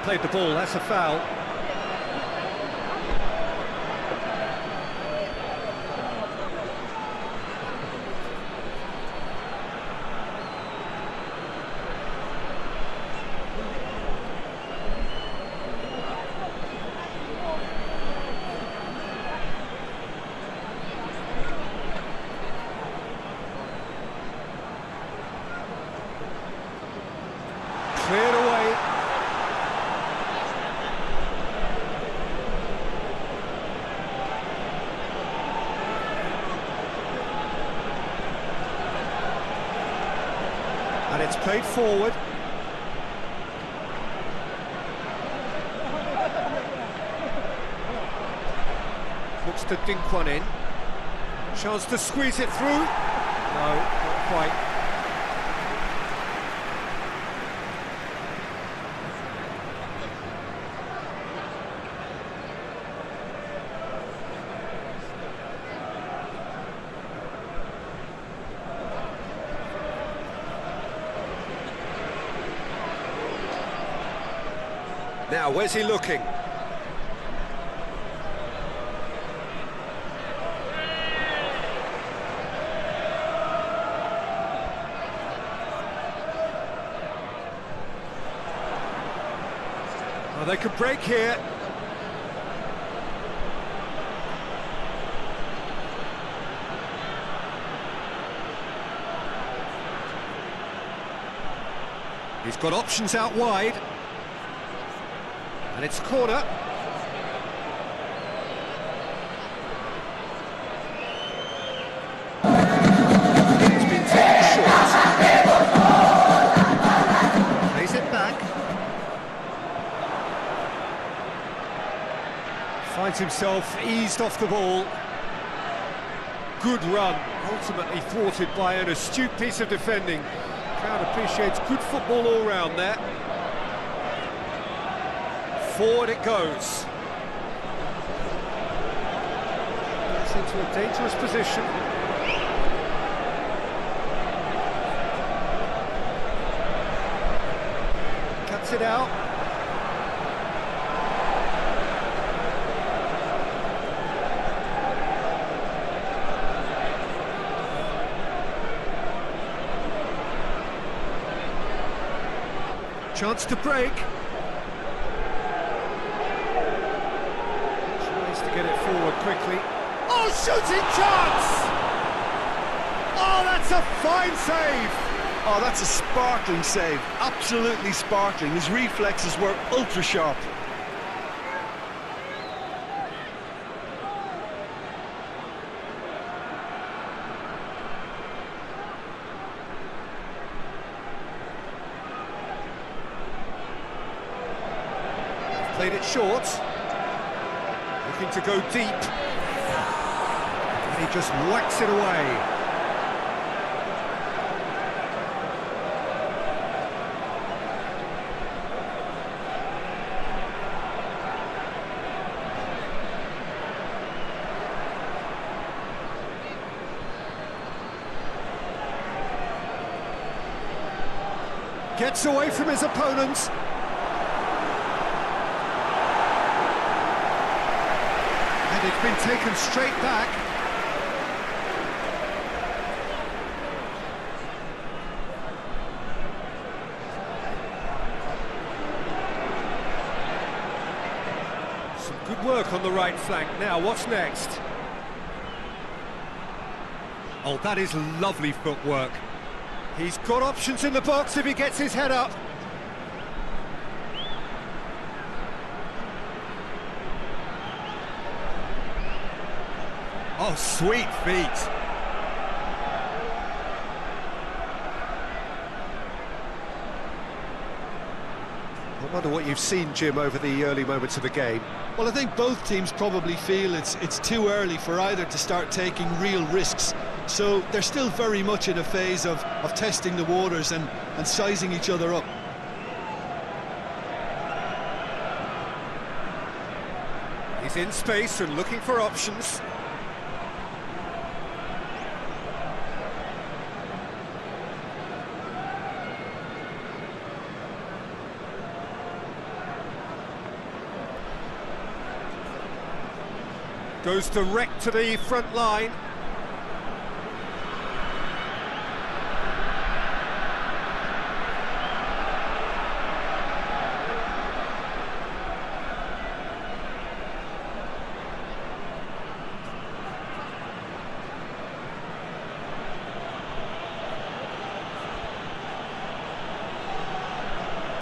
Played the ball, that's a foul. Cleared away. And it's played forward. Looks to dink one in. Chance to squeeze it through. No, not quite. Now, where's he looking? Oh, they could break here. He's got options out wide. And it's corner. It's been taken short. Plays it back. Finds himself eased off the ball. Good run, ultimately thwarted by an astute piece of defending. Crowd appreciates good football all round there. Forward it goes. Gets into a dangerous position. Cuts it out. Chance to break. Get it forward quickly. Oh, shooting chance! Oh, that's a fine save! Oh, that's a sparkling save. Absolutely sparkling. His reflexes were ultra sharp. Played it short. Looking to go deep, and he just whacks it away. Gets away from his opponents. And it's been taken straight back. Some good work on the right flank. Now, what's next? Oh, that is lovely footwork. He's got options in the box if he gets his head up. Oh, sweet feet. I wonder what you've seen, Jim, over the early moments of the game. Well, I think both teams probably feel it's too early for either to start taking real risks. So they're still very much in a phase of testing the waters and sizing each other up. He's in space and looking for options. Goes direct to the front line.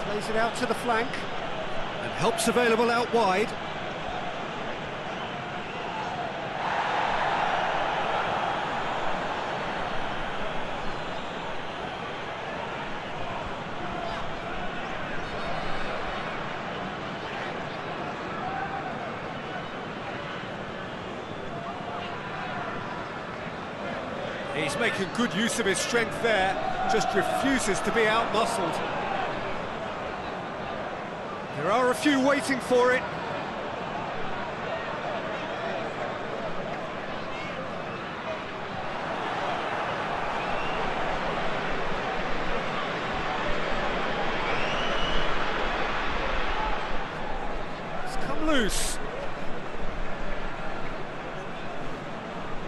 Plays it out to the flank and help's available out wide. He's making good use of his strength there, just refuses to be out-muscled. There are a few waiting for it. It's come loose.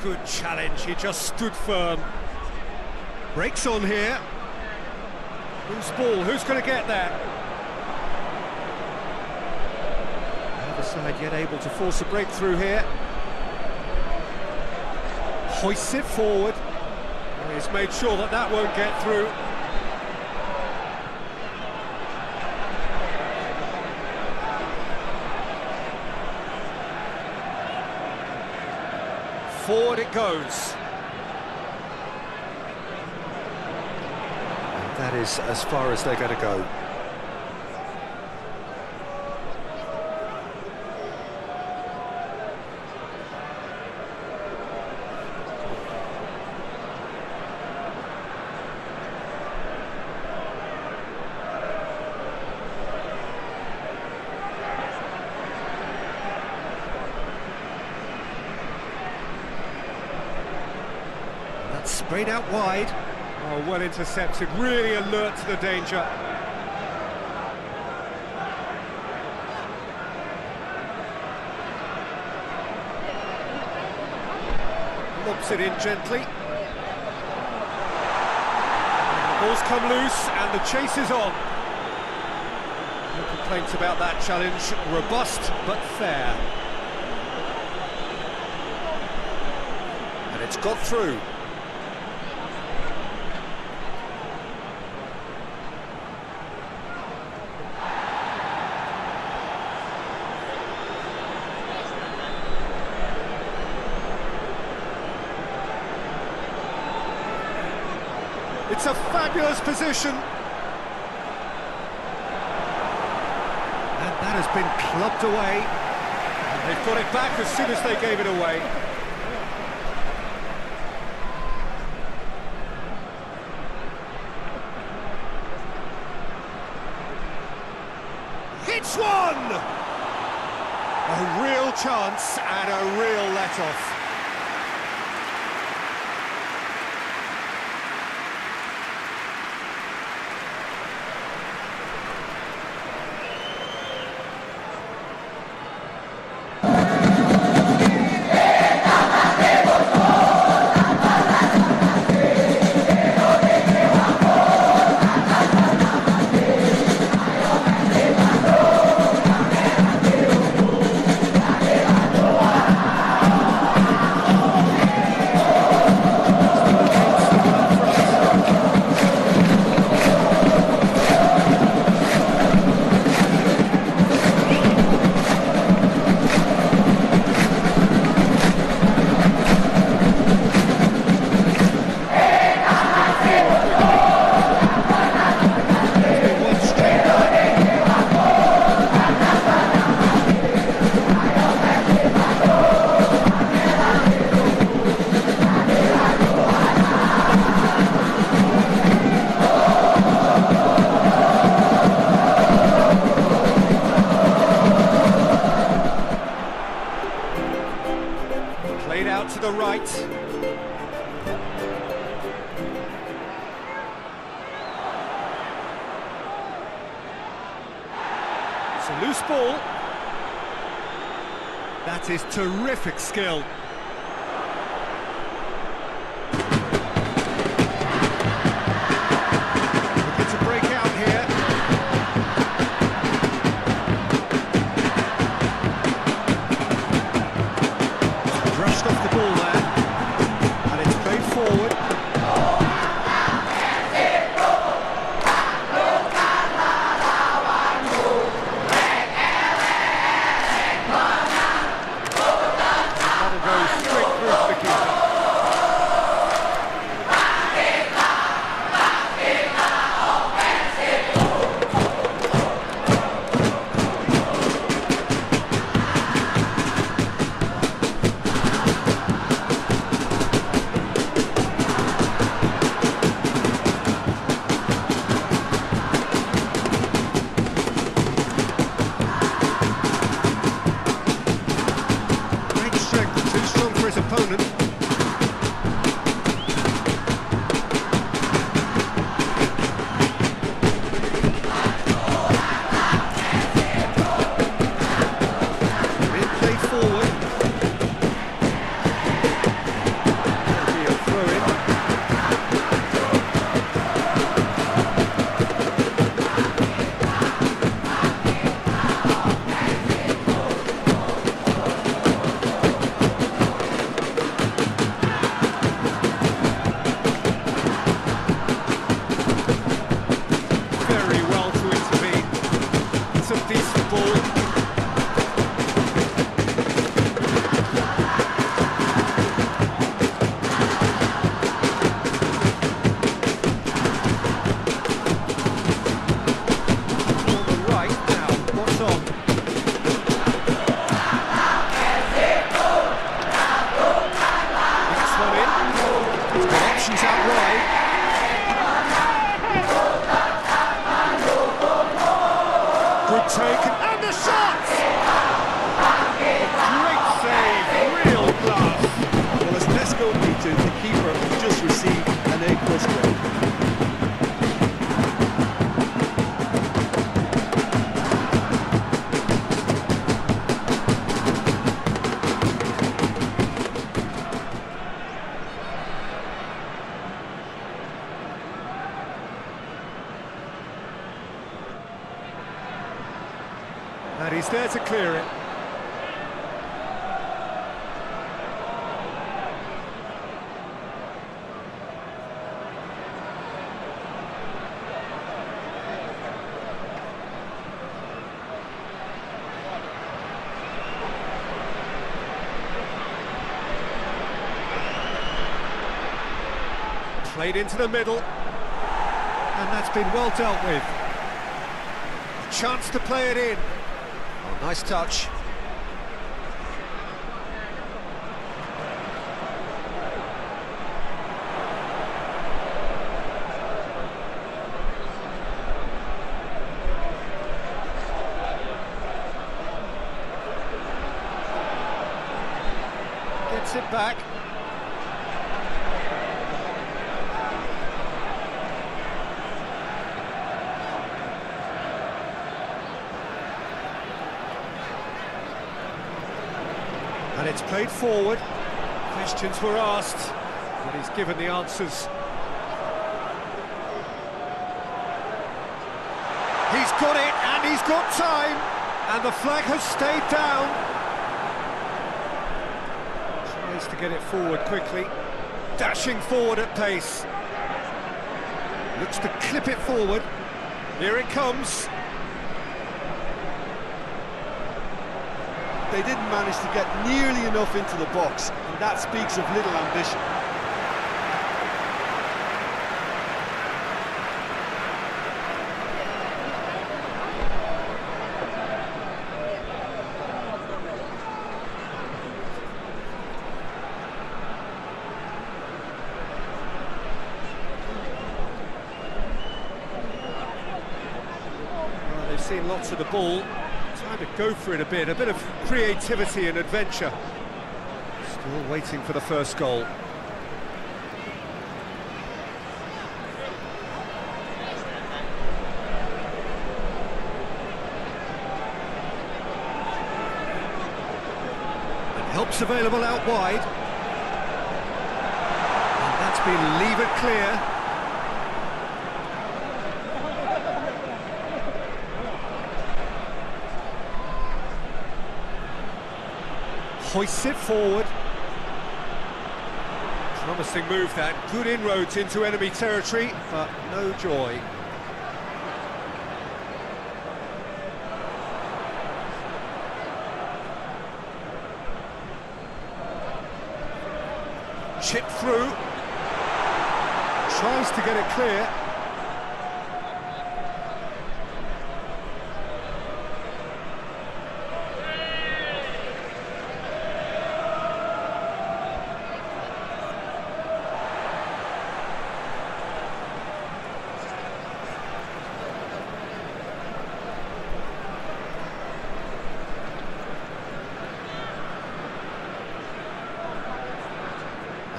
Good challenge, he just stood firm. Breaks on here. Loose ball, who's going to get that? The other side yet able to force a breakthrough here. Hoists it forward. He's made sure that that won't get through. Forward it goes. And that is as far as they're going to go. Sprayed out wide. Oh, well intercepted, really alert to the danger. Lobs it in gently. The ball's come loose and the chase is on. No complaints about that challenge. Robust but fair. And it's got through. It's a fabulous position. And that has been clubbed away. And they've got it back as soon as they gave it away. Hits one! A real chance and a real let-off. To the right. It's a loose ball. That is terrific skill. Looking to break out here. Brushed off the ball there, and it's played forward. That'll go straight through to the keeper. Great strength, too strong for his opponent. Being played forward. That'll be a throw-in. Very well to intervene. It's a decent ball. On the right now, what's on? Next one in. He's got options out wide. Good take, and the shot! Great save, real class. Well, as Tesco need to, the keeper just received an A+ grade. And he's there to clear it. Played into the middle, and that's been well dealt with. Chance to play it in. Oh, nice touch. Gets it back. And it's played forward. Questions were asked, but he's given the answers. He's got it, and he's got time, and the flag has stayed down. Tries to get it forward quickly, dashing forward at pace. Looks to clip it forward. Here it comes. They didn't manage to get nearly enough into the box, and that speaks of little ambition. Well, they've seen lots of the ball. Time to go for it a bit of creativity and adventure. Still waiting for the first goal. Help's available out wide. And that's been levered clear. Hoists it forward. Promising move that. Good inroads into enemy territory, but no joy. Chip through. Tries to get it clear.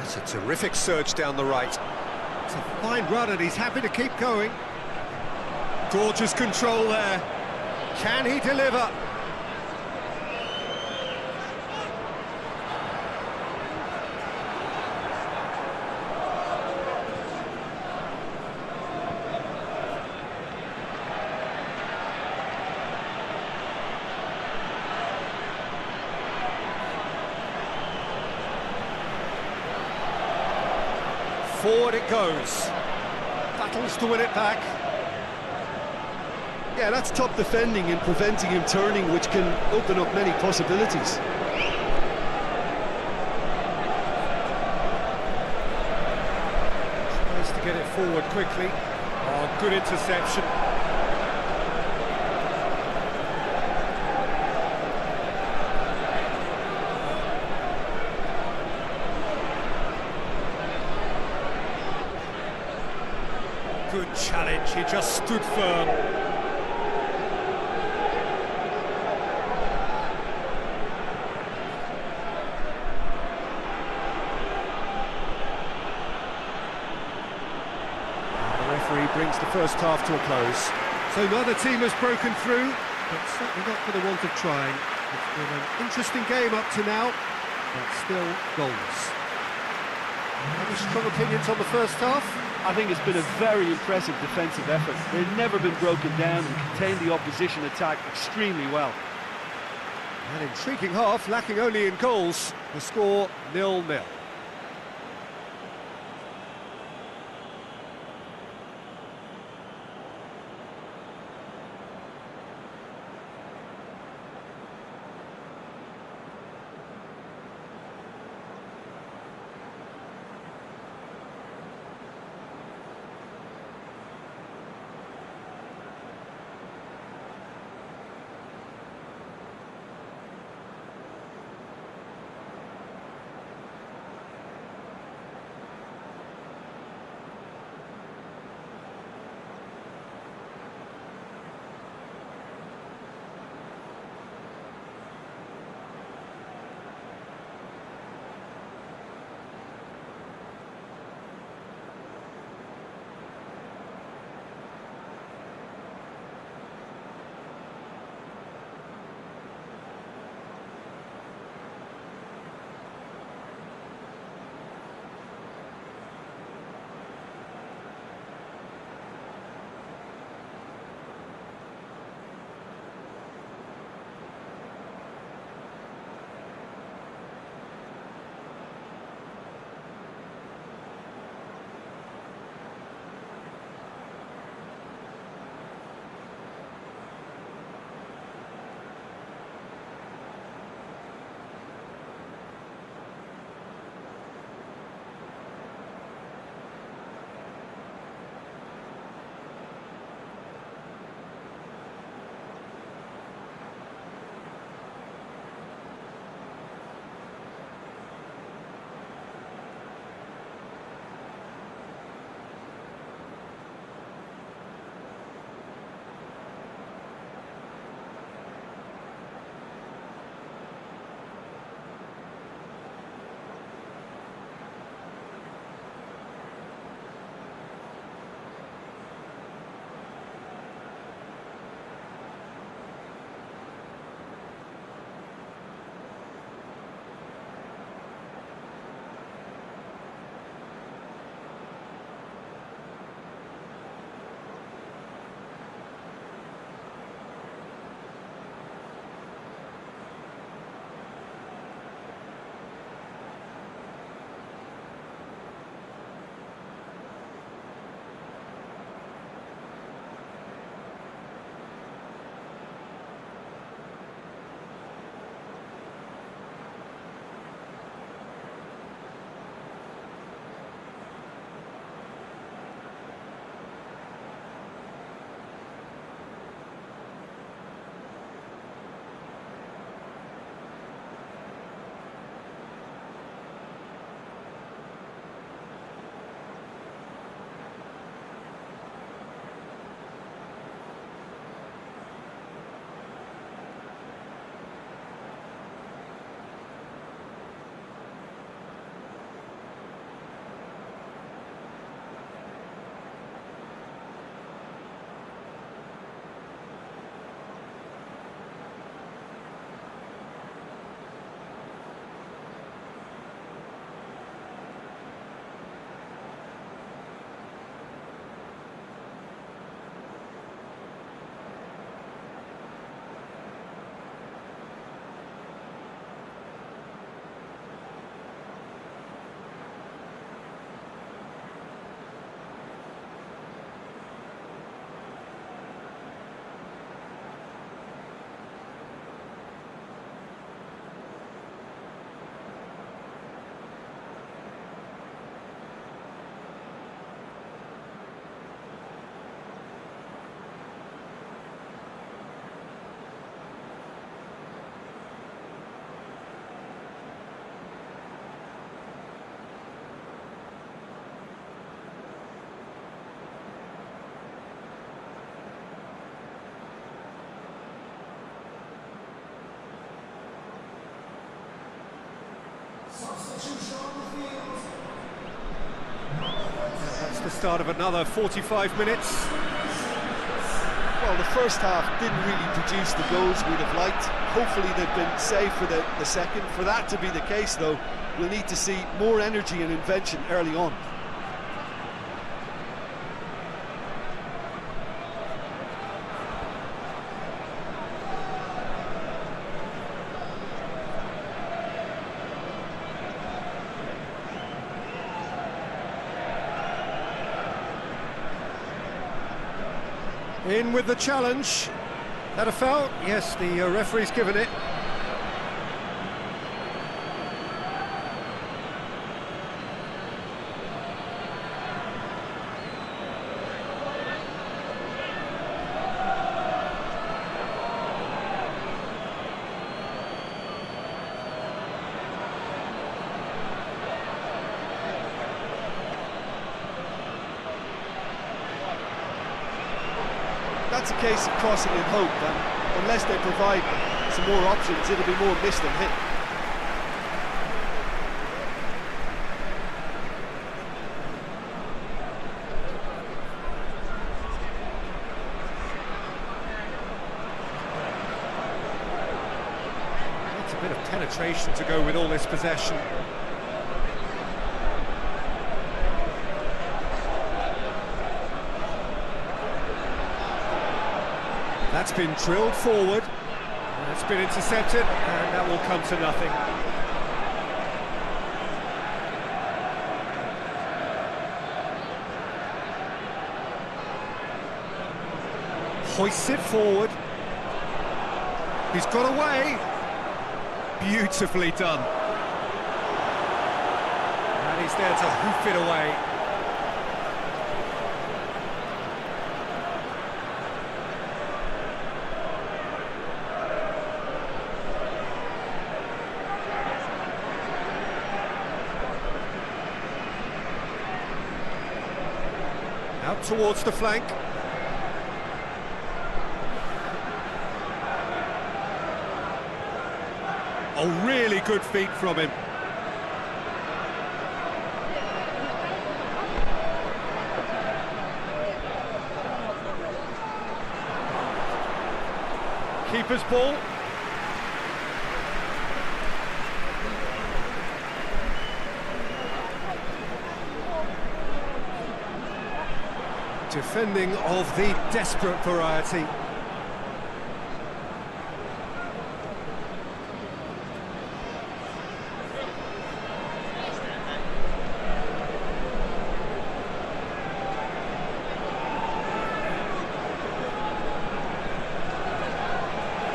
It's a terrific surge down the right. It's a fine run and he's happy to keep going. Gorgeous control there. Can he deliver? Forward it goes. Battles to win it back. Yeah, that's top defending and preventing him turning, which can open up many possibilities. Tries to get it forward quickly. Oh, good interception. Good challenge, he just stood firm. The referee brings the first half to a close. So neither team has broken through, but certainly not for the want of trying. It's been an interesting game up to now, but still goals. Any strong opinions on the first half? I think it's been a very impressive defensive effort. They've never been broken down and contained the opposition attack extremely well. An intriguing half, lacking only in goals. The score 0-0. That's the start of another 45 minutes. Well, the first half didn't really produce the goals we'd have liked. Hopefully they've been saved for the second. For that to be the case, though, we'll need to see more energy and invention early on. In with the challenge. That a foul? Yes, the referee's given it. That's a case of crossing in hope, and unless they provide some more options, it'll be more miss than hit. It's a bit of penetration to go with all this possession. That's been drilled forward, and it's been intercepted, and that will come to nothing. Hoists it forward. He's got away. Beautifully done. And he's there to hoof it away. Out towards the flank. Oh, really good feet from him. Keeper's ball. Defending of the desperate variety.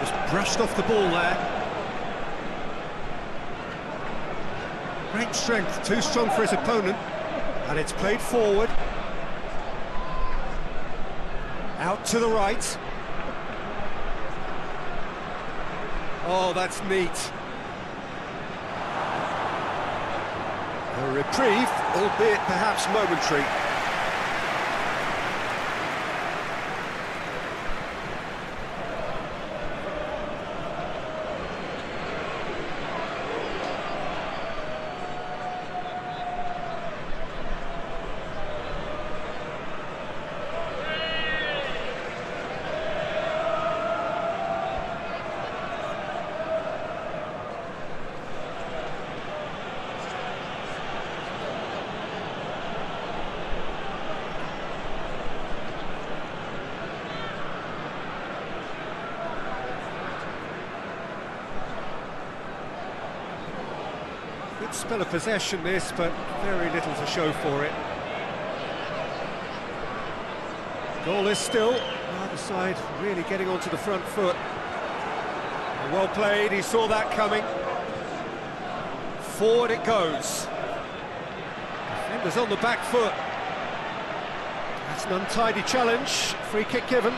Just brushed off the ball there. Great strength, too strong for his opponent, and it's played forward. Out to the right. Oh, that's neat. A reprieve, albeit perhaps momentary. Good spell of possession this, but very little to show for it. Goalless still, either side really getting onto the front foot. Well played, he saw that coming. Forward it goes. Defenders on the back foot. That's an untidy challenge, free kick given.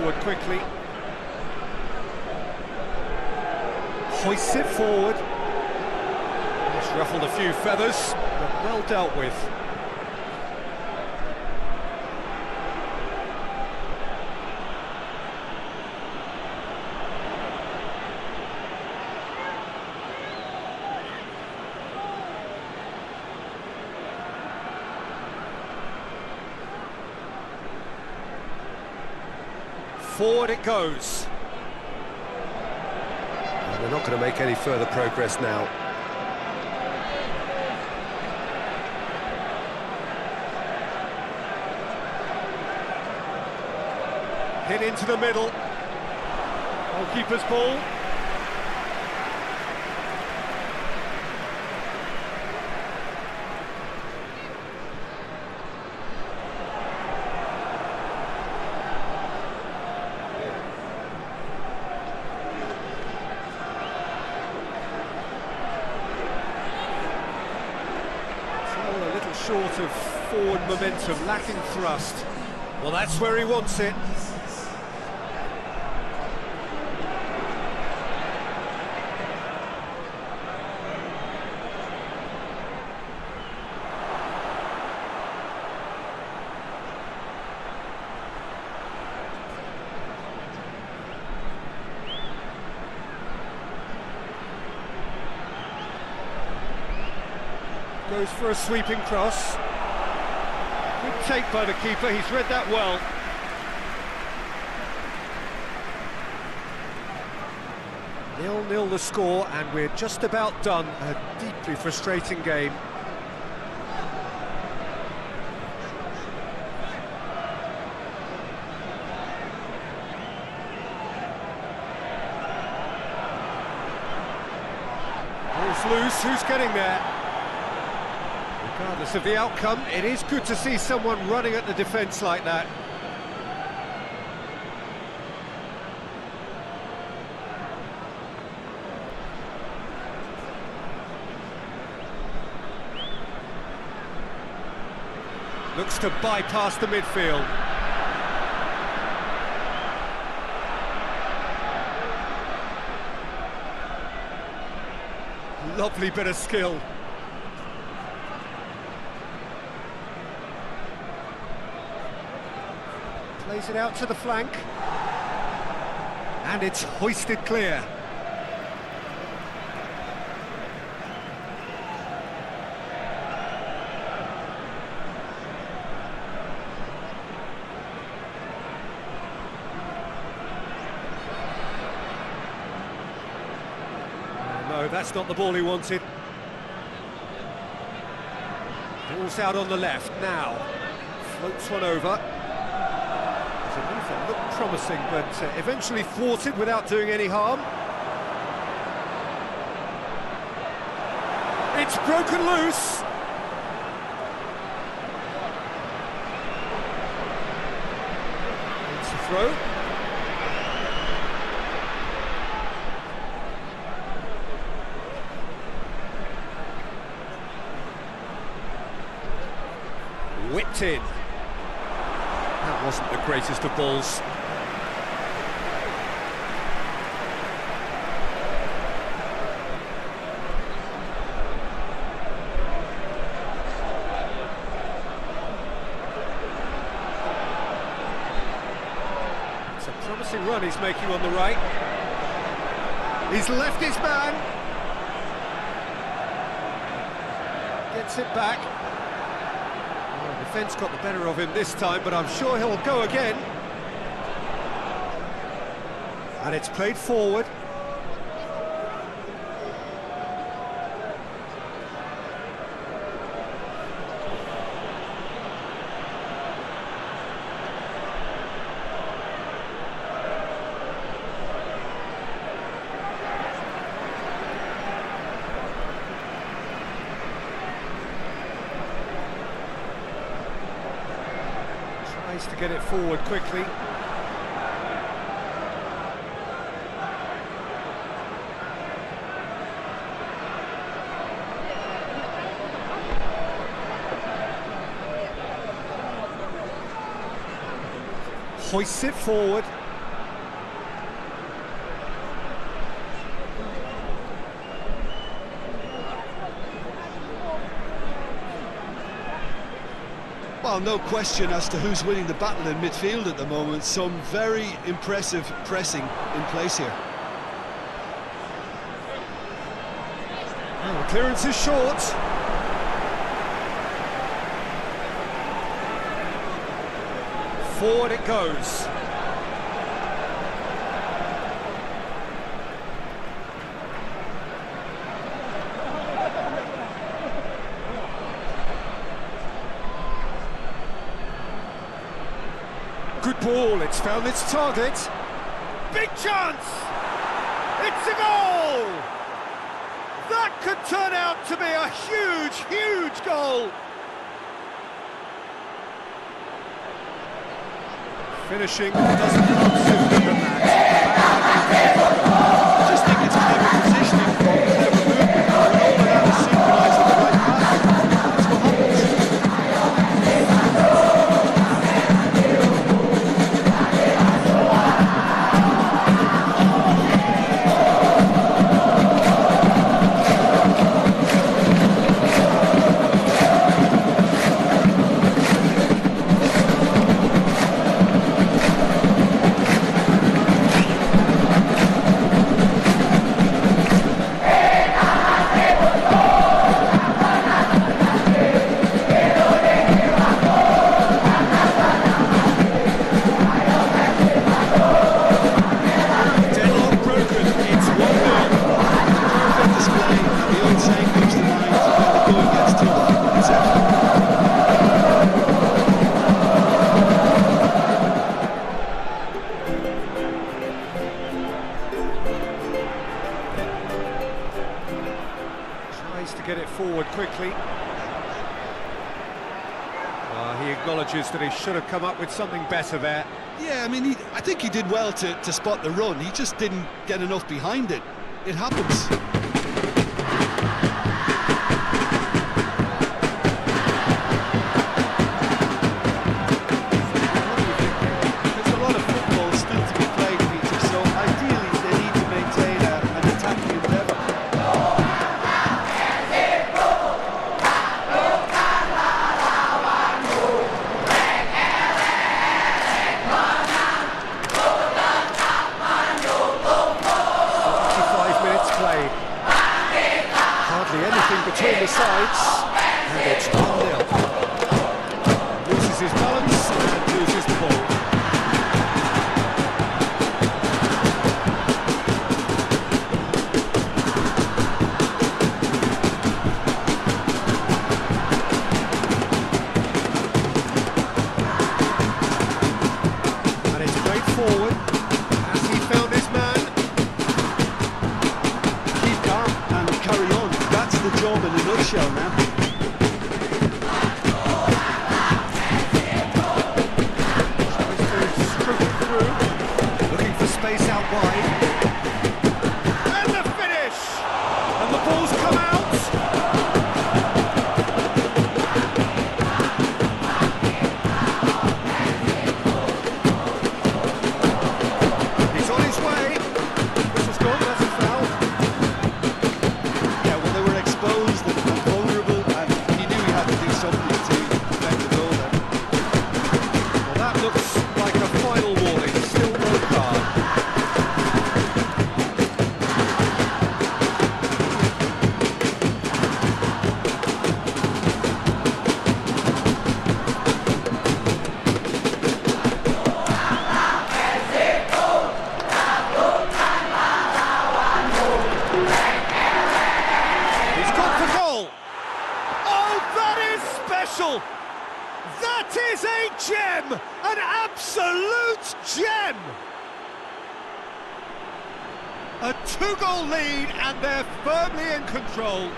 forward quickly. Hoists it forward. It's ruffled a few feathers, but well dealt with. Forward it goes. And they're not going to make any further progress now. Hit into the middle. Goalkeeper's ball. Short of forward momentum, lacking thrust. Well, that's where he wants it. Goes for a sweeping cross. Good take by the keeper, he's read that well. Nil-nil the score, and we're just about done. A deeply frustrating game. Ball's loose, who's getting there? Regardless of the outcome, it is good to see someone running at the defence like that. Looks to bypass the midfield. Lovely bit of skill. Plays it out to the flank. And it's hoisted clear. No, that's not the ball he wanted. Ball's out on the left now. Floats one over. Looked promising, but eventually thwarted without doing any harm. It's broken loose. It's a throw. Whipped in. That wasn't the greatest of balls. It's a promising run he's making on the right. He's left his man. Gets it back. Defence got the better of him this time, but I'm sure he'll go again. And it's played forward. To get it forward quickly. Hoists it forward. Well, no question as to who's winning the battle in midfield at the moment. Some very impressive pressing in place here. Oh, the clearance is short. Forward it goes. Good ball, it's found its target. Big chance! It's a goal! That could turn out to be a huge, huge goal! Finishing doesn't come sooner than that. I just think it's clever positioning, clever movement, and all of that is synchronised at the right path. That's what happens. Get it forward quickly. He acknowledges that he should have come up with something better there. Yeah, I mean, I think he did well to spot the run. He just didn't get enough behind it. It happens. There's a lot of football still to be played, Peter, so ideally they need to maintain an attacking endeavour. Between the sides, and it's 1-0. Loses his balance and loses the ball. And it's played forward. Has he found his man? Keep calm and carry on. That's the job in a nutshell now. Looking for space out wide. And the finish! And the ball's come out! He's on his way. This is gone, that's a foul. Yeah, well, they were exposed and vulnerable, and he knew he had to do something to prevent the goal there. Well, that looks like a final warning. Still no card. He's got the goal. Oh, that is special. That is a gem, an absolute gem. A 2-goal lead, and they're firmly in control.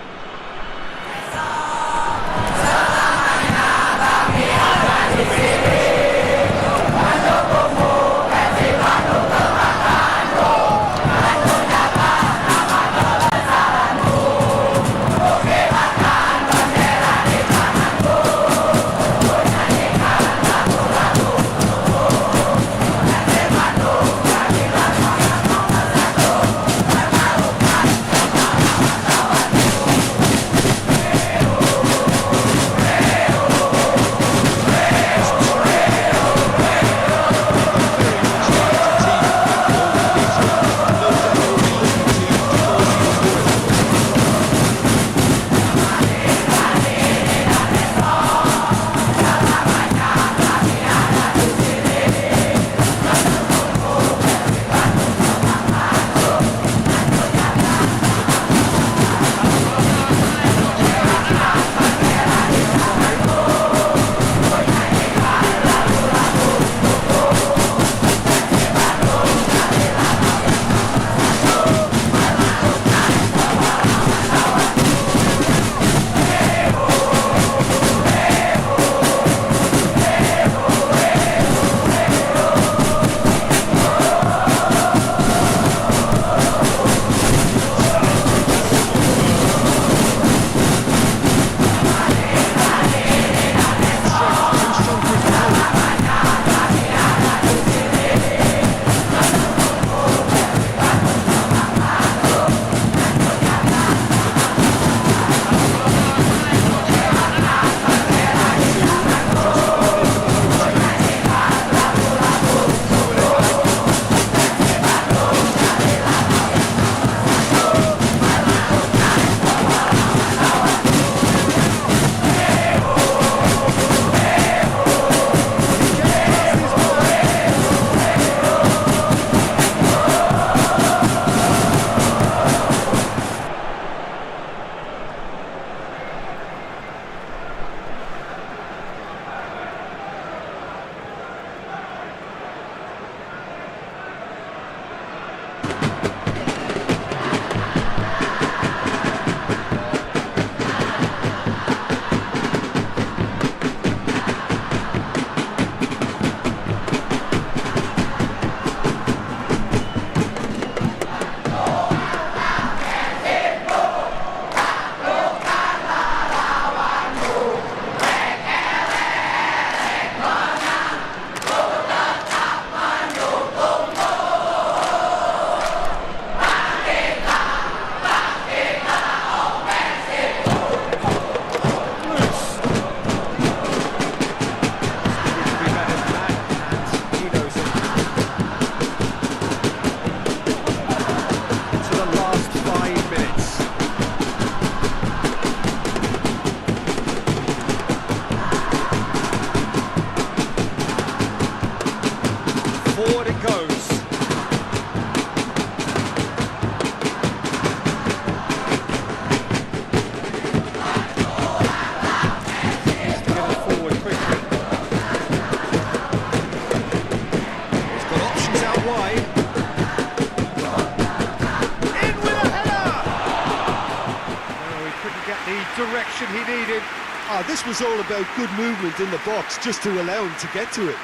direction he needed. This was all about good movement in the box, just to allow him to get to it.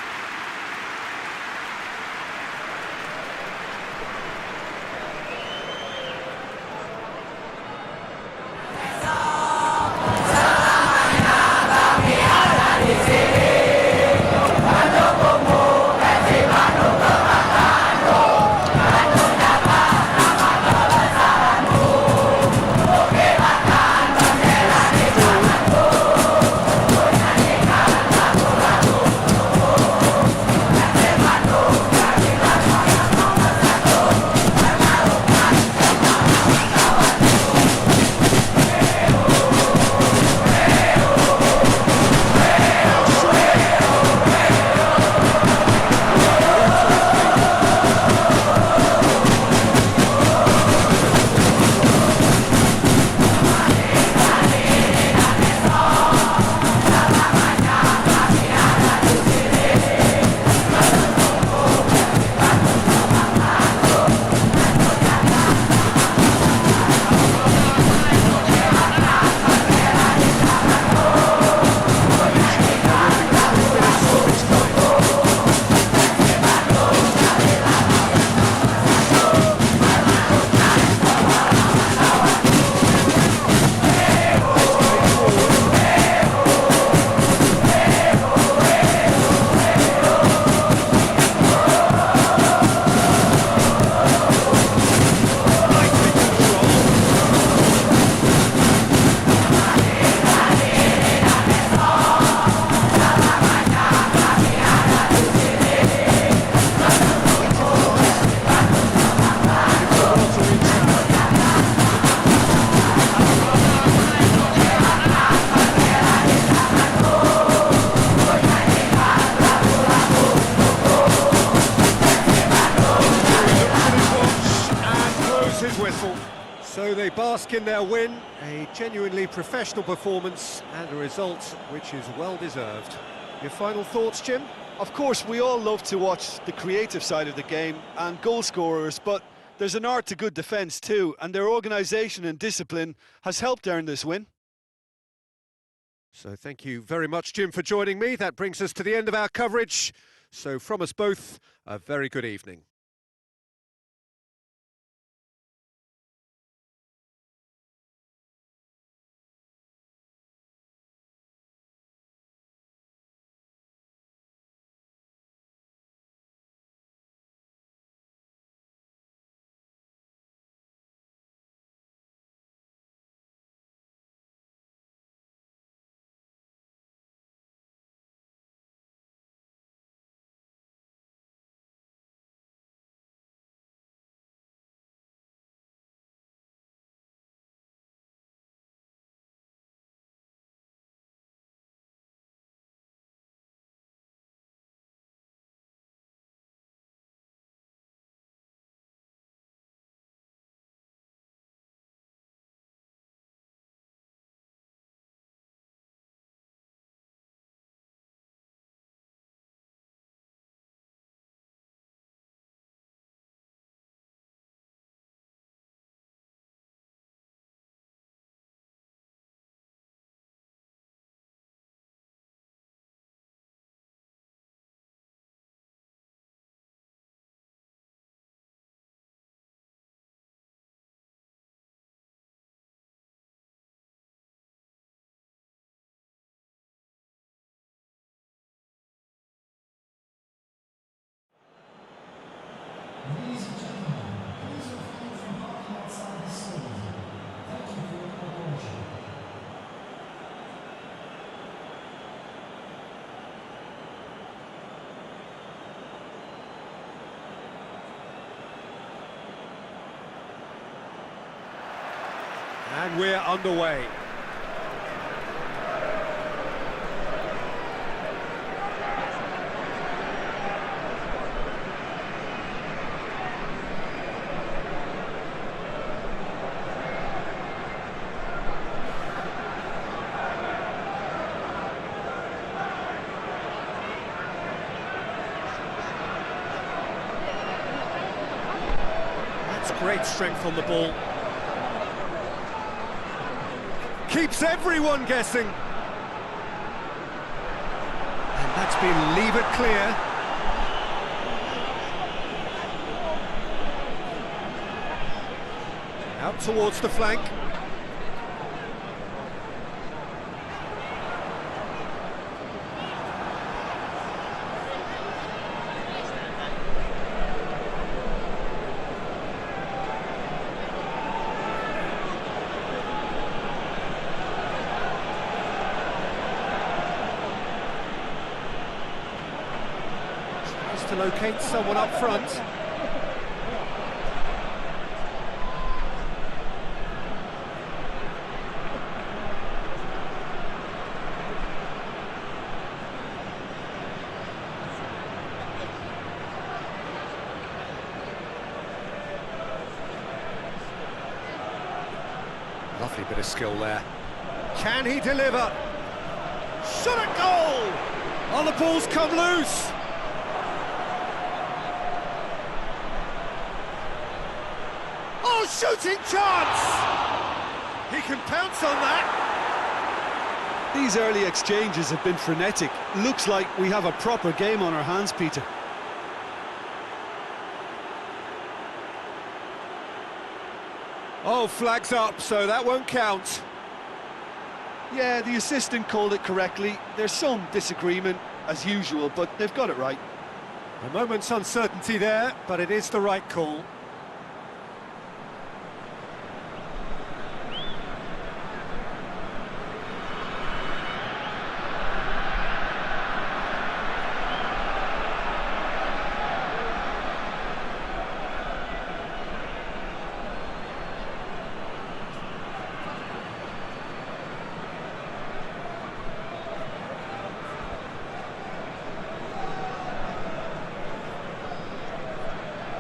So they bask in their win, a genuinely professional performance and a result which is well deserved. Your final thoughts, Jim? Of course, we all love to watch the creative side of the game and goal scorers, but there's an art to good defence too, and their organisation and discipline has helped earn this win. So thank you very much, Jim, for joining me. That brings us to the end of our coverage. So from us both, a very good evening. Ladies and gentlemen, please refrain from parking outside the stadium. Thank you for your cooperation. And we're underway. That's great strength on the ball. keeps everyone guessing. And that's been levered clear. Out towards the flank. Tries to locate someone up front. Lovely bit of skill there. Can he deliver? Shot at goal! Oh, the ball's come loose! Oh, shooting chance! He can pounce on that! These early exchanges have been frenetic. Looks like we have a proper game on our hands, Peter. Oh, flags up, so that won't count. Yeah, the assistant called it correctly. There's some disagreement, as usual, but they've got it right. A moment's uncertainty there, but it is the right call.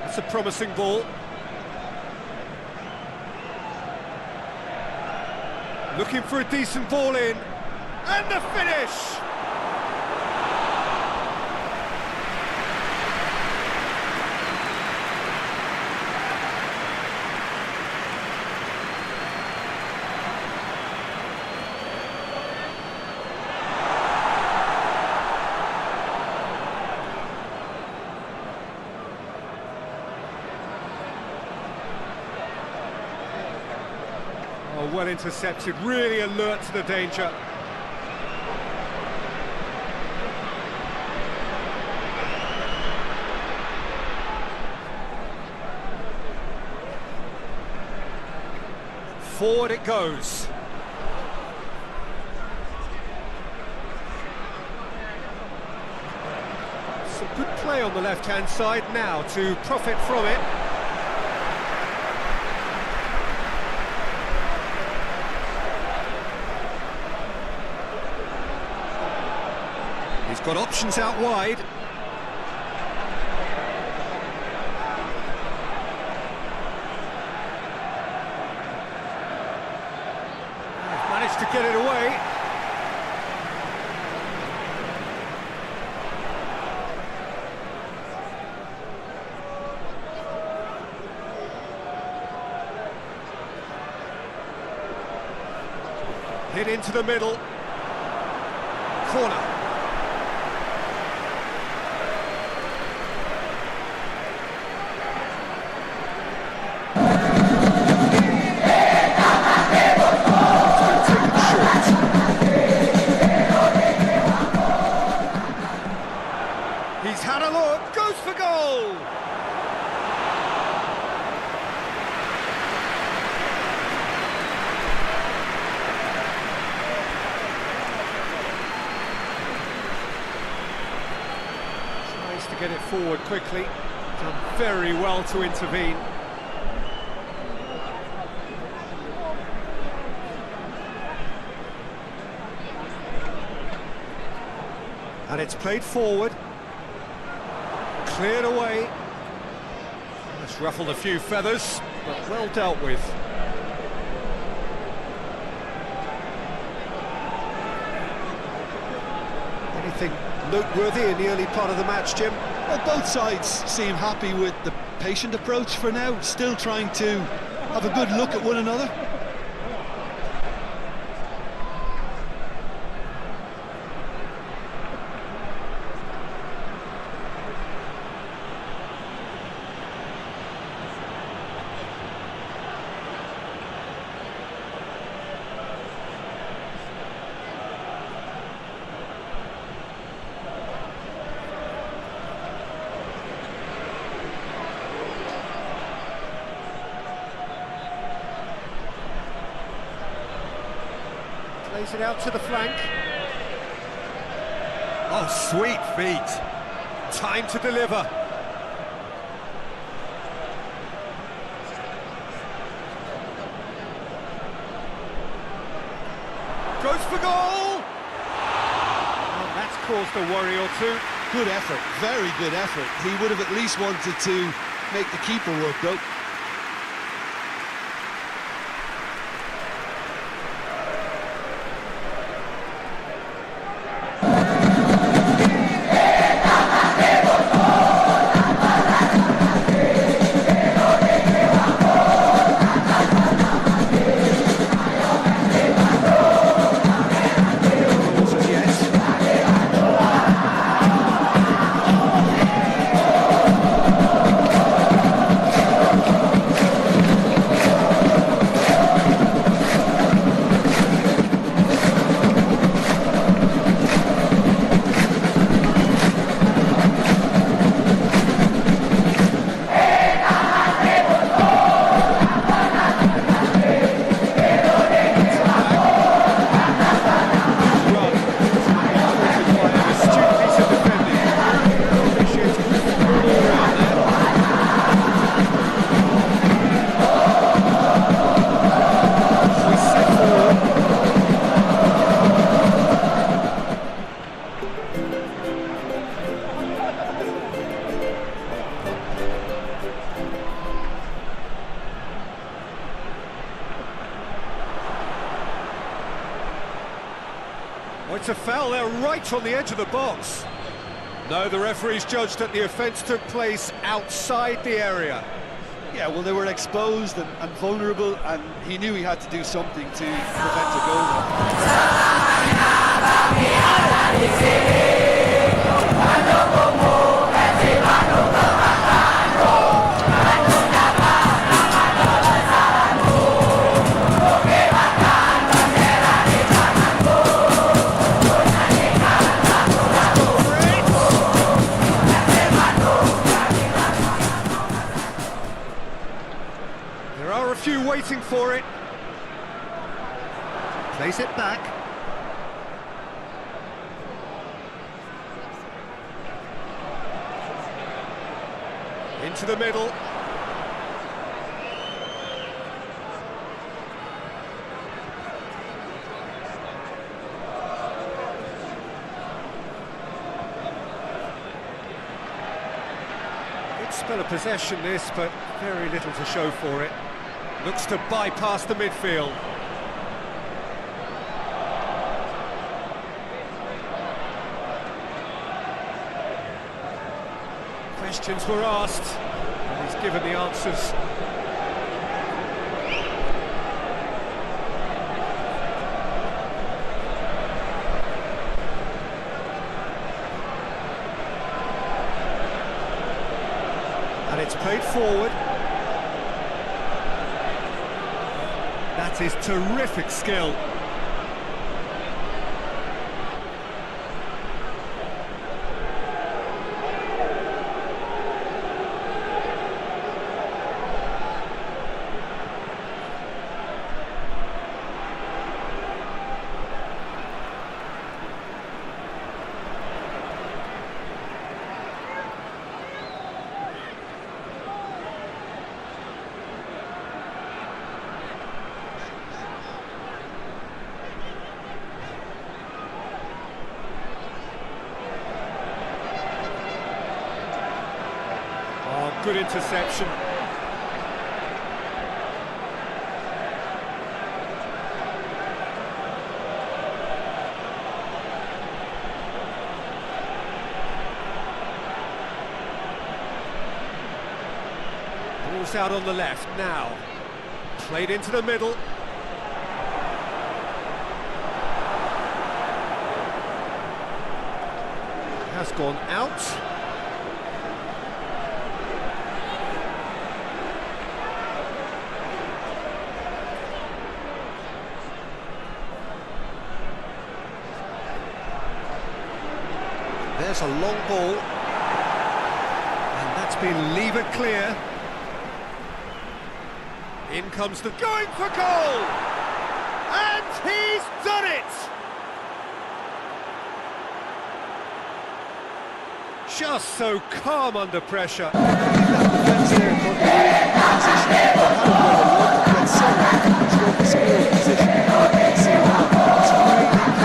It's a promising ball. Looking for a decent ball in. And the finish! Oh, well intercepted, really alert to the danger. Forward it goes. Some good play on the left-hand side now to profit from it. He's got options out wide. He's managed to get it away. Hit into the middle. Corner. He's had a look, goes for goal! Tries to get it forward quickly, done very well to intervene. And it's played forward. Cleared away. That's ruffled a few feathers, but well dealt with. Anything noteworthy in the early part of the match, Jim? Well, both sides seem happy with the patient approach for now, still trying to have a good look at one another. Plays it out to the flank. Oh, sweet feet. Time to deliver. Goes for goal! Well, that's caused a worry or two. Good effort, very good effort. He would have at least wanted to make the keeper work, though. Oh, it's a foul there, right on the edge of the box. No, the referee's judged that the offence took place outside the area. Yeah, well, they were exposed and vulnerable, and he knew he had to do something to prevent a goal. Waiting for it. Plays it back. Into the middle. Good spell of possession this, but very little to show for it. Looks to bypass the midfield. Questions were asked, and he's given the answers. And it's played forward. That is terrific skill. Good interception. Ball's out on the left now. Played into the middle. Has gone out. There's a long ball, and that's been levered clear. In comes the going for goal, And he's done it! Just so calm under pressure. Defence there caught the position. They haven't got a lot to get set up. He's got the score position. You can see now. It's really calculated.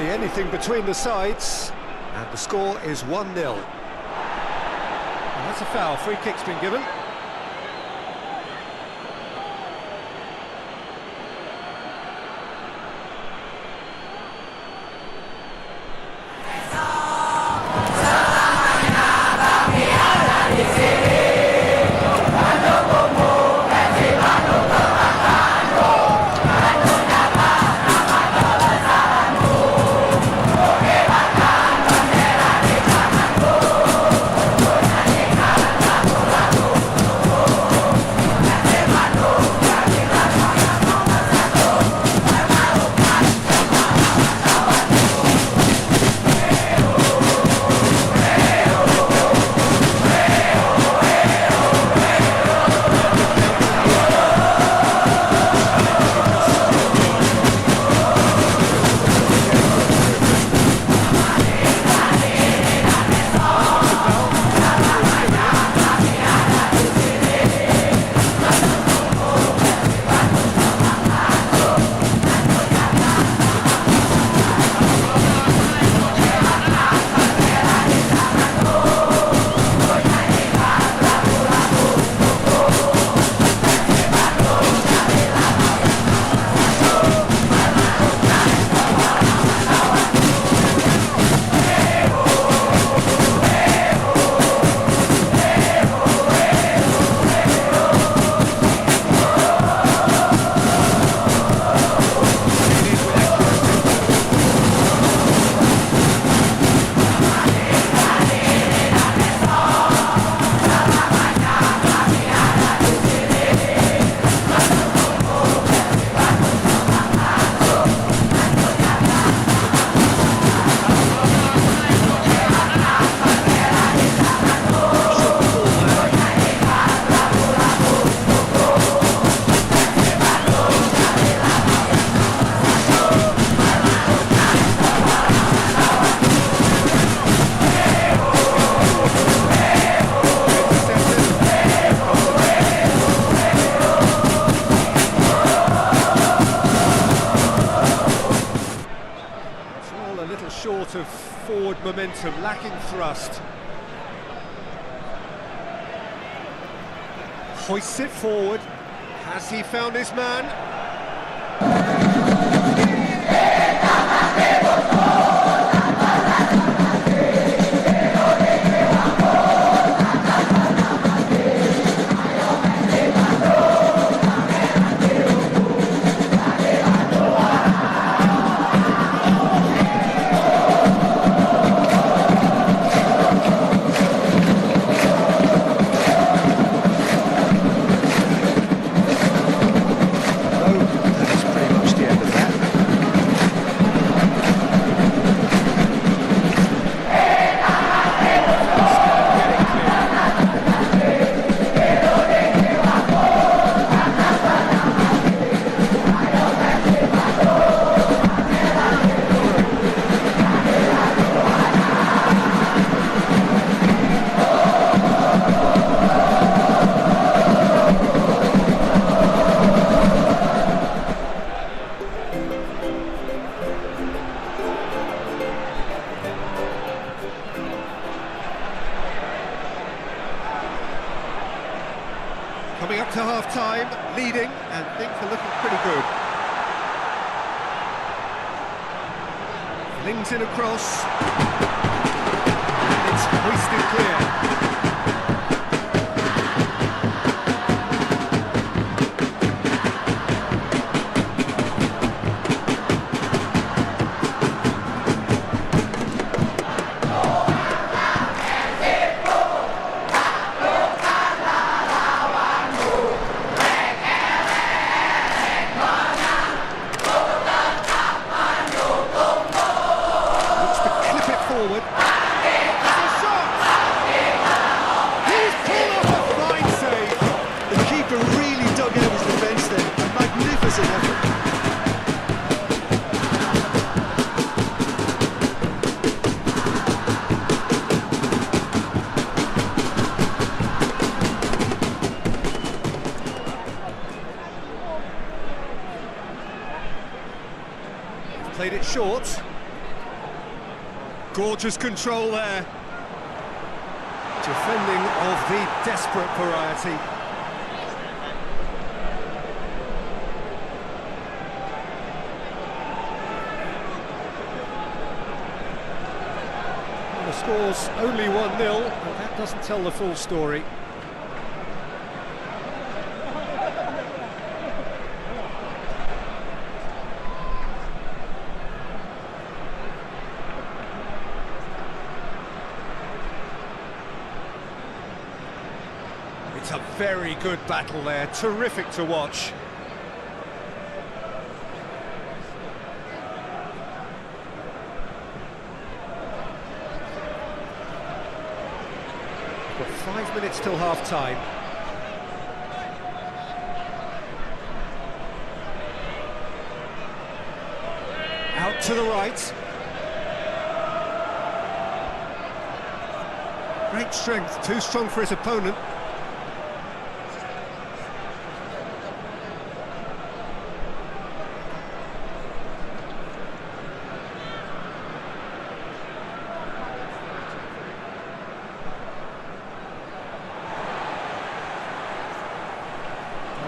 Anything between the sides, and the score is 1-0. That's a foul. Free kick's been given. Short of forward momentum, lacking thrust. Hoists it forward. Has he found his man? leading, and things are looking pretty good. Flings in across, and it's hoisted clear. Forward. There's a shot! He's pulled off a fine save. The keeper really dug out his defence there. A magnificent effort. He's played it short. Gorgeous control there. Defending of the desperate variety. Well, the score's only 1-0, but that doesn't tell the full story. It's a very good battle there, terrific to watch. We've got 5 minutes till half-time. Out to the right. Great strength, too strong for his opponent.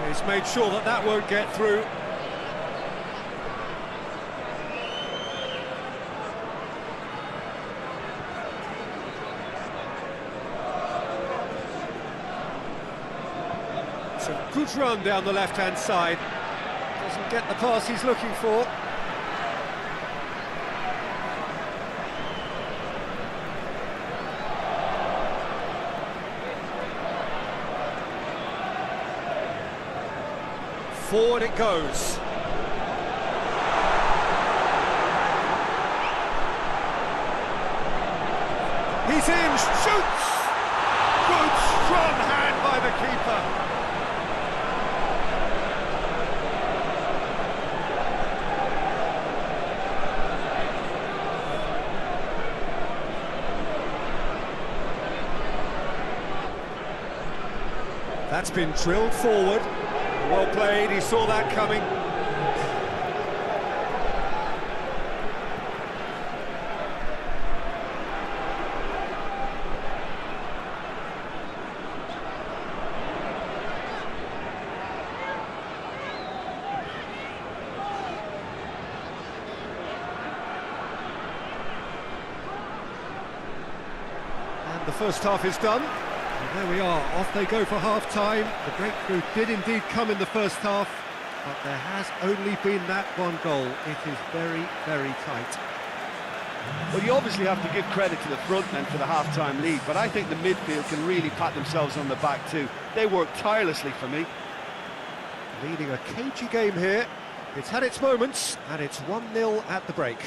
He's made sure that that won't get through. It's a good run down the left-hand side. Doesn't get the pass he's looking for. Forward it goes. He's in, shoots! Good, strong hand by the keeper. That's been drilled forward. Well played, he saw that coming. And the first half is done. And there we are, off they go for half-time. The breakthrough did indeed come in the first half, but there has only been that one goal. It is very, very tight. Well, you obviously have to give credit to the front men for the half-time lead, but I think the midfield can really pat themselves on the back too. They work tirelessly for me. Leading a cagey game here. It's had its moments, and it's 1-0 at the break.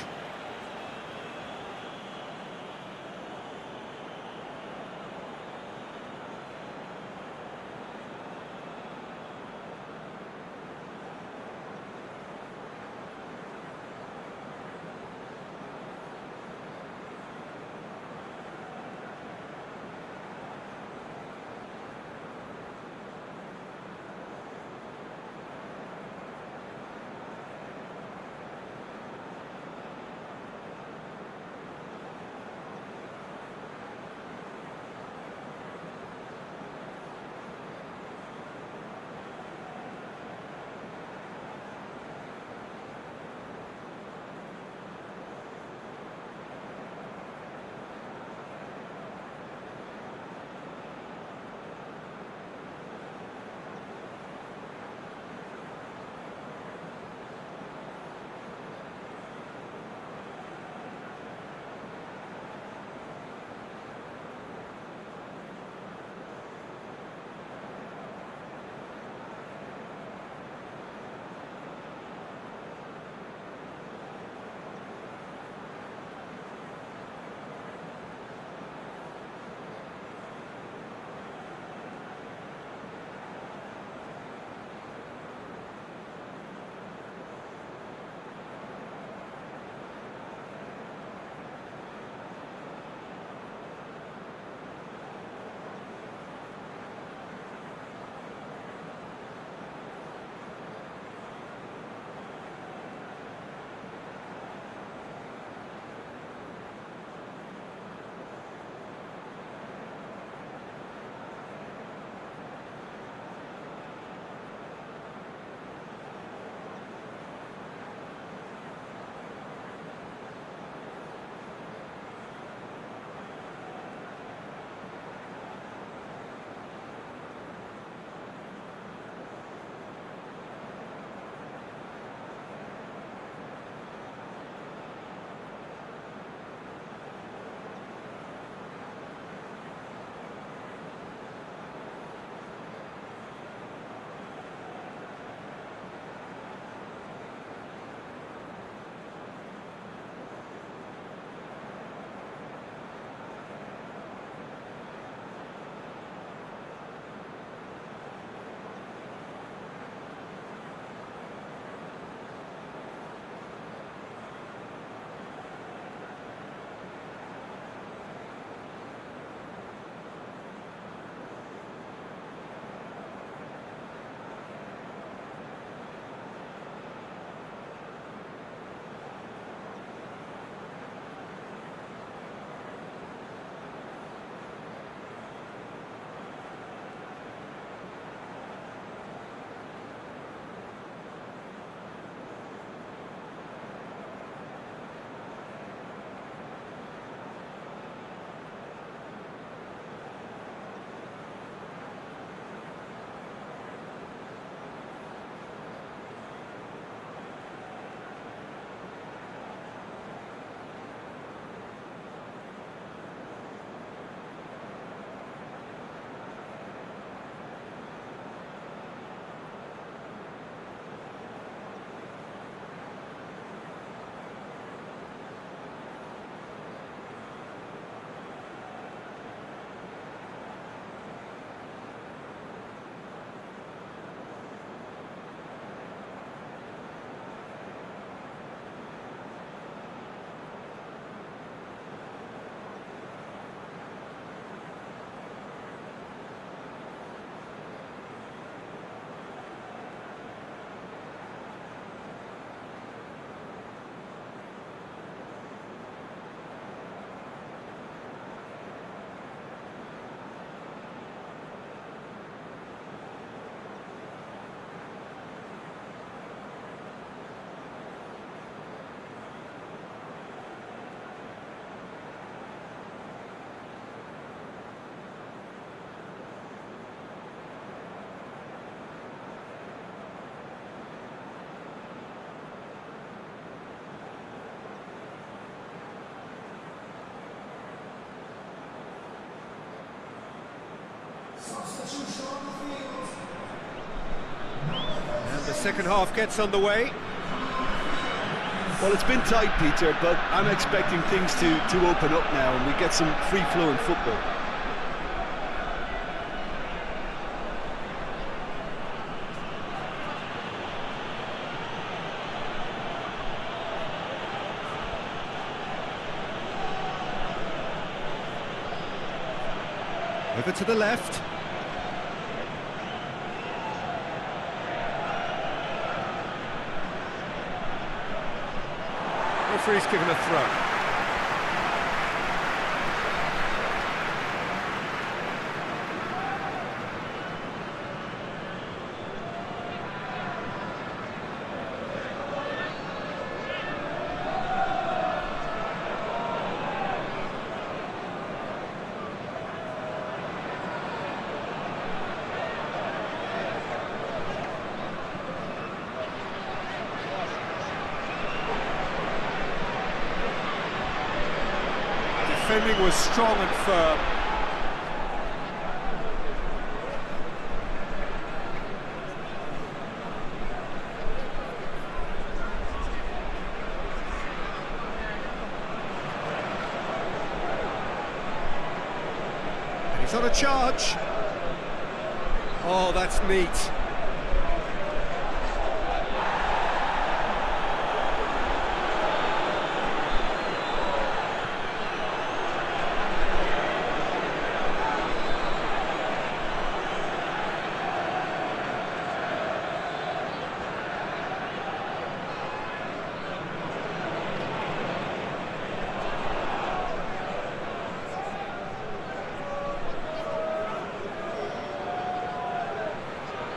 And the second half gets underway. Well, it's been tight, Peter, but I'm expecting things to open up now and we get some free-flowing football. Over to the left. Referee's given a throw. Defending was strong and firm. And he's on a charge. Oh, that's neat.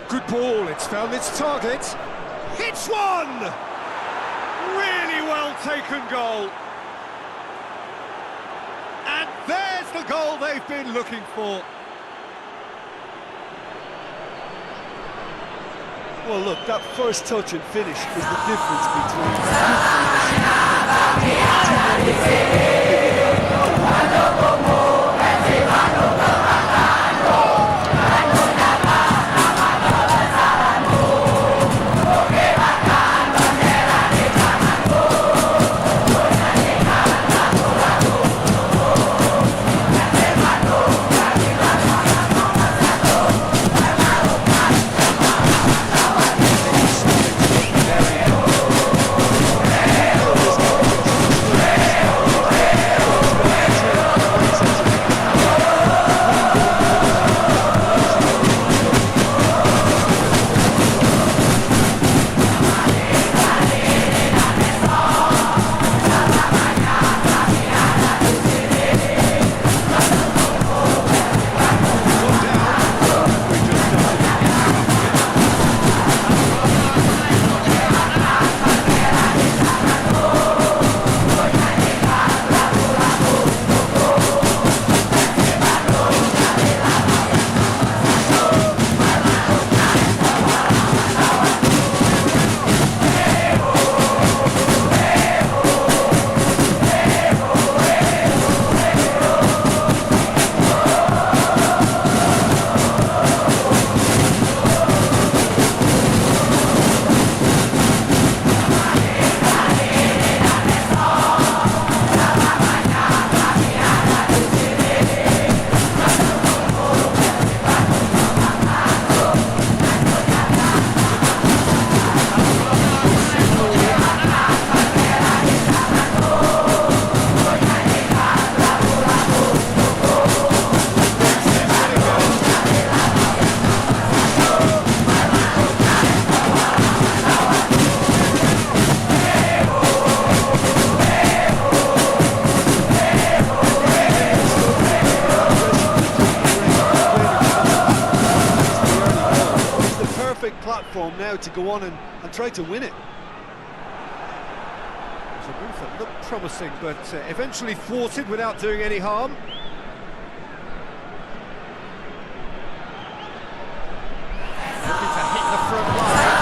Good ball, it's found its target. Hits one! Really well taken goal. And there's the goal they've been looking for. Well, look, that first touch and finish is the difference platform now to go on and try to win it. It was a move that looked promising, but eventually thwarted without doing any harm. Looking to hit the front line.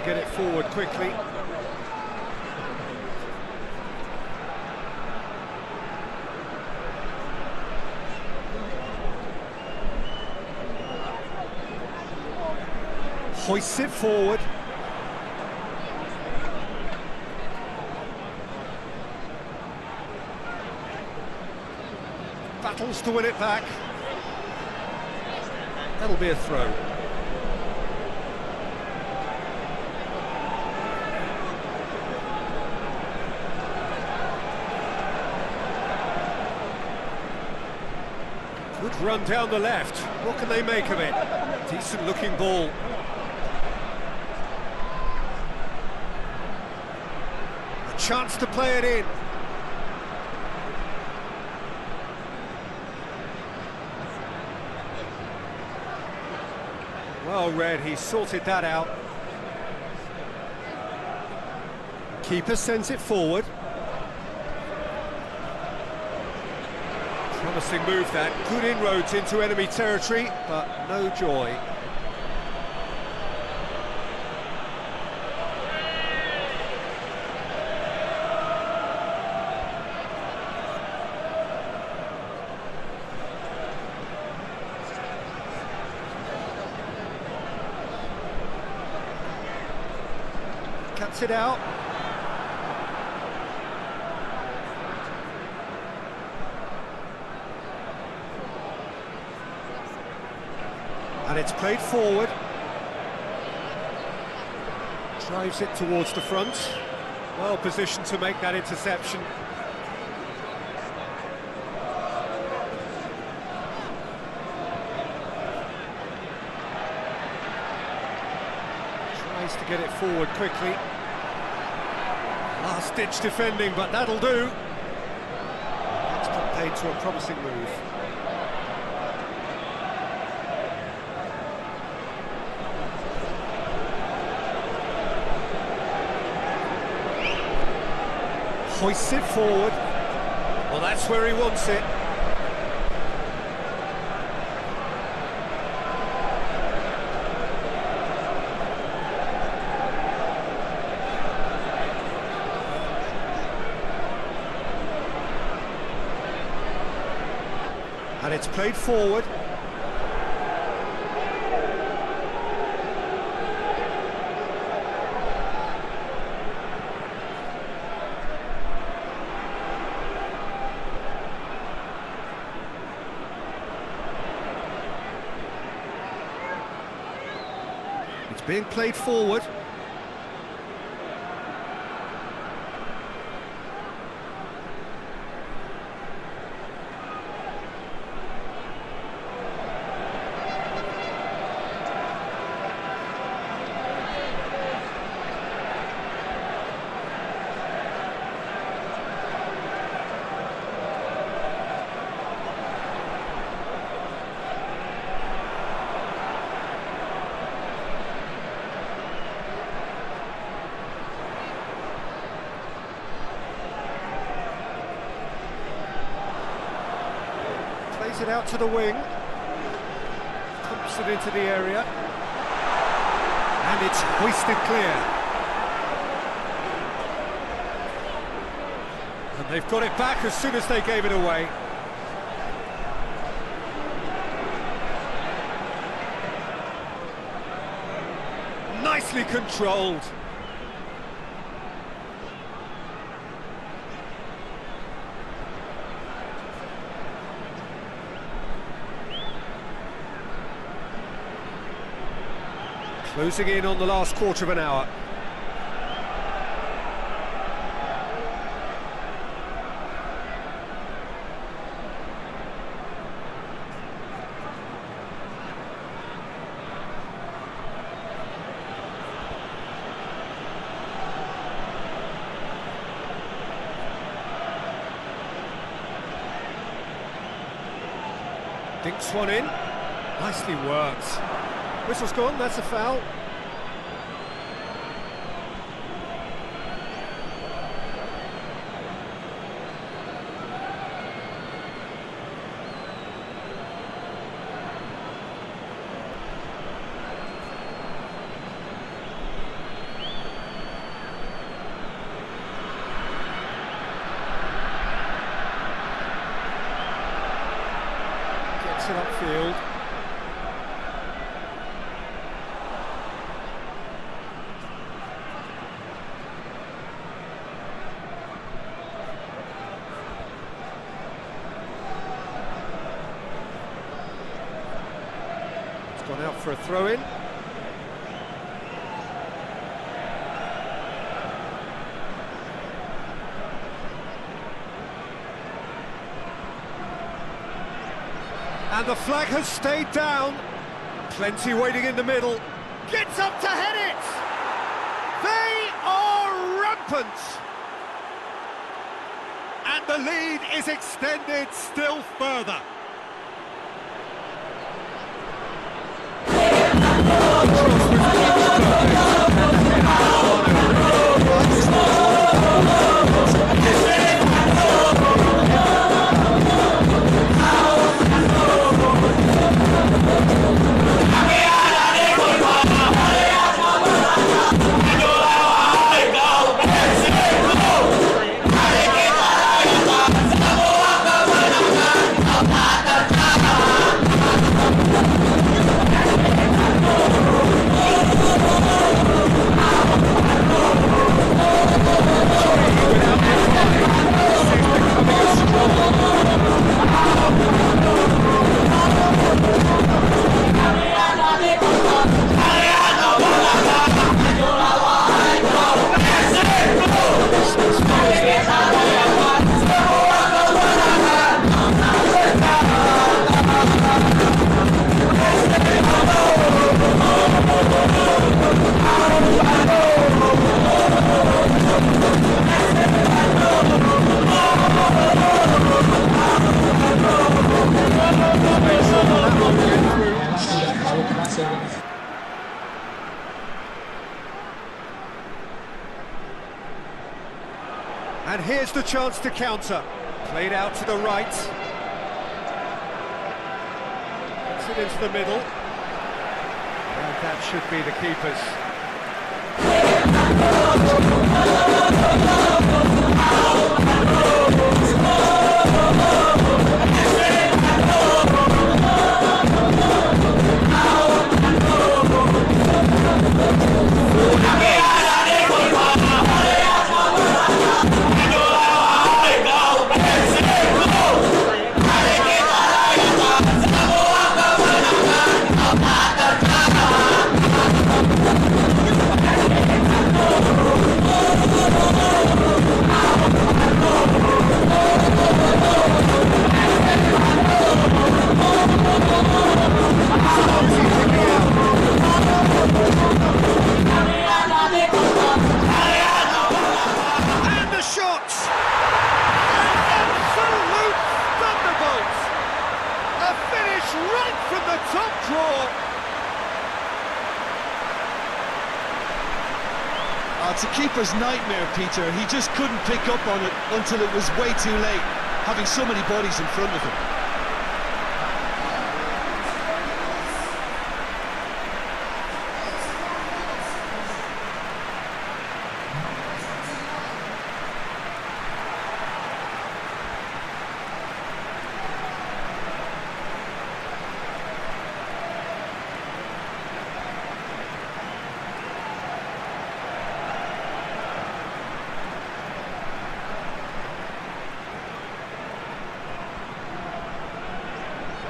get it forward quickly. Hoists it forward. Battles to win it back. That'll be a throw. Good run down the left. What can they make of it? Decent looking ball. A chance to play it in. Well read, he sorted that out. Keeper sends it forward. Promising move that. Good inroads into enemy territory, but no joy. Cuts it out. And it's played forward. Drives it towards the front. Well positioned to make that interception. Tries to get it forward quickly. Last-ditch defending, but that'll do. That's put paid to a promising move. Hoists it forward. Well, that's where he wants it. And it's played forward. It's being played forward. Plays it out to the wing. Pumps it into the area. And it's hoisted clear. And they've got it back as soon as they gave it away. Nicely controlled. Closing in on the last quarter of an hour. Dinks one in. Nicely worked. Whistle's gone, that's a foul. for a throw-in. And the flag has stayed down. Plenty waiting in the middle. Gets up to head it! They are rampant! And the lead is extended still further. And here's the chance to counter. Played out to the right. Puts it into the middle. And that should be the keeper's. It's a keeper's nightmare, Peter. He just couldn't pick up on it until it was way too late, having so many bodies in front of him.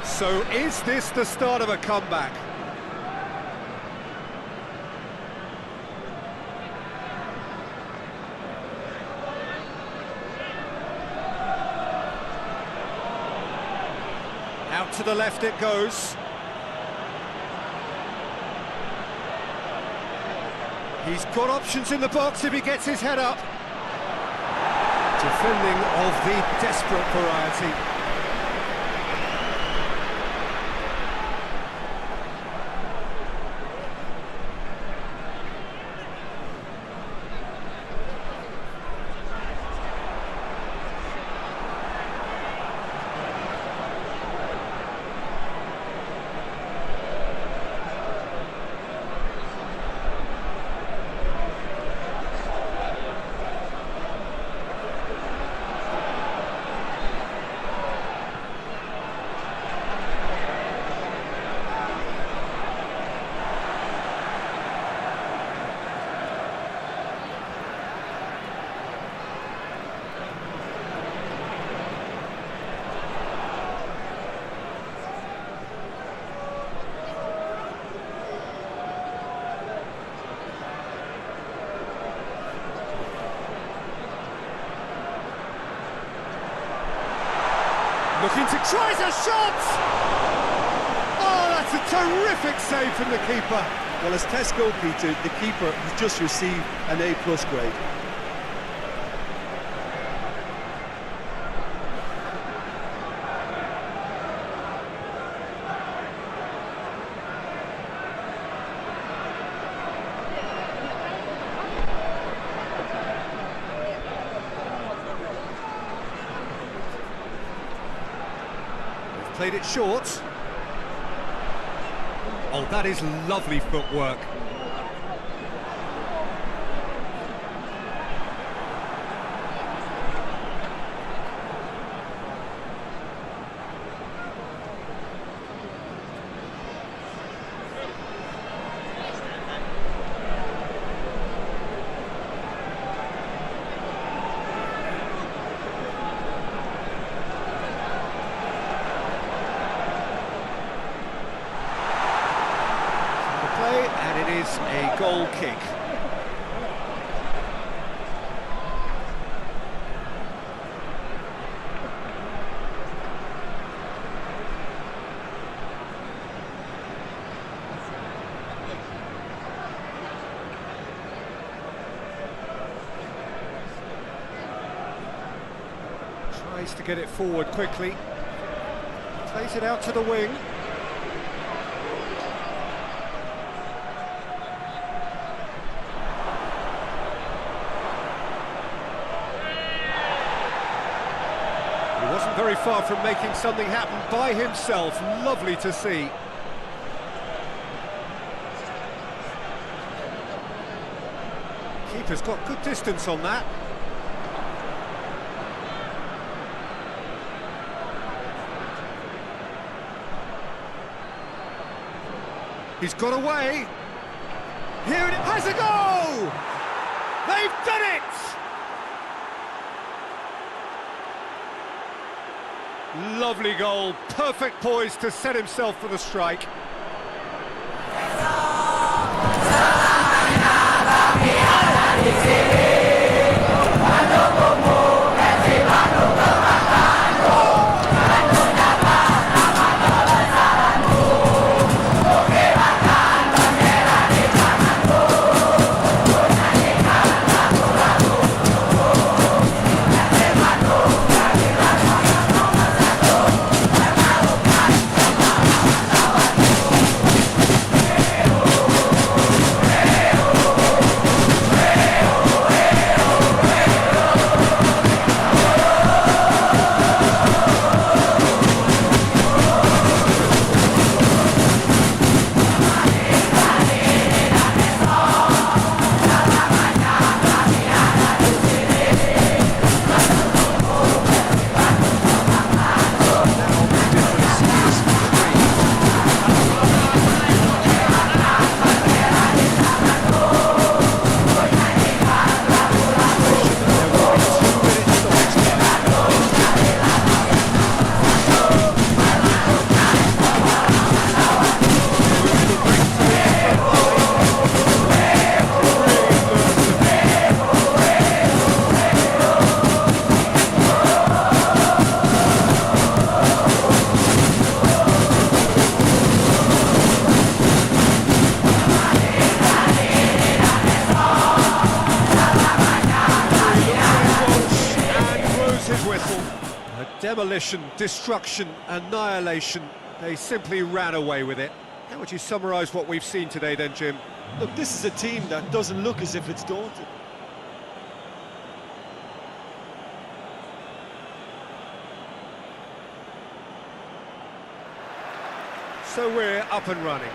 So is this the start of a comeback? Out to the left it goes. He's got options in the box if he gets his head up. Defending of the desperate variety. looking to tries a shot! Oh, that's a terrific save from the keeper. Well, as test goalkeeper, the keeper has just received an A+ grade. Played it short. Oh, that is lovely footwork. And it is a goal kick. Tries to get it forward quickly. Plays it out to the wing. Wasn't very far from making something happen by himself. Lovely to see. Keeper's got good distance on that. He's got away. Here it has a goal! They've done it! Lovely goal, perfect poise to set himself for the strike. Demolition, destruction, annihilation. They simply ran away with it. How would you summarise what we've seen today then, Jim? Look, this is a team that doesn't look as if it's daunted. So we're up and running.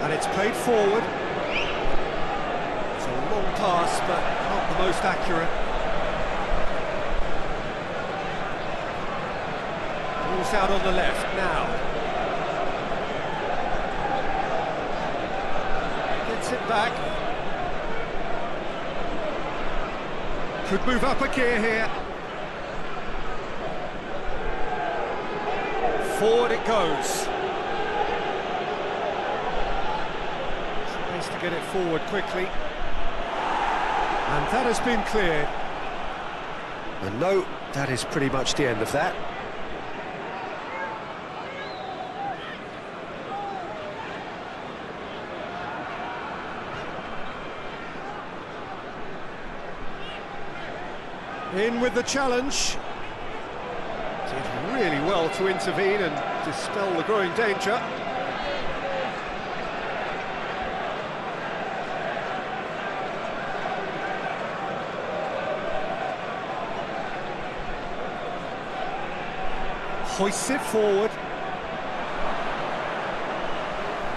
And it's played forward. It's a long pass, but not the most accurate. Ball's out on the left now. Gets it back. Could move up a gear here. Forward it goes. Tries to get it forward quickly. And that has been cleared. And no, that is pretty much the end of that. In with the challenge. Did really well to intervene and dispel the growing danger. Hoists it forward.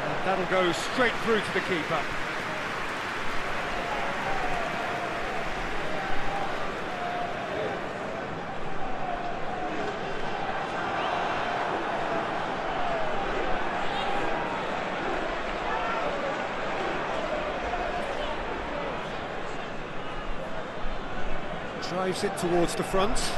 And that'll go straight through to the keeper. Drives it towards the front.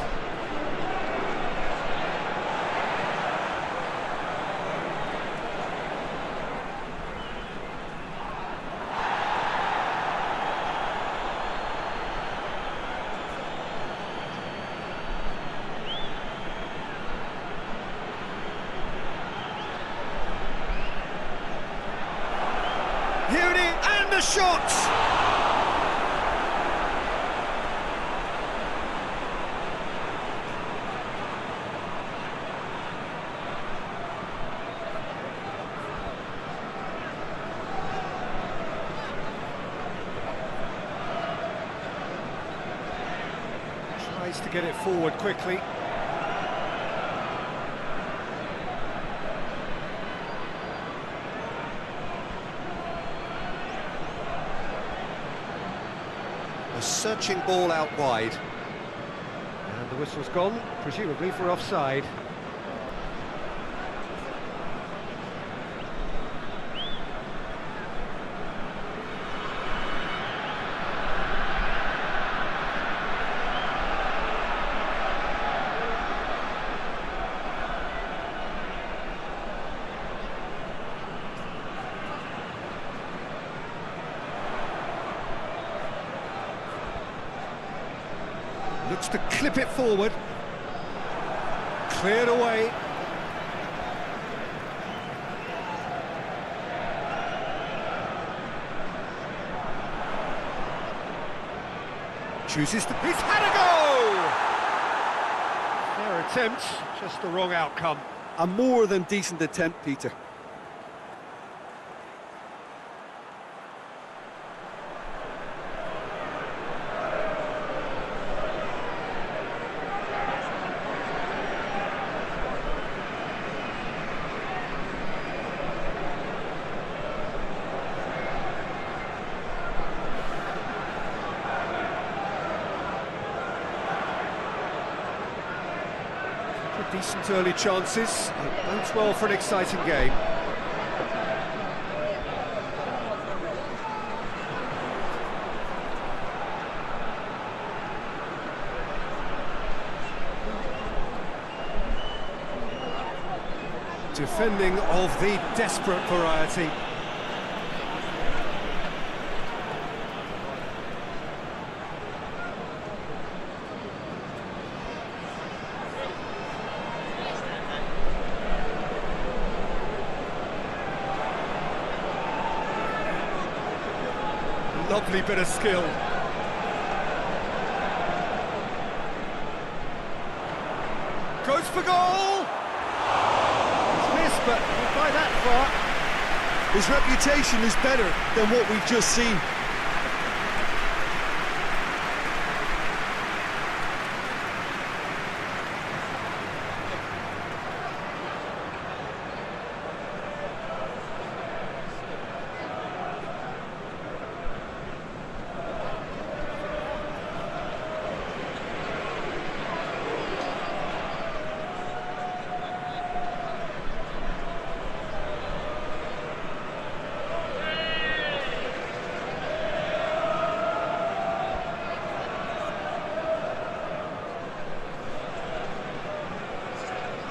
Here it is, and the shot! Tries to get it forward quickly. A searching ball out wide. And the whistle's gone, presumably for offside. Looks to clip it forward. Cleared away. Chooses to... He's had a go! Fair attempt, just the wrong outcome. A more than decent attempt, Peter. Decent early chances. It bodes well for an exciting game. Defending of the desperate variety. Lovely bit of skill. Goes for goal! It's missed, but not by that far. His reputation is better than what we've just seen.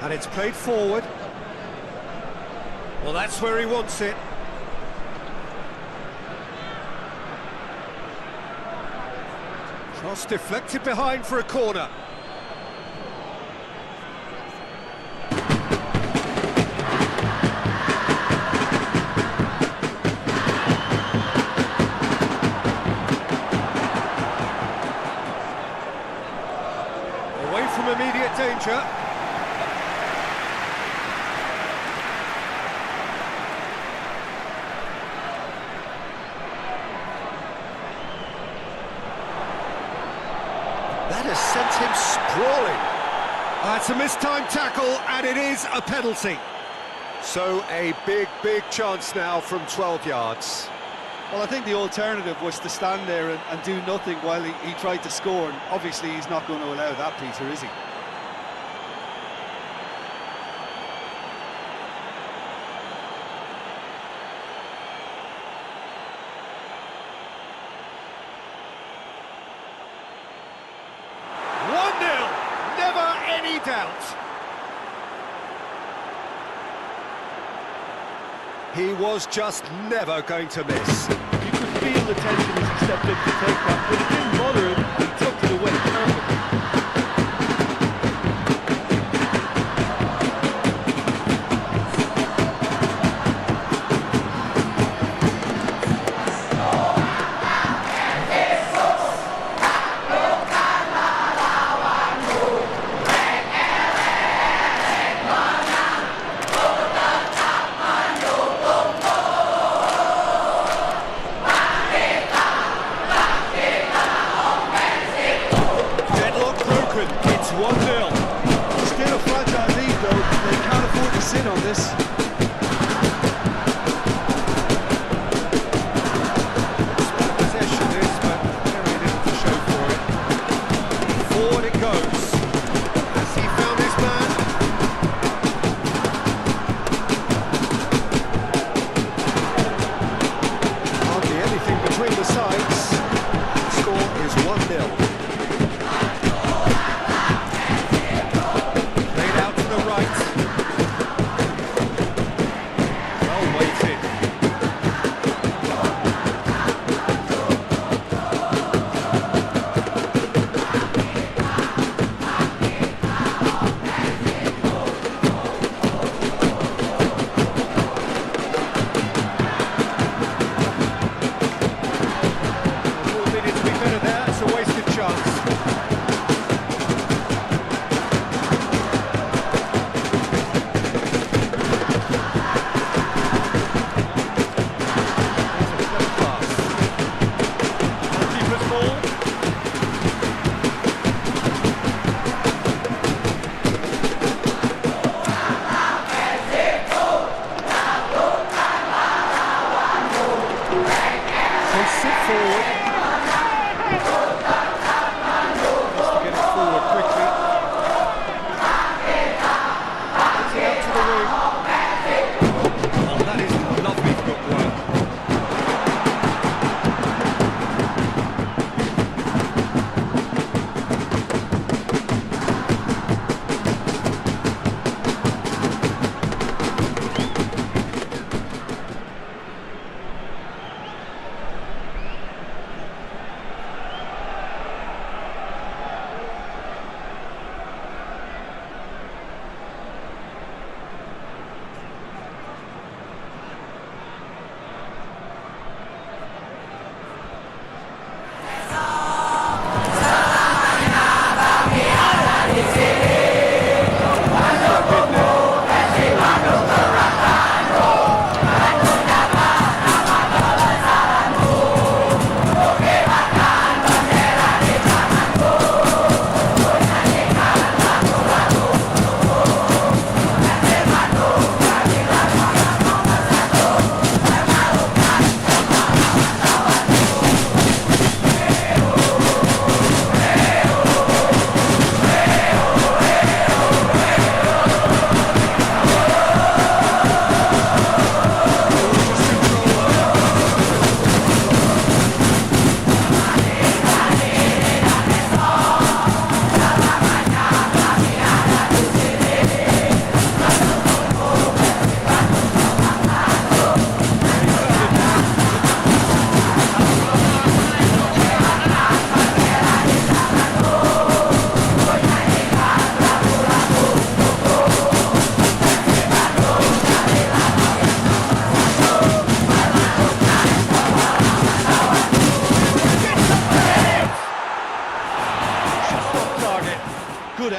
And it's played forward. Well, that's where he wants it. Cross deflected behind for a corner. Away from immediate danger. That has sent him sprawling. It's a mistimed tackle, and it is a penalty. So a big chance now from 12 yards. Well, I think the alternative was to stand there and do nothing while he tried to score, and obviously he's not going to allow that, Peter, is he? Doubt. He was just never going to miss. You could feel the tension as he stepped in to take that, but it didn't bother him. He tucked it away perfectly. In on this. Possession is, but very little to show for it. Forward it goes. Has he found his man? Hardly anything between the sides. The score is 1-0. Played out to the right.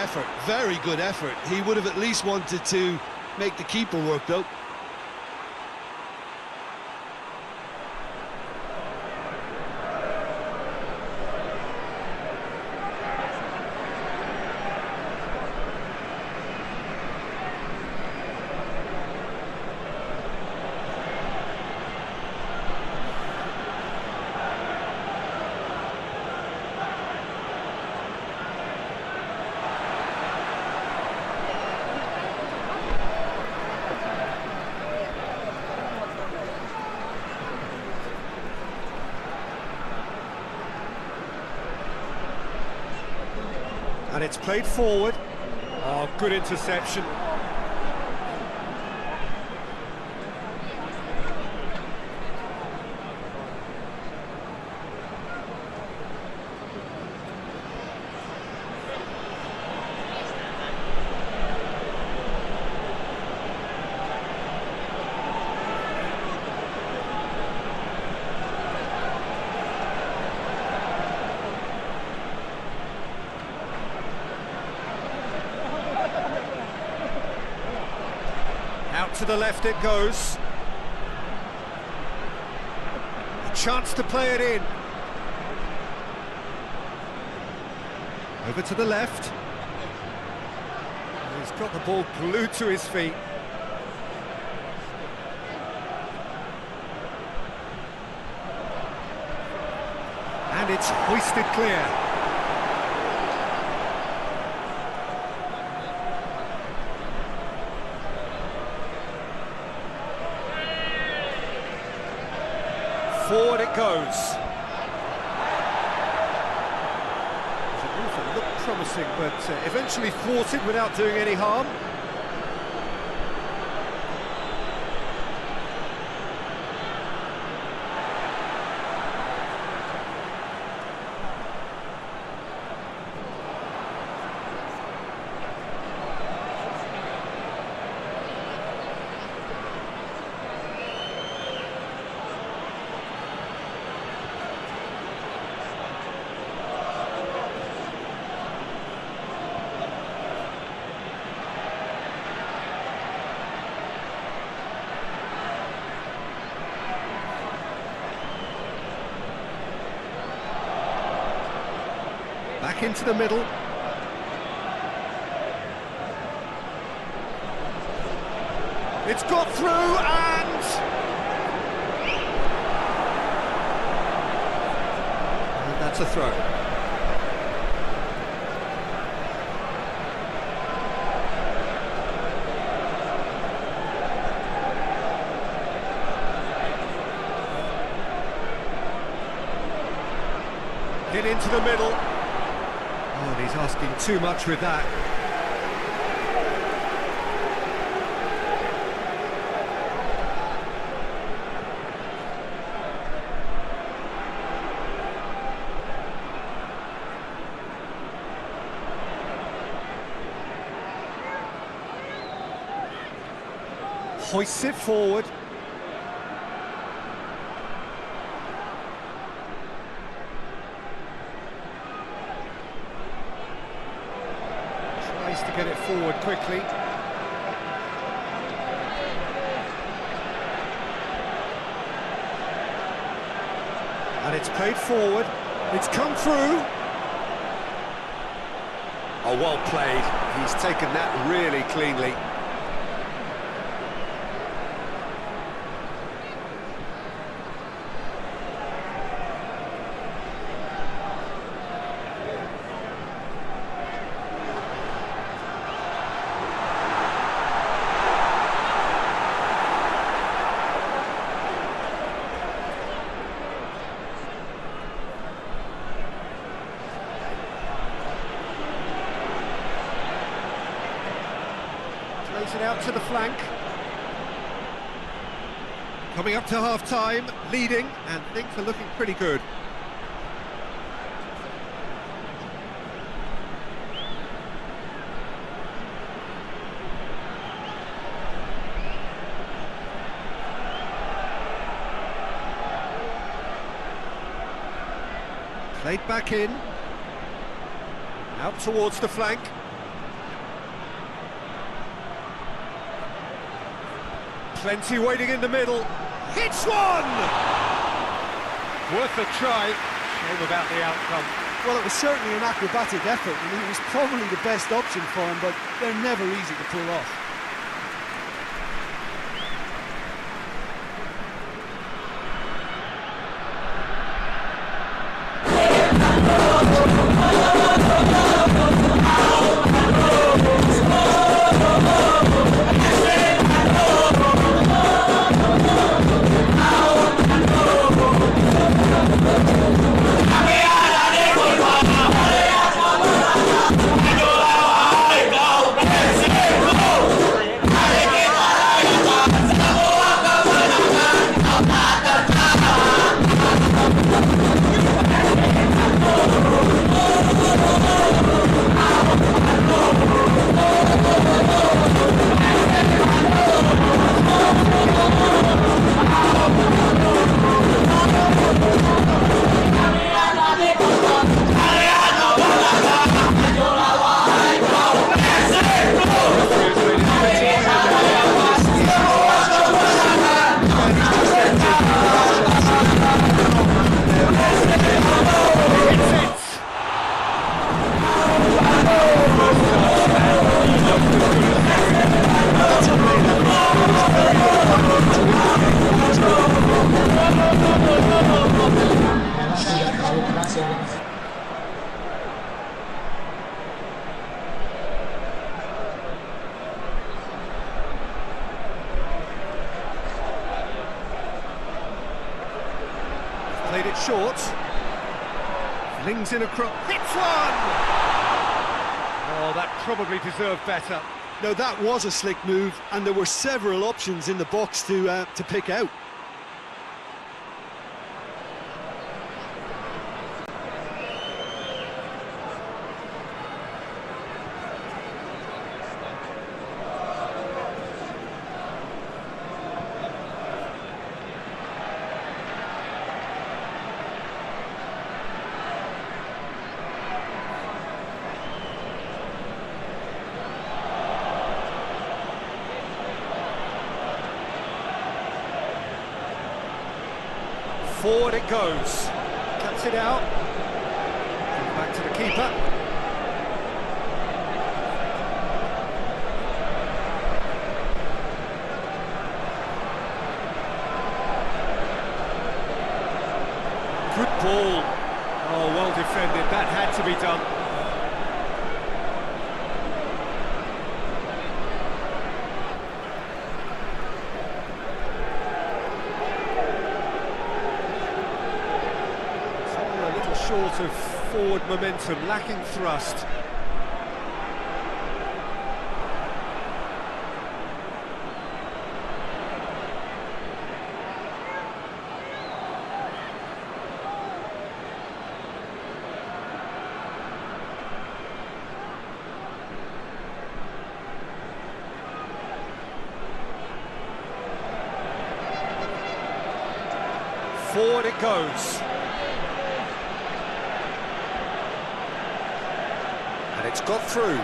effort, very good effort. He would have at least wanted to make the keeper work, though. And it's played forward. Oh, good interception. Out to the left it goes. A chance to play it in. Over to the left. And he's got the ball glued to his feet. And it's hoisted clear. Forward it goes. It looked promising, but eventually thwarted without doing any harm. Back into the middle. It's got through and that's a throw. Hit into the middle. Oh, and he's asking too much with that. Hoists it forward. Tries to get it forward quickly. And it's played forward. It's come through. Oh, well played. He's taken that really cleanly. Plays it out to the flank. Coming up to half-time, leading, and things are looking pretty good. Played back in. Out towards the flank. Plenty waiting in the middle. Hits one! Worth a try. Shame about the outcome. Well, it was certainly an acrobatic effort, and it was probably the best option for him, but they're never easy to pull off. Played it short. Flings in across. Hits one! Oh, that probably deserved better. Now, that was a slick move, and there were several options in the box to pick out. Forward it goes. Cuts it out. Back to the keeper. Good ball. Oh, well defended. That had to be done. Short of forward momentum, lacking thrust. Forward it goes. And it's got through.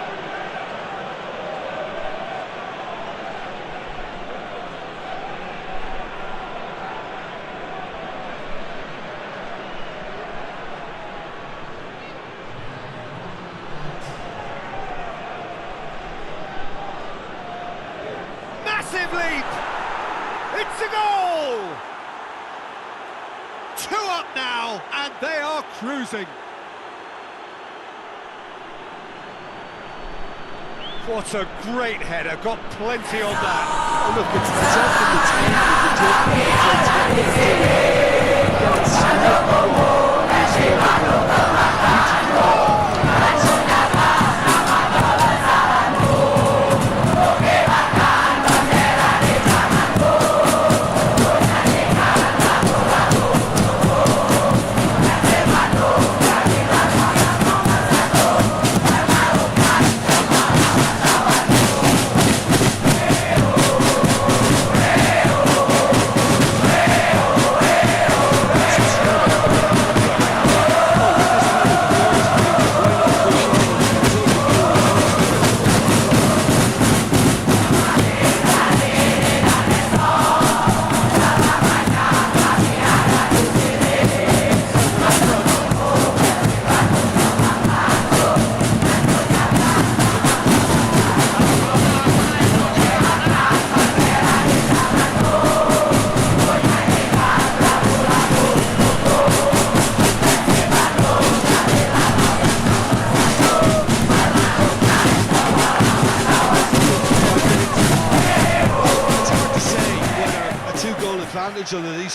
Massive leap! It's a goal! 2 up now, and they are cruising. What a great header, got plenty on that. Oh, look, it's often the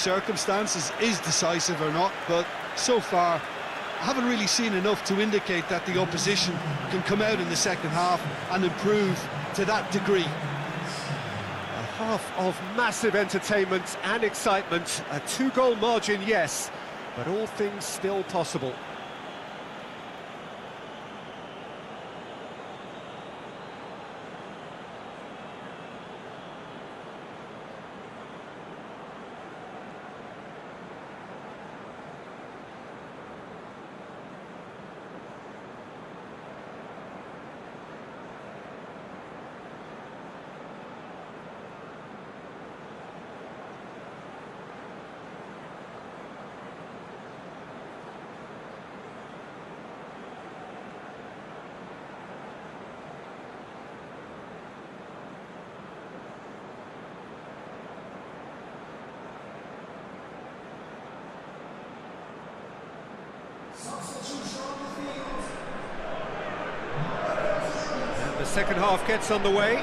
circumstances is decisive or not, but so far I haven't really seen enough to indicate that the opposition can come out in the second half and improve to that degree. A half of massive entertainment and excitement. A 2-goal margin, yes, but all things still possible. And the second half gets underway.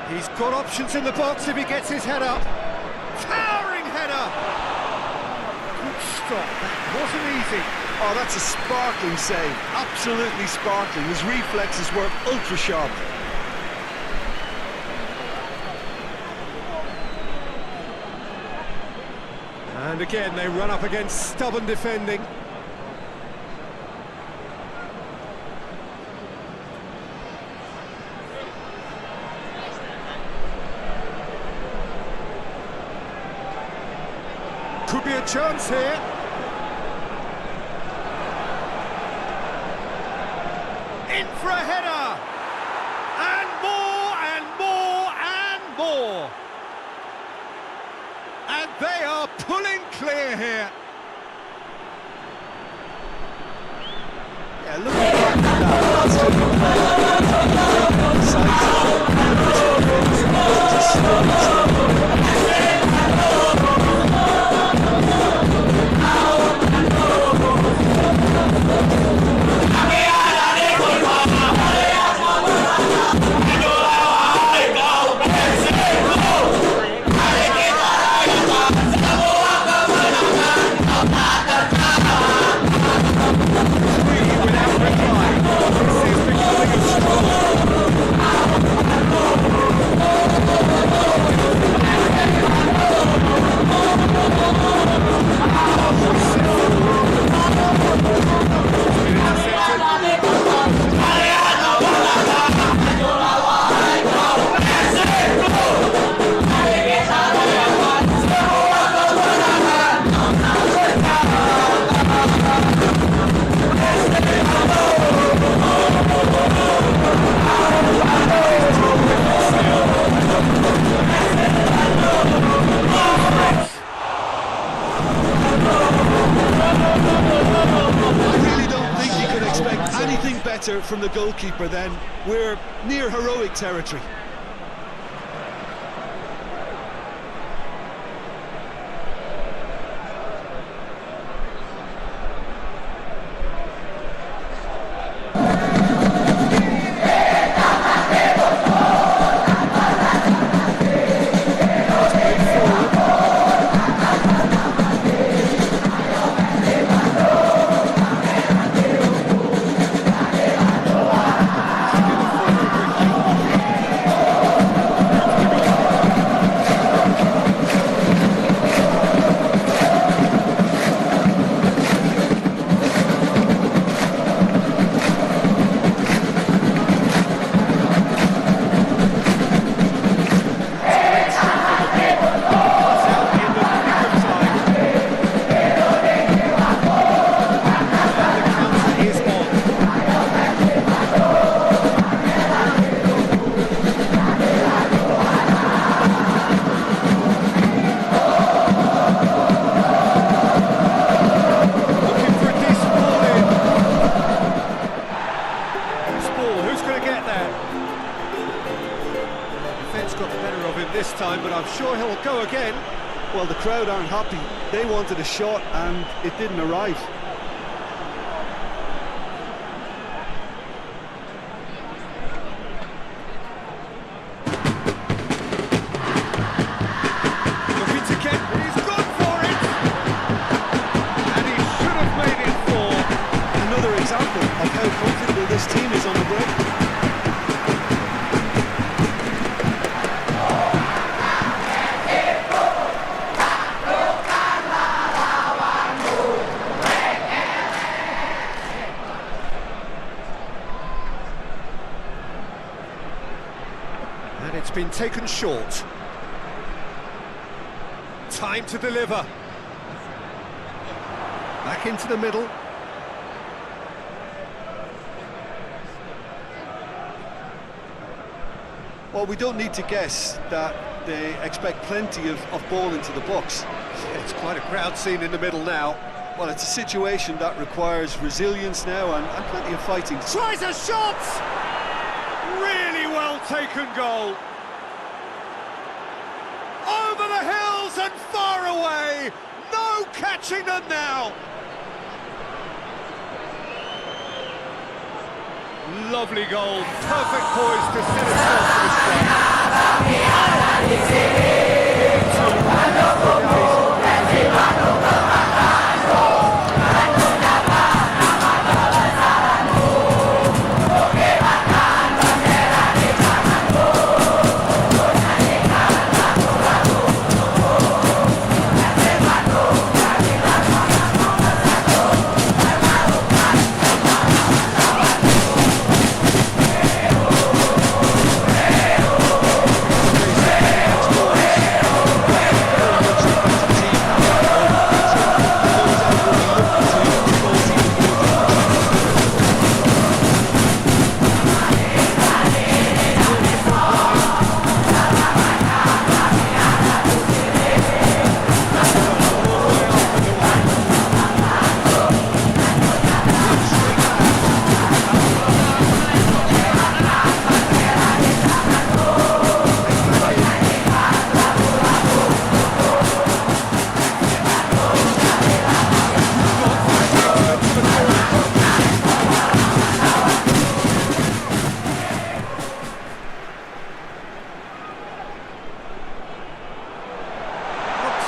He's got options in the box if he gets his head up. Towering header! Good stop, that wasn't easy. Oh, that's a sparkling save, absolutely sparkling. His reflexes were ultra sharp. And again, they run up against stubborn defending. Could be a chance here. In for a header! And more, and more, and more! And they are pulling clear here. Yeah, look at that. From the goalkeeper, then we're near heroic territory. he'll go again. Well, the crowd aren't happy. They wanted a shot and it didn't arrive. Looking to get, he's gone for it! And he should have made it four. Another example of how comfortable this team is on the break. And it's been taken short. Time to deliver. Back into the middle. Well, we don't need to guess that they expect plenty of ball into the box. It's quite a crowd scene in the middle now. Well, it's a situation that requires resilience now and plenty of fighting. Tries a shot! Really well taken goal. Over the hills and far away. No catching them now. Lovely goal. Perfect poise to set itself for the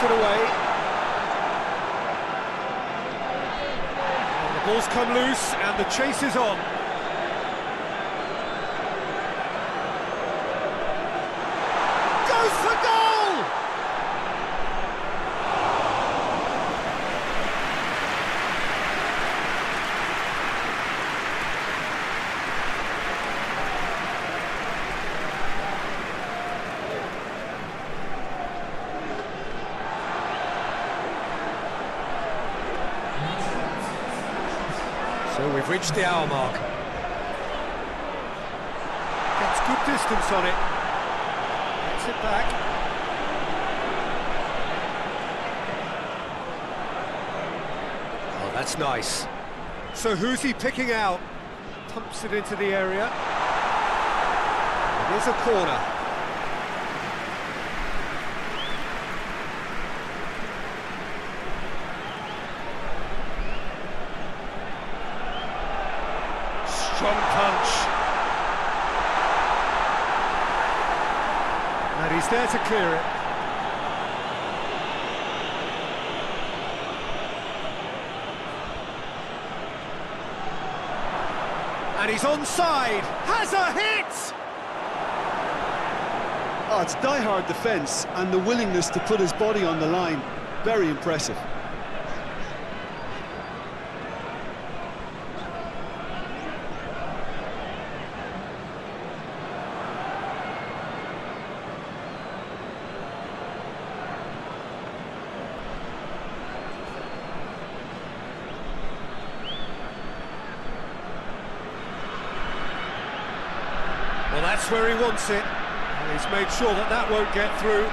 it away. And the ball's come loose and the chase is on. Goes for goal! So we've reached the hour mark. Gets good distance on it. Gets it back. Oh, that's nice. So who's he picking out? Pumps it into the area. It is a corner. Strong punch. And he's there to clear it. And he's onside. Has a hit! Oh, it's die-hard defence and the willingness to put his body on the line. Very impressive. Well, that's where he wants it. And he's made sure that that won't get through.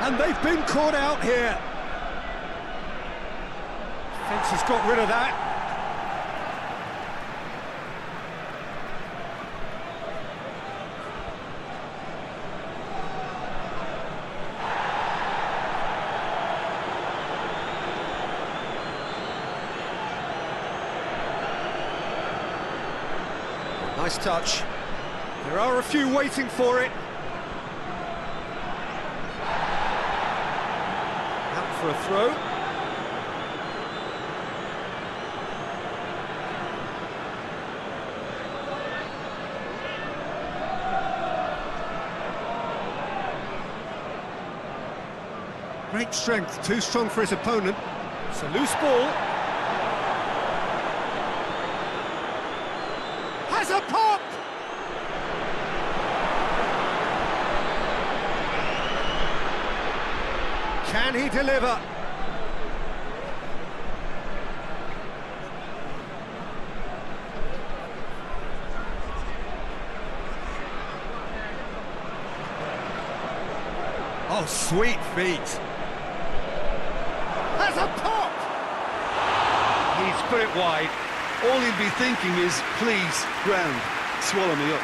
And they've been caught out here. Defence has got rid of that. Nice touch. There are a few waiting for it. Out for a throw. Great strength, too strong for his opponent. It's a loose ball. Has a pop! Can he deliver? Oh, sweet feet. Has a pop! He's put it wide. All he'll be thinking is, please, ground, swallow me up.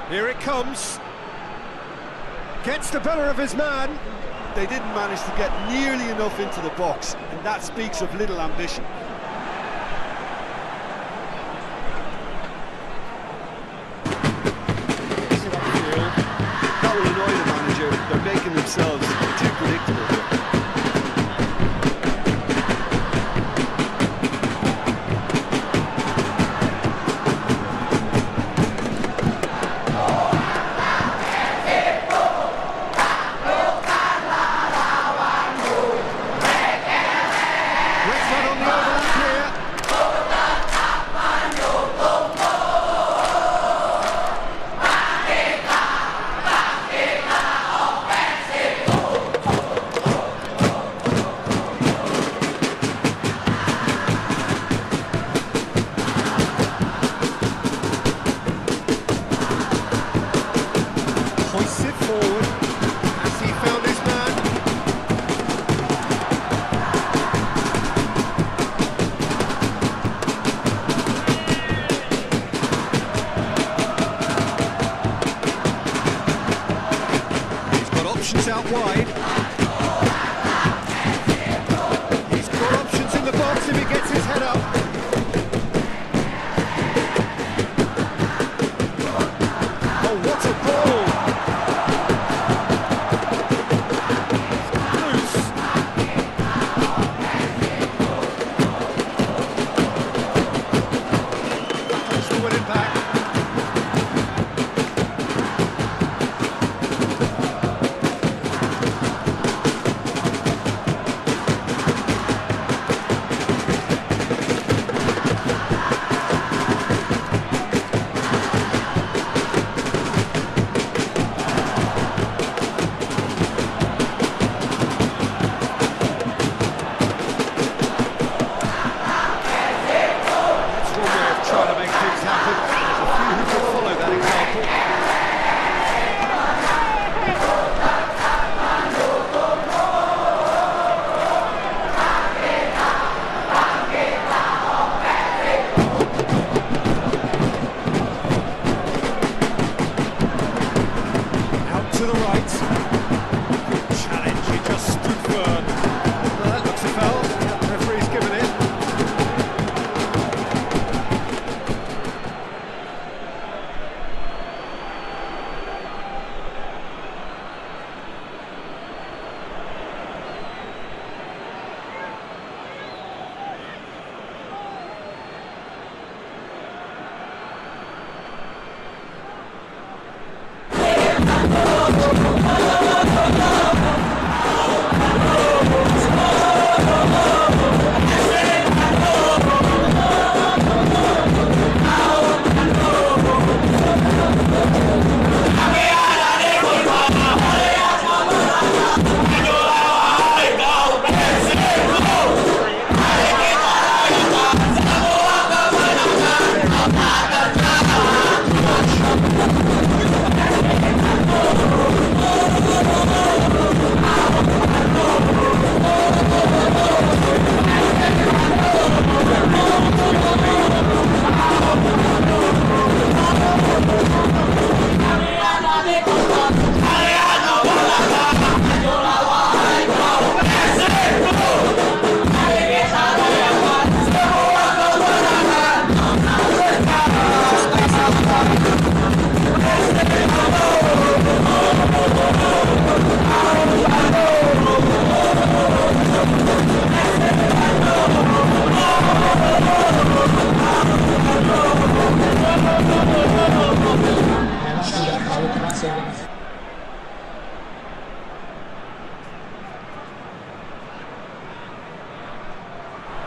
Here it comes. Gets the better of his man. They didn't manage to get nearly enough into the box, and that speaks of little ambition. That will annoy the manager. They're making themselves too predictable here. wide. He's got options in the box if he gets his head up. Oh, what a ball! Loose. Tries to win it back. To the right. Good challenge, he just stood firm. Well, that looks a foul. The referee's given it.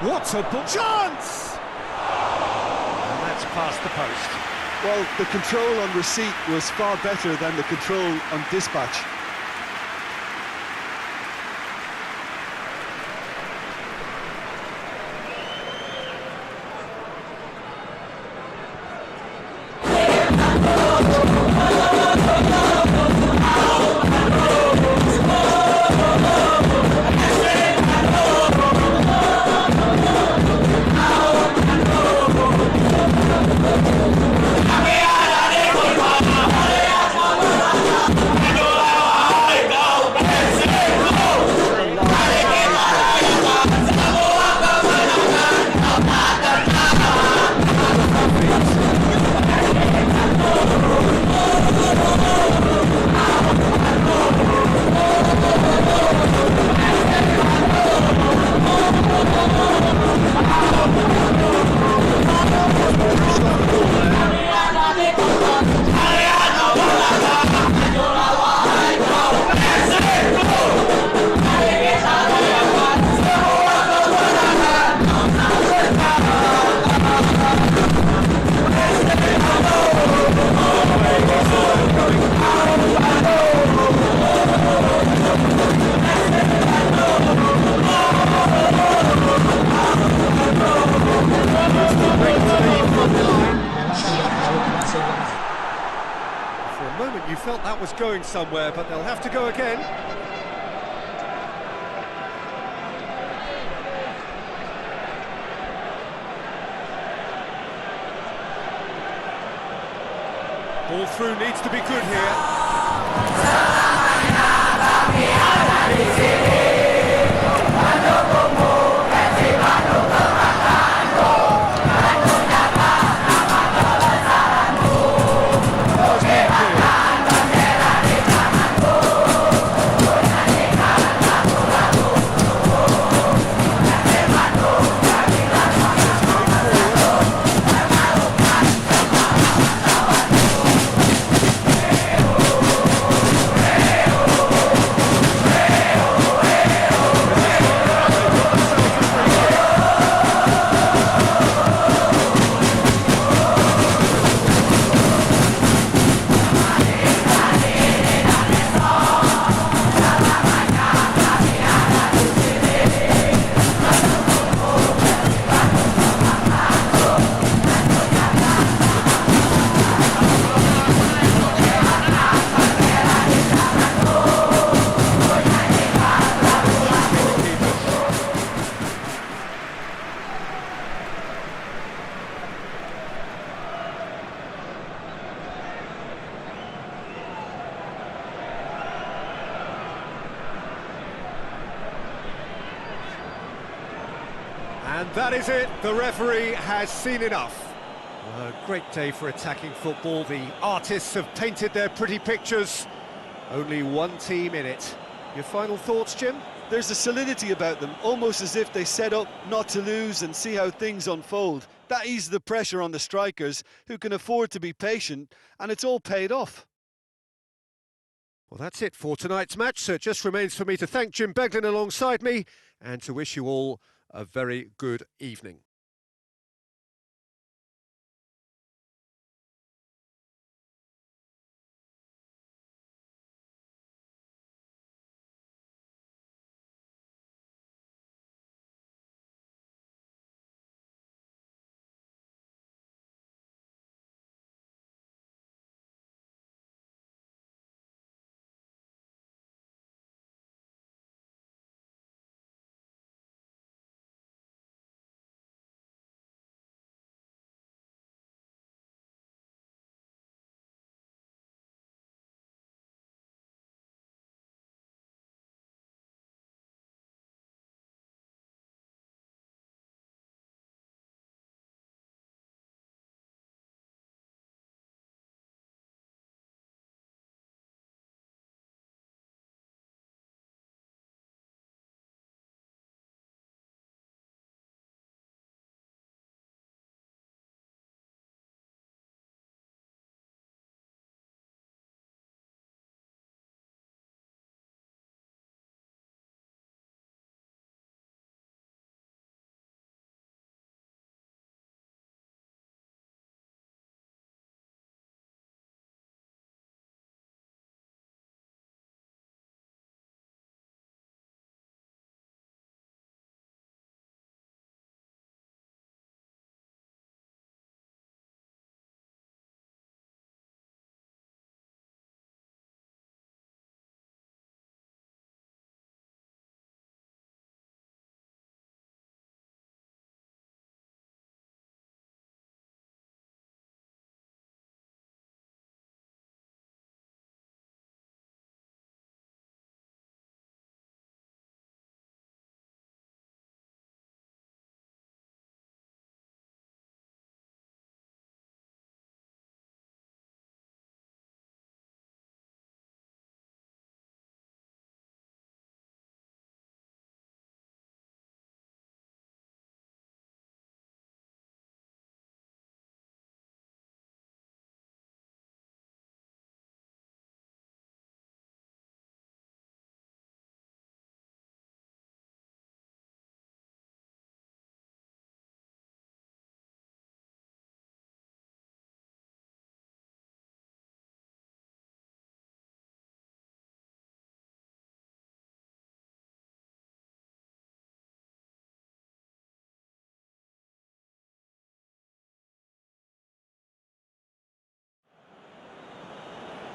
What a ball! Chance! And that's past the post. Well, the control on receipt was far better than the control on dispatch. You felt that was going somewhere, but they'll have to go again. Ball through needs to be good here. That is it, the referee has seen enough. A great day for attacking football. The artists have painted their pretty pictures. Only one team in it. Your final thoughts, Jim? There's a solidity about them, almost as if they set up not to lose and see how things unfold. That eases the pressure on the strikers, who can afford to be patient, and it's all paid off. Well, that's it for tonight's match, so it just remains for me to thank Jim Beglin alongside me and to wish you all a very good evening.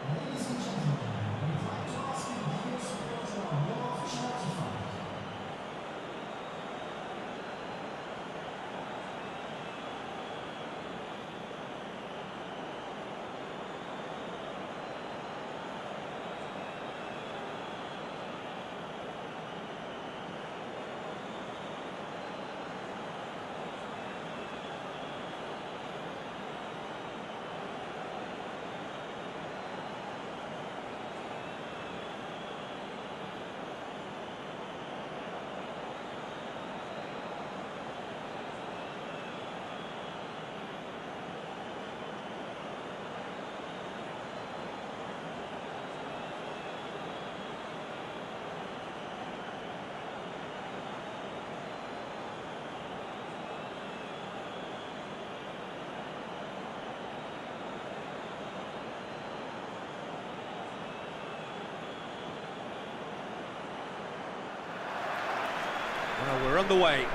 Ladies and gentlemen, we'd like to ask you here to go to our more official artifact. Well, we're on the way.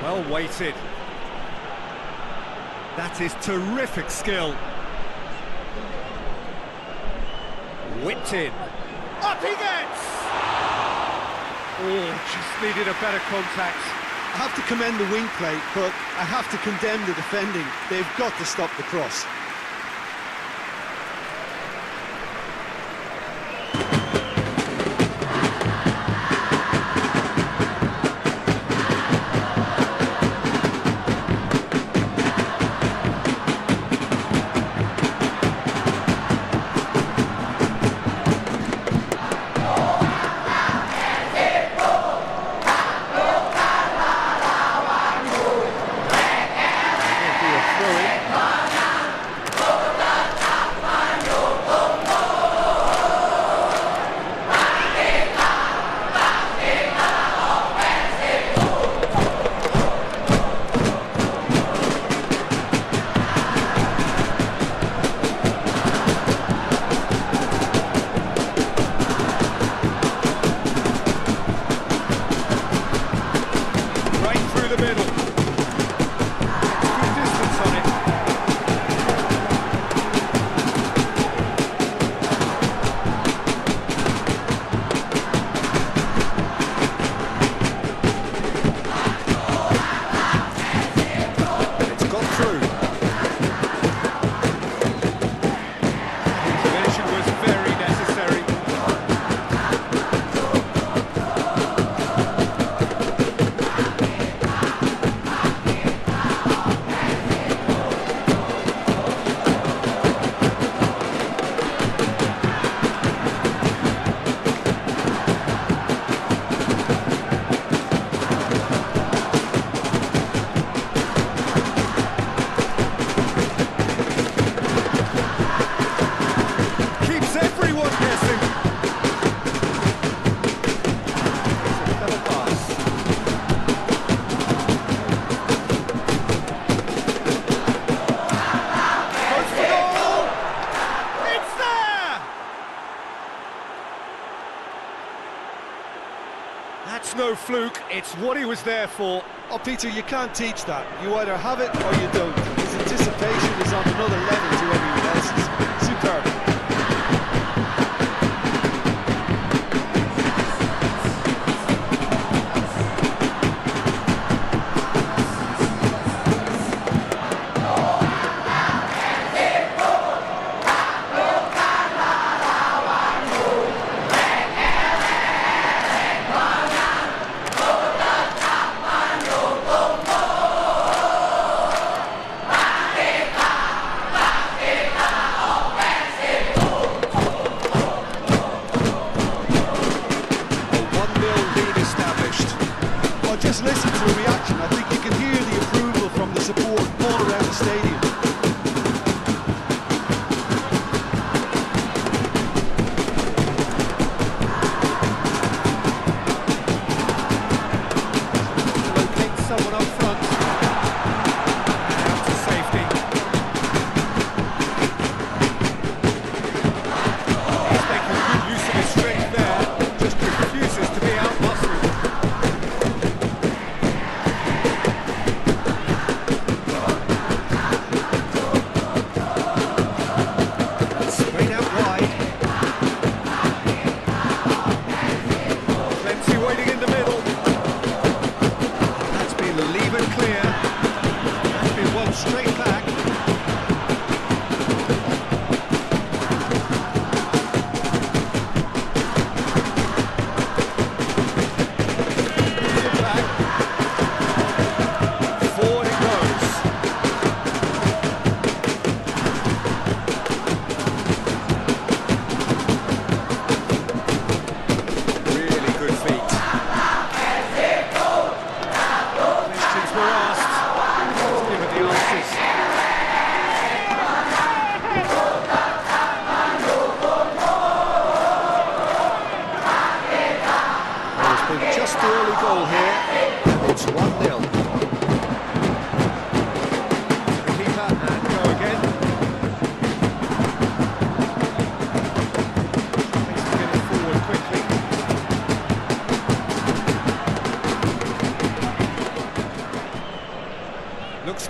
Well weighted. That is terrific skill. Whipped in. Up he gets! Oh, just needed a better contact. I have to commend the wing play, but I have to condemn the defending. They've got to stop the cross. That's no fluke, it's what he was there for. Oh, Peter, you can't teach that. You either have it or you don't. His anticipation is on another level to everyone else's. Superb.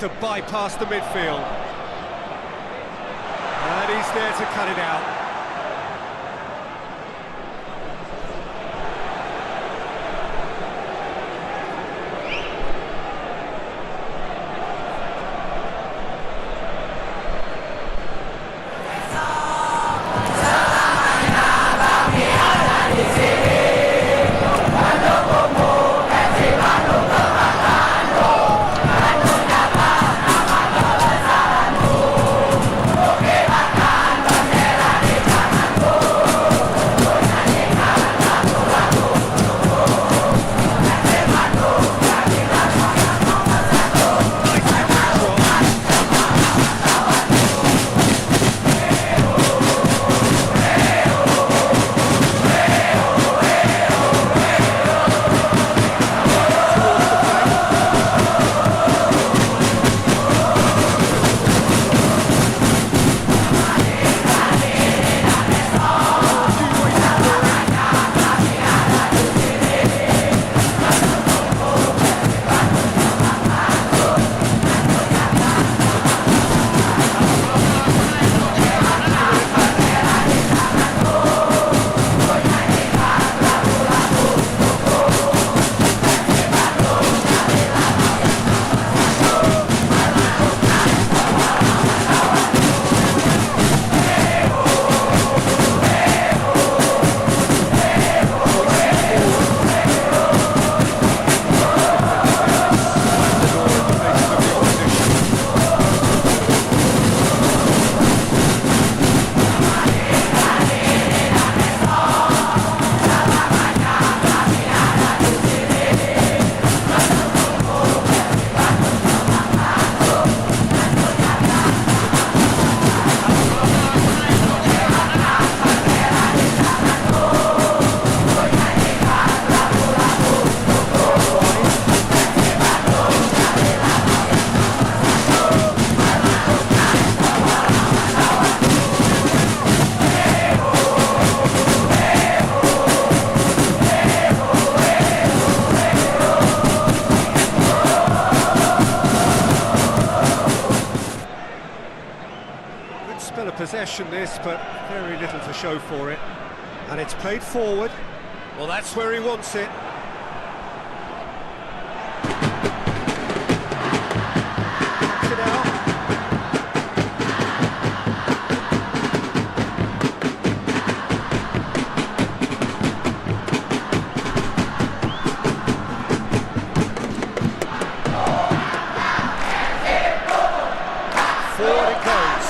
to bypass the midfield. And he's there to cut it out. Possession this, but very little to show for it. And it's played forward. Well, that's where he wants it. Knocks it out. Forward it goes.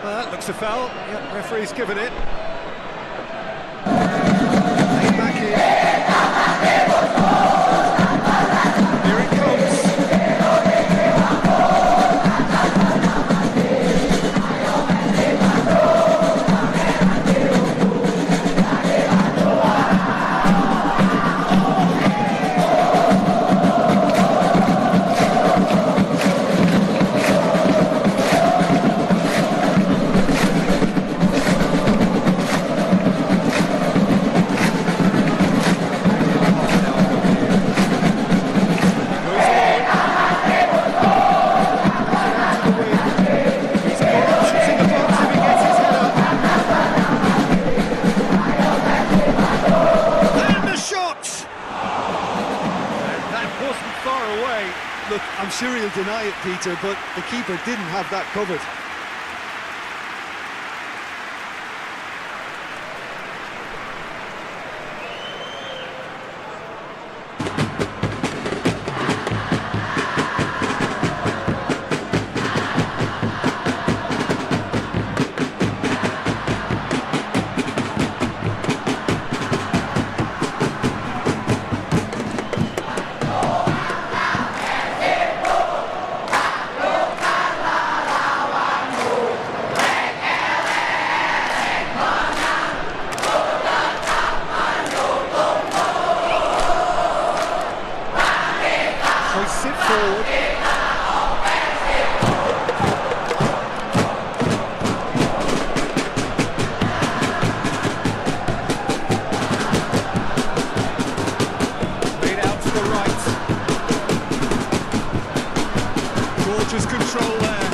Looks a foul. Yep, referee's given it. Played back in. Here it comes. Look, I'm sure he'll deny it, Peter, but the keeper didn't have that covered. Control there.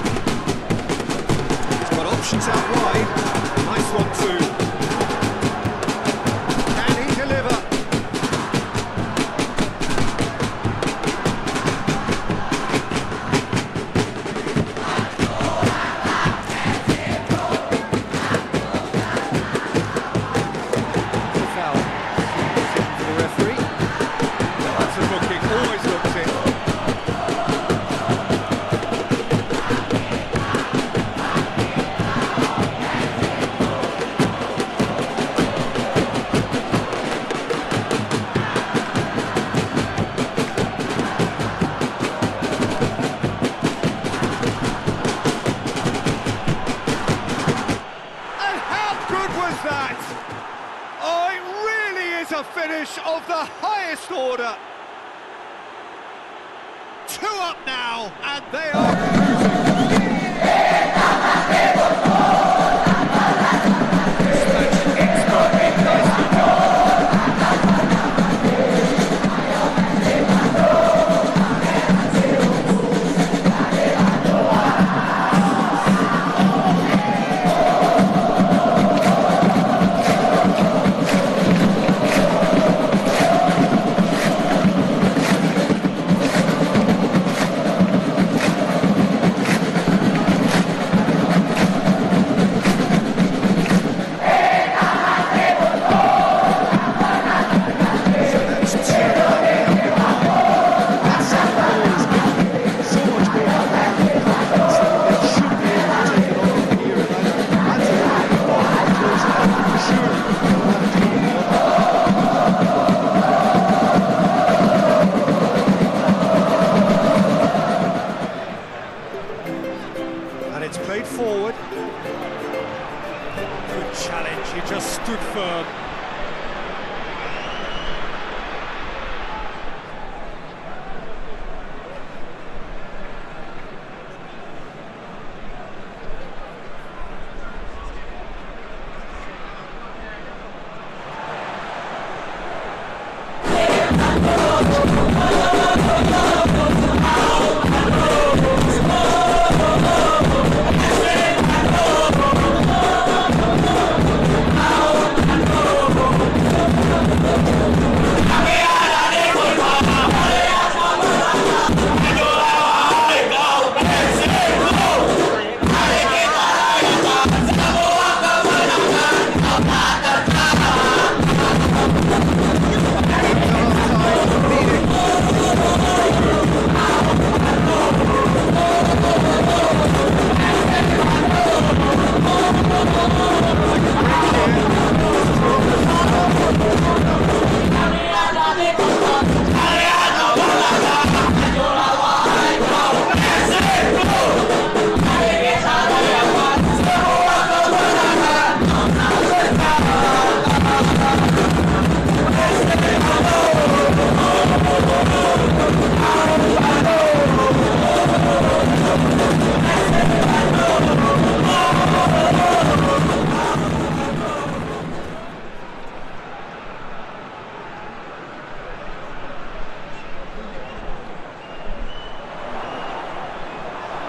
He's got options out wide. Nice one too. Can he deliver? It's a foul. For the referee. That's a booking. Always looks in. A finish of the highest order. 2 up now, and they are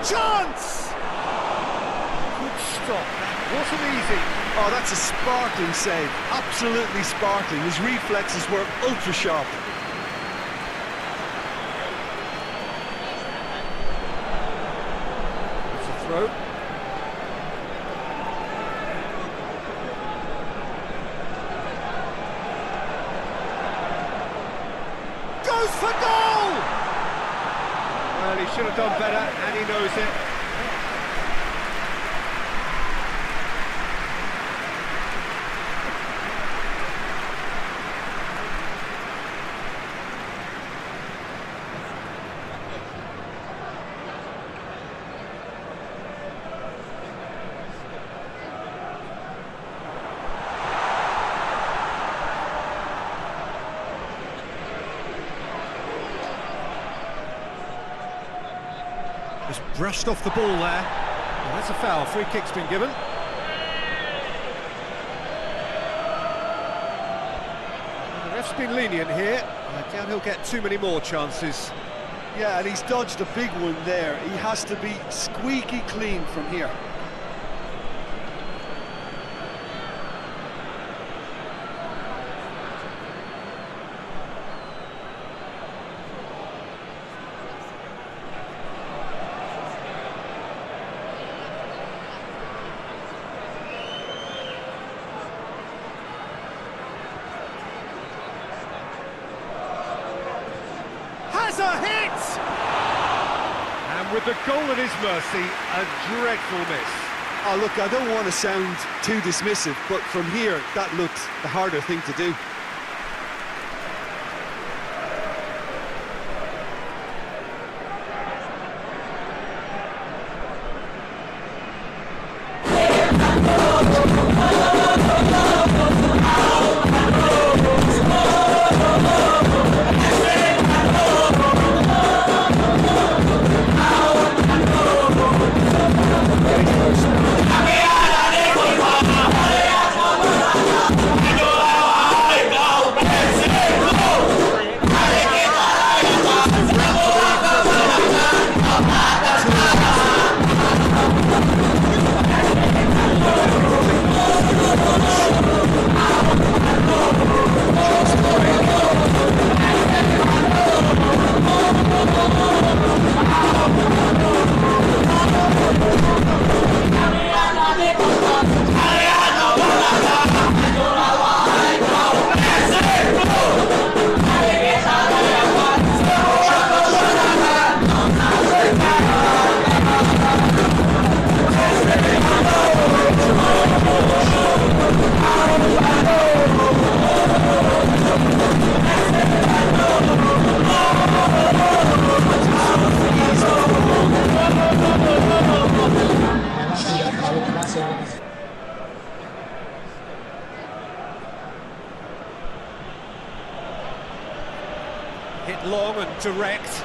chance! Good stop, that wasn't easy. Oh, that's a sparkling save, absolutely sparkling. His reflexes were ultra sharp. It's a throw. Goes for goal! Well, he should have done better, and he knows it. Just brushed off the ball there. Well, that's a foul. Free kick's been given. Well, the ref's been lenient here. I doubt he'll get too many more chances. Yeah, and he's dodged a big one there. He has to be squeaky clean from here. Has a hit! And with the goal at his mercy, a dreadful miss. Oh, look, I don't want to sound too dismissive, but from here, that looked the harder thing to do. Hit long and direct.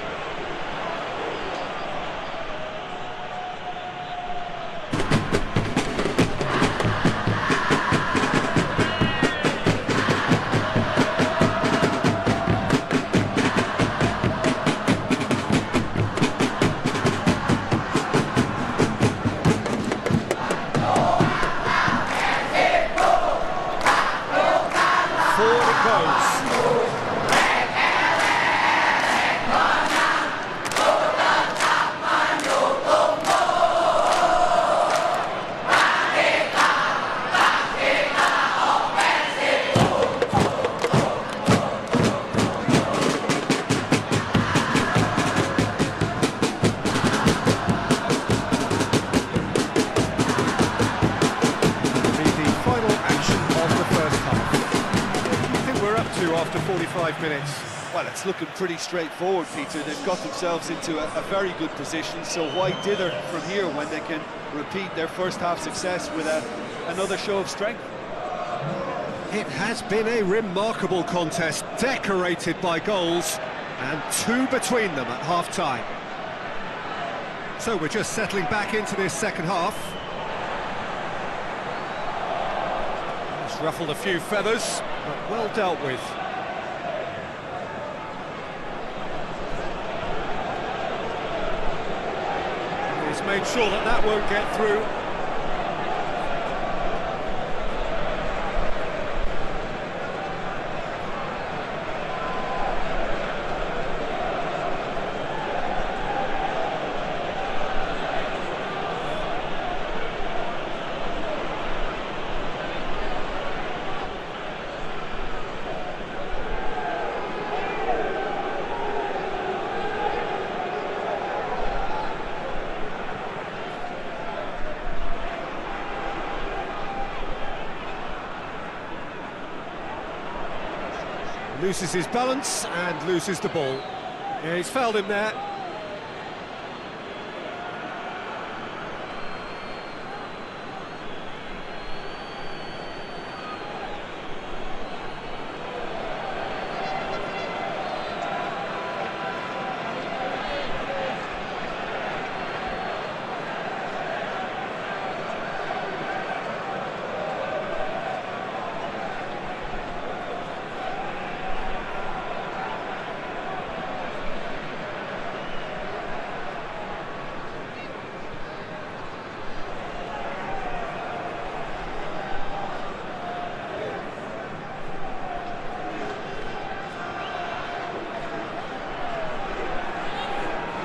Forward it goes. After 45 minutes. Well, it's looking pretty straightforward, Peter. They've got themselves into a very good position, so why dither from here when they can repeat their first half success with another show of strength? It has been a remarkable contest, decorated by goals, and two between them at half-time. So we're just settling back into this second half. It's ruffled a few feathers, but well dealt with. made sure that that won't get through. Loses his balance and loses the ball. Yeah, he's fouled him there.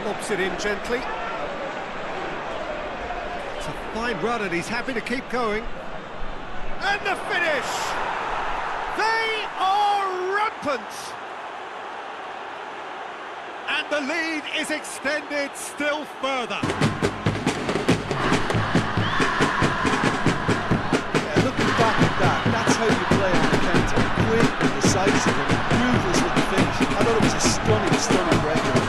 Lobs it in gently. It's a fine run and he's happy to keep going. And the finish! They are rampant! And the lead is extended still further. Yeah, looking back at that, that's how you play on the counter. Quick and decisive and ruthless with the finish. I thought it was a stunning breakaway.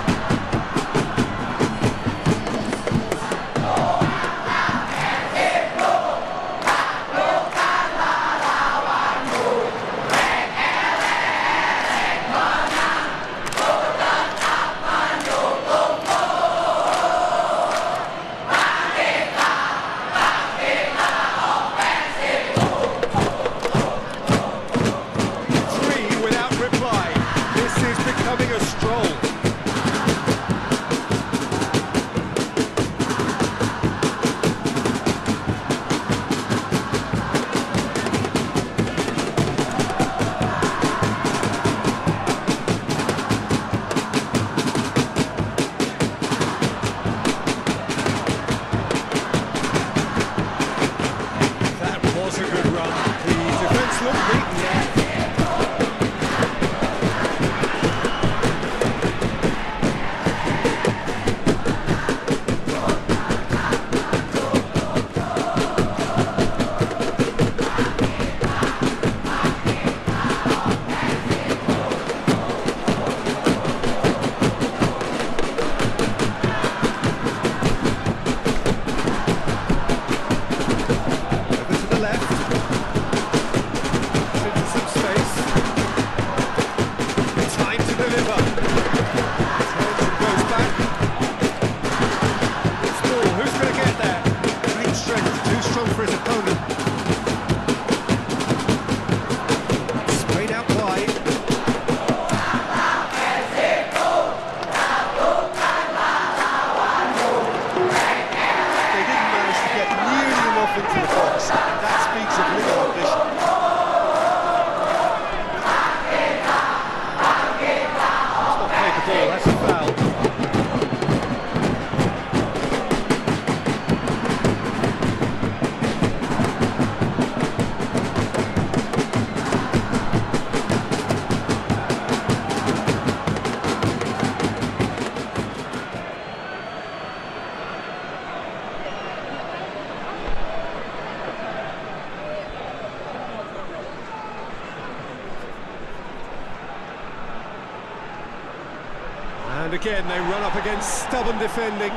And again, they run up against stubborn defending.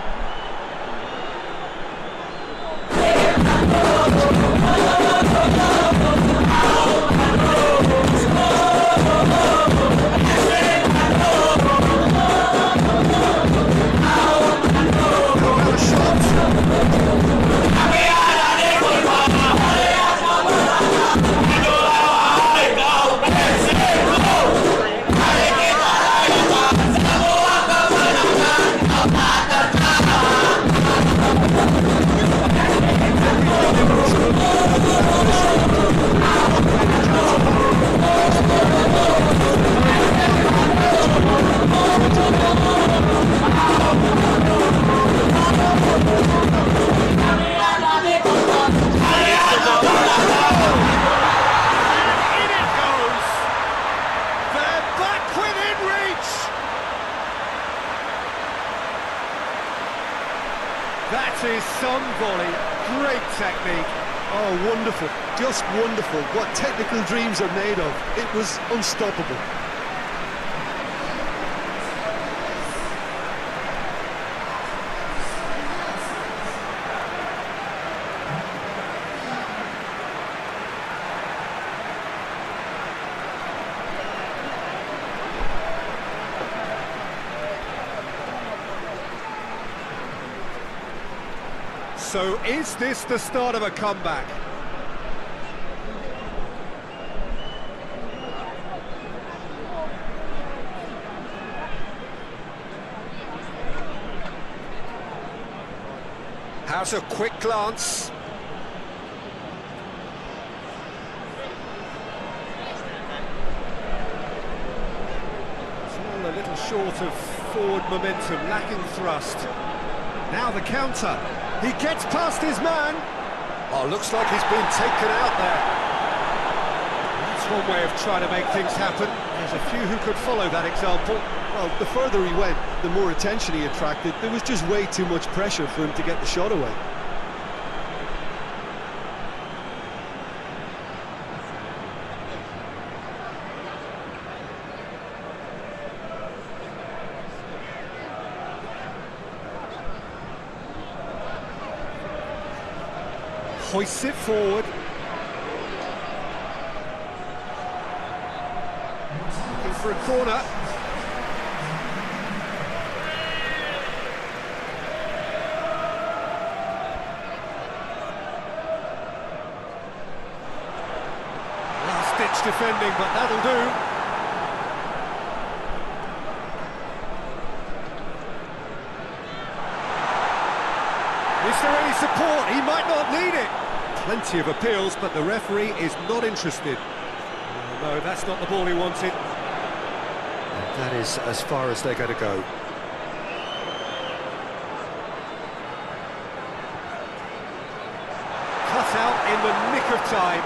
That is some volley. Great technique. Oh, wonderful, just wonderful. What technical dreams are made of. It was unstoppable. So is this the start of a comeback? How's a quick glance? It's all a little short of forward momentum, lacking thrust. Now the counter. He gets past his man. Oh, looks like he's been taken out there. That's one way of trying to make things happen. There's a few who could follow that example. Well, the further he went, the more attention he attracted. There was just way too much pressure for him to get the shot away. Hoists it forward. Looking for a corner. Last-ditch defending, but that'll do. Is there any support? He might not need it. Plenty of appeals, but the referee is not interested. No, that's not the ball he wanted. And that is as far as they're going to go. Cut out in the nick of time.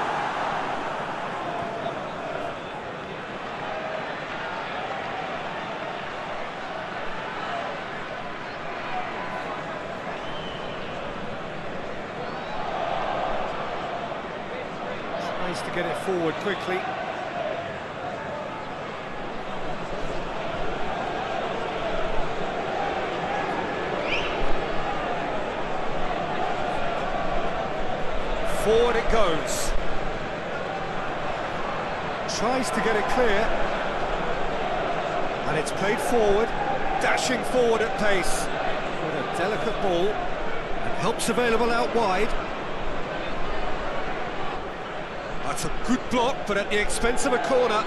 To get it forward quickly. Forward it goes. Tries to get it clear. And it's played forward, dashing forward at pace. With a delicate ball. And help's available out wide. That's a good block, but at the expense of a corner.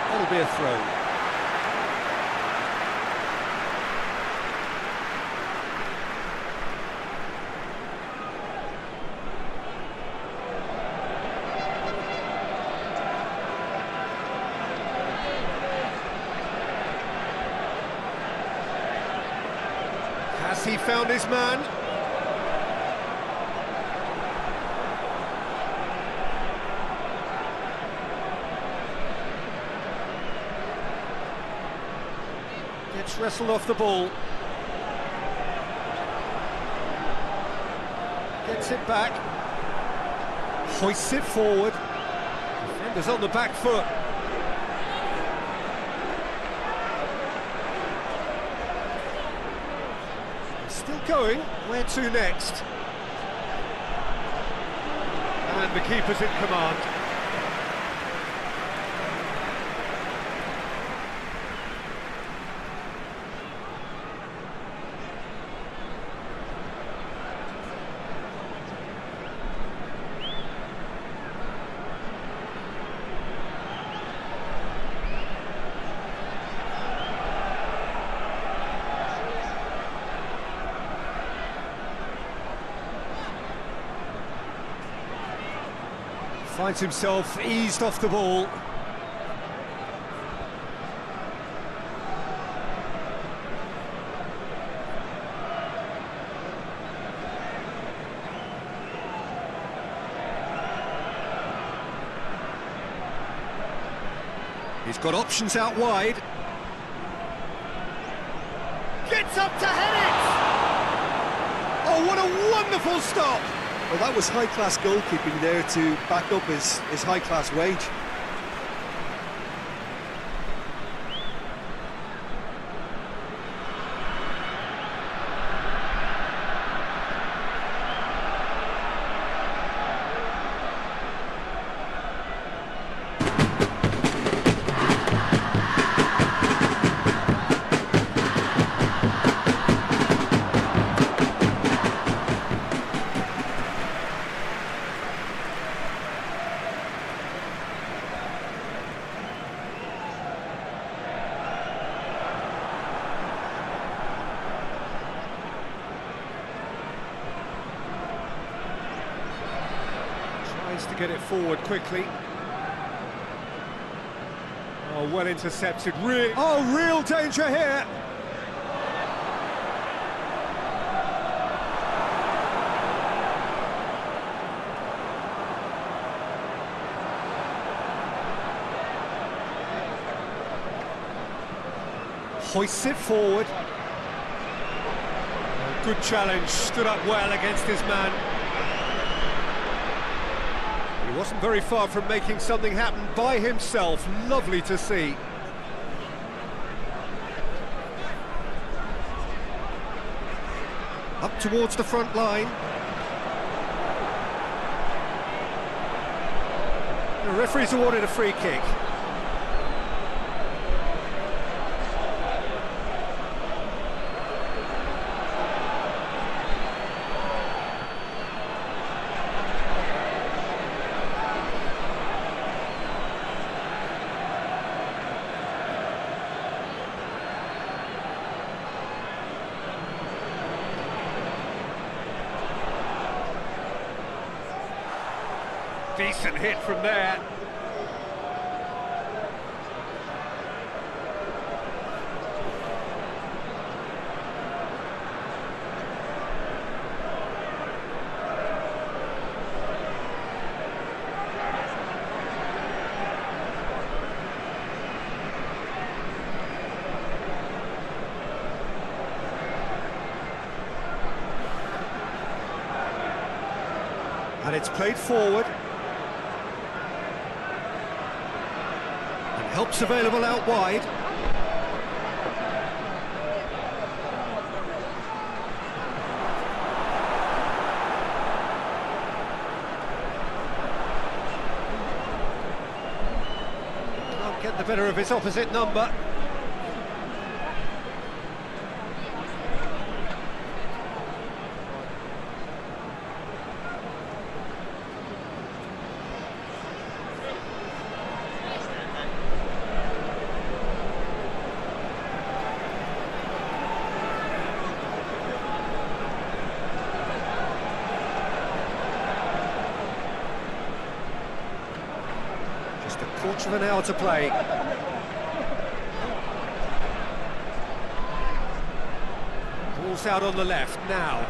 That'll be a throw. Has he found his man? Gets wrestled off the ball. Gets it back. Hoists it forward. Defender's on the back foot. Still going. Where to next? And the keeper's in command. Finds himself eased off the ball. He's got options out wide. Gets up to head it! Oh, what a wonderful stop! Well, that was high-class goalkeeping there to back up his high-class wage. To get it forward quickly. Oh, well intercepted. Real danger here. Hoists it forward. Good challenge. Stood up well against his man. He wasn't very far from making something happen by himself. Lovely to see. Up towards the front line. The referee's awarded a free kick. Decent hit from there. And it's played forward. Help's available out wide. Can't get the better of his opposite number. Quarter of an hour to play. Ball's out on the left now.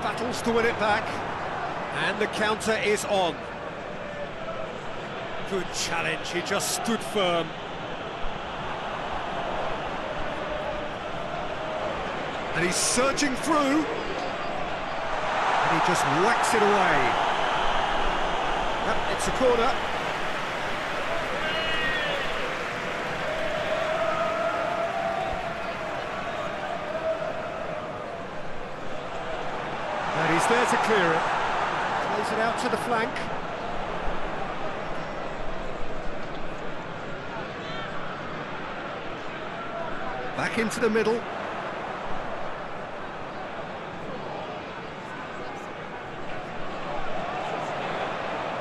Battles to win it back. And the counter is on. Good challenge, he just stood firm. And he's surging through. And he just whacks it away. Yep, it's a corner. And he's there to clear it. Plays it out to the flank. Back into the middle.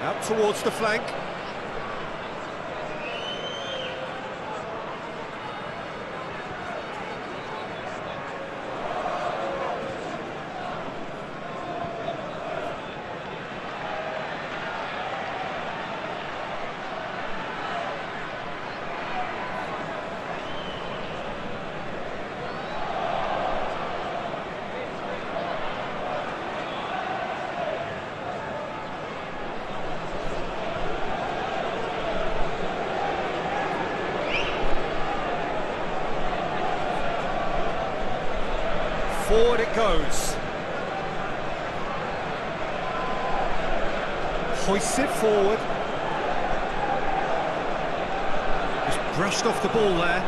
Out towards the flank. Forward it goes. Hoists it forward. Just brushed off the ball there.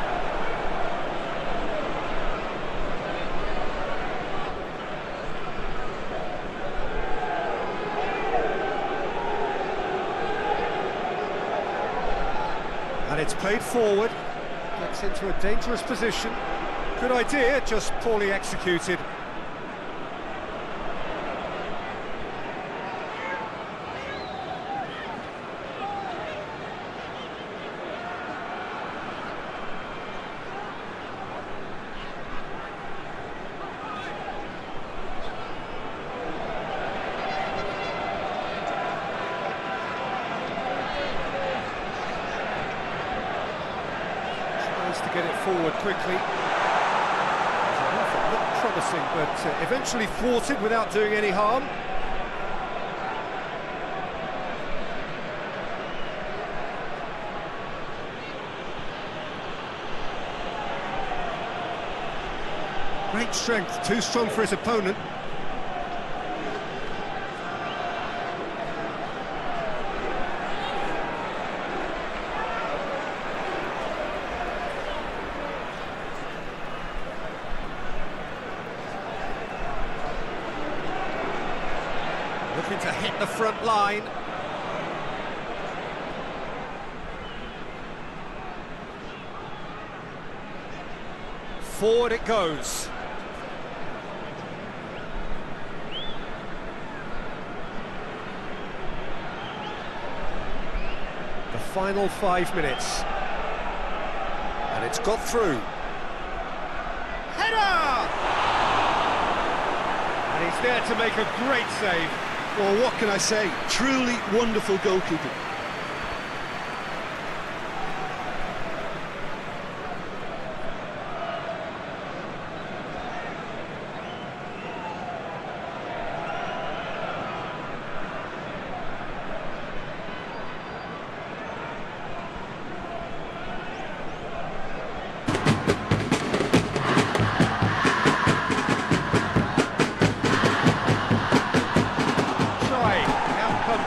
And it's played forward. Gets into a dangerous position. Good idea, just poorly executed. Tries to get it forward quickly. Looked promising, but eventually thwarted without doing any harm. Great strength, too strong for his opponent. Looking to hit the front line. Forward it goes. The final 5 minutes. And it's got through. Header! And he's there to make a great save. Well, what can I say? Truly wonderful goalkeeping.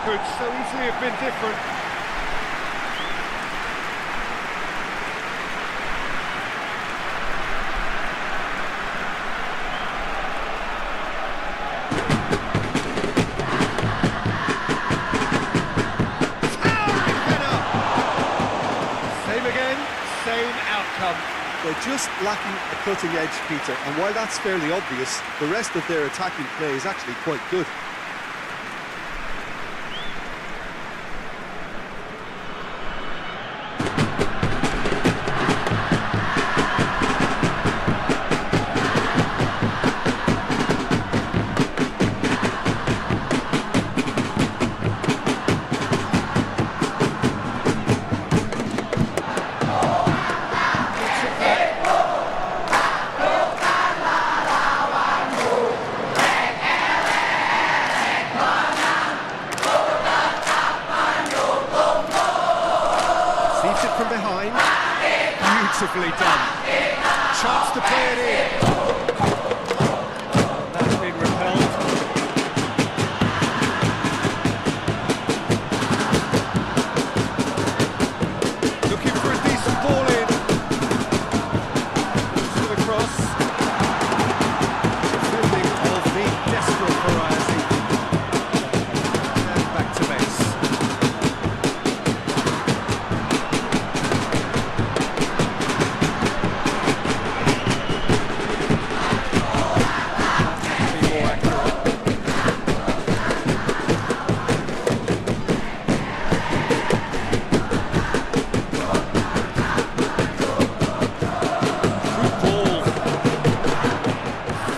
Could so easily have been different. Same again, same outcome. They're just lacking a cutting edge, Peter, and while that's fairly obvious, the rest of their attacking play is actually quite good. From behind, beautifully done. Chance to play it in. That's been repelled. Looking for a decent ball in. To the cross. Defending of the desperate variety. And back to base.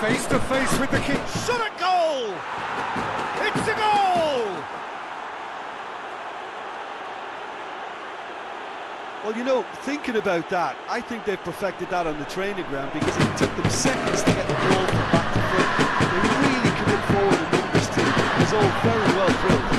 Face to face with the kick. Shot a goal! It's a goal! Well, you know, thinking about that, I think they've perfected that on the training ground because it took them seconds to get the ball from back to front. They really commit forward in numbers too. It was all very well drilled.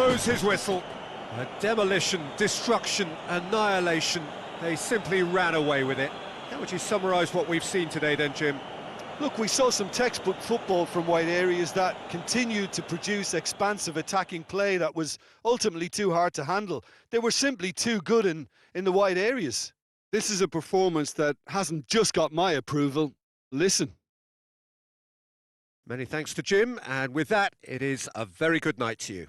blows his whistle. A demolition, destruction, annihilation. They simply ran away with it. How would you summarise what we've seen today then, Jim? Look, we saw some textbook football from wide areas that continued to produce expansive attacking play that was ultimately too hard to handle. They were simply too good in the wide areas. This is a performance that hasn't just got my approval. Listen. Many thanks to Jim, and with that, it is a very good night to you.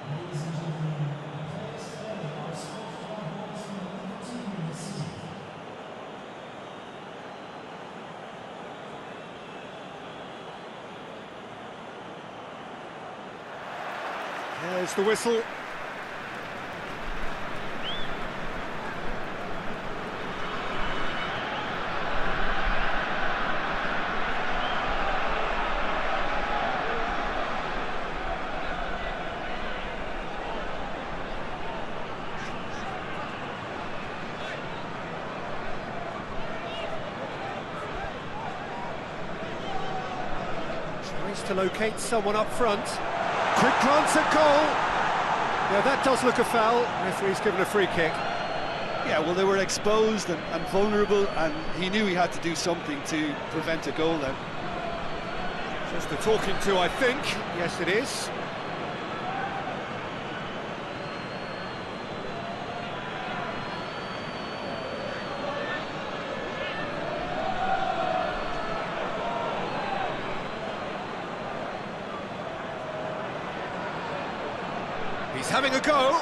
Ladies and gentlemen, players today are escorted by horsemen of the team in the city. There's the whistle. Tries to locate someone up front. Quick glance at goal. Yeah, that does look a foul. Referee's given a free kick. Yeah, well, they were exposed and vulnerable, and he knew he had to do something to prevent a goal then. Just a talking to, I think. Yes, it is. He's having a go,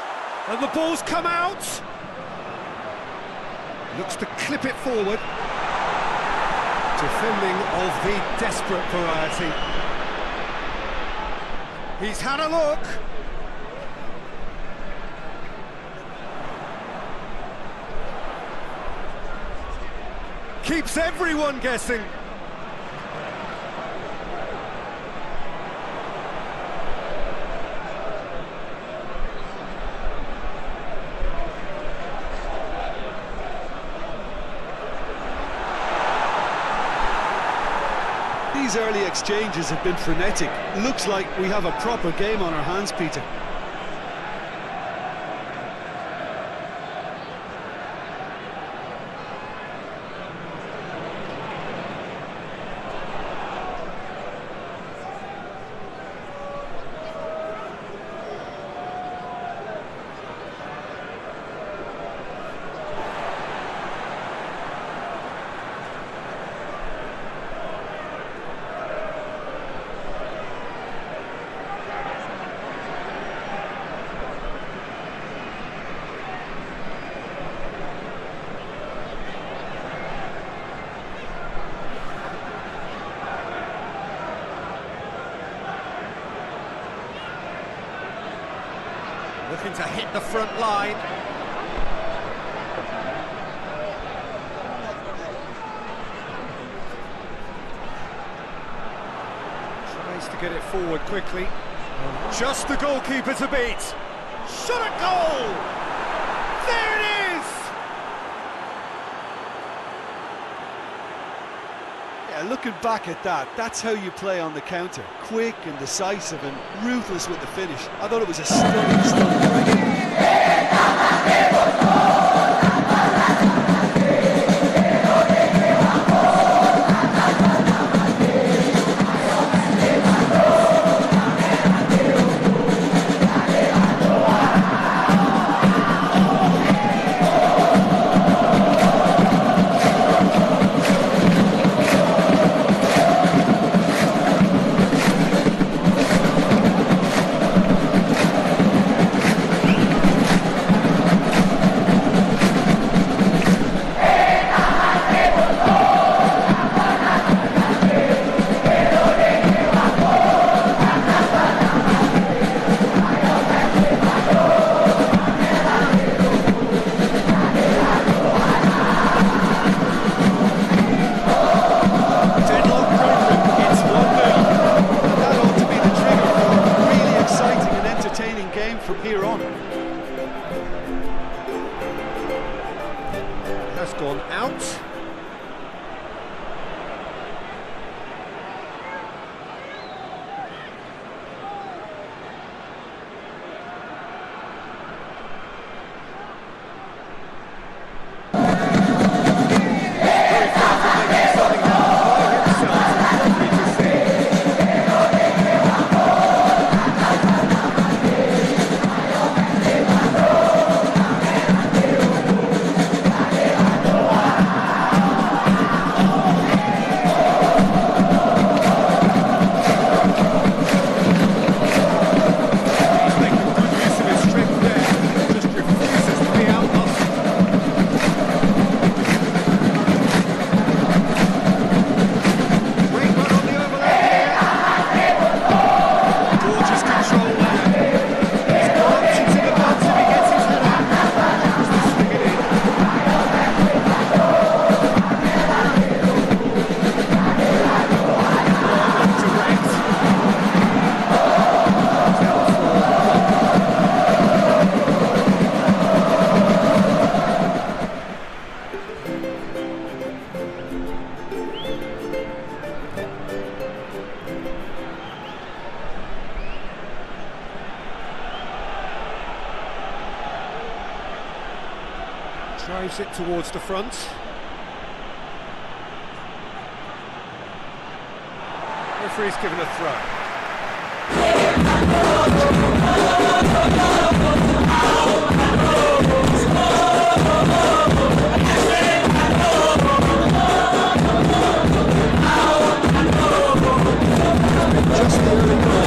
and the ball's come out. Looks to clip it forward. Defending of the desperate variety. He's had a look. Keeps everyone guessing. These early exchanges have been frenetic. Looks like we have a proper game on our hands, Peter. Looking to hit the front line. Tries to get it forward quickly. Just the goalkeeper to beat. Shot at goal! There it is! Yeah, looking back at that, that's how you play on the counter. Quick and decisive and ruthless with the finish. I thought it was a stunning from here on. Has gone out. Drives it towards the front. Referee's given a throw. Just the early goal.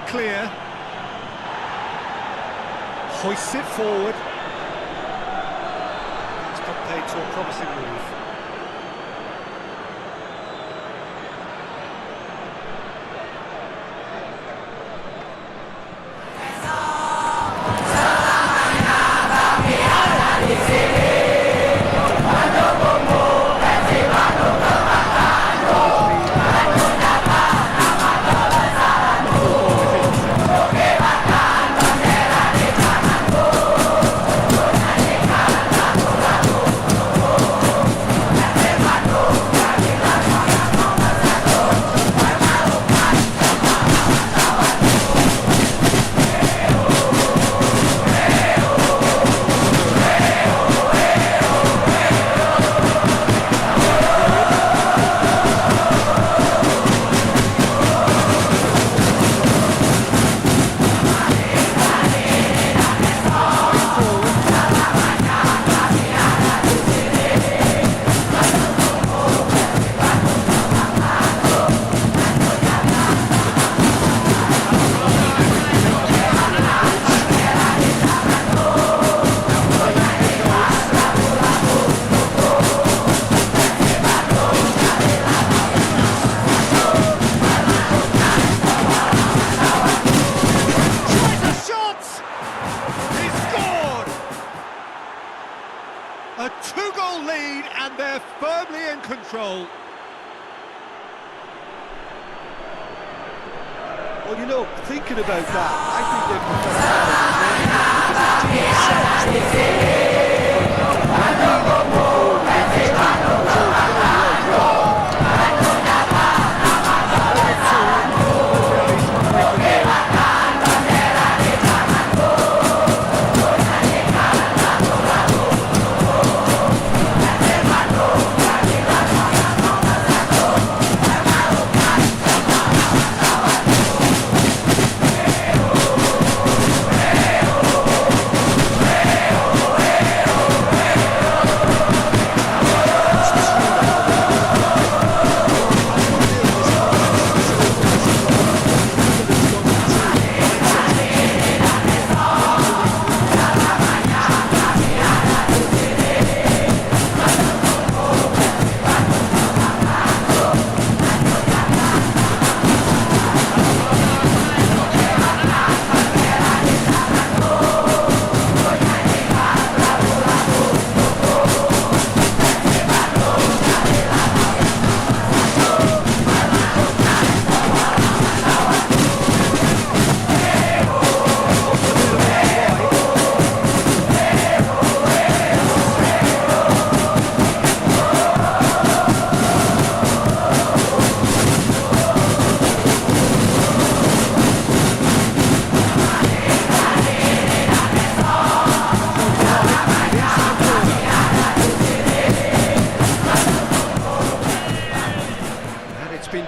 Clear, hoists it forward. It's got paid to a promising move. 2-goal lead, and they're firmly in control. Well, you know, thinking about that, I think they've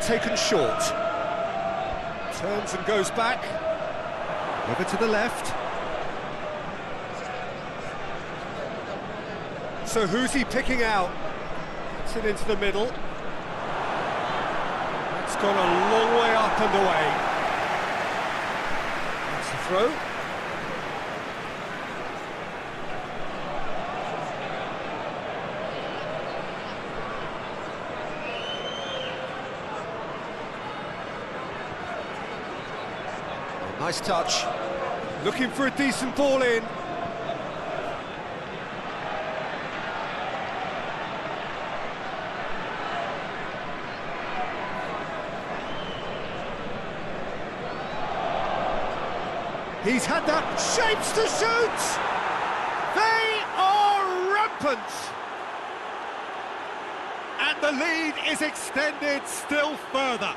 taken short. Turns and goes back. Over to the left. So who's he picking out? It's it into the middle. That's gone a long way up and away. That's the throw. Nice touch. Looking for a decent ball in. He's had that shapes to shoot. They are rampant. And the lead is extended still further.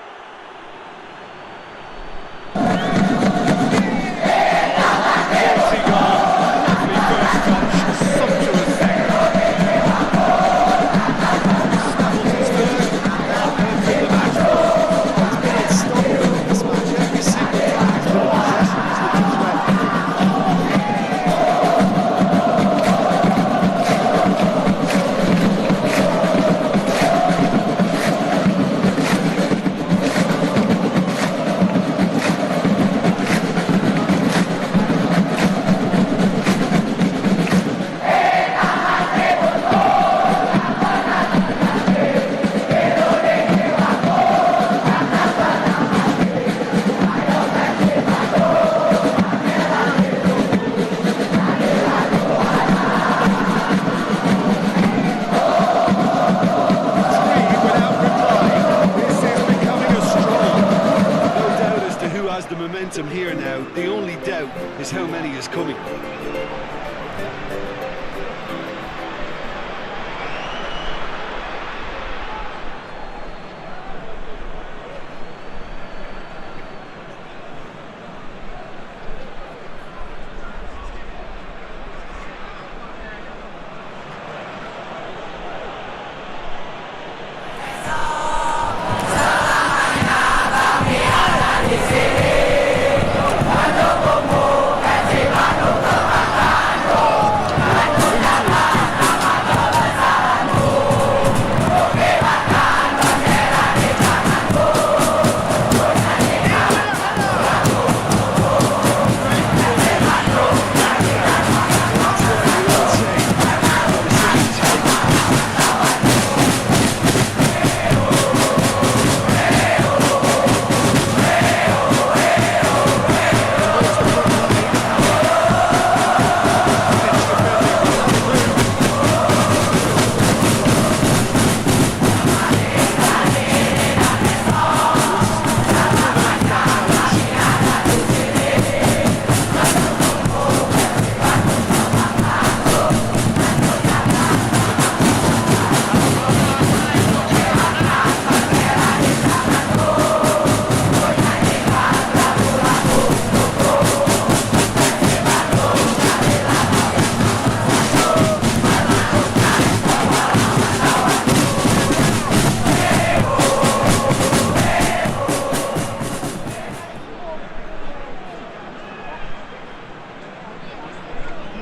Here now, the only doubt is how many is coming.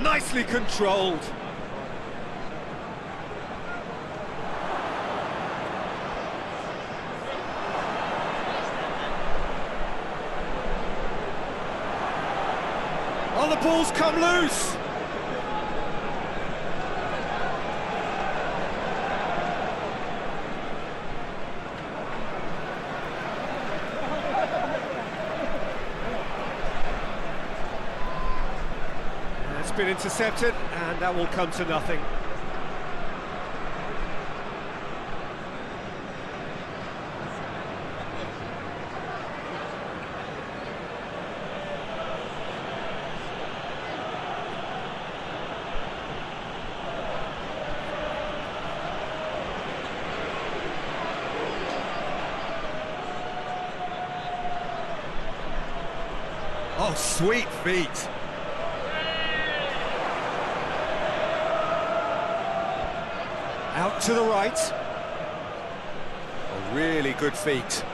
nicely controlled. Oh, the ball's come loose. It's been intercepted, and that will come to nothing. Oh, sweet feet. Out to the right. Oh, really good feet.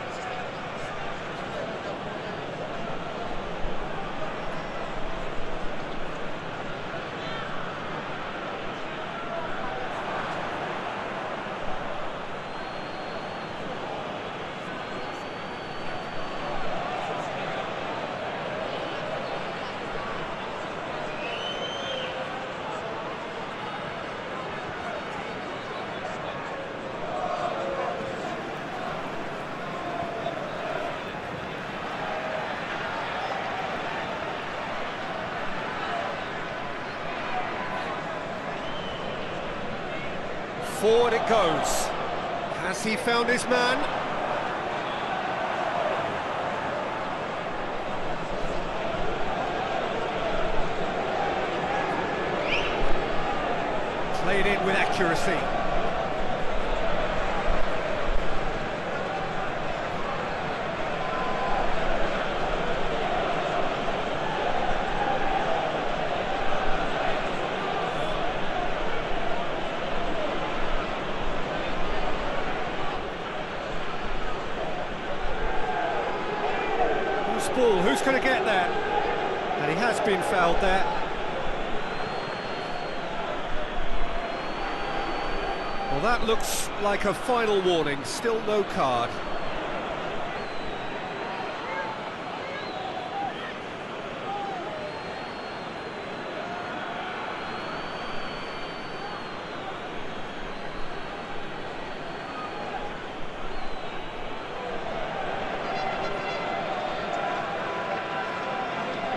Forward it goes. Has he found his man? Played in with accuracy. Ball. Who's going to get there? And he has been fouled there. Well, that looks like a final warning. Still no card.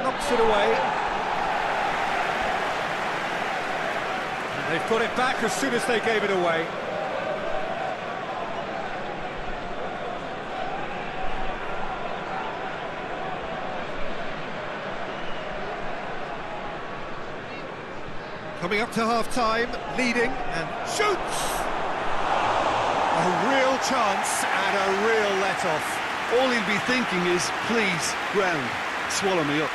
Knocks it away. And they've got it back as soon as they gave it away. Coming up to half-time, leading, and shoots! A real chance and a real let-off. All he'll be thinking is, please, ground, swallow me up.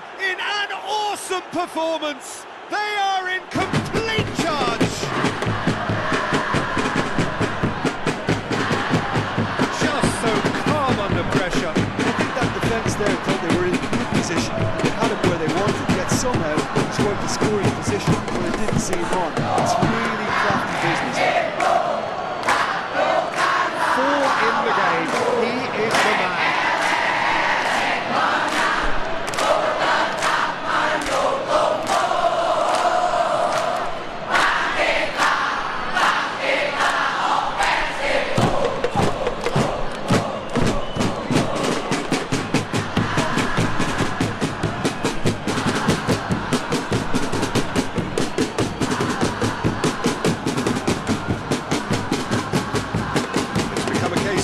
goal in an awesome performance. They are in complete charge. Just so calm under pressure. I think that defence there thought they were in good position. They had it where they wanted, yet somehow scored the scoring position where it didn't seem on. It's really crafty business. 4 in the game. He is the man.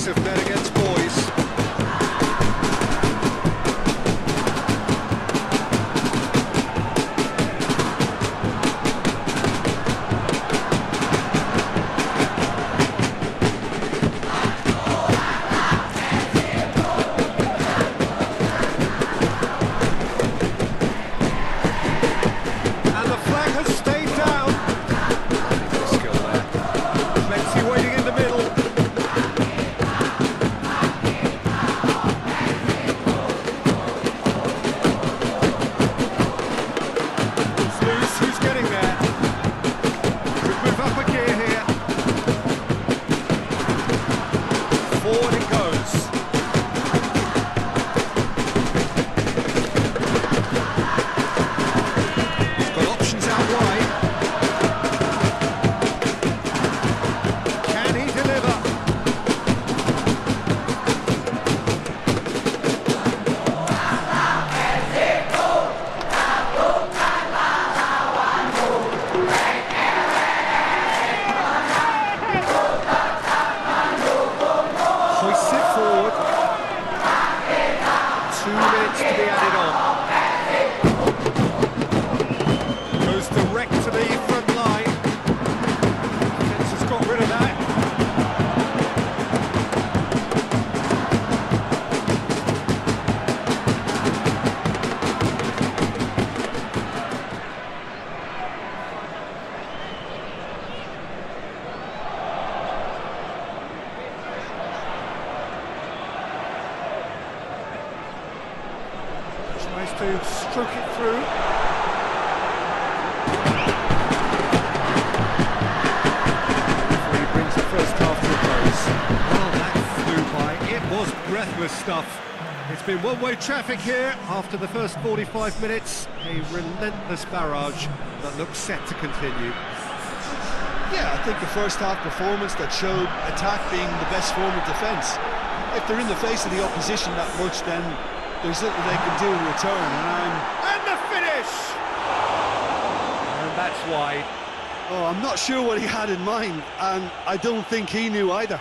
Of men against boys. And the flag has stayed down. Skill there. Plenty waiting in the middle. Forward it goes. He's got options out wide. Can he deliver? Hoists it forward. 2 minutes to be added on. Goes direct to the front line. Defence has got rid of that. Tries to stroke it through. He brings the first half to a close. Well, that flew by. It was breathless stuff. It's been one-way traffic here after the first 45 minutes. A relentless barrage that looks set to continue. Yeah, I think the first half performance that showed attack being the best form of defence. If they're in the face of the opposition that much, then there's little they can do in return. And the finish! And that's wide. Oh, I'm not sure what he had in mind, and I don't think he knew either.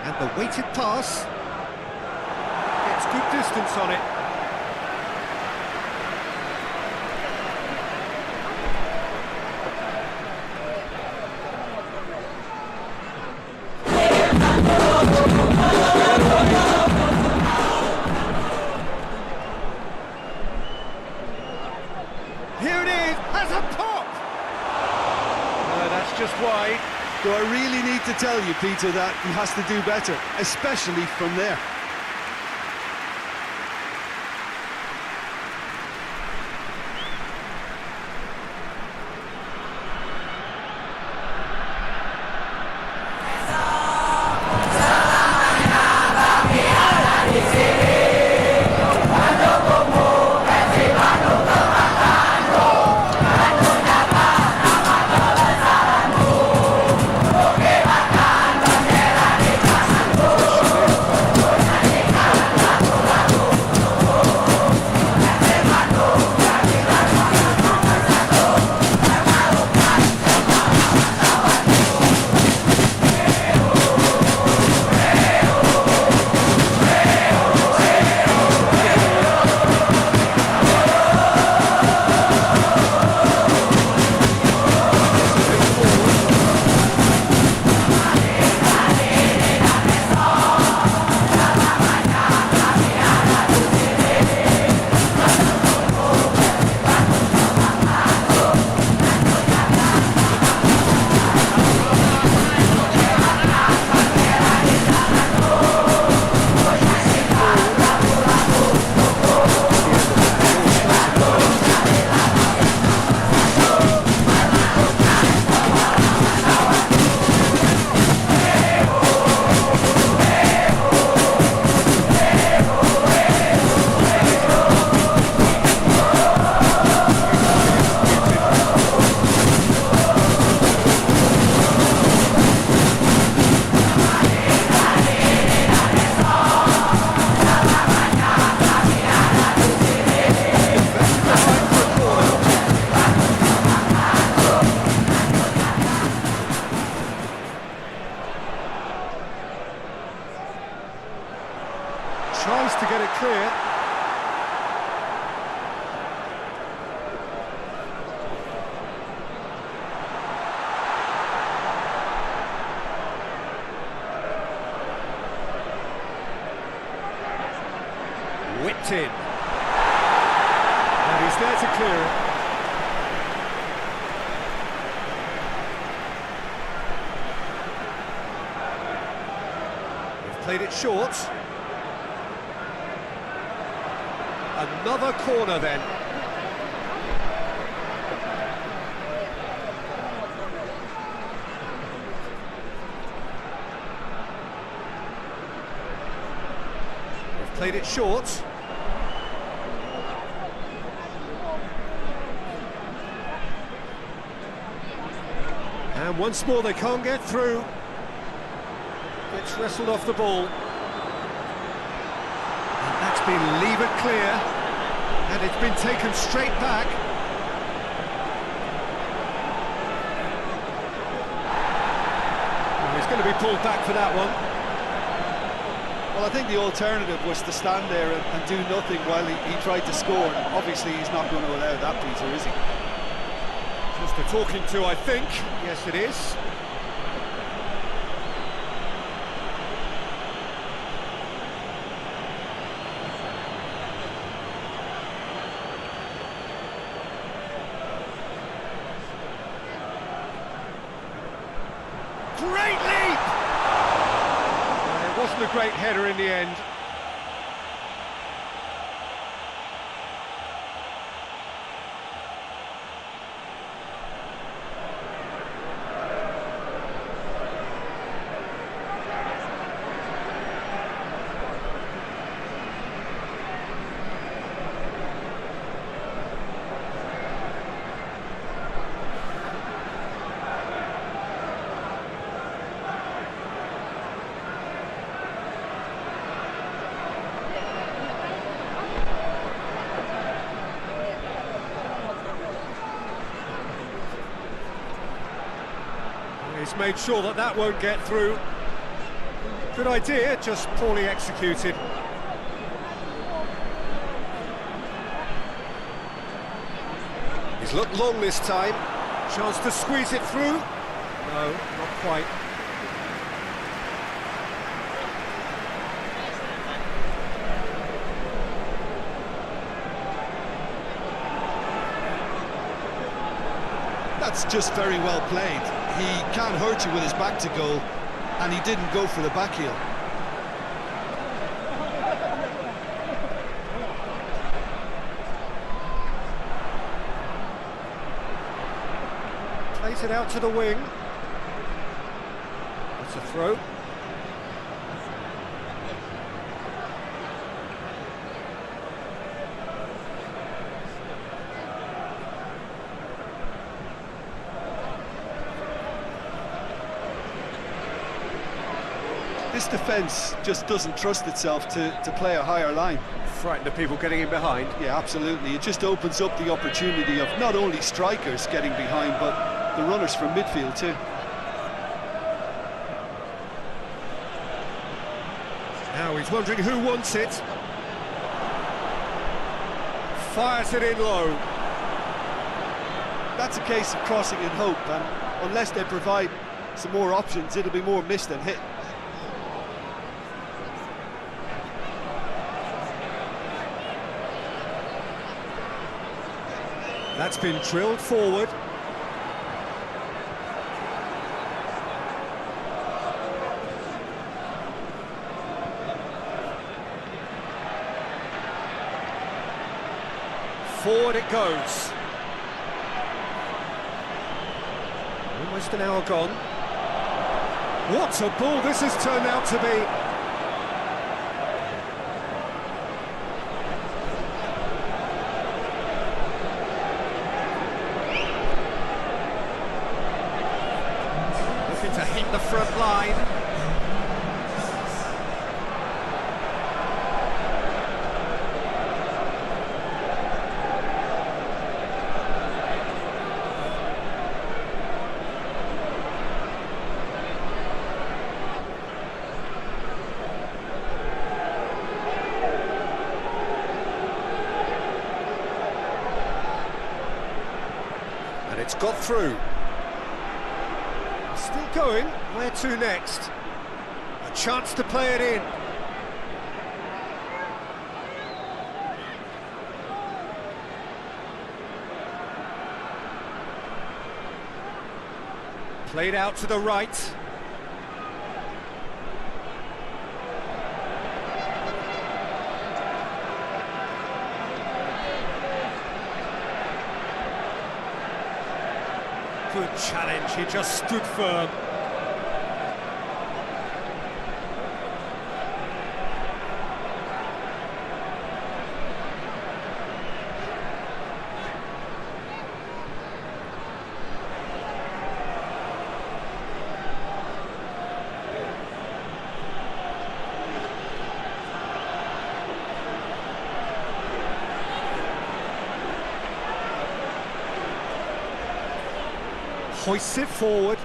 And the weighted pass gets good distance on it. Here it is, has a pop! No, that's just wide. Do I really need to tell you, Peter, that he has to do better, especially from there? tries to get it clear. Whipped in. And he's there to clear it. They've played it short. Another corner then. They've played it short. And once more they can't get through. Gets wrestled off the ball. And that's been levered clear. And it's been taken straight back. Well, he's going to be pulled back for that one. Well, I think the alternative was to stand there and do nothing while he tried to score. Obviously, he's not going to allow that, Peter, is he? Just a talking to, I think. Yes, it is. Great leap! It wasn't a great header in the end. He's made sure that that won't get through. Good idea, just poorly executed. He's looked long this time. Chance to squeeze it through. No, not quite. That's just very well played. He can't hurt you with his back to goal, and he didn't go for the back heel. Plays it out to the wing. That's a throw. This defence just doesn't trust itself to play a higher line. Frightened of people getting in behind. Yeah, absolutely. It just opens up the opportunity of not only strikers getting behind, but the runners from midfield too. Now he's wondering who wants it. Fires it in low. That's a case of crossing in hope, and unless they provide some more options, it'll be more missed than hit. That's been drilled forward. Forward it goes. Almost an hour gone. What a ball this has turned out to be. To hit the front line. It's got through. Still going. Where to next? A chance to play it in. Played out to the right. Good challenge, he just stood firm. Hoists it forward.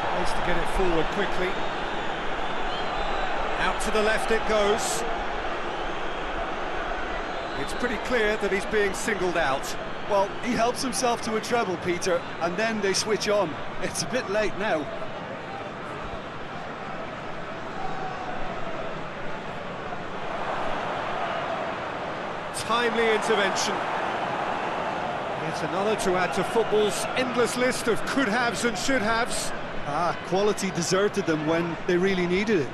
Tries to get it forward quickly. Out to the left it goes. It's pretty clear that he's being singled out. Well, he helps himself to a treble, Peter, and then they switch on. It's a bit late now. Timely intervention. Yet another to add to football's endless list of could-haves and should-haves. Quality deserted them when they really needed it.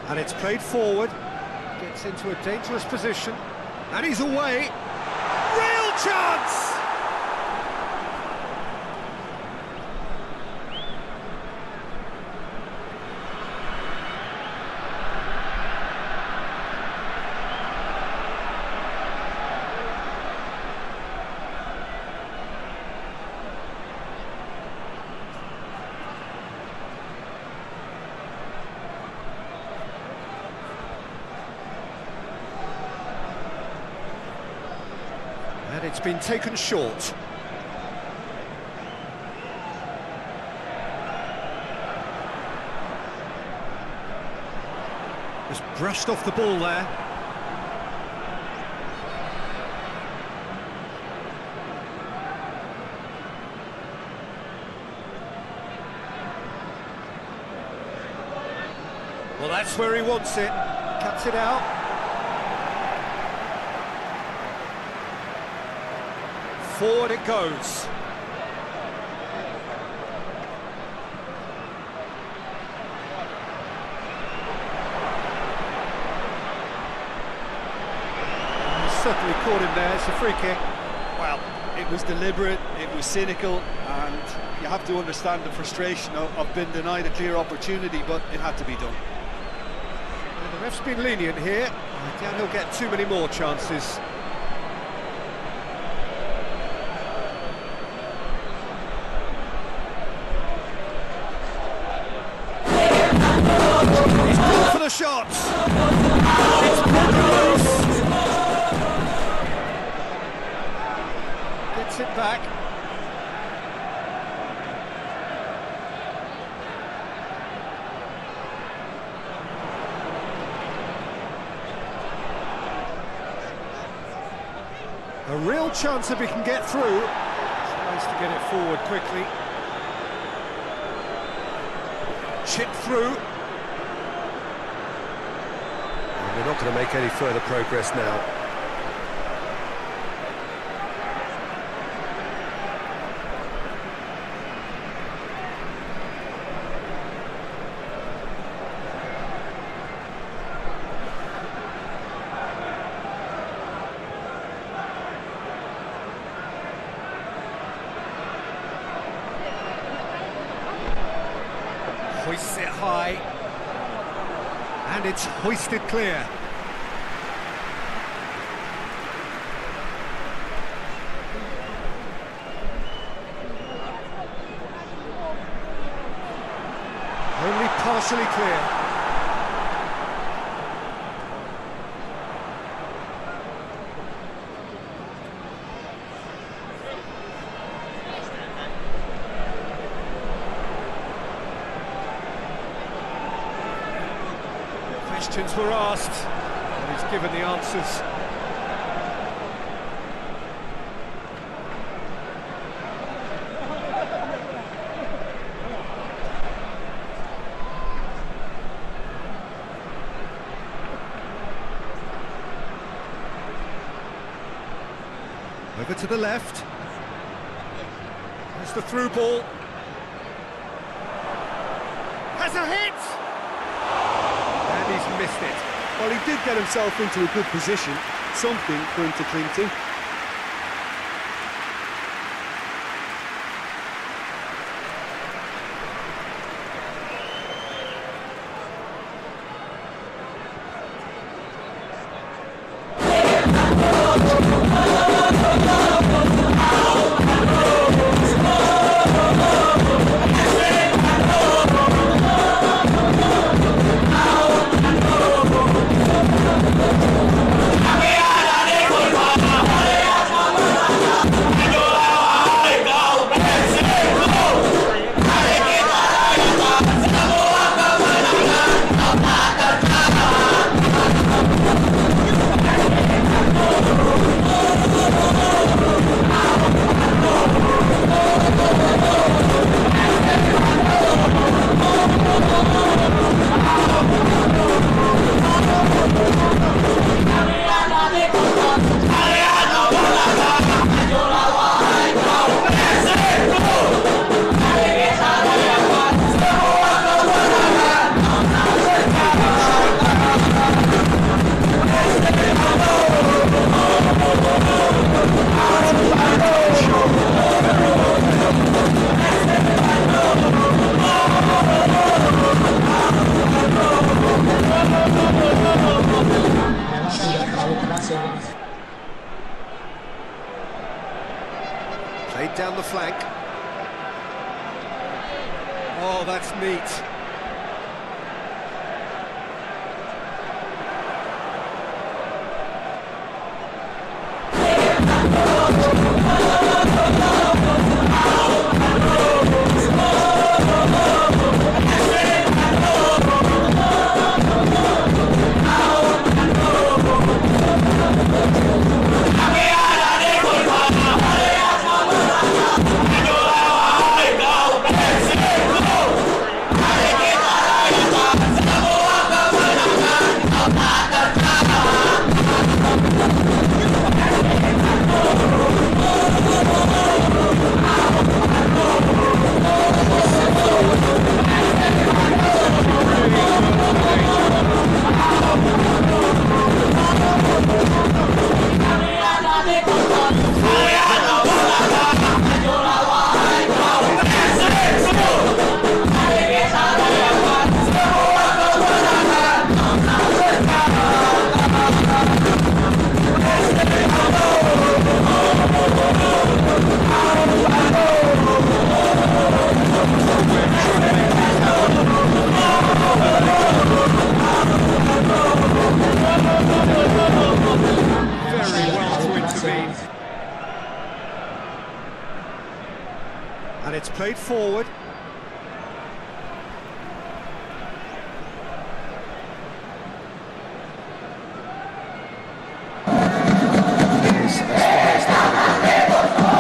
And it's played forward. Gets into a dangerous position. And he's away. Real chance! And it's been taken short. Just brushed off the ball there. Well, that's where he wants it. Cuts it out. Forward it goes. Certainly caught him there. It's a free kick. Well, it was deliberate, it was cynical, and you have to understand the frustration of being denied a clear opportunity, but it had to be done. And the ref's been lenient here. I doubt he'll get too many more chances. For the shots. It's close. Gets it back. A real chance if he can get through. Tries to get it forward quickly. Chip through. We're not going to make any further progress now. Hoists it high. And it's hoisted clear. Only partially clear. Questions were asked, and he's given the answers. Over to the left. There's the through ball. Has a hit! And he's missed it. Well, he did get himself into a good position, something for him to cling to. Played down the flank. Oh, that's neat. And it's played forward. It is as far as they're going to go.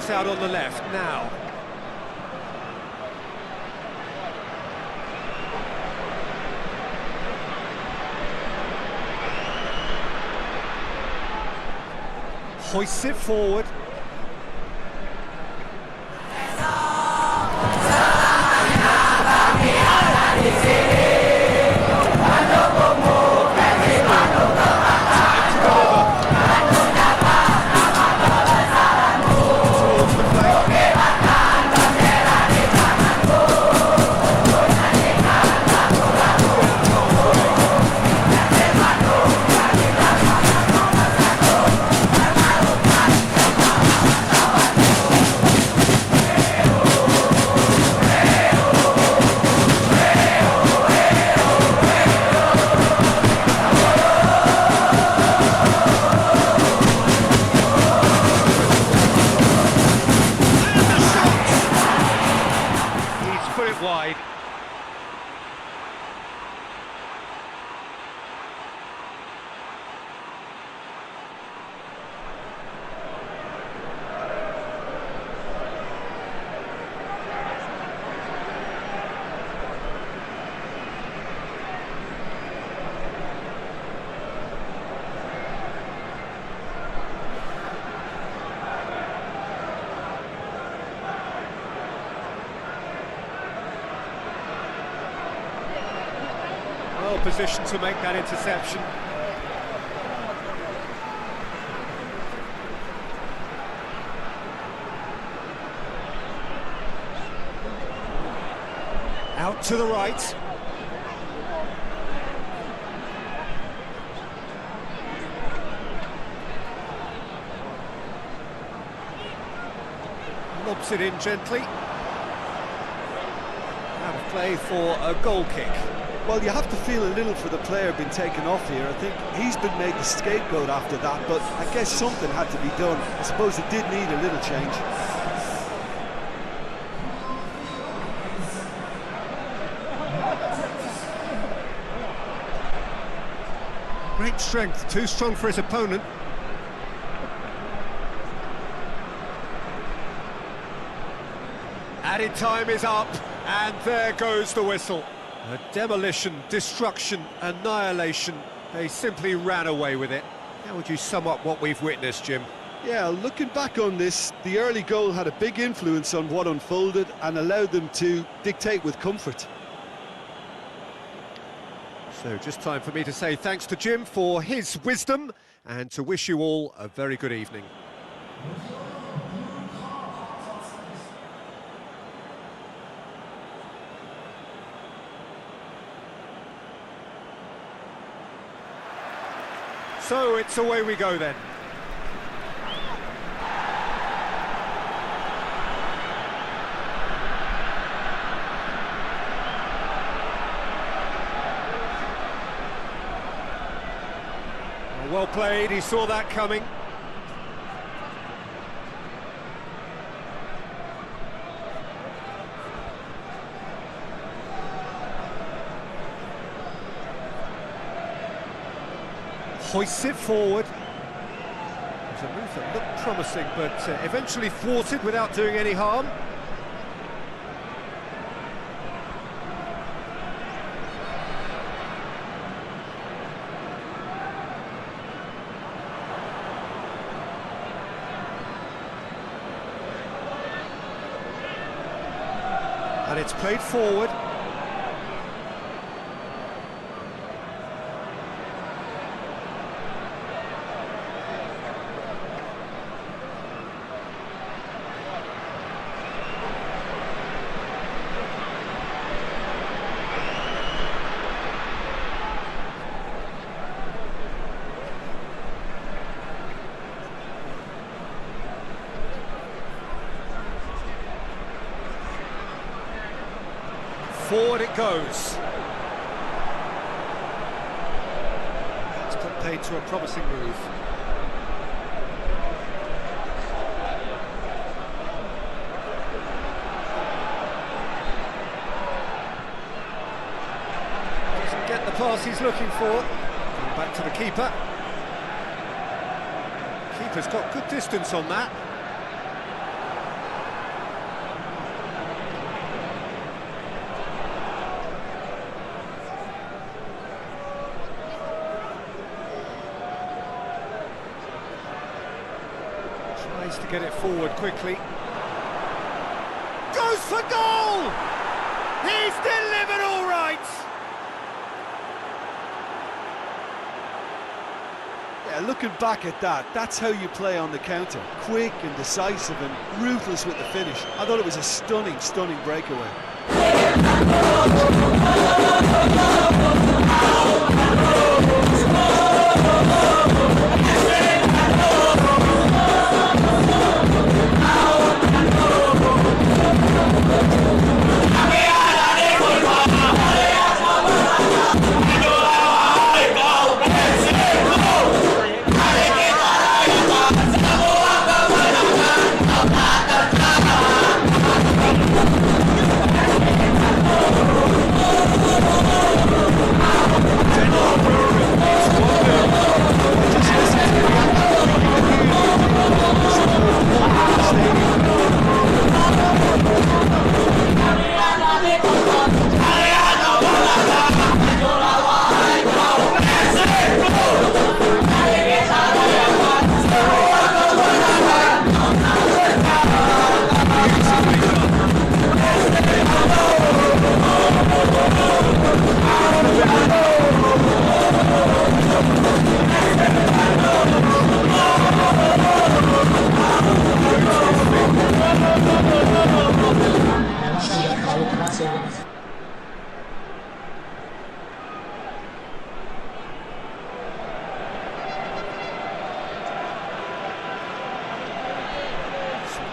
pass out on the left now. Hoists it forward. Wide. Well positioned to make that interception. Out to the right. Lobs it in gently. Out of play for a goal kick. Well, you have to feel a little for the player being taken off here. I think he's been made the scapegoat after that, but I guess something had to be done. I suppose it did need a little change. Great strength, too strong for his opponent. Added time is up, and there goes the whistle. A demolition, destruction, annihilation. They simply ran away with it. How would you sum up what we've witnessed, Jim? Yeah, looking back on this, the early goal had a big influence on what unfolded and allowed them to dictate with comfort. So just time for me to say thanks to Jim for his wisdom and to wish you all a very good evening. So it's away we go then. Well played, he saw that coming. Hoists it forward. It was a move that looked promising, but eventually thwarted without doing any harm. And it's played forward. Forward it goes. It's put paid to a promising move. Doesn't get the pass he's looking for. Going back to the keeper. Keeper's got good distance on that. Tries to get it forward quickly. Goes for goal! He's delivered all right! Yeah, looking back at that, that's how you play on the counter. Quick and decisive and ruthless with the finish. I thought it was a stunning, stunning breakaway.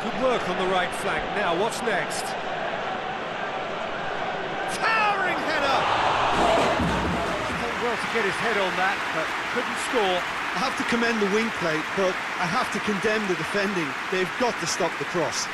Good work on the right flank. Now, what's next? Towering header! Done well to get his head on that, but couldn't score. I have to commend the wing play, but I have to condemn the defending. They've got to stop the cross.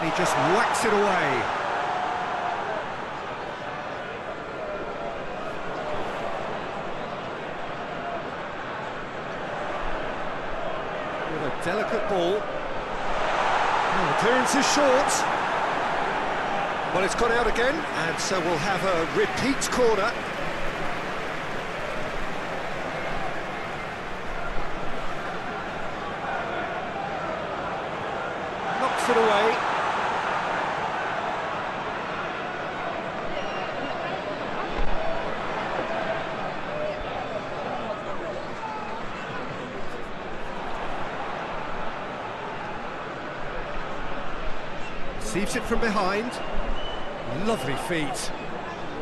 And he just whacks it away. With a delicate ball. Oh, the clearance is short. Well, it's gone out again, and so we'll have a repeat corner. Knocks it away. Receives it from behind. Lovely feet.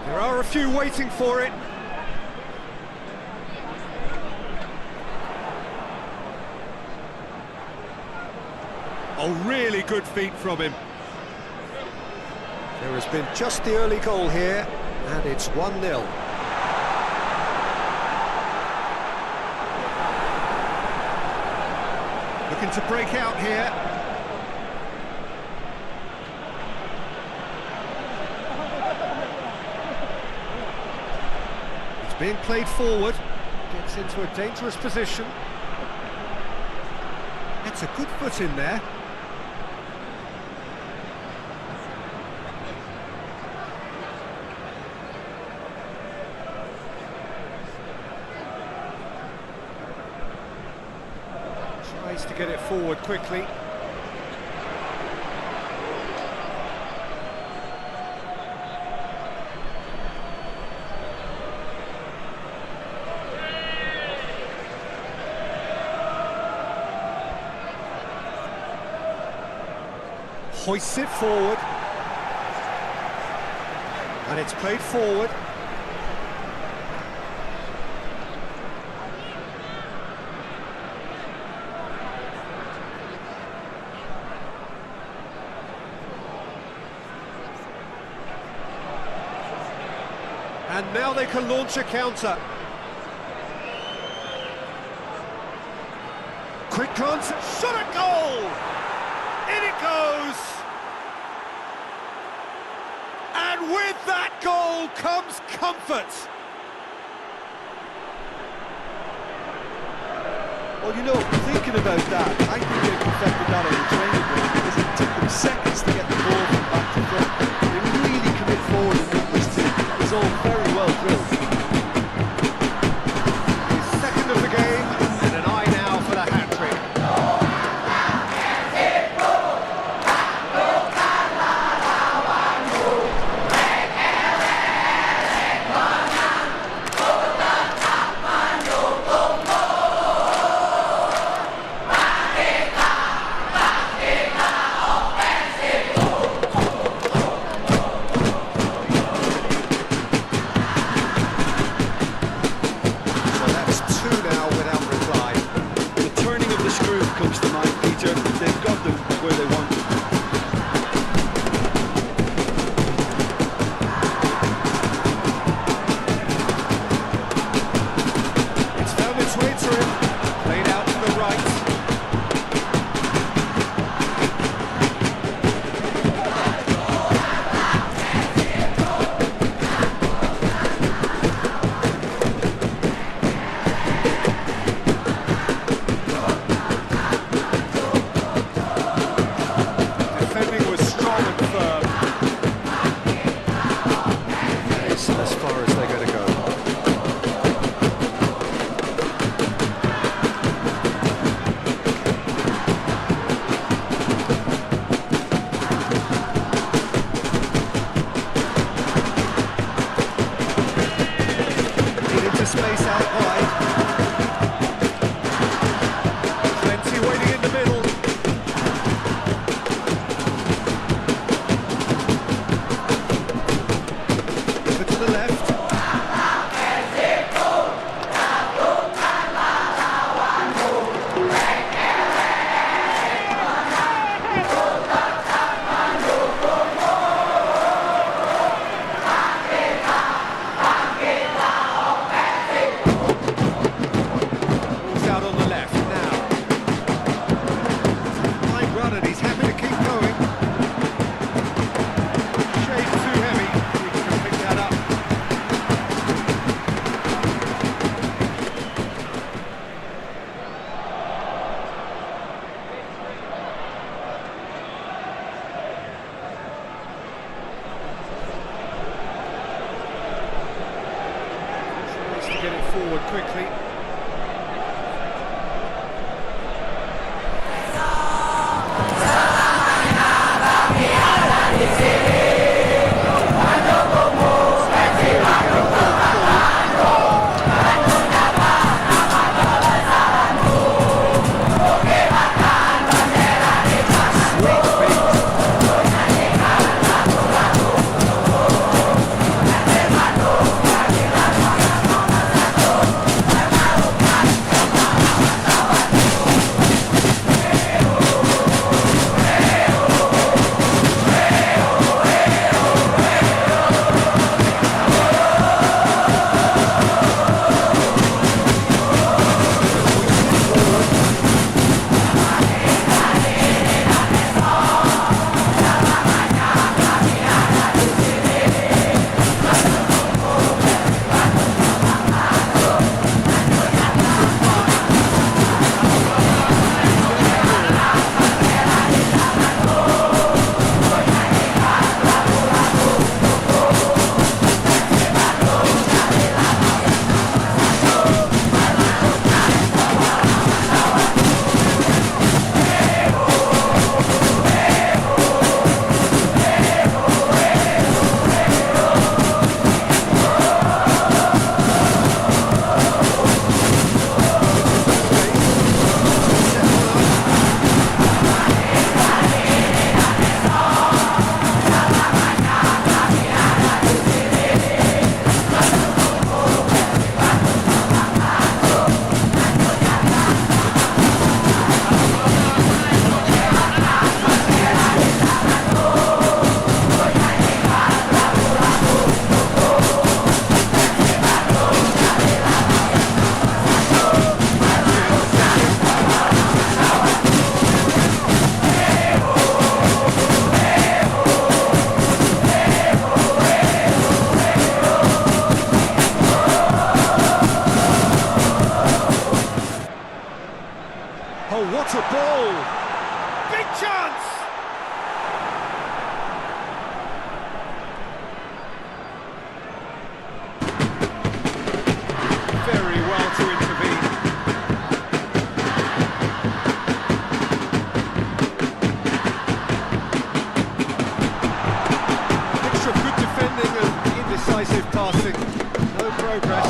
There are a few waiting for it. Oh, really good feet from him. There has been just the early goal here, and it's 1-0. Looking to break out here. It's being played forward. Gets into a dangerous position. That's a good foot in there. Tries to get it forward quickly. Hoists it forward. And it's played forward. And now they can launch a counter. Quick glance, shot at goal! In it goes! And with that goal comes comfort. Well, you know, thinking about that, I think they perfected that on the training ground because it took them seconds to get the ball from back to front. They really commit forward and move this team. It was all very well drilled. His second of the game, and an eye now for the hat-trick. Comes to mind, Peter. They've got them where they want them. It's found its way to him, played out to the right. Space out wide. Plenty waiting in the middle. Over to the left. Get it forward quickly. passing, no progress.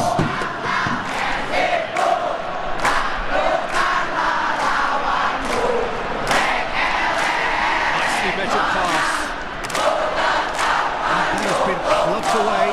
Nicely measured pass. And he has been plucked away.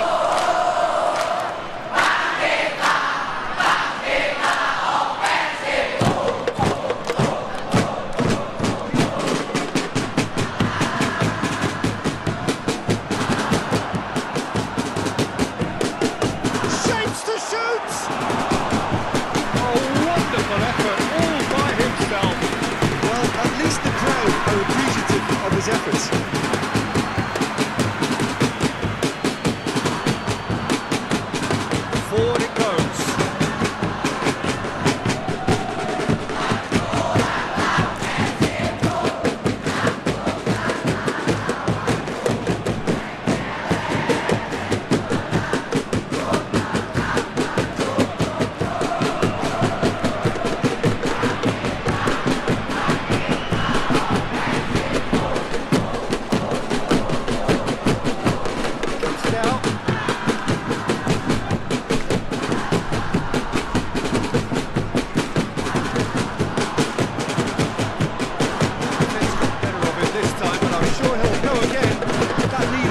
Efforts. Forward it goes.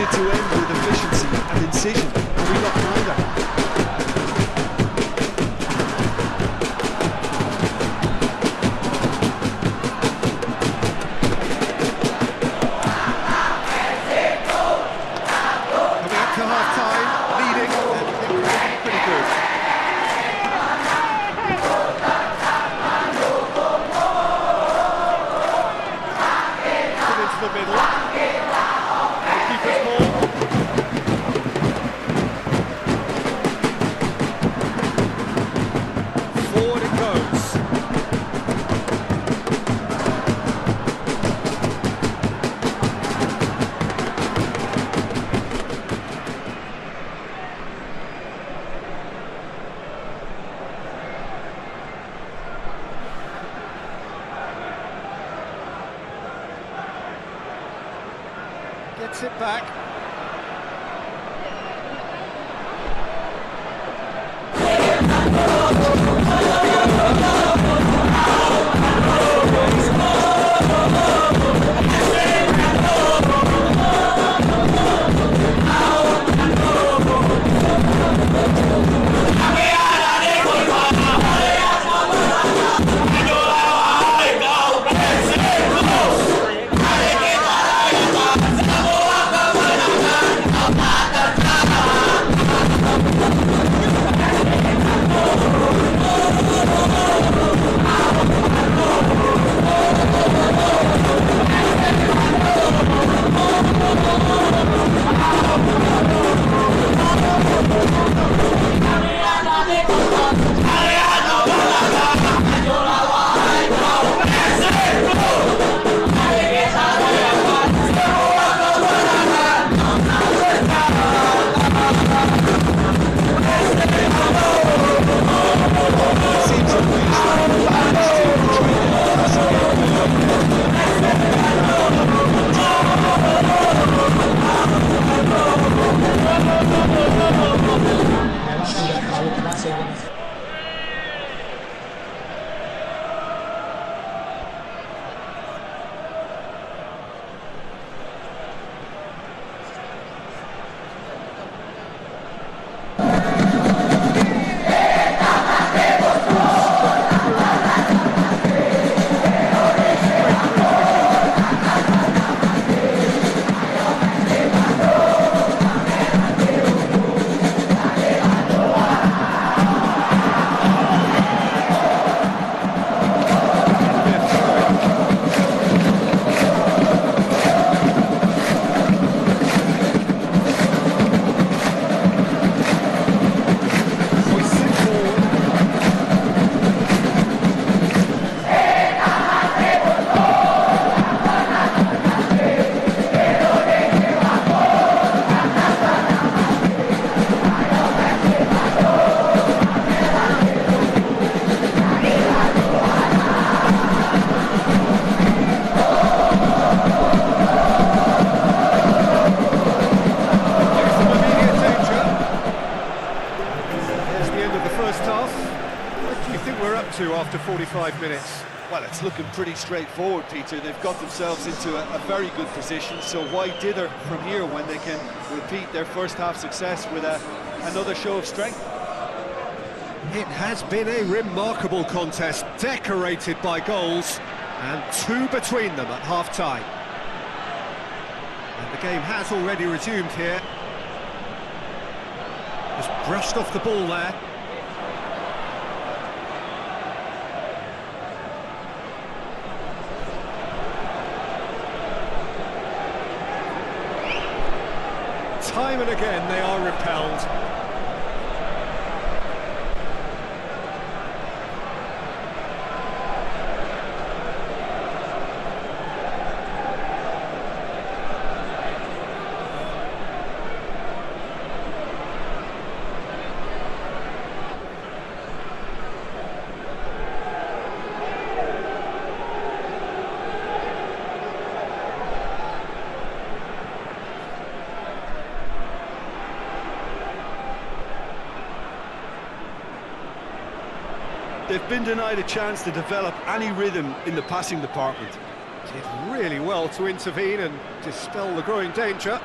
To end with efficiency and incision, and we got neither. Coming up to half-time, leading, and pretty good. Put into the middle. Keeper's ball. Forward it goes. Gets it back. after 45 minutes. Well, it's looking pretty straightforward, Peter. They've got themselves into a very good position, so why dither from here when they can repeat their first half success with another show of strength? It has been a remarkable contest, decorated by goals, and 2 between them at half-time. And the game has already resumed here. Just brushed off the ball there. Time and again they are repelled. They've been denied a chance to develop any rhythm in the passing department. Did really well to intervene and dispel the growing danger.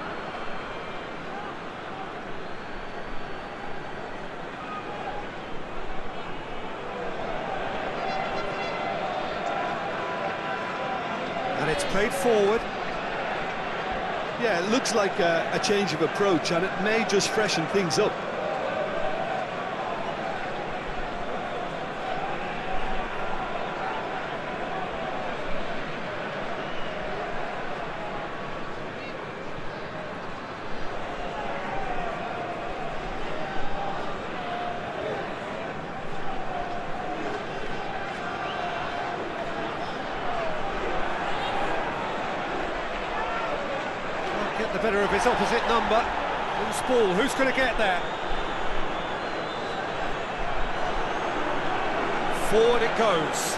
And it's played forward. Yeah, it looks like a change of approach, and it may just freshen things up. Get the better of his opposite number. Loose ball, who's going to get there? Forward it goes.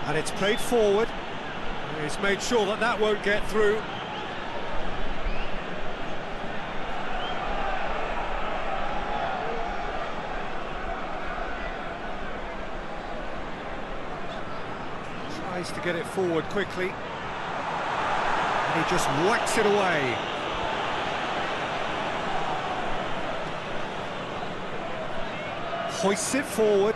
And it's played forward. He's made sure that that won't get through. Tries to get it forward quickly. And he just whacks it away. Hoists it forward.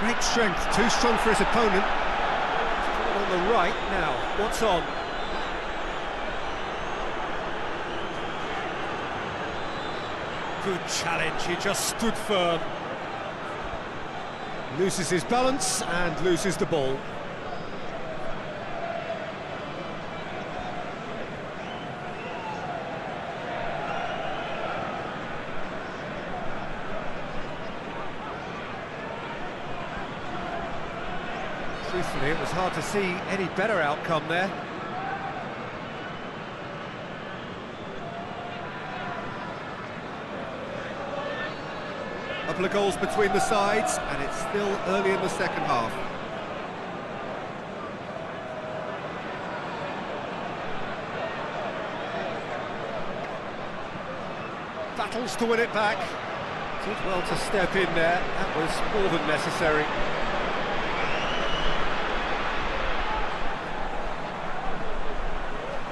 Great strength, too strong for his opponent. Still on the right now, what's on? Good challenge, he just stood firm. Loses his balance and loses the ball. Truthfully, it was hard to see any better outcome there. A couple of goals between the sides, and it's still early in the second half. Battles to win it back. Did well to step in there. That was more than necessary.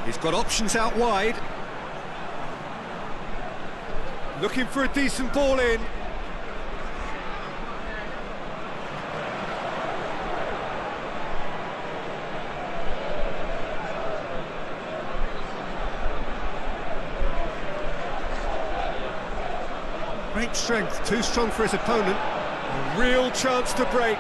He's got options out wide. Looking for a decent ball in. Great strength, too strong for his opponent. A real chance to break.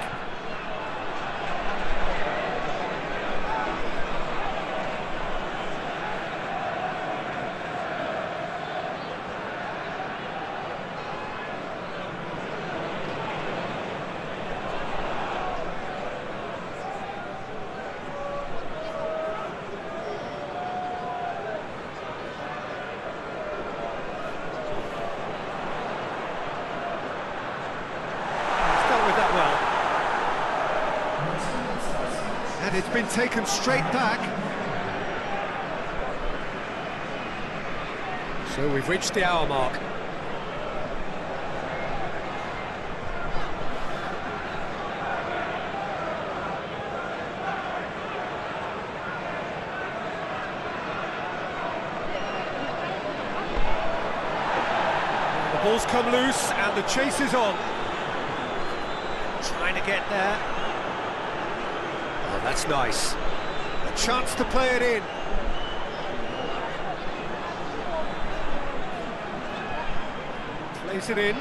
it's been taken straight back. So we've reached the hour mark. The ball's come loose and the chase is on. Trying to get there. Oh, that's nice. A chance to play it in. Plays it in.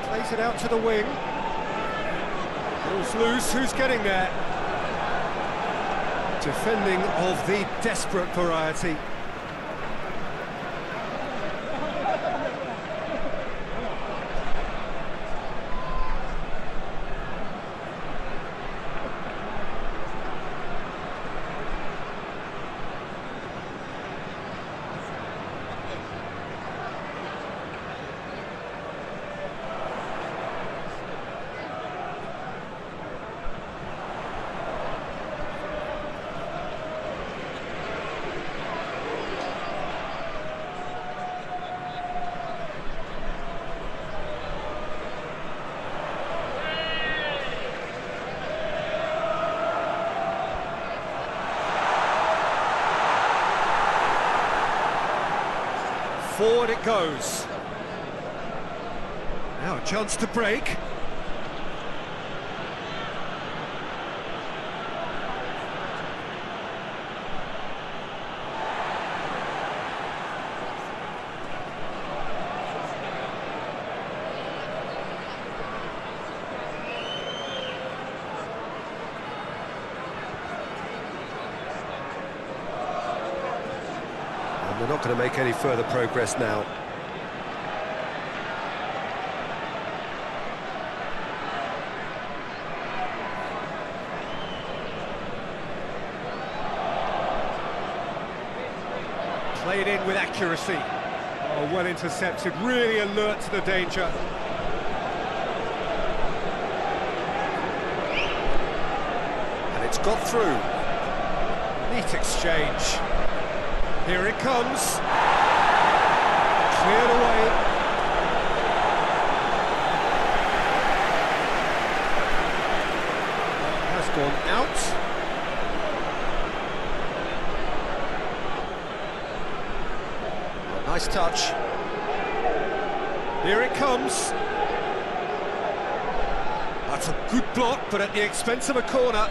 Plays it out to the wing. Ball's loose, who's getting there? Defending of the desperate variety. Forward it goes. Now a chance to break. They're not going to make any further progress now. Played in with accuracy. Oh, well intercepted, really alert to the danger. And it's got through. Neat exchange. Here it comes. Cleared away. Has gone out. Nice touch. Here it comes. That's a good block, but at the expense of a corner.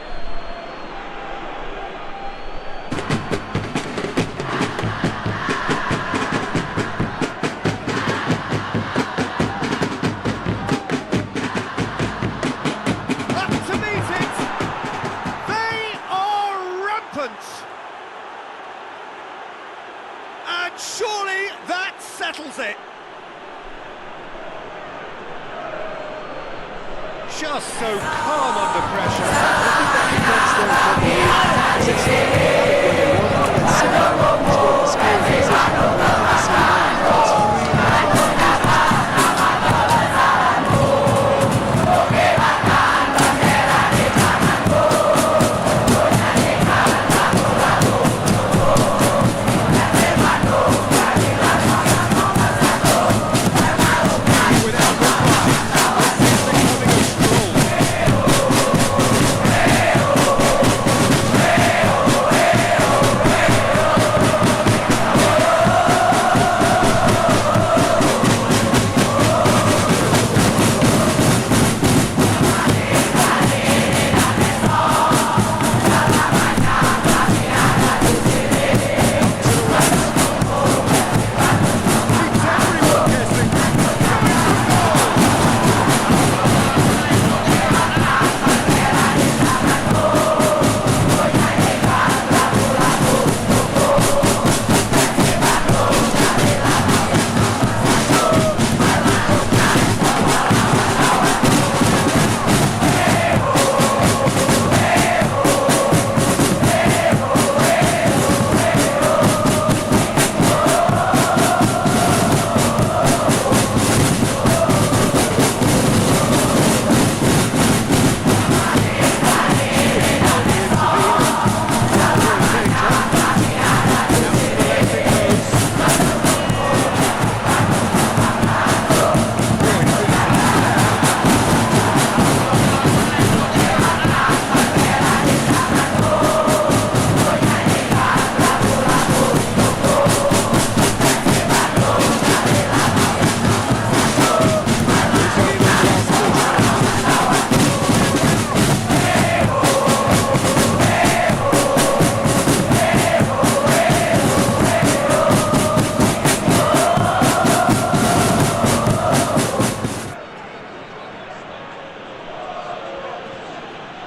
And surely that settles it. Just so calm under pressure.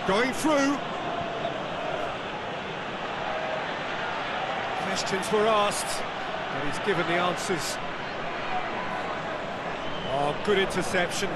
Going through. Questions were asked, but he's given the answers. Oh, good interception.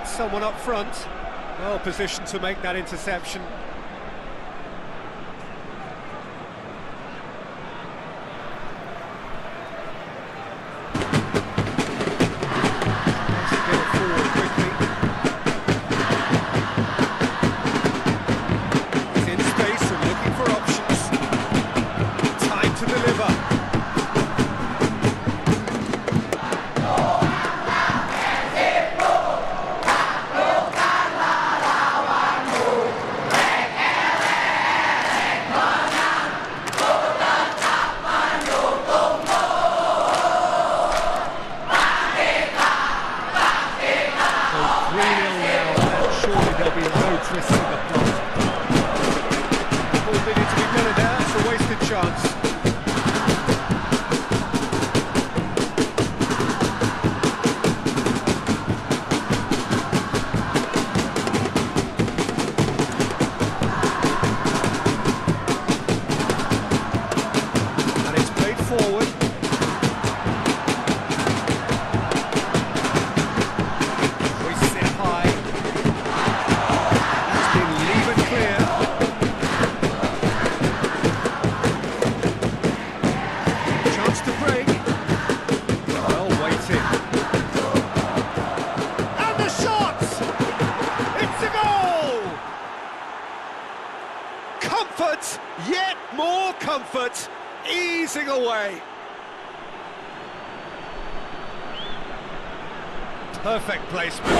Someone up front, well positioned to make that interception. Let's get it forward quickly. He's in space and looking for options. Time to deliver. Comfort, yet more comfort, easing away. Perfect placement.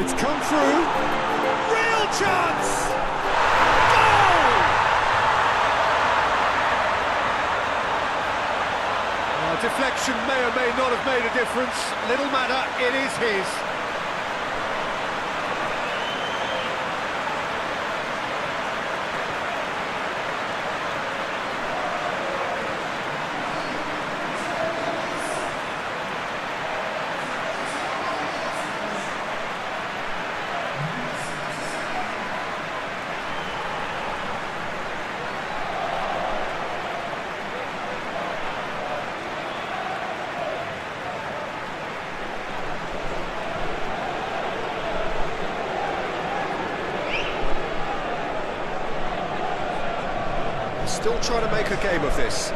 It's come through. Real chance! Goal! Deflection may or may not have made a difference. Little matter, it is his. Still trying to make a game of this.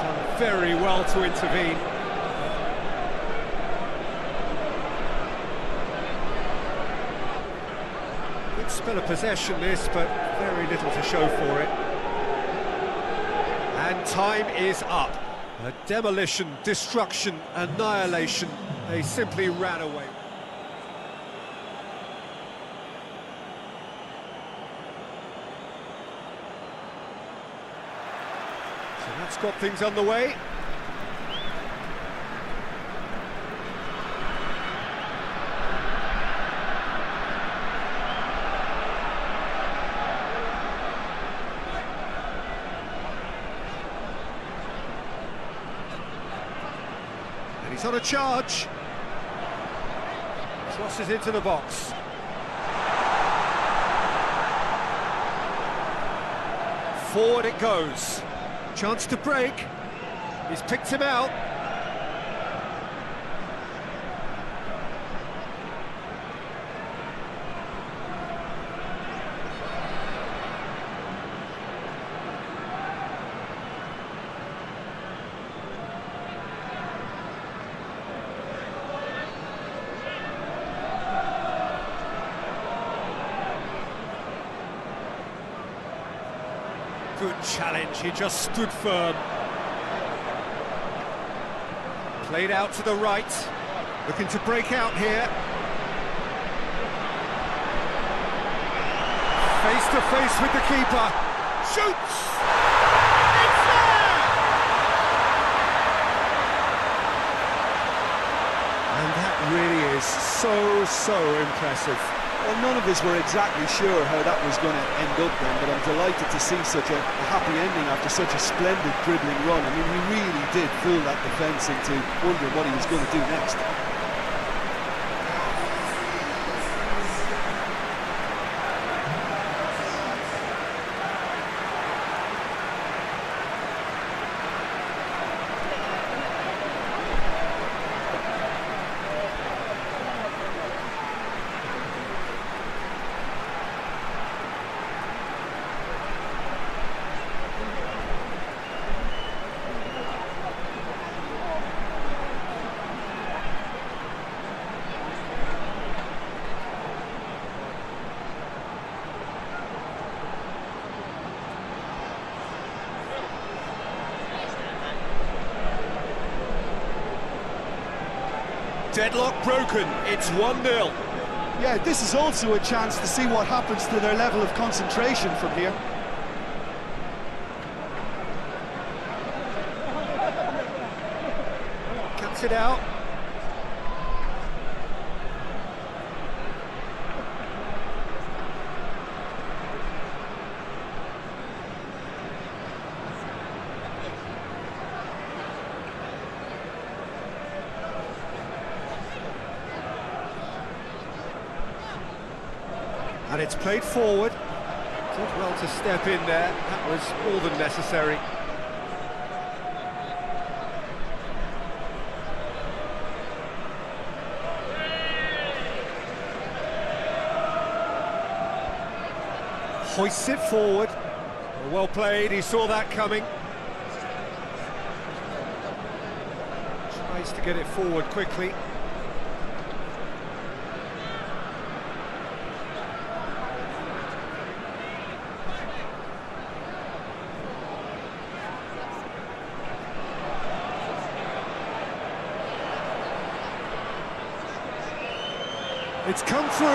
Done very well to intervene. Good spell of possession this, but very little to show for it. And time is up. A demolition, destruction, annihilation. They simply ran away. So that's got things underway. And he's on a charge. Crosses into the box. Forward it goes. Chance to break. He's picked him out. Good challenge, he just stood firm. Played out to the right, looking to break out here. Face to face with the keeper. Shoots! It's there! And that really is so impressive. Well, none of us were exactly sure how that was going to end up then, but I'm delighted to see such a happy ending after such a splendid dribbling run. I mean, he really did fool that defence into wondering what he was going to do next. Deadlock broken, it's 1-0. Yeah, this is also a chance to see what happens to their level of concentration from here. Cuts it out. And it's played forward. Did well to step in there. That was more than necessary. Hoists it forward. Well played, he saw that coming. Tries to get it forward quickly. It's come through.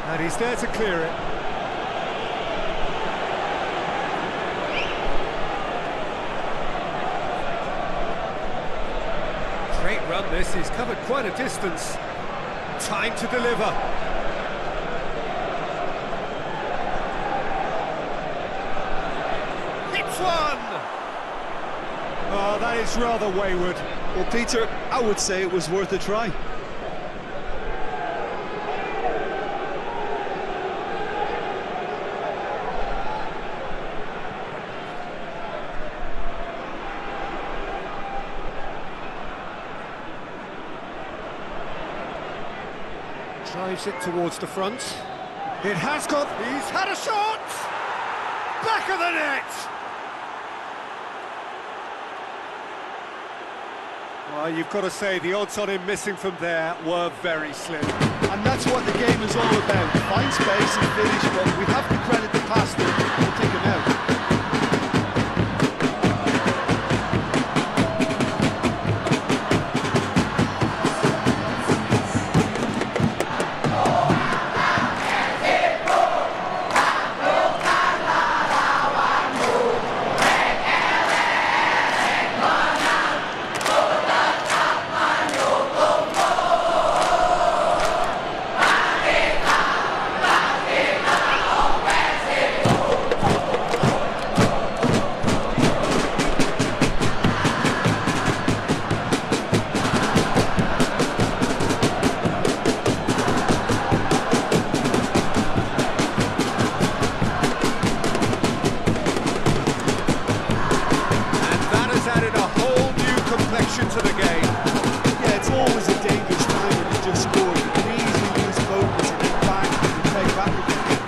And he's there to clear it. Great run this, he's covered quite a distance. Time to deliver. Hits one! Oh, that is rather wayward. Well, Peter, I would say it was worth a try. Drives it towards the front. It has got... He's had a shot! Back of the net! Well, you've got to say, the odds on him missing from there were very slim. And that's what the game is all about. Find space and finish, but we have to credit the passer to take him out. To the game. Yeah, it's always a dangerous time when you just scored. You can easily lose focus and then bang, and take back again.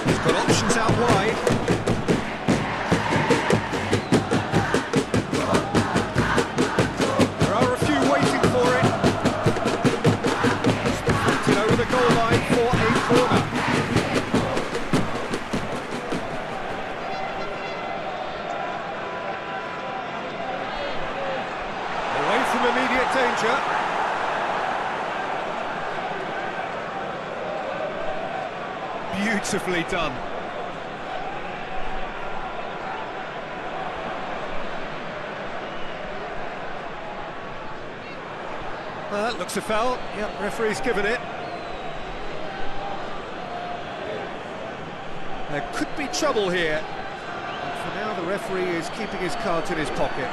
He's got options out wide. There are a few waiting for it. It's over the goal line for a corner. Immediate danger. Beautifully done. Well, that looks a foul. Yep, referee's given it. There could be trouble here. But for now, the referee is keeping his cards in his pocket.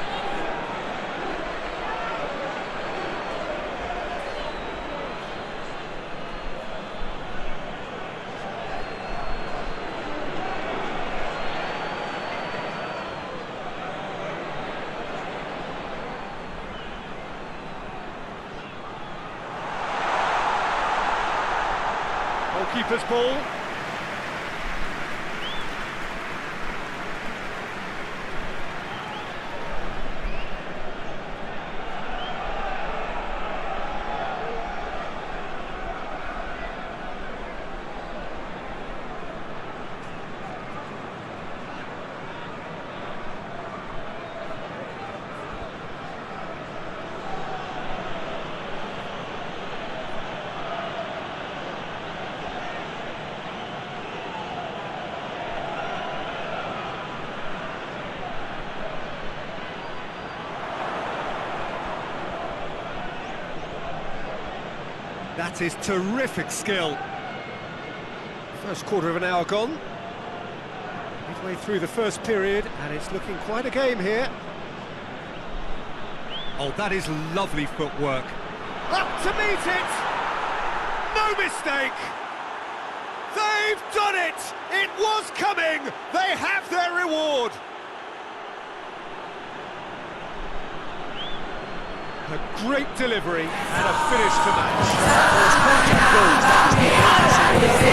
Keeper's ball. That is terrific skill. First quarter of an hour gone. Midway through the first period, and it's looking quite a game here. Oh, that is lovely footwork. Up to meet it! No mistake! They've done it! It was coming! They have their reward! A great delivery and a finish to match. As contact goes, that was the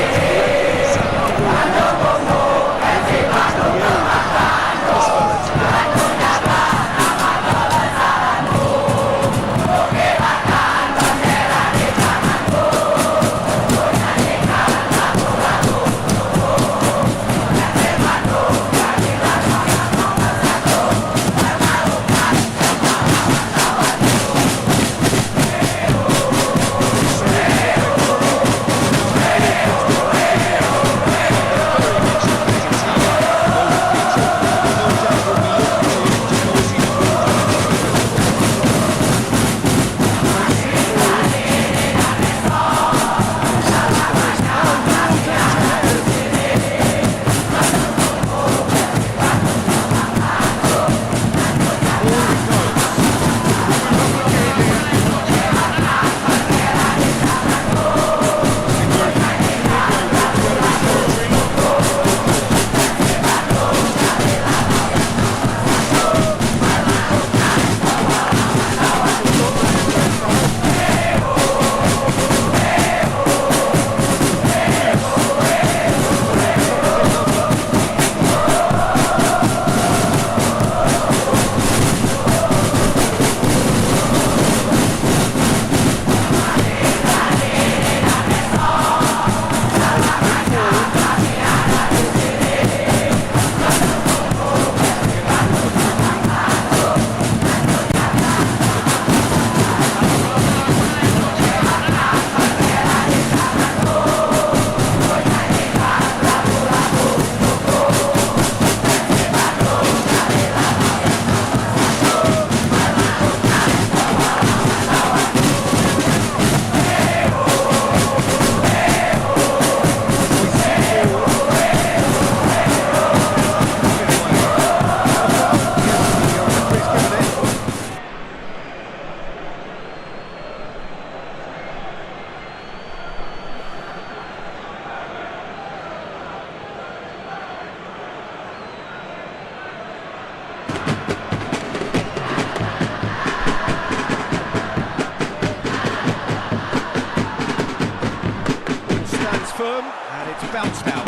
firm, and it's bounced out.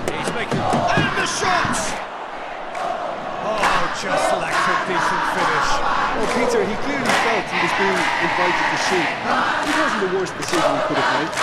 He's making... And the shot! Oh, just lacked a decent finish. Well, Peter, he clearly felt he was being invited to shoot. It wasn't the worst decision he could have made.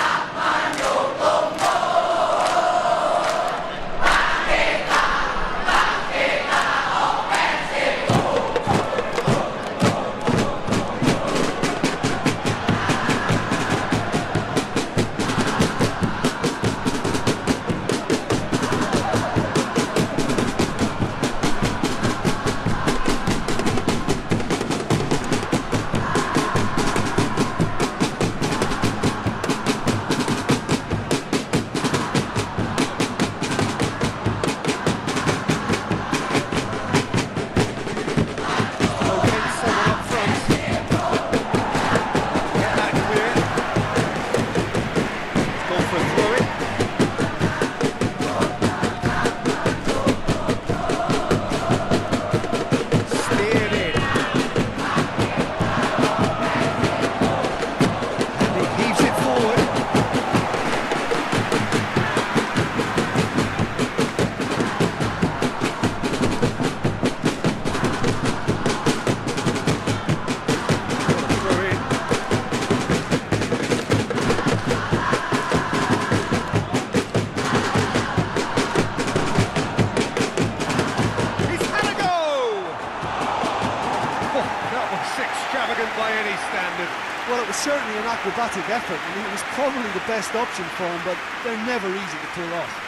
Well, it was certainly an acrobatic effort. I mean, it was probably the best option for him, but they're never easy to pull off.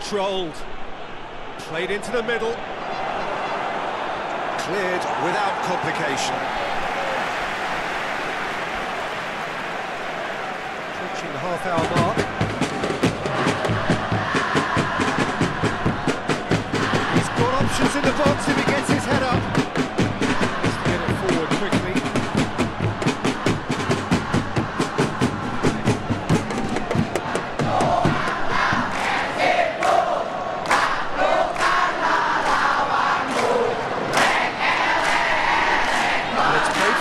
controlled. Played into the middle. Cleared without complication. Approaching the half-hour mark. He's got options in the box if he gets his head up. Needs to get it forward quickly.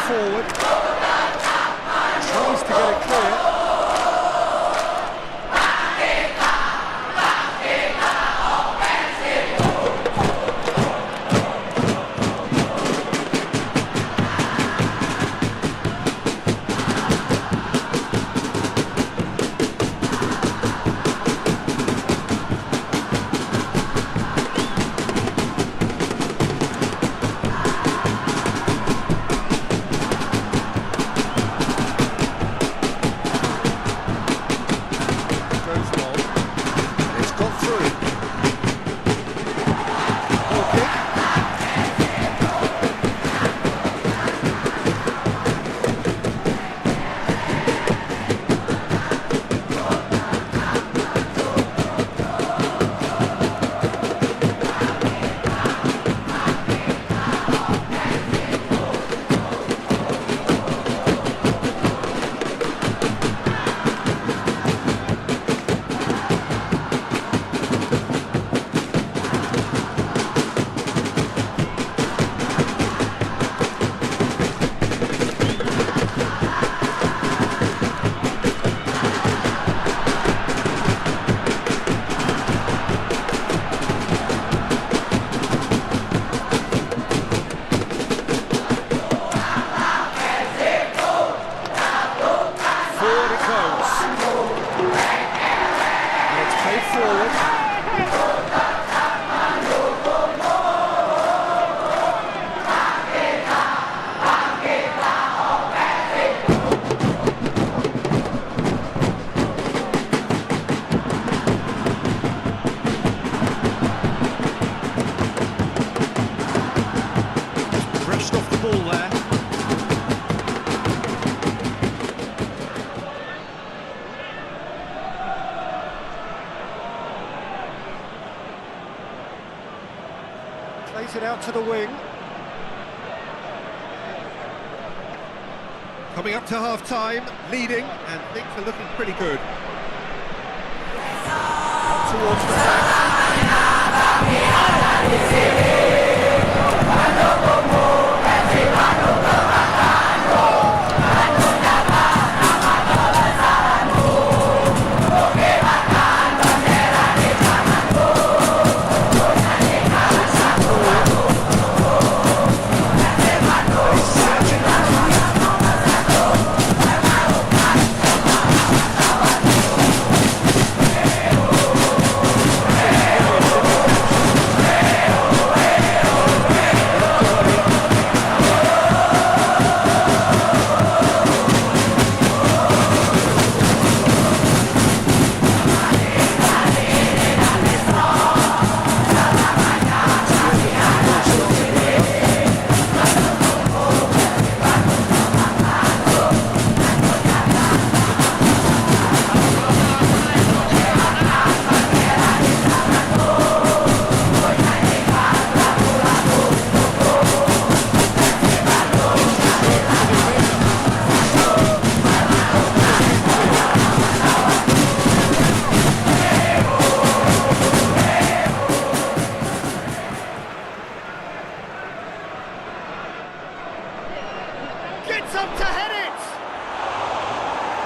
Forward, tries to get it clear. Plays it out to the wing. Coming up to half-time, leading, and things are looking pretty good. Up towards the back.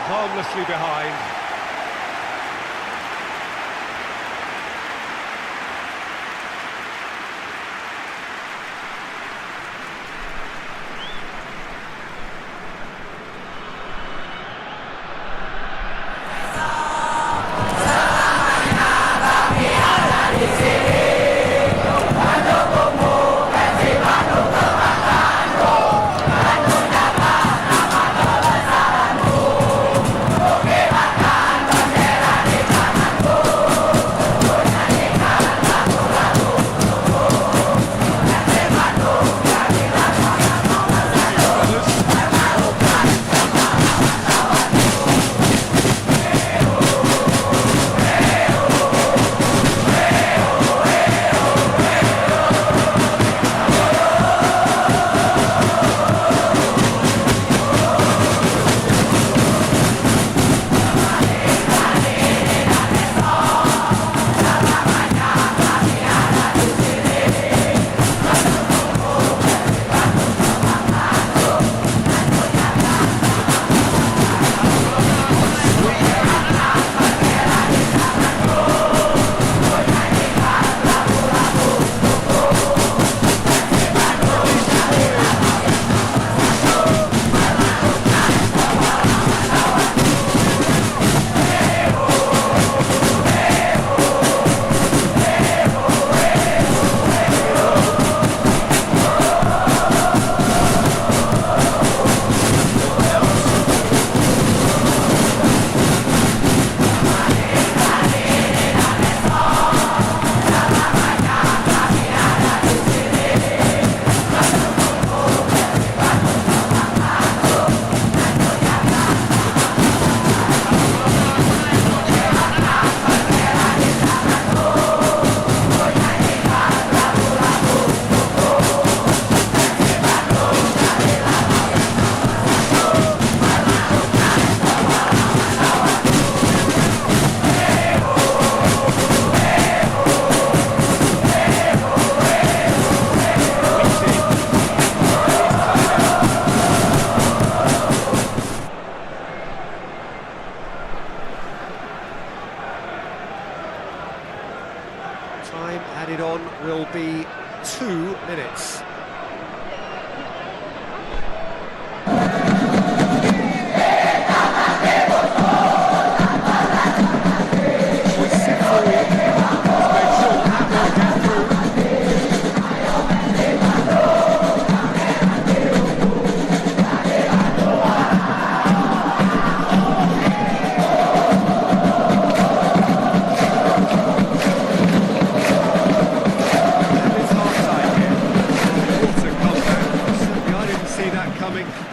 Harmlessly behind.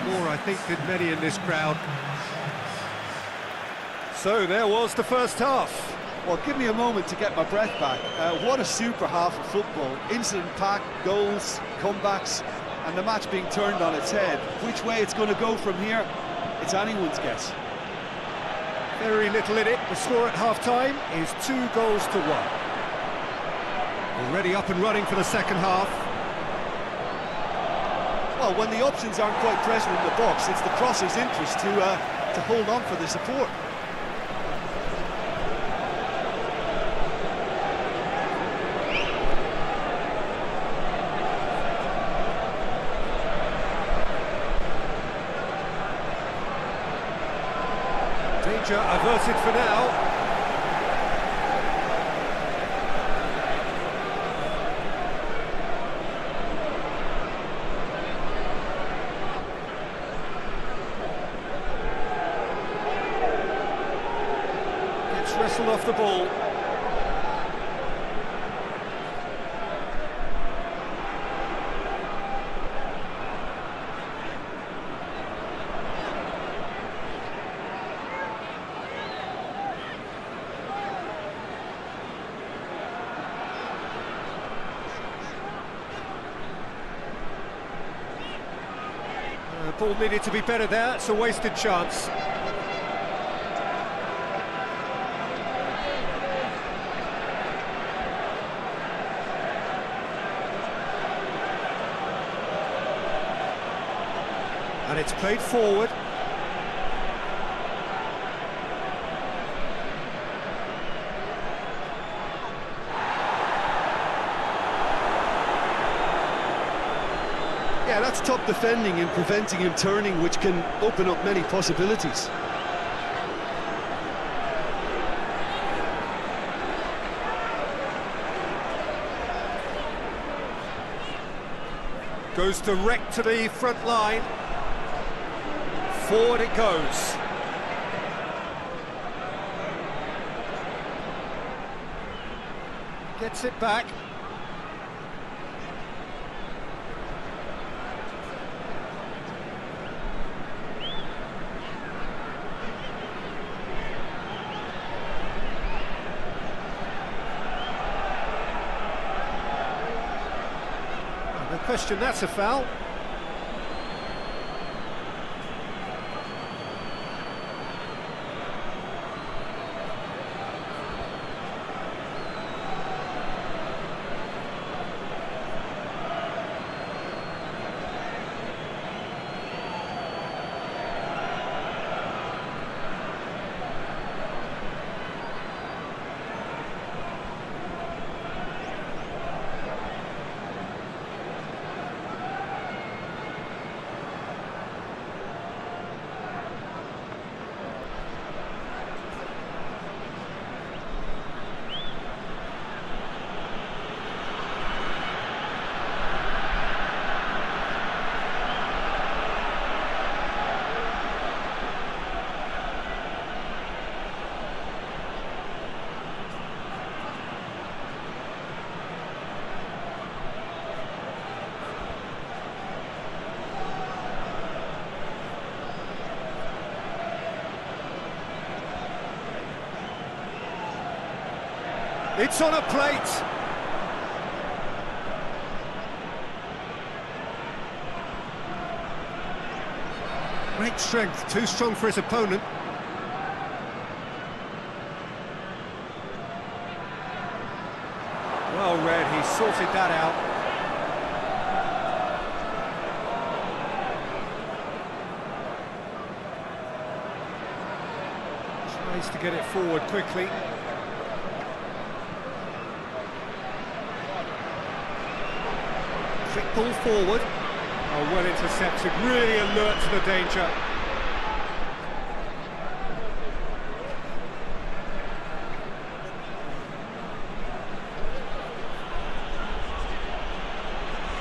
more, I think, than many in this crowd. So there was the first half. Well, give me a moment to get my breath back. What a super half of football. Incident-packed, goals, comebacks, and the match being turned on its head. Which way it's going to go from here, it's anyone's guess. Very little in it. The score at half-time is 2-1. Already up and running for the second half. Well, when the options aren't quite present in the box, it's the crosser's interest to hold on for the support. Danger averted for now. Gets wrestled off the ball. Ball needed to be better there, it's a wasted chance. And it's played forward. Yeah, that's top defending and preventing him turning, which can open up many possibilities. Goes direct to the front line. Forward it goes. Gets it back. No question, that's a foul. It's on a plate. Great strength, too strong for his opponent. Well read, he sorted that out. Tries to get it forward quickly. Quick ball forward. Oh, well intercepted, really alert to the danger.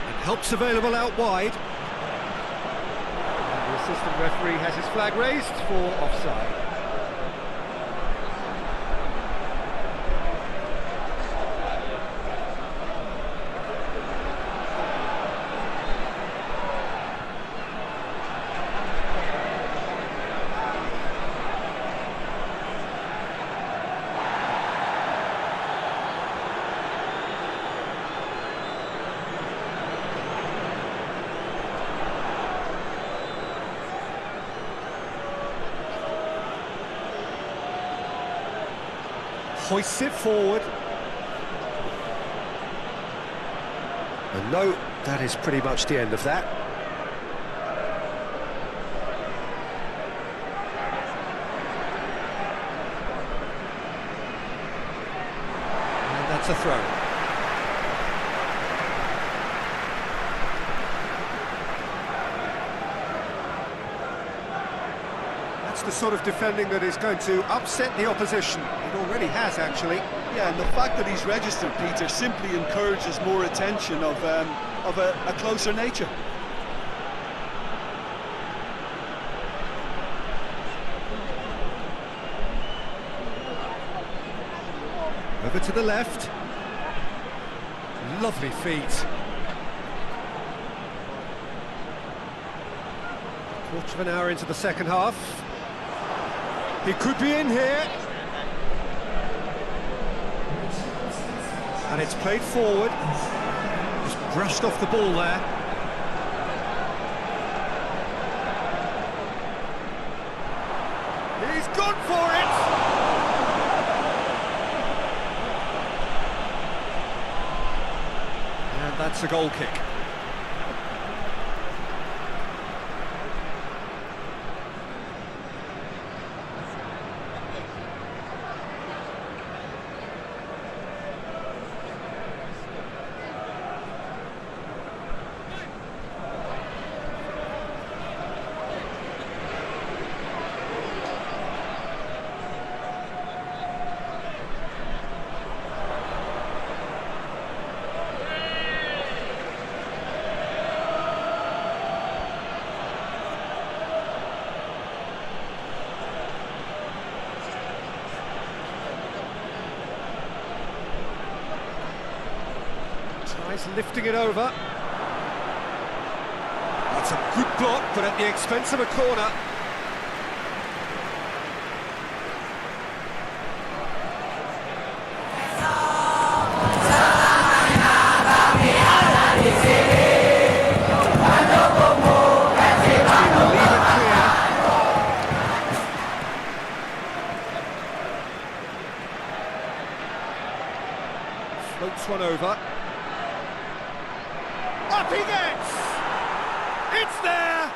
And help's available out wide. And the assistant referee has his flag raised for offside. hoists it forward. And no, that is pretty much the end of that. And that's a throw. That's the sort of defending that is going to upset the opposition. It already has, actually. Yeah, and the fact that he's registered, Peter, simply encourages more attention of a closer nature. Over to the left. Lovely feet. Quarter of an hour into the second half. He could be in here. And it's played forward. Just brushed off the ball there. He's gone for it! And that's a goal kick. Tries lifting it over. That's a good block, but at the expense of a corner. Floats one over. Up he gets! It's there!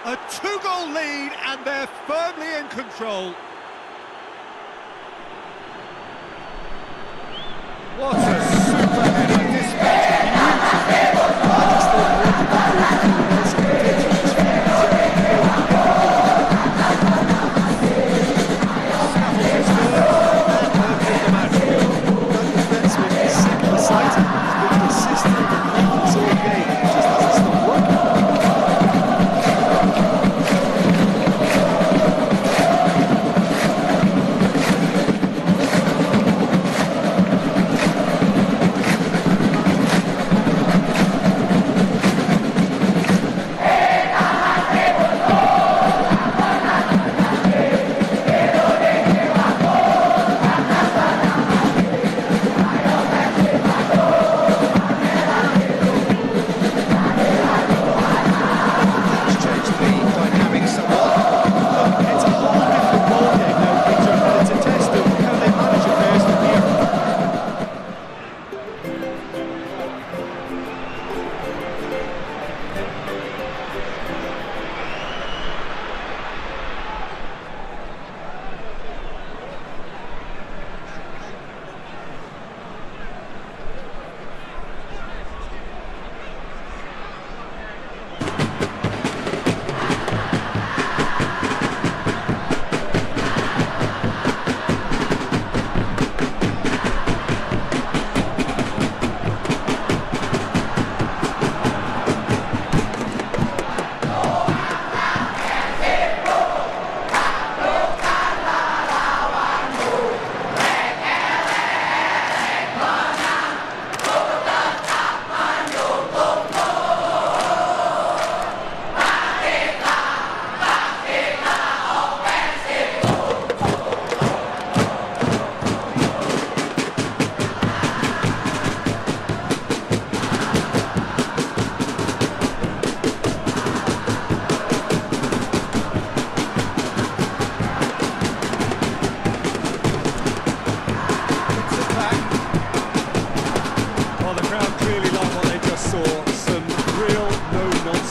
A two-goal lead, and they're firmly in control. What a super header dispatched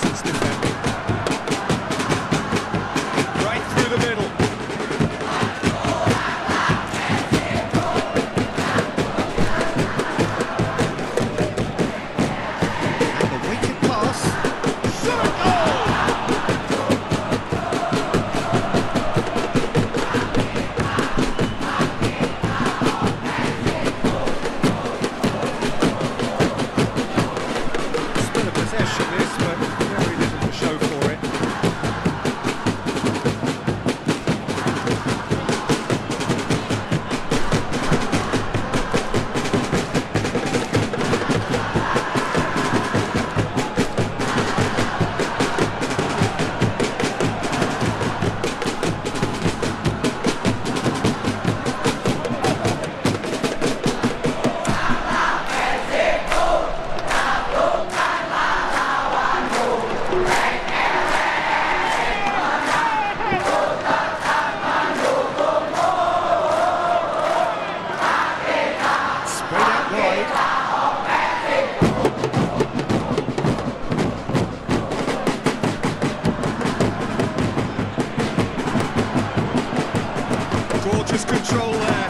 It's defending. Right through the middle. And the weighted pass. Still a possession this, but very little to show for it. Spread out wide. Gorgeous control there.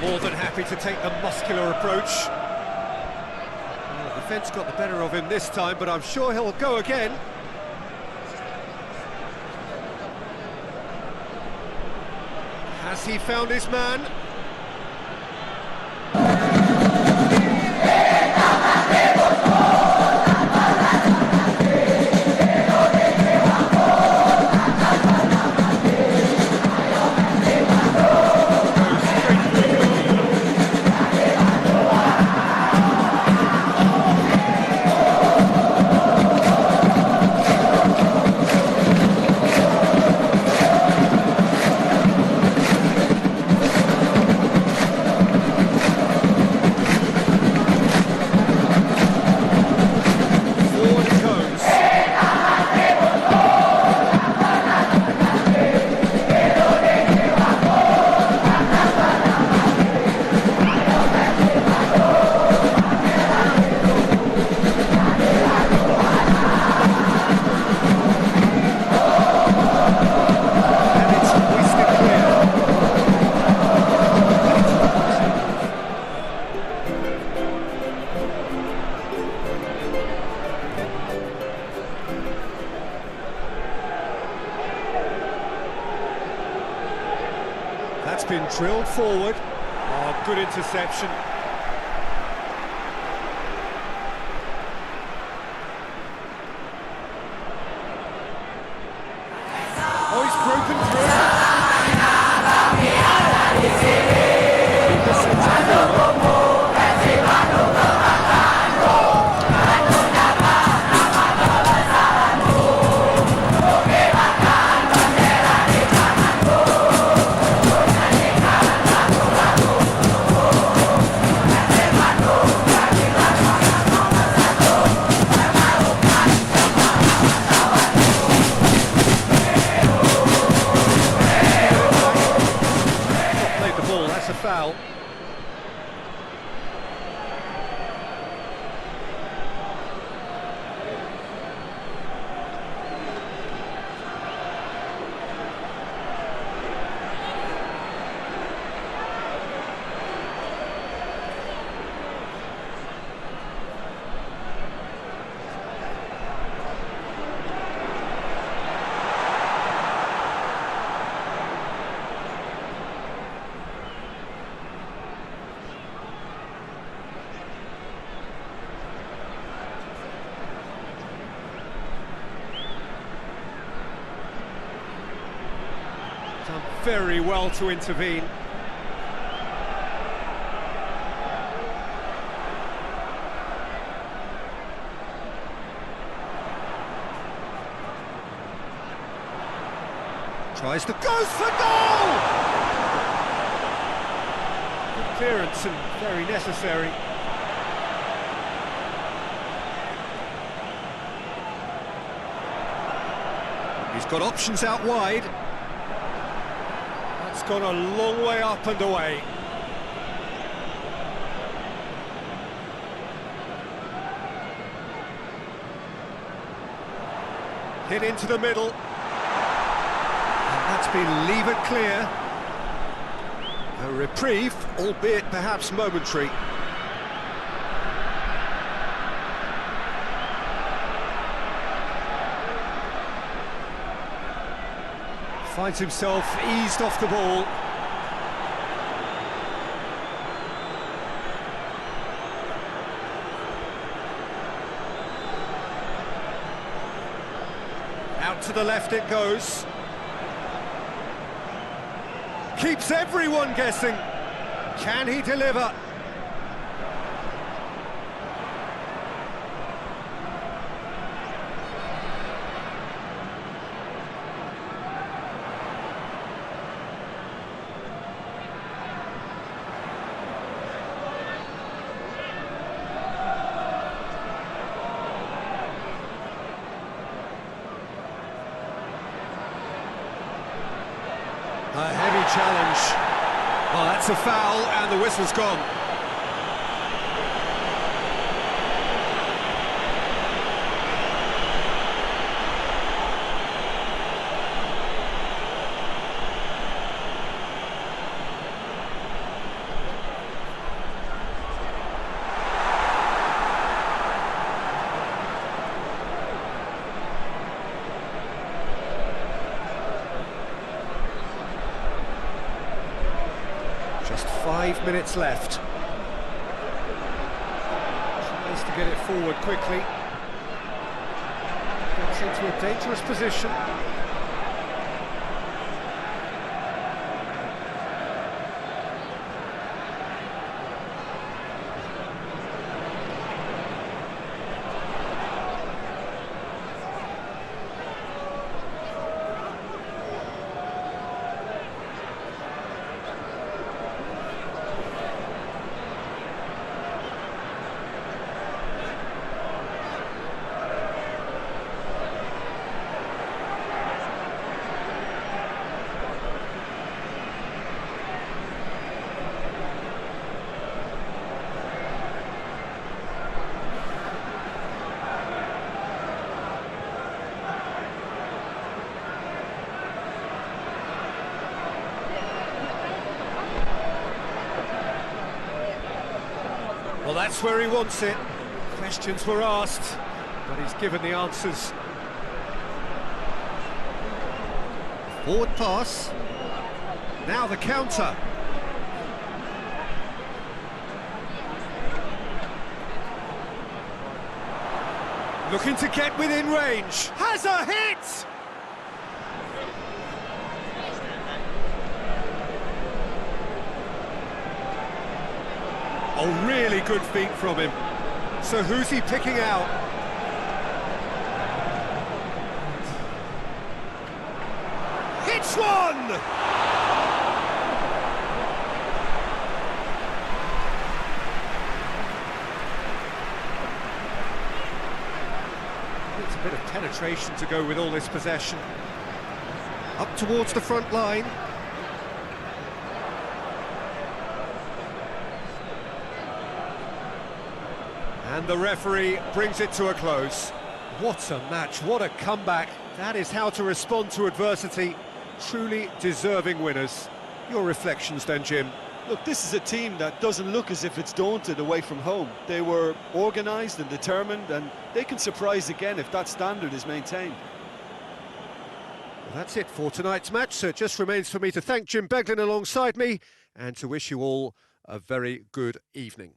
More than happy to take the muscular approach. Well, the defence got the better of him this time, but I'm sure he'll go again. Has he found his man? Forward it goes. And it's hoisted clear. That's been drilled forward. Oh, good interception. Oh, he's broken through. Keeper sends it forward. Played the ball, that's a foul. Done very well to intervene. Tries to goes for goal! Good clearance and very necessary. He's got options out wide. That's gone a long way up and away. Hit into the middle. And that's been levered clear. A reprieve, albeit perhaps momentary. Finds himself eased off the ball. Out to the left it goes. Keeps everyone guessing. Can he deliver? A heavy challenge. Well, that's a foul, and the whistle's gone. Just 5 minutes left. Tries to get it forward quickly. Gets into a dangerous position. Well, that's where he wants it. Questions were asked, but he's given the answers. Forward pass. Now the counter. Looking to get within range. Has a hit! Oh, really good feet from him. So who's he picking out? Hits one! It's a bit of penetration to go with all this possession. Up towards the front line. And the referee brings it to a close. What a match, what a comeback. That is how to respond to adversity. Truly deserving winners. Your reflections then, Jim? Look, this is a team that doesn't look as if it's daunted away from home. They were organised and determined, and they can surprise again if that standard is maintained. Well, that's it for tonight's match, so it just remains for me to thank Jim Beglin alongside me and to wish you all a very good evening.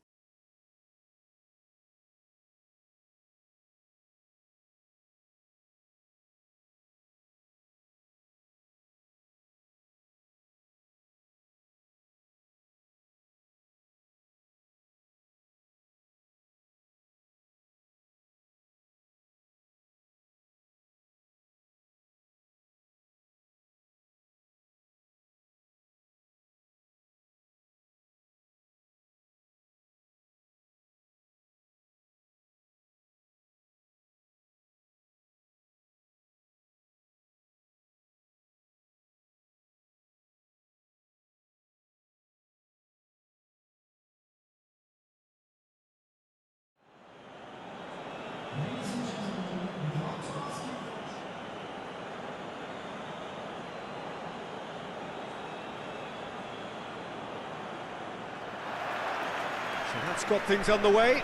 got things underway.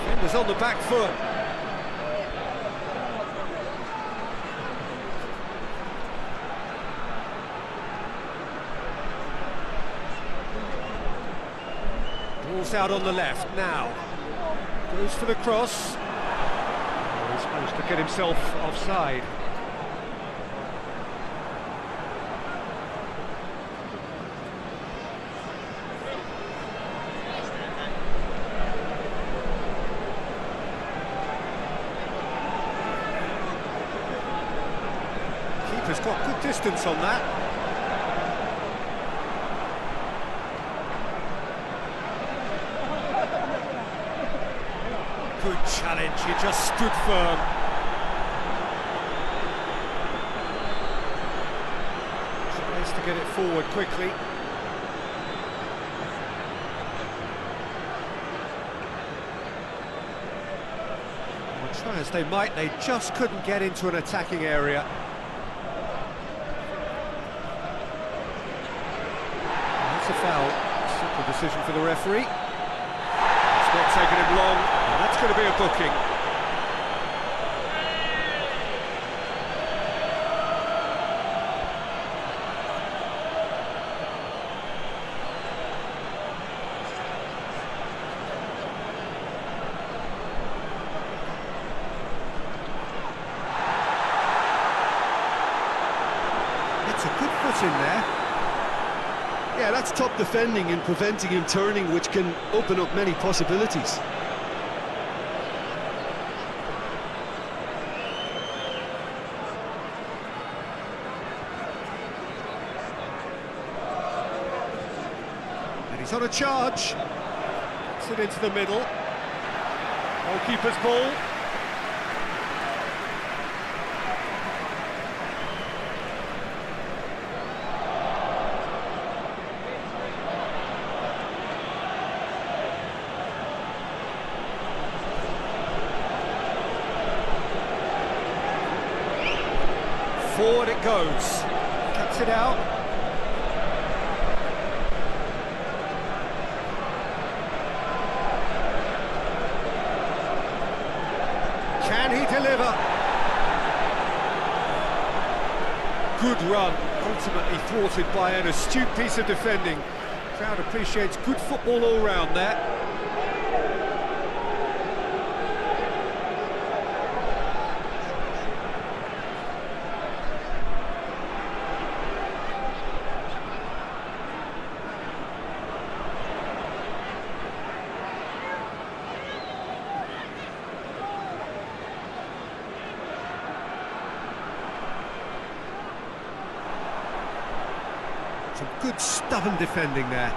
Defenders on the back foot. Ball's out on the left now. Goes for the cross. Oh, he's managed to get himself offside. Keeper's got good distance on that. Good challenge, he just stood firm. Tries to get it forward quickly. Well, try as they might, they just couldn't get into an attacking area. That's a foul. Simple decision for the referee. It's not taking him long. That's going to be a booking. It's a good foot in there. Yeah, that's top defending and preventing him turning, which can open up many possibilities. And he's on a charge. Gets it into the middle. Goalkeeper's ball. Forward it goes. Cuts it out. Can he deliver? Good run, ultimately thwarted by an astute piece of defending. Crowd appreciates good football all round there. Some good stubborn defending there.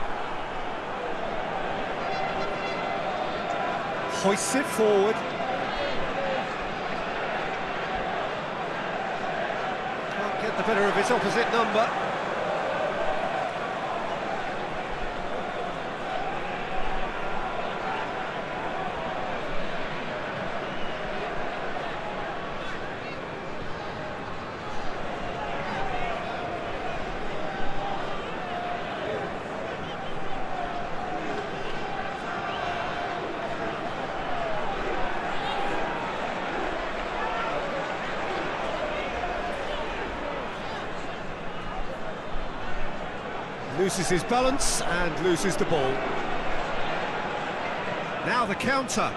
Hoists it forward. Can't get the better of his opposite number. Loses his balance and loses the ball. Now the counter.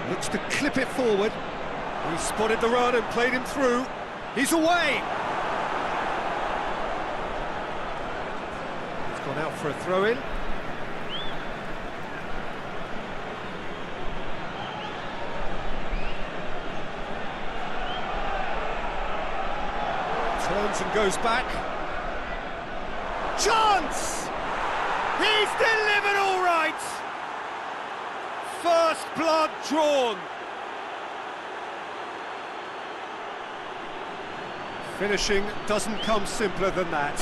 Looks to clip it forward. He spotted the run and played him through. He's away! He's gone out for a throw-in. Turns and goes back. Chance! He's delivered all right! First blood drawn. Finishing doesn't come simpler than that.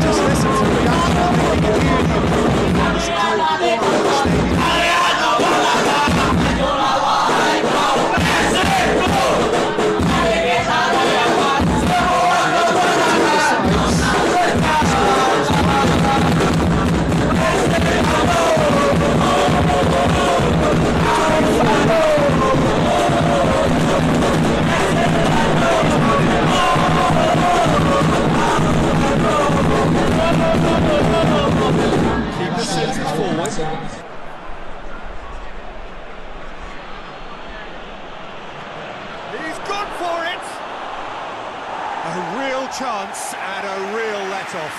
Just listen to the reaction. I think you can hear the improvement from the support all around the stadium. Keeper sends it forward. He's gone for it! A real chance and a real let-off.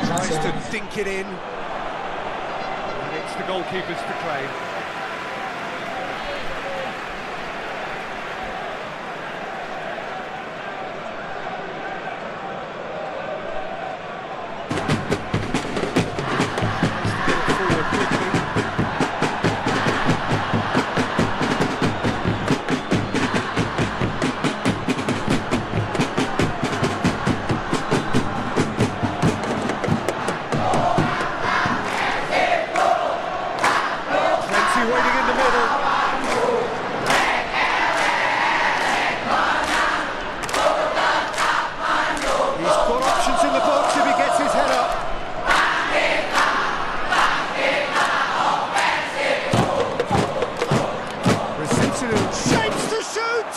Tries to dink it in. And it's the goalkeeper's to claim. Forward quickly. Waiting in the middle. He's got options in the box if he gets his head up. Resentment shapes to shoot.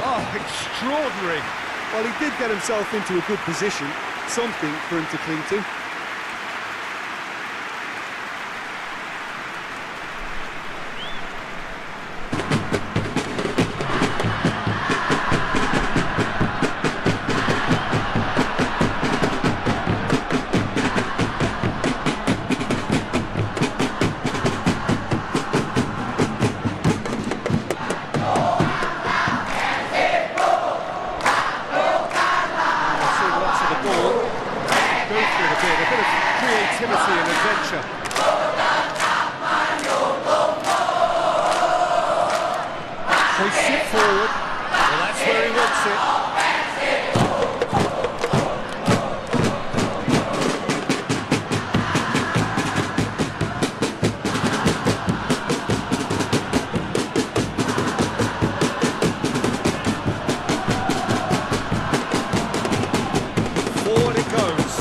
Oh, extraordinary. Well, he did get himself into a good position, something for him to cling to. Creativity and adventure. Hoists it forward. Well, that's where he wants it. Forward it goes.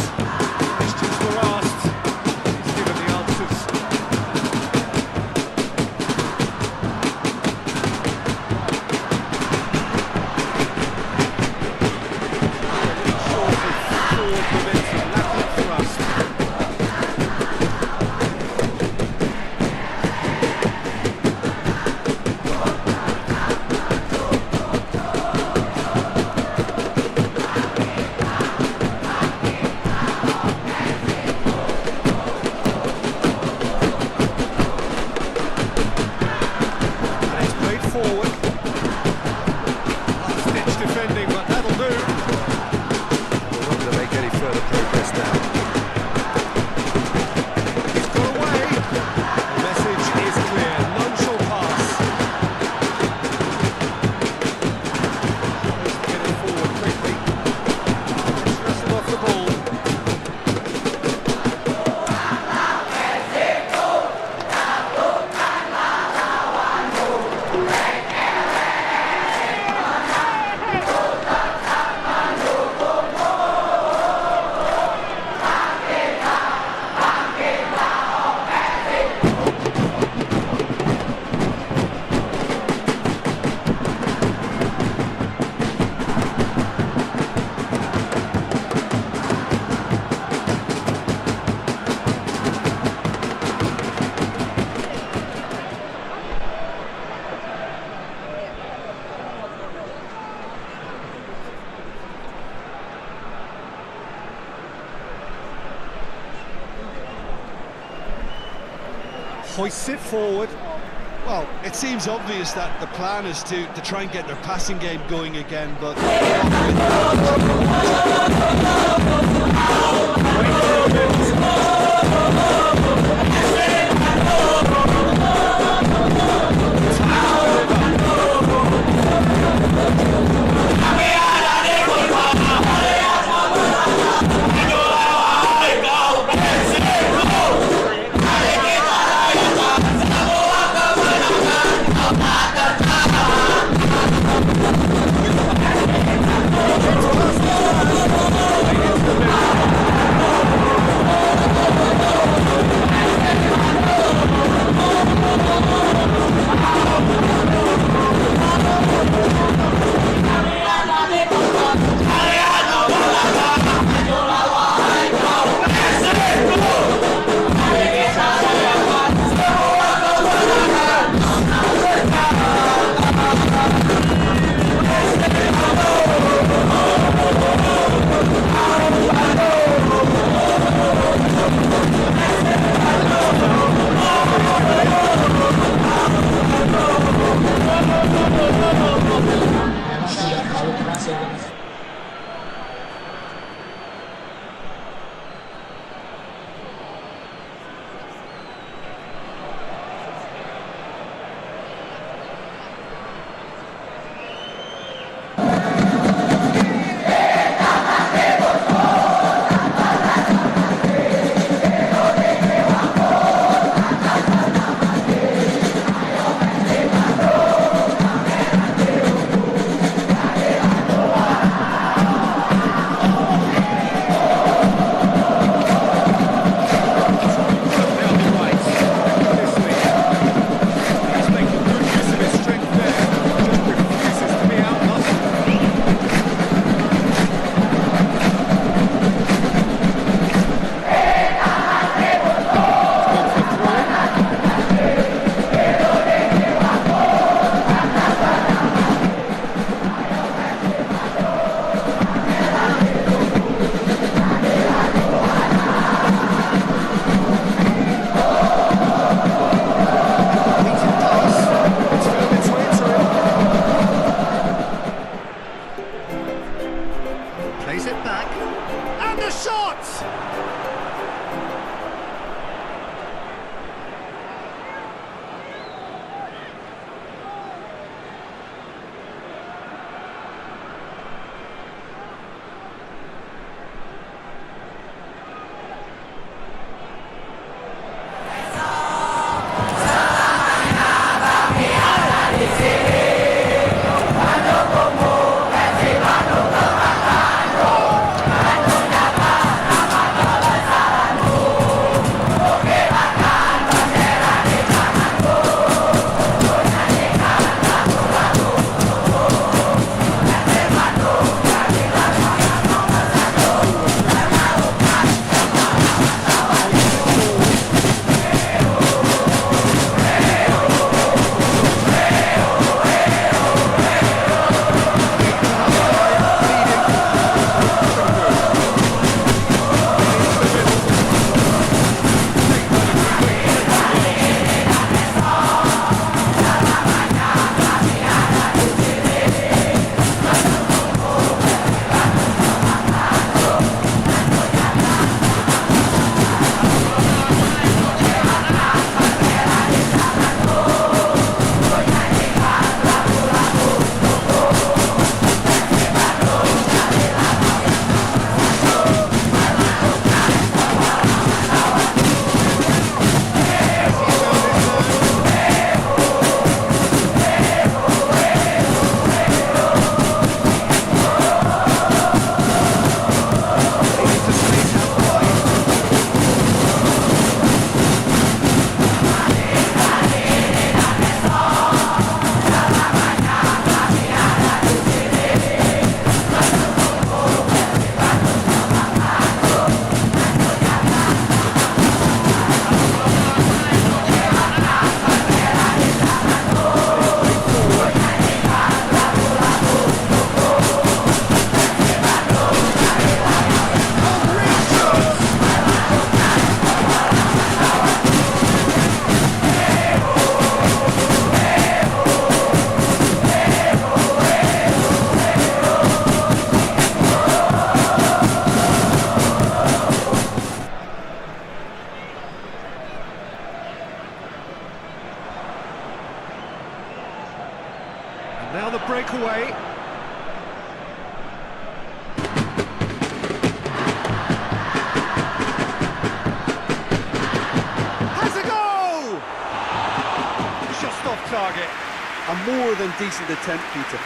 hoists it forward. Well, it seems obvious that the plan is to try and get their passing game going again, but... Now the breakaway. Has a goal! Just off target. A more than decent attempt, Peter.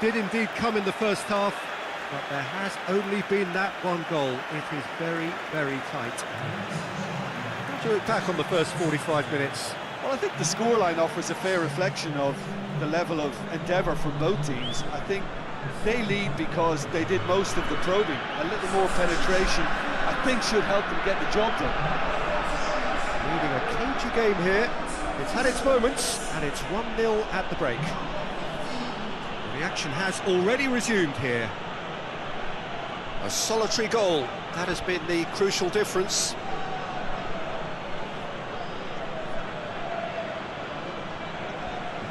Did indeed come in the first half, but there has only been that one goal. It is very, very tight. How do you look back on the first 45 minutes? Well, I think the scoreline offers a fair reflection of the level of endeavour from both teams. I think they lead because they did most of the probing. A little more penetration, I think, should help them get the job done. Leading a cagey game here. It's had its moments, and it's 1-0 at the break. The action has already resumed here. A solitary goal, that has been the crucial difference.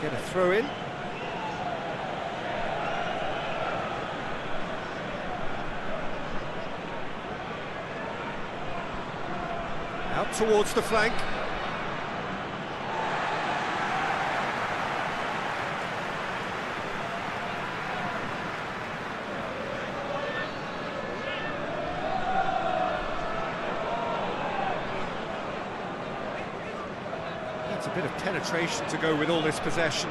Get a throw in. Out towards the flank. That's a bit of penetration to go with all this possession.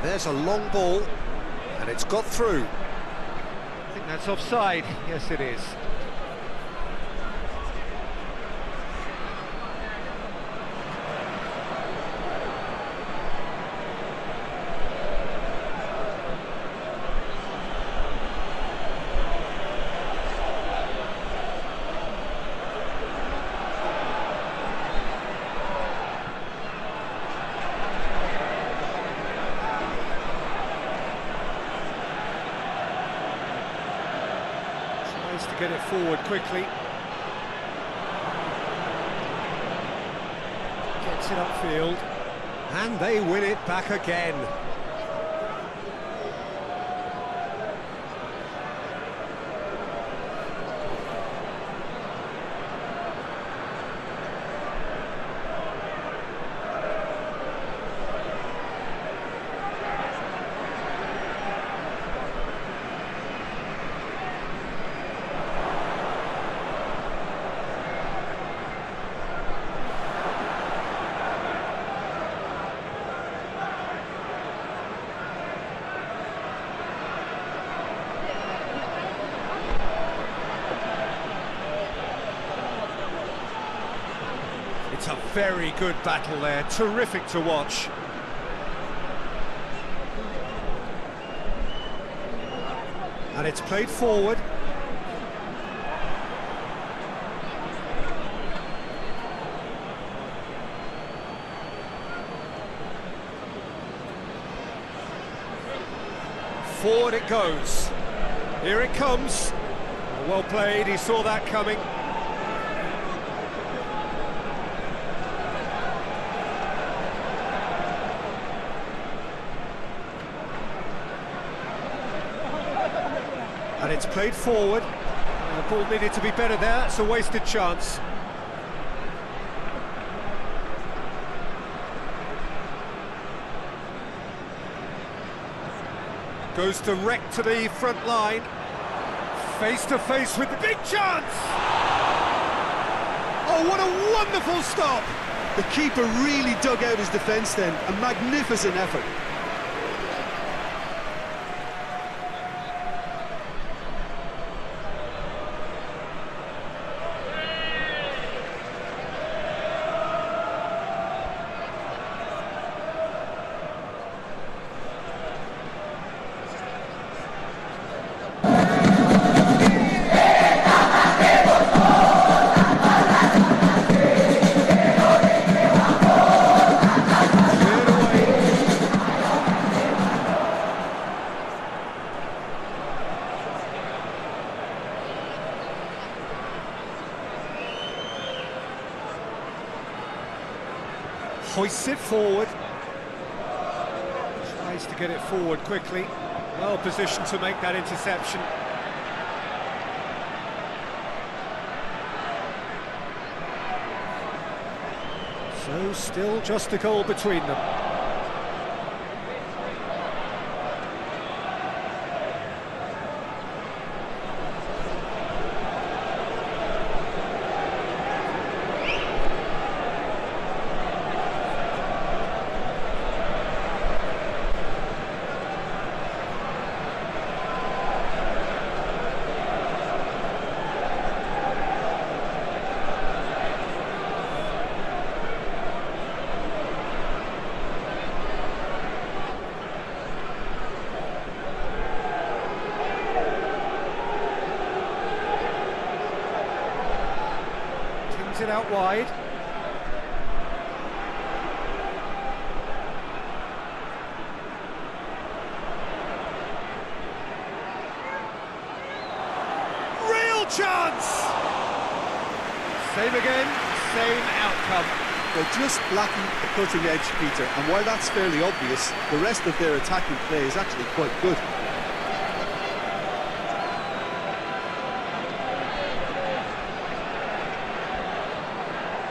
There's a long ball, and it's got through. I think that's offside. Yes, it is. To get it forward quickly. Gets it upfield. And they win it back again. It's a very good battle there, terrific to watch. And it's played forward. Forward it goes. Here it comes. Well played, he saw that coming. And it's played forward. The ball needed to be better there, it's a wasted chance. Goes direct to the front line. Face to face with the big chance! Oh, what a wonderful stop! The keeper really dug out his defence then, a magnificent effort. Hoists it forward. Tries to get it forward quickly. Well positioned to make that interception. So still just a goal between them. It out wide. Real chance! Same again, same outcome. They're just lacking a cutting edge, Peter, and while that's fairly obvious, the rest of their attacking play is actually quite good.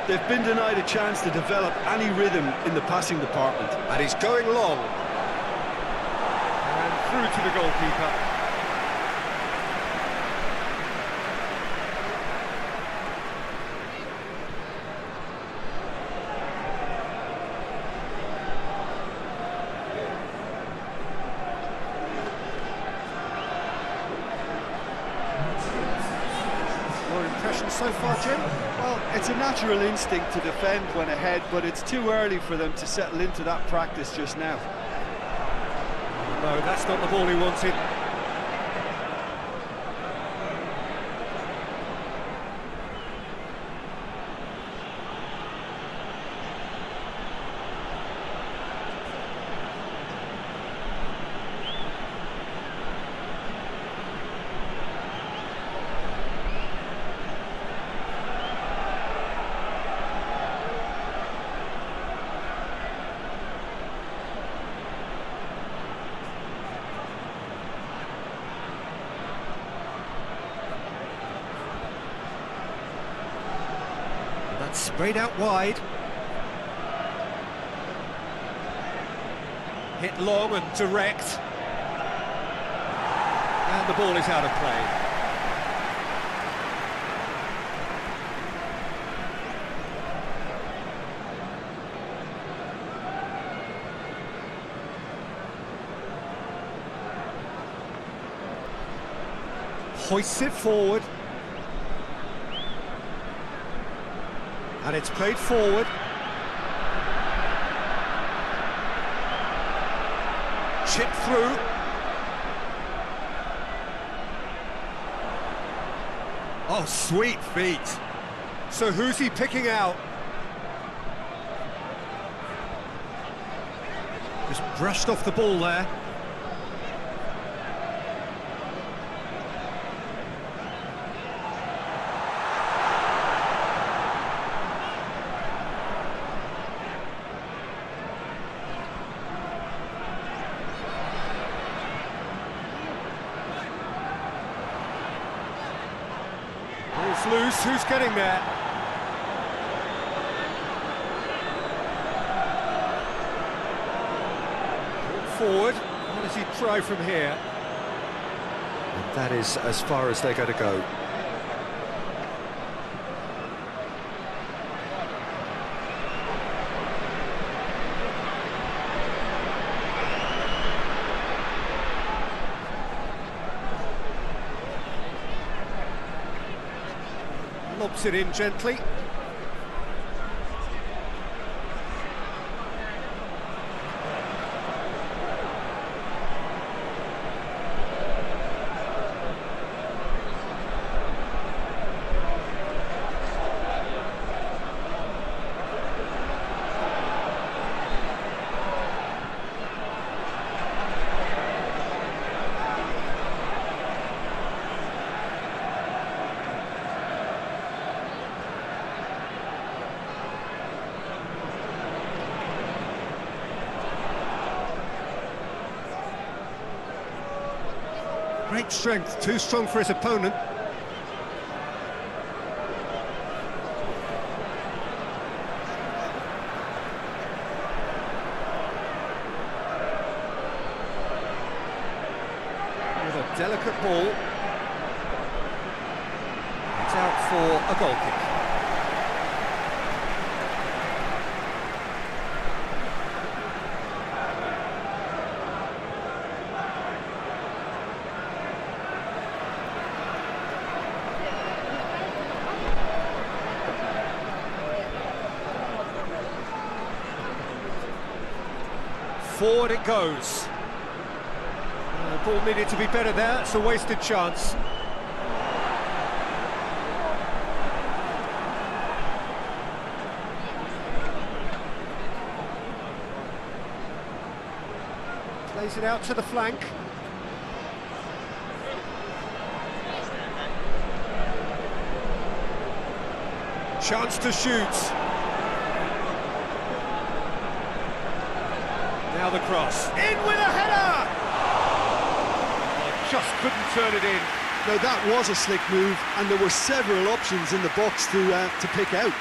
They've been denied a chance to develop any rhythm in the passing department. And he's going long. And through to the goalkeeper. Your impressions so far, Jim? Well, it's a natural instinct to defend when ahead, but it's too early for them to settle into that practice just now. No, that's not the ball he wanted. Sprayed out wide. Hit long and direct. And the ball is out of play. Hoists it forward. And it's played forward. Chip through. Oh, sweet feet. So who's he picking out? Just brushed off the ball there. Ball's loose, who's getting there? Forward, what does he try from here? And that is as far as they're going to go. Lobs it in gently. Great strength, too strong for his opponent. With a delicate ball. It's out for a goal kick. Forward it goes. The ball needed to be better there, it's a wasted chance. Plays it out to the flank. Chance to shoot. Now the cross. In with a header! Oh, just couldn't turn it in. Now that was a slick move, and there were several options in the box to pick out.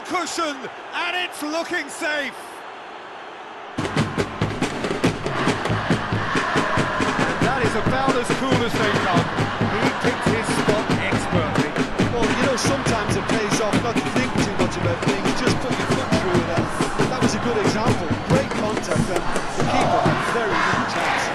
Cushion, and it's looking safe. That is about as cool as they come. He picked his spot expertly. Well, you know, sometimes it pays off not to think too much about things, just put your foot through it, and that was a good example. Great contact, and the keeper had very little chance.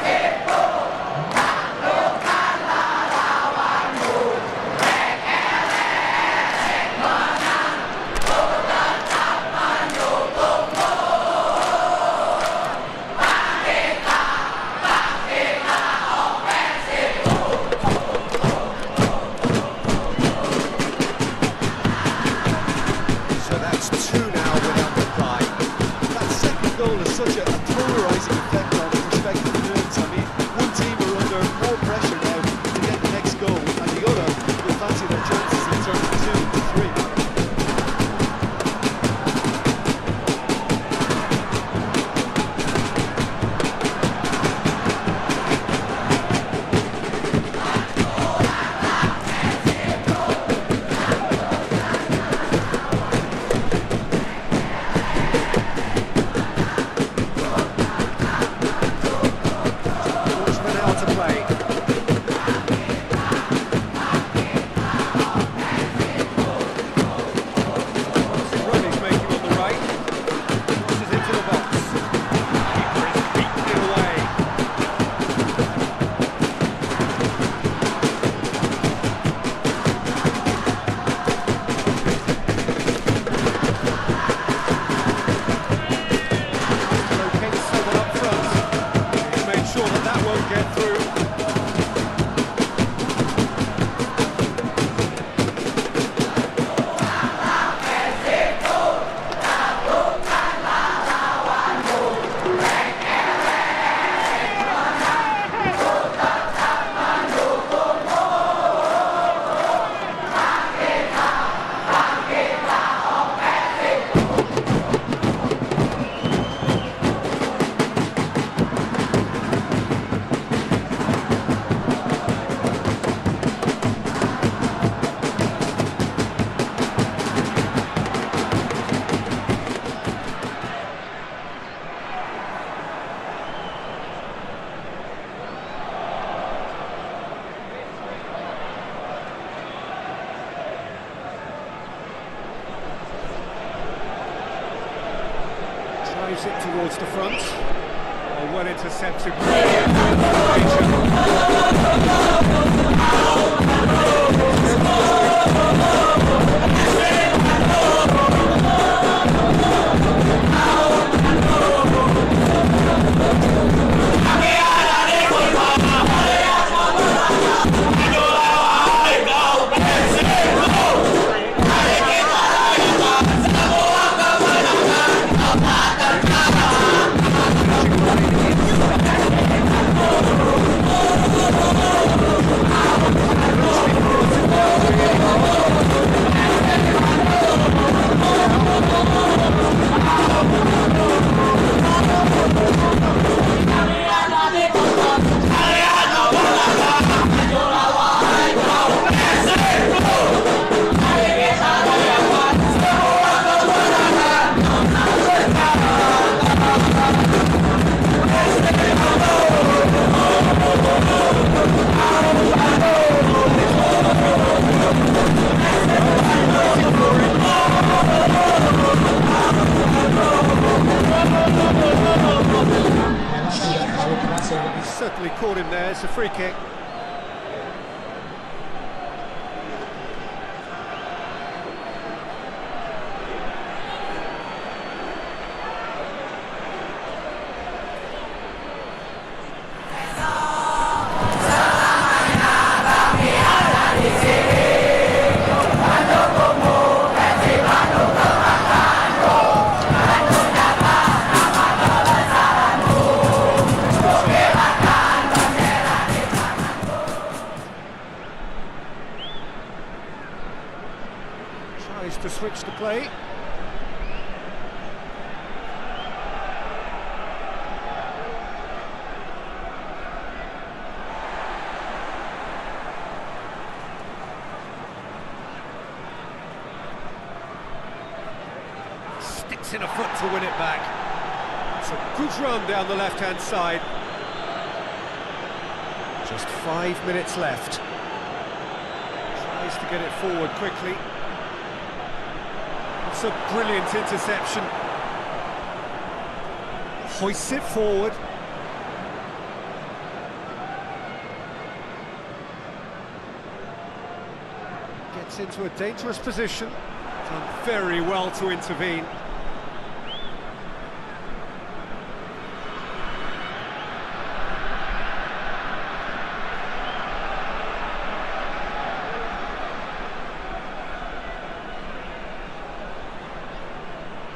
moves it towards the front. Oh, well intercepted. Certainly caught him there. It's a free kick. Tries to switch the play. Sticks in a foot to win it back. It's a good run down the left-hand side. Just 5 minutes left. Tries to get it forward quickly. It's a brilliant interception. Hoists it forward. Gets into a dangerous position. Done very well to intervene.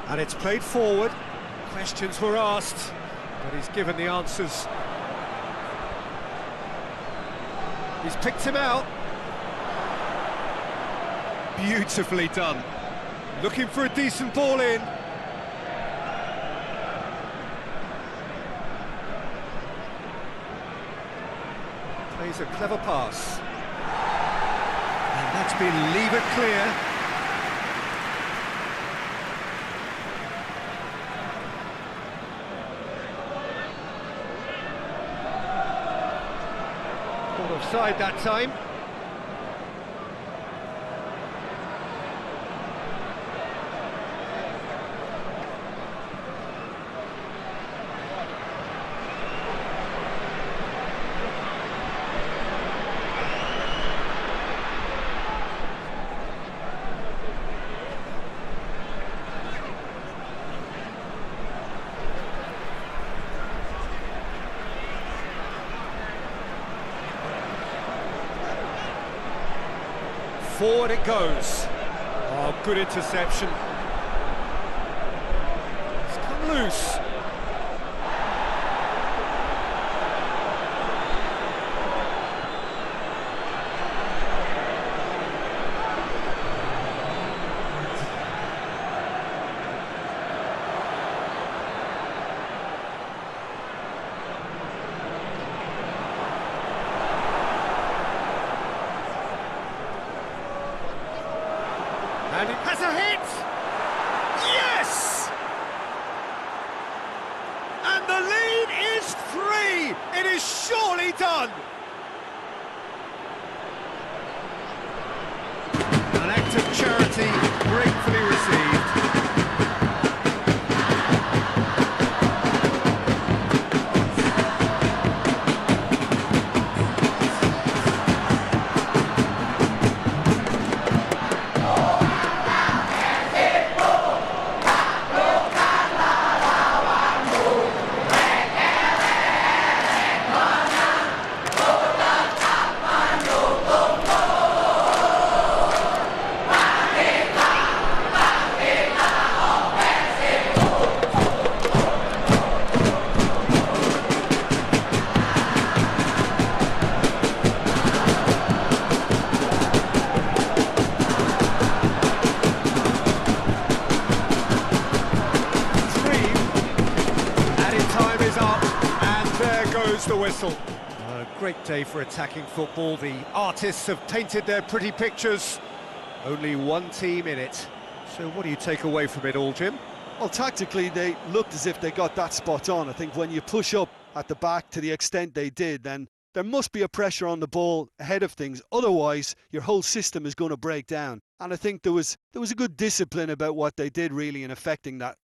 And it's played forward. Questions were asked, but he's given the answers. He's picked him out. Beautifully done. Looking for a decent ball in. Plays a clever pass. And that's been levered clear. Offside that time. Forward it goes. Oh, good interception. It's come loose. And it has a hit! Yes! And the lead is 3! It is surely done! An act of charity gratefully received. the whistle. A great day for attacking football. The artists have painted their pretty pictures. Only one team in it. So what do you take away from it all, Jim? Well, tactically, they looked as if they got that spot on. I think when you push up at the back to the extent they did, then there must be a pressure on the ball ahead of things. Otherwise, your whole system is going to break down. And I think there was a good discipline about what they did, really, in affecting that.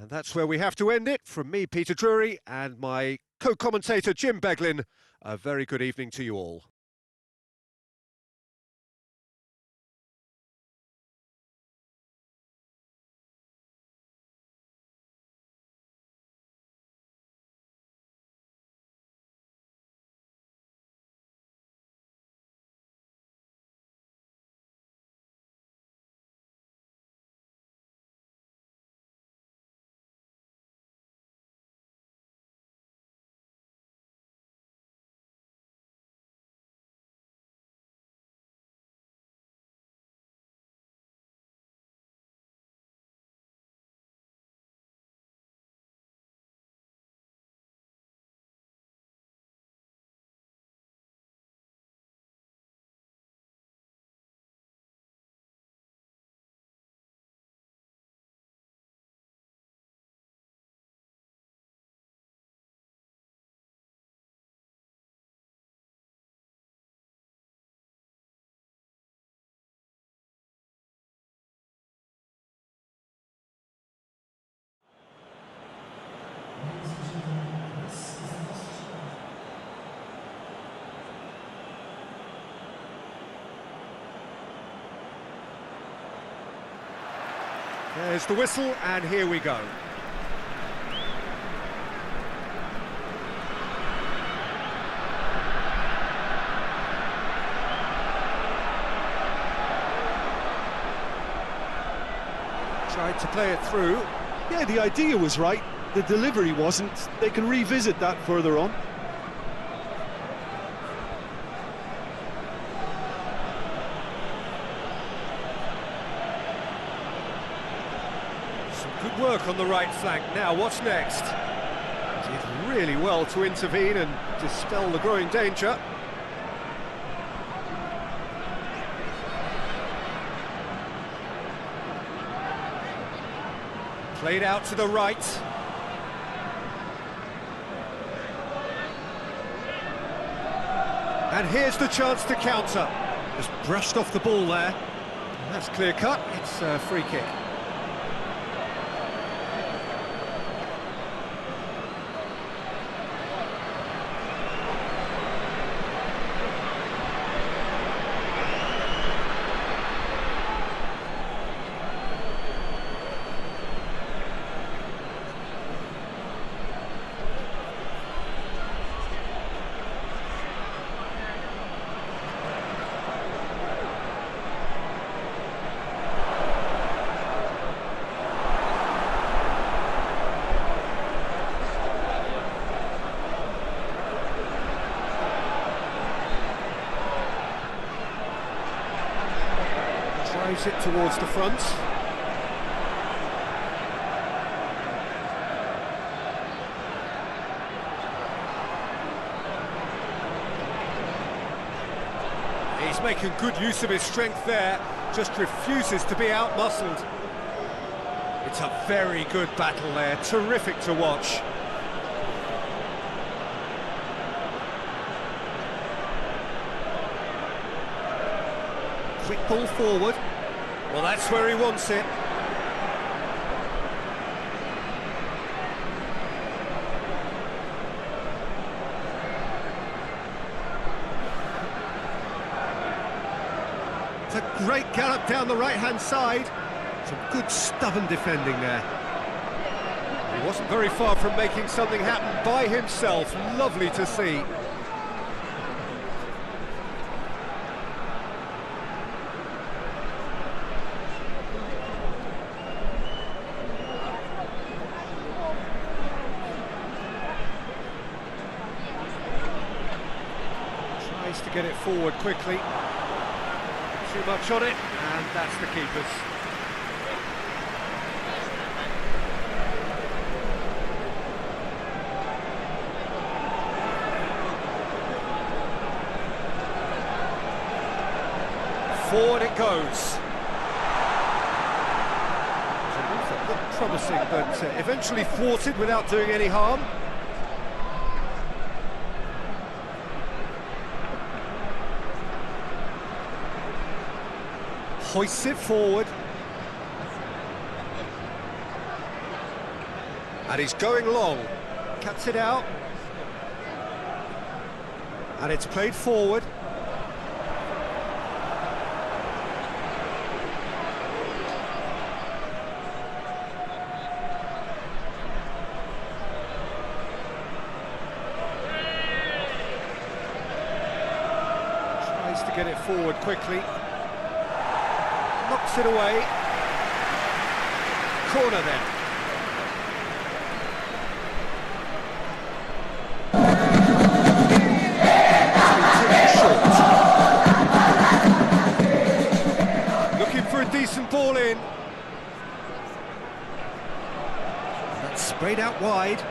And that's where we have to end it. From me, Peter Drury, and my co-commentator, Jim Beglin. A very good evening to you all. There's the whistle, and here we go. Tried to play it through. Yeah, the idea was right. The delivery wasn't. They can revisit that further on. Good work on the right flank. Now, what's next? Did really well to intervene and dispel the growing danger. Played out to the right. And here's the chance to counter. Just brushed off the ball there. That's clear cut. It's a free kick. Drives it towards the front. He's making good use of his strength there, just refuses to be out-muscled. It's a very good battle there, terrific to watch. Quick ball forward. Well, that's where he wants it. It's a great gallop down the right-hand side. Some good stubborn defending there. He wasn't very far from making something happen by himself. Lovely to see. To get it forward quickly. Too much on it, and that's the keeper's. Forward it goes. Looked promising, but eventually thwarted without doing any harm. Hoists it forward. And he's going long. Cuts it out. And it's played forward. Tries to get it forward quickly. Knocks it away. Corner then. Decent ball in. That's sprayed out wide.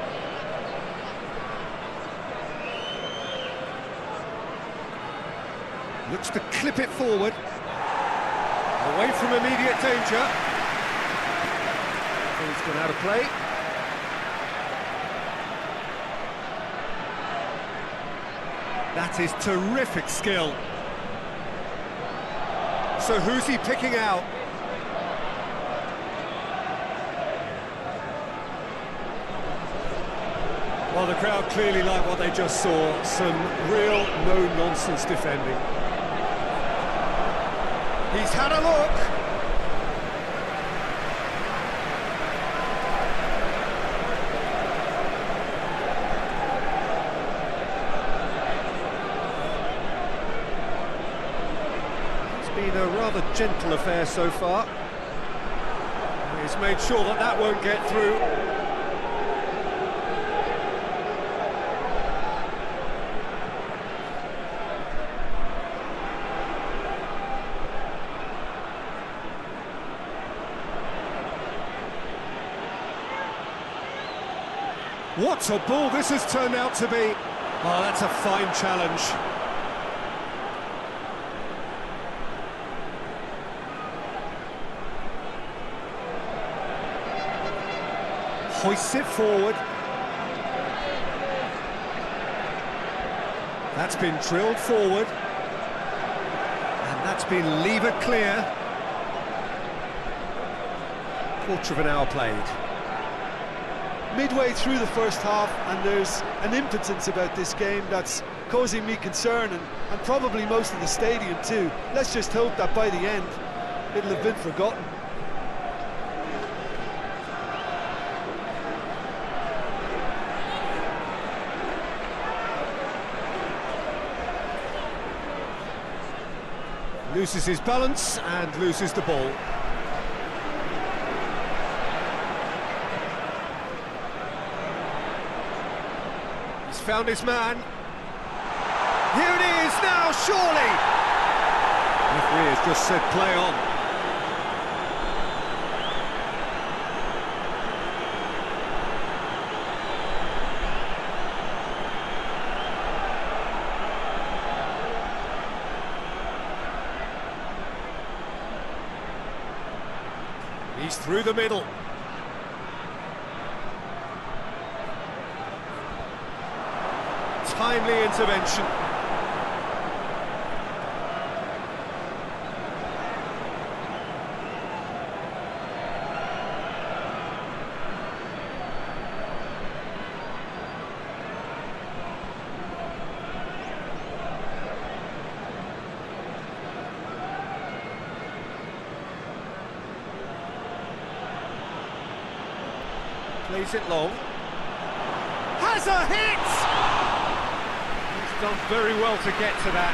Looks to clip it forward. Away from immediate danger. Ball's gone out of play. That is terrific skill. So who's he picking out? Well, the crowd clearly like what they just saw. Some real no-nonsense defending. He's had a look. Been a rather gentle affair so far. He's made sure that that won't get through. What a ball this has turned out to be. Oh, that's a fine challenge. Hoists it forward. That's been drilled forward. And that's been levered clear. Quarter of an hour played. Midway through the first half, and there's an impotence about this game that's causing me concern, and probably most of the stadium too. Let's just hope that by the end, it'll have been forgotten. Loses his balance and loses the ball. He's found his man. Here it is now, surely! The referee has just said play on. He's through the middle. Timely intervention. Plays it long. Has a hit! He's done very well to get to that.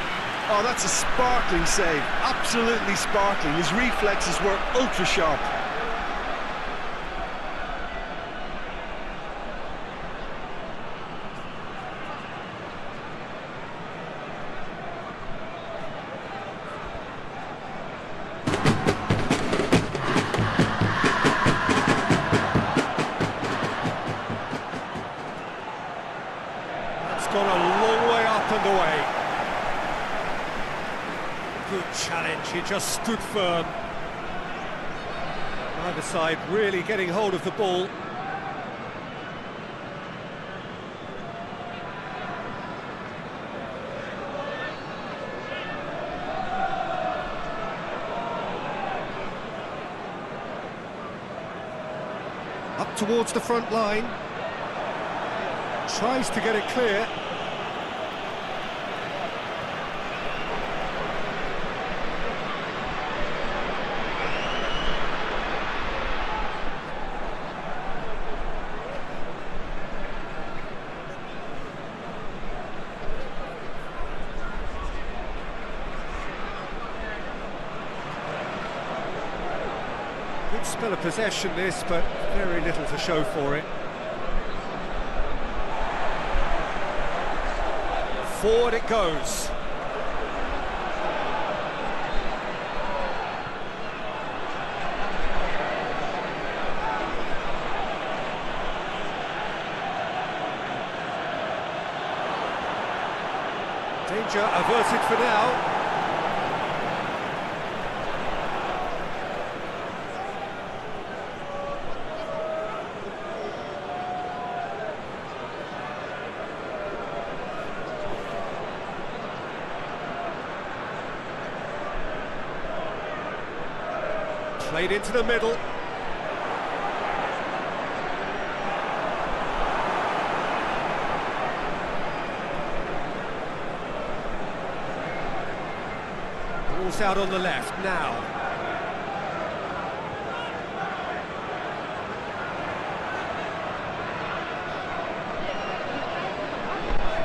Oh, that's a sparkling save. Absolutely sparkling. His reflexes were ultra sharp. Gone a long way up and away. Good challenge, he just stood firm. Either side really getting hold of the ball. Up towards the front line. Tries to get it clear. Good spell of possession this, but very little to show for it. Forward it goes. Danger averted for now. Played into the middle. Ball's out on the left now.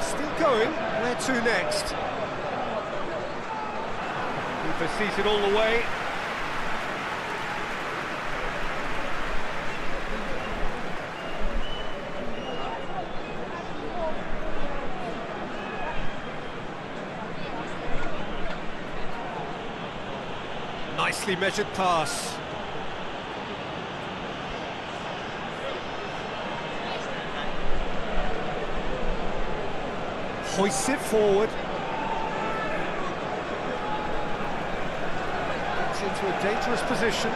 Still going. Where to next? Keeper sees it all the way. Nicely measured pass. Hoists it forward. Gets into a dangerous position.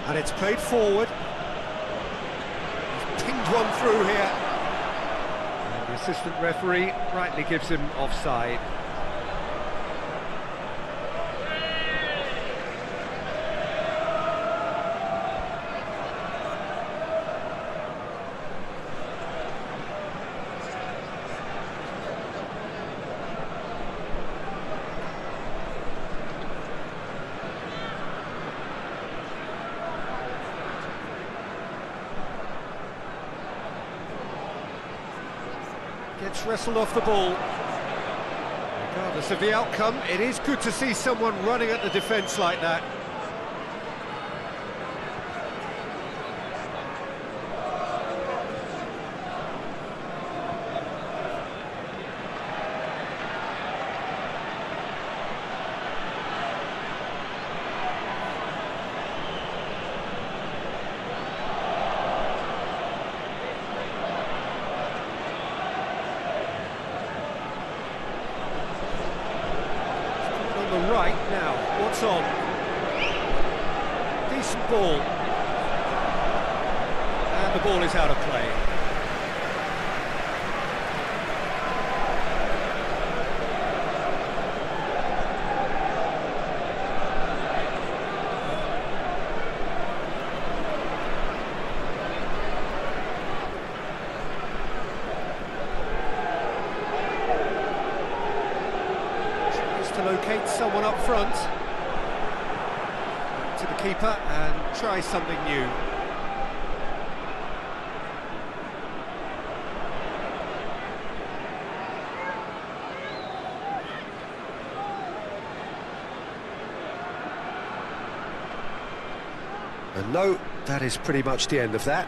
And it's played forward. He's pinged one through here. And the assistant referee rightly gives him offside. Gets wrestled off the ball. Regardless of the outcome, it is good to see someone running at the defence like that. Right now, what's on? Decent ball. And the ball is out of play. To locate someone up front. Back to the keeper and try something new. And no, that is pretty much the end of that.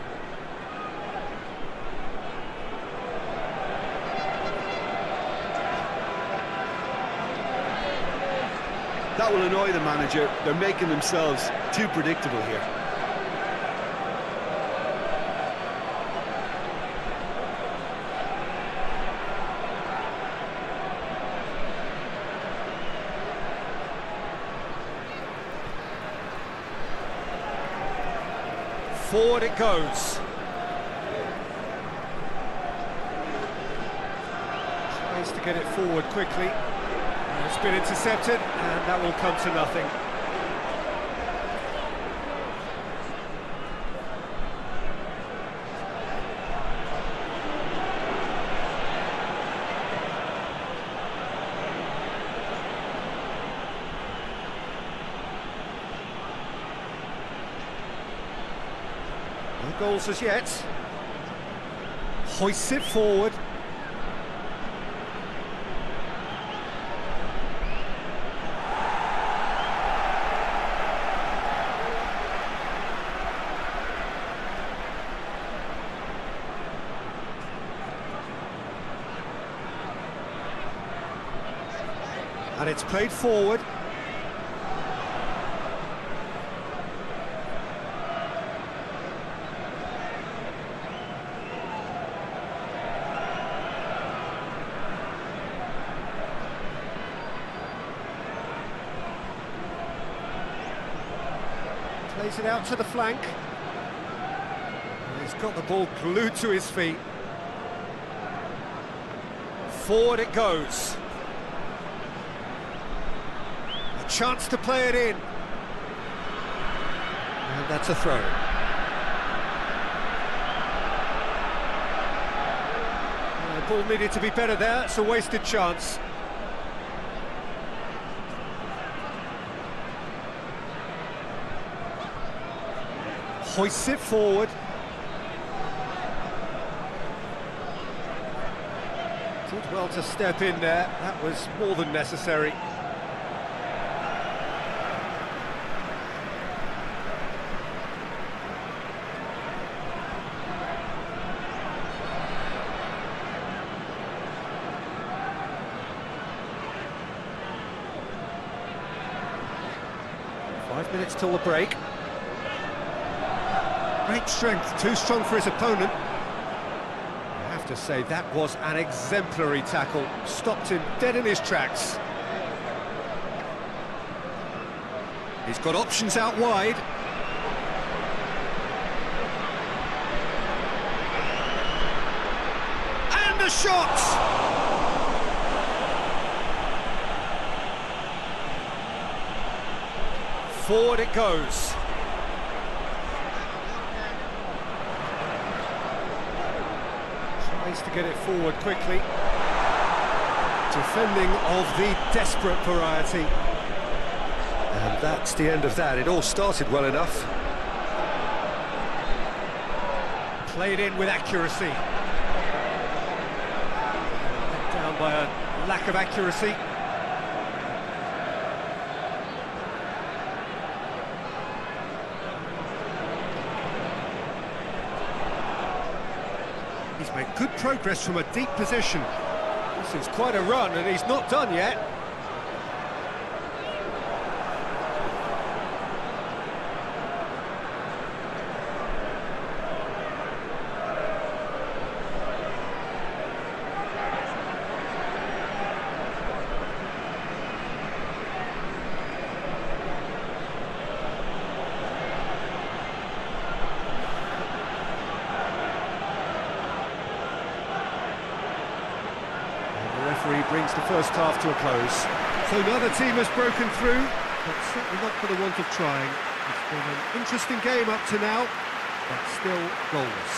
That will annoy the manager. They're making themselves too predictable here. Forward it goes. Tries to get it forward quickly. It's been intercepted, and that will come to nothing. No goals as yet. Hoists it forward. And it's played forward. Plays it out to the flank. And he's got the ball glued to his feet. Forward it goes. Chance to play it in. And that's a throw. The ball needed to be better there. It's a wasted chance. Hoists it forward. Did well to step in there. That was more than necessary. Minutes till the break. Great strength, too strong for his opponent. I have to say, that was an exemplary tackle. Stopped him dead in his tracks. He's got options out wide. And a shot! Forward it goes. Tries to get it forward quickly. Defending of the desperate variety. And that's the end of that. It all started well enough. Played in with accuracy. Down by a lack of accuracy. He's made good progress from a deep position. This is quite a run, and he's not done yet. Brings the first half to a close. So neither team has broken through, but certainly not for the want of trying. It's been an interesting game up to now, but still goals.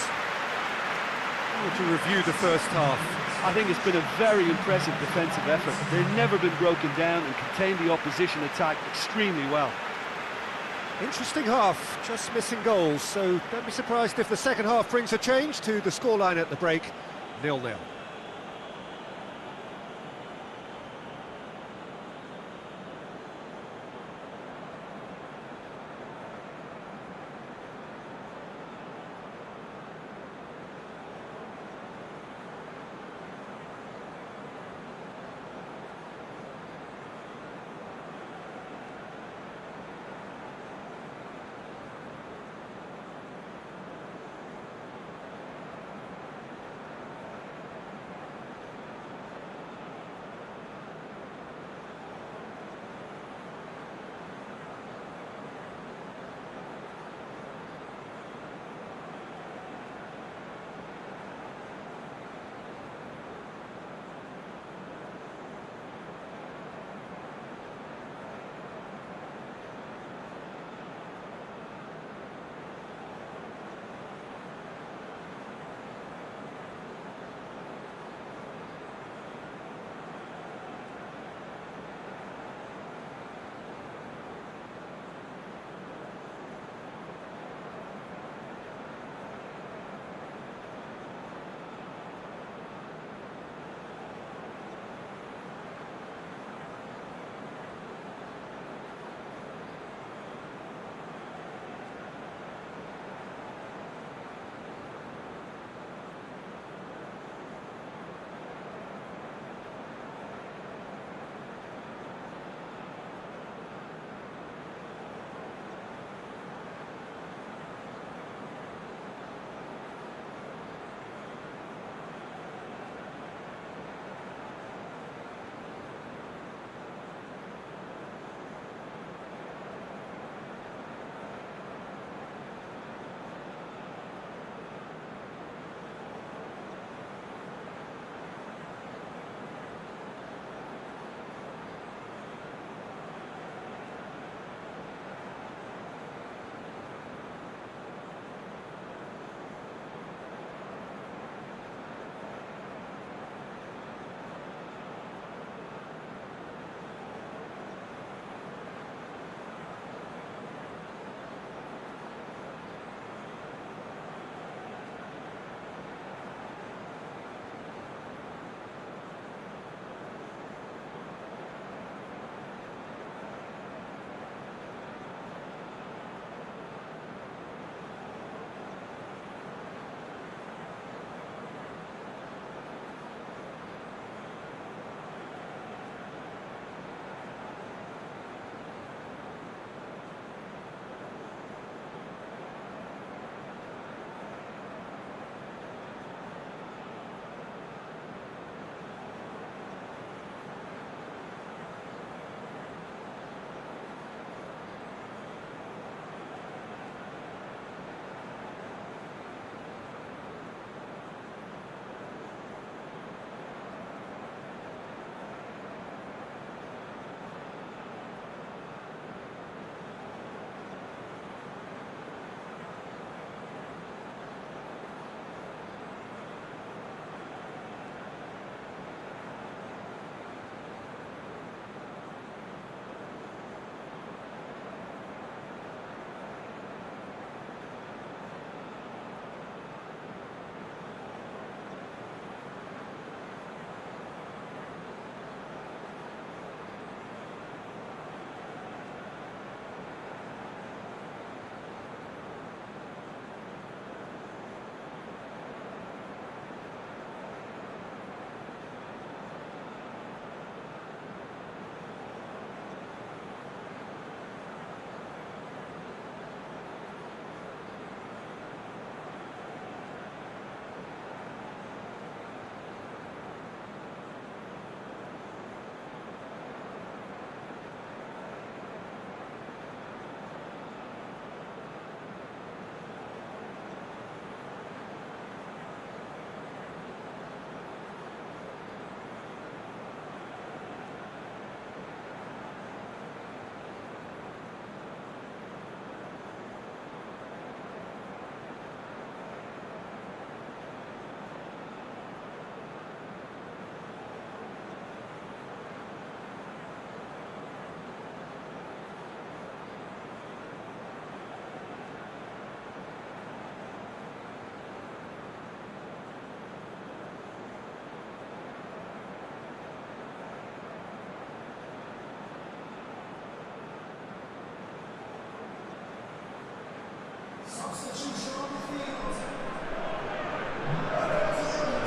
To review the first half. I think it's been a very impressive defensive effort. They've never been broken down and contained the opposition attack extremely well. Interesting half, just missing goals, so don't be surprised if the second half brings a change to the scoreline at the break, 0-0.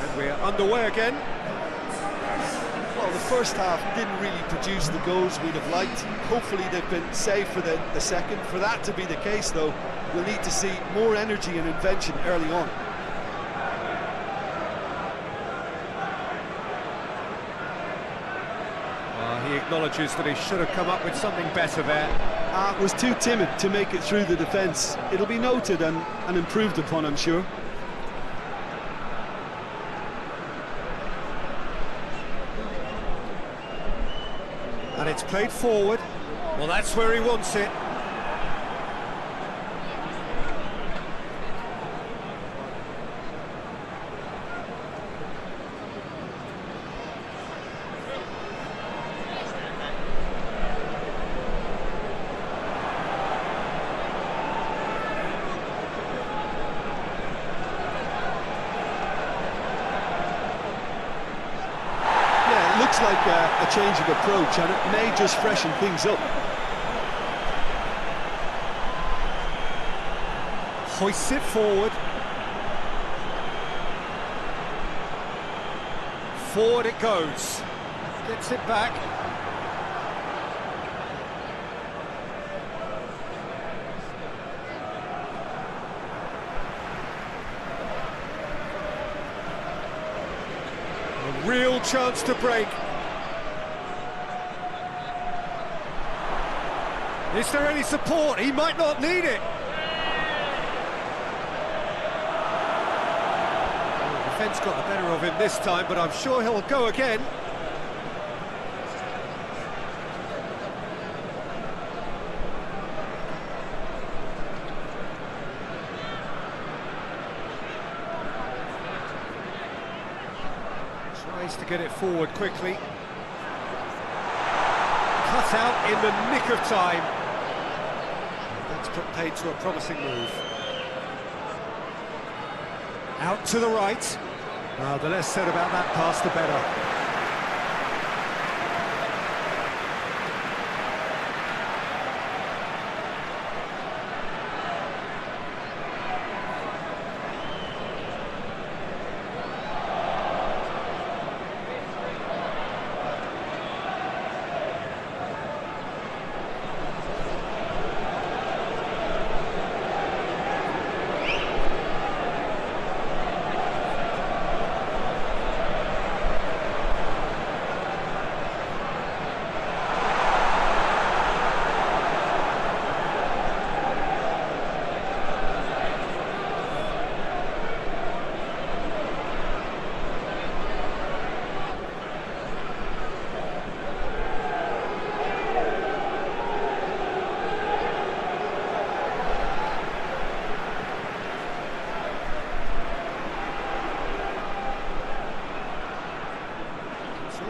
And we're underway again. Well, the first half didn't really produce the goals we'd have liked. Hopefully they've been safe for the second. For that to be the case, though, we'll need to see more energy and invention early on. He acknowledges that he should have come up with something better there. Was too timid to make it through the defence. It'll be noted and improved upon, I'm sure. And it's played forward. Well, that's where he wants it. Looks like a change of approach, and it may just freshen things up. Hoists it forward. Forward it goes. Gets it back. A real chance to break. Is there any support? He might not need it. Well, the defence got the better of him this time, but I'm sure he'll go again. Tries to get it forward quickly. Cut out in the nick of time. That's paid to a promising move. Out to the right. Well, the less said about that pass, the better.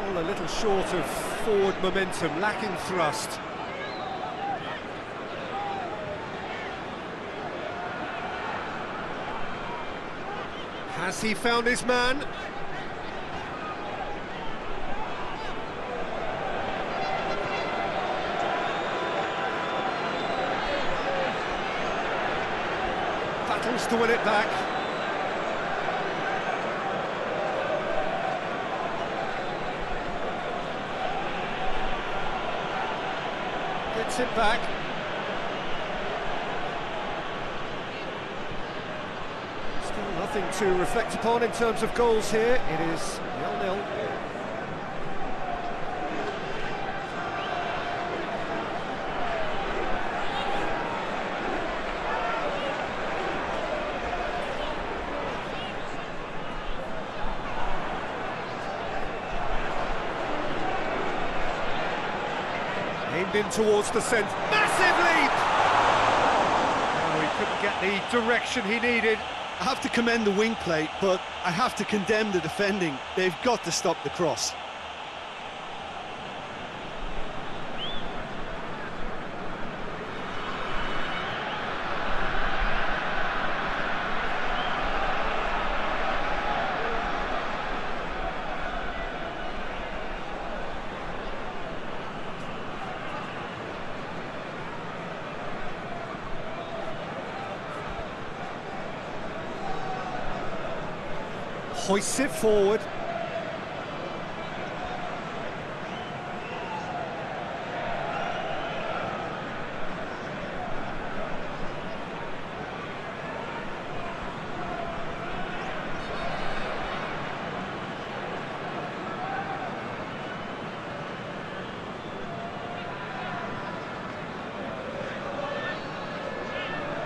All a little short of forward momentum, lacking thrust. Has he found his man? Battles to win it back. Gets it back. Still nothing to reflect upon in terms of goals here. It is 0-0. Aimed in towards the centre. Massive leap! Oh, he couldn't get the direction he needed. I have to commend the wing play, but I have to condemn the defending. They've got to stop the cross. hoists it forward.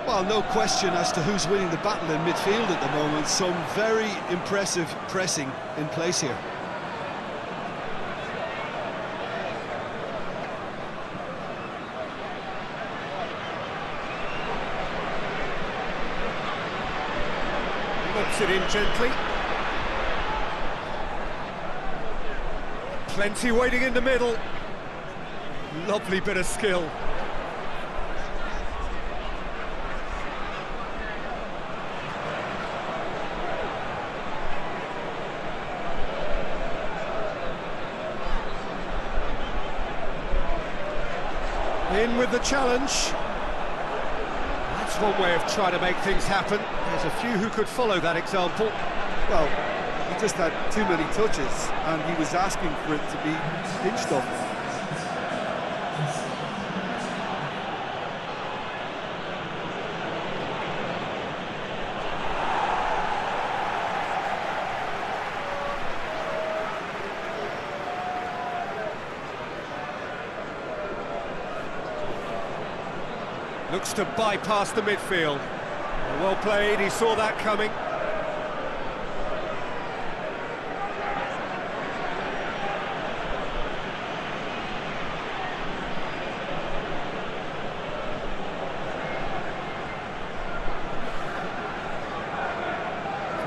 Well, no question as to who's winning the battle in midfield at the moment. Some very impressive pressing in place here. Looks it in gently. Plenty waiting in the middle. Lovely bit of skill. In with the challenge. That's one way of trying to make things happen. There's a few who could follow that example. Well, he just had too many touches and he was asking for it to be pinched off. Looks to bypass the midfield. Well played, he saw that coming.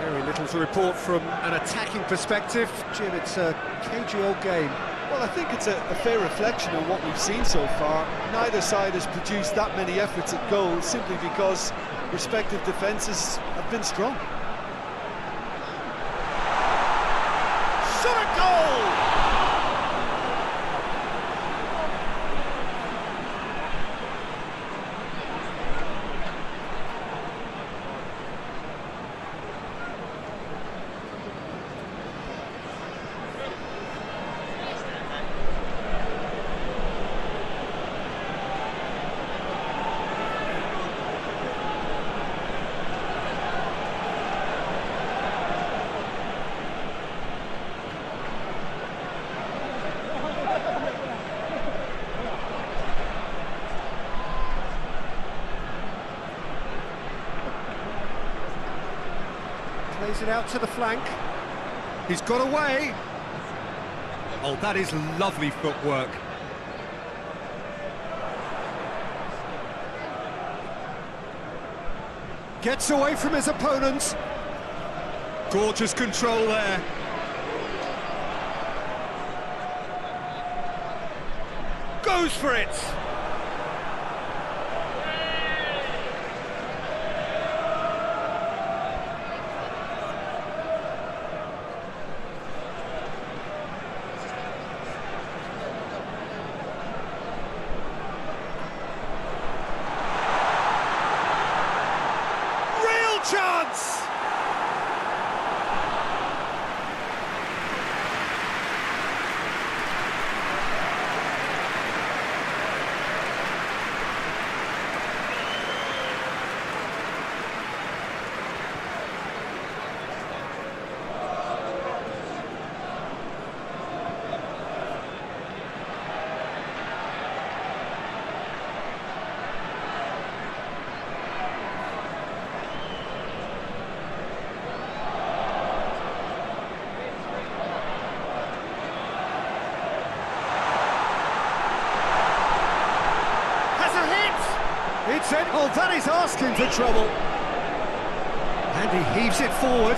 Very little to report from an attacking perspective. Jim, it's a cagey old game. Well, I think it's a fair reflection on what we've seen so far. Neither side has produced that many efforts at goal simply because respective defences have been strong. Shot a goal! Plays it out to the flank. He's got away. Oh, that is lovely footwork. Gets away from his opponents. Gorgeous control there. Goes for it. Chance! It's it. Oh, that is asking for trouble. And he heaves it forward.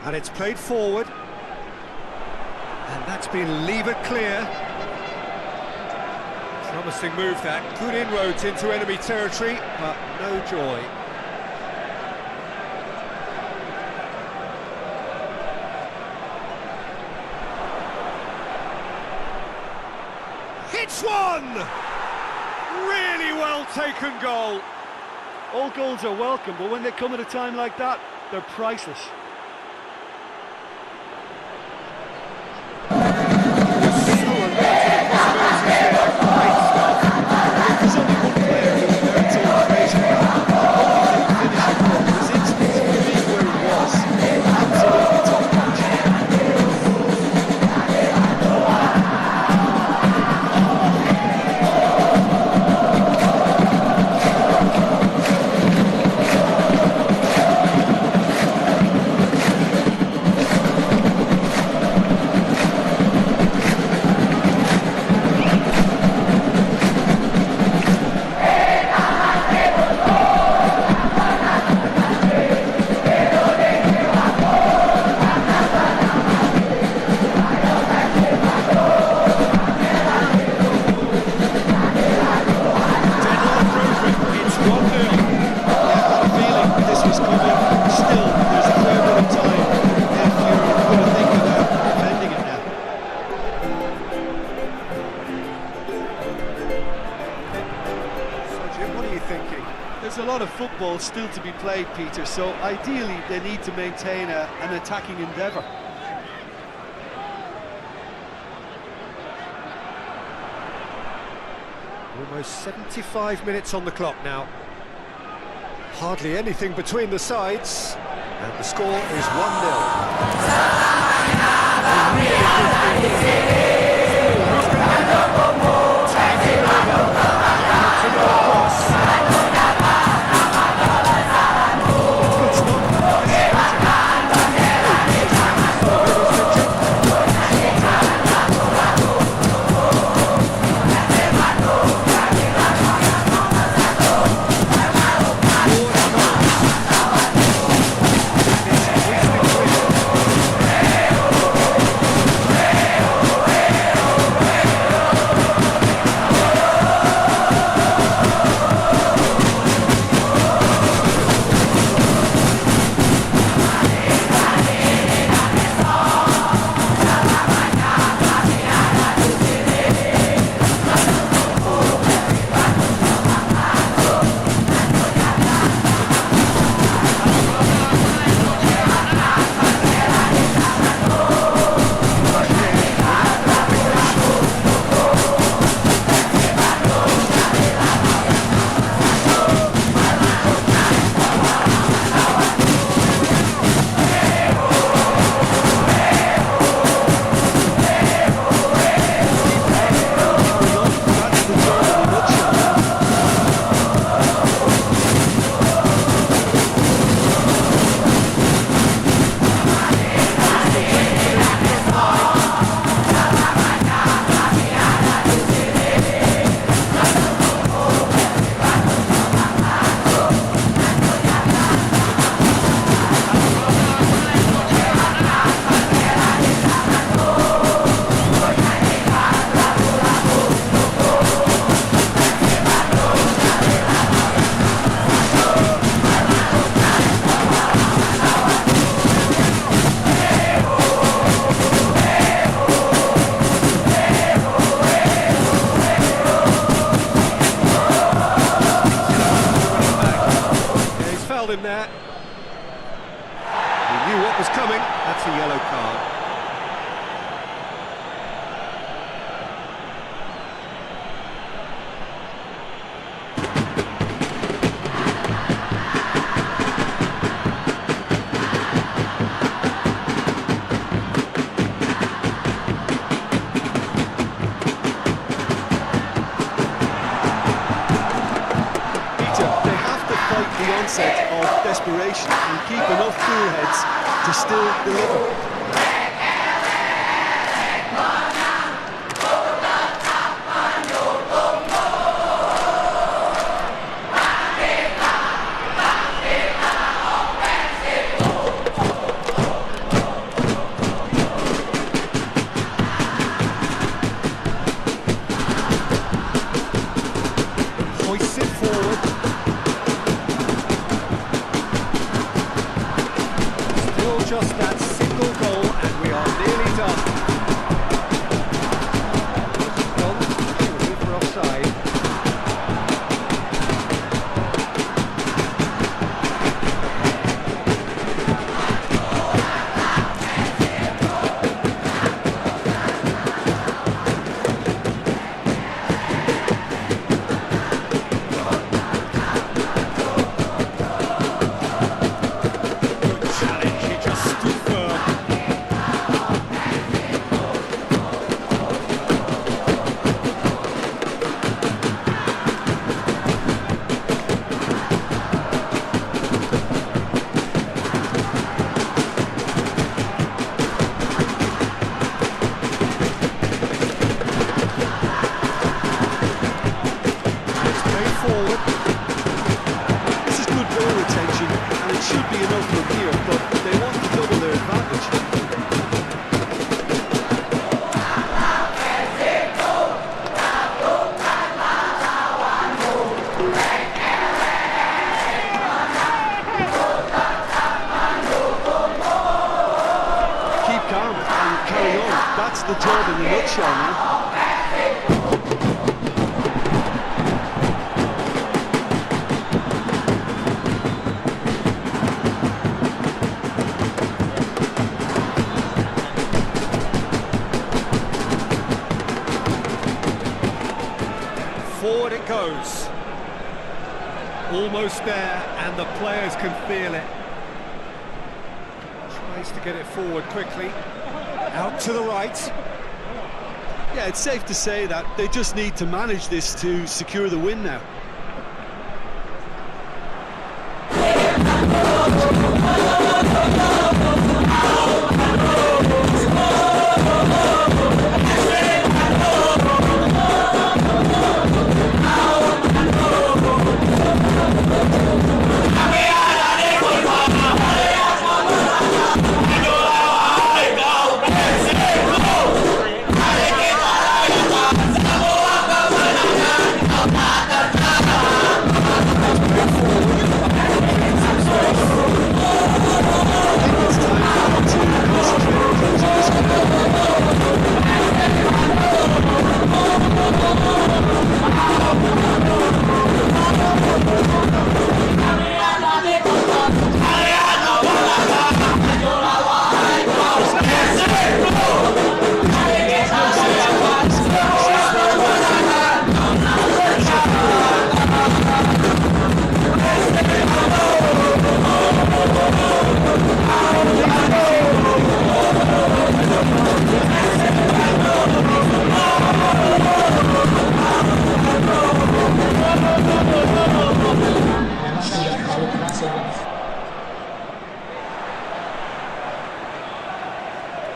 And it's played forward. And that's been levered clear. Promising move that. Good inroads into enemy territory, but no joy. Hits one! Really well taken goal. All goals are welcome, but when they come at a time like that, they're priceless. There's only one player who merits all the praise for that. Not only did he finish it, but his instinct to be where he was, absolutely top notch. There's a lot of football still to be played, Peter, so ideally they need to maintain an attacking endeavour. Almost 75 minutes on the clock now. Hardly anything between the sides, and the score is 1-0. Him there. He knew what was coming. That's a yellow card. Onset of desperation and keep enough cool heads to still deliver. massive forward. Still just that single goal, and we are nearly done. Gone, surely for offside. That's the job in a nutshell, man. Forward it goes. Almost there, and the players can feel it. Tries to get it forward quickly. Out to the right. Yeah, it's safe to say that they just need to manage this to secure the win now.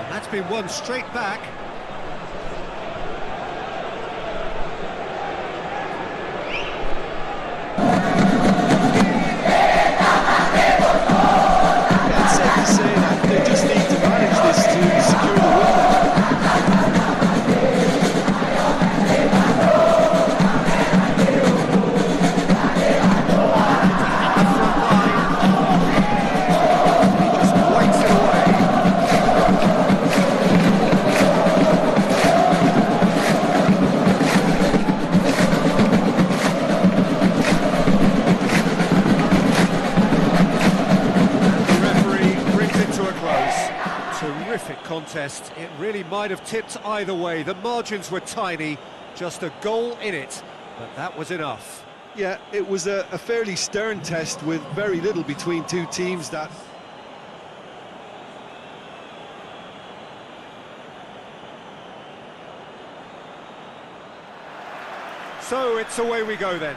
That's been won straight back. It's safe to say that they just need to manage this to secure the win now. Contest. It really might have tipped either way. The margins were tiny, just a goal in it, but that was enough. Yeah, it was a fairly stern test with very little between two teams that... So it's away we go then.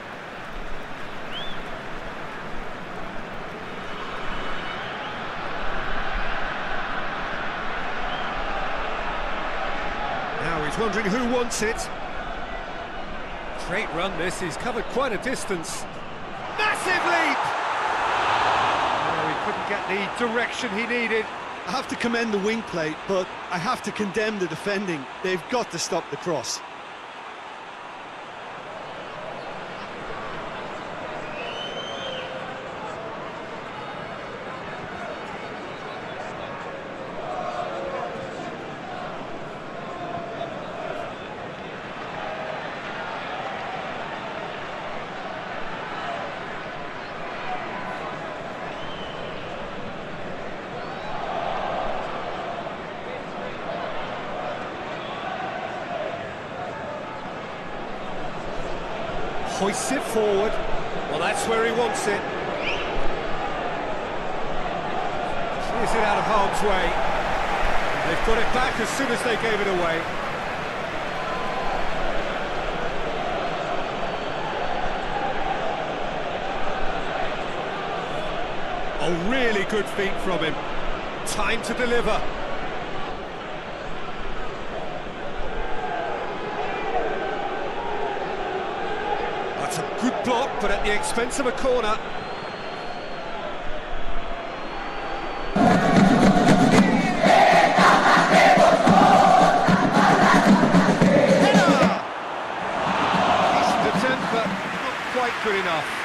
He's wondering who wants it. Great run this, he's covered quite a distance. Massive leap! Oh, he couldn't get the direction he needed. I have to commend the wing play, but I have to condemn the defending. They've got to stop the cross. Hoists it forward. Well, that's where he wants it. Clears it out of harm's way. They've got it back as soon as they gave it away. Oh, really good feet from him. Time to deliver. That's a good block, but at the expense of a corner. Decent attempt, but not quite good enough.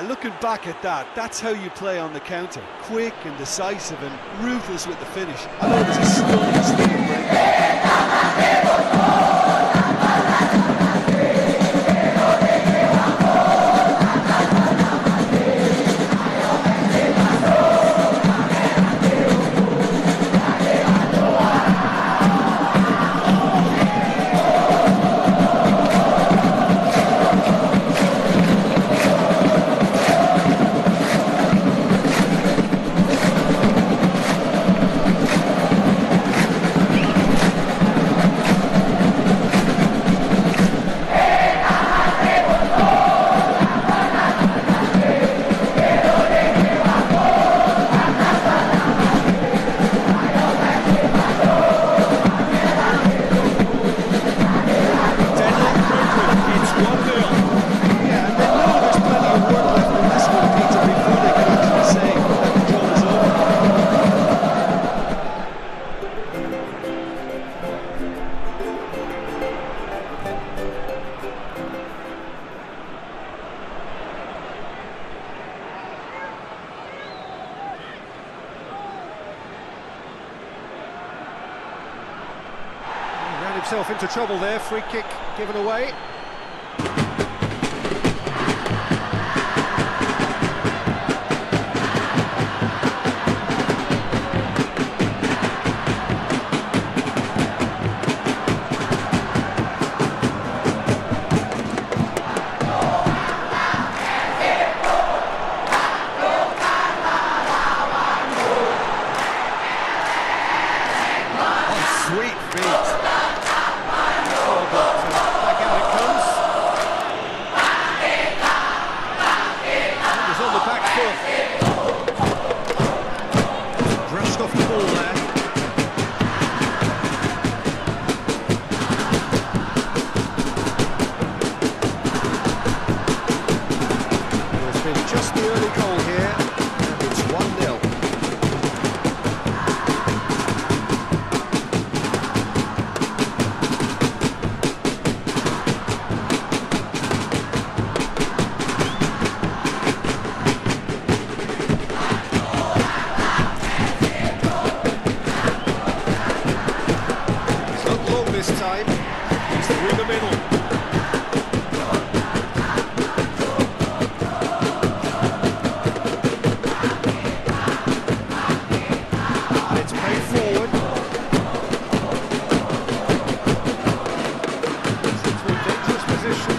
Looking back at that, that's how you play on the counter. Quick and decisive and ruthless with the finish. I know it was a stunning break. Himself into trouble there, free kick given away. Oh, sweet feet. Back out it comes. It was on the back foot. Brushed off the ball there. There's been just the early goal here, and it's 1-0. through the middle. And it's played forward. It's into a dangerous position.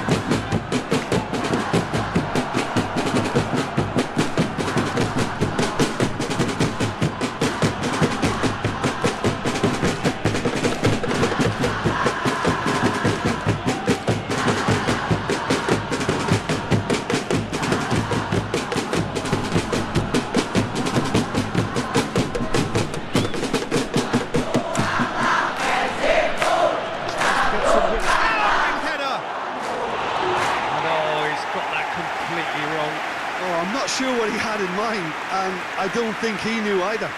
I'm not sure what he had in mind, and I don't think he knew either.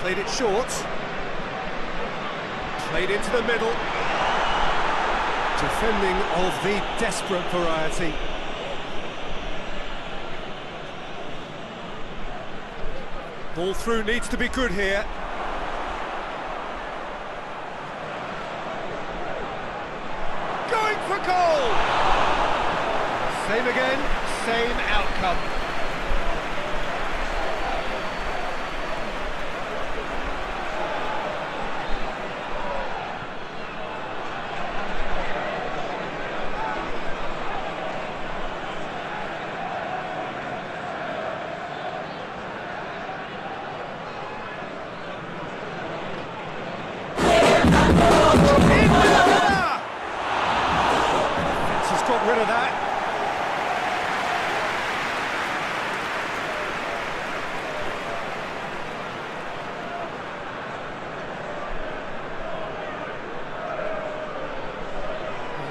Played it short. Played into the middle. Defending of the desperate variety. Ball through needs to be good here. Going for goal! Same again, same outcome. Got rid of that.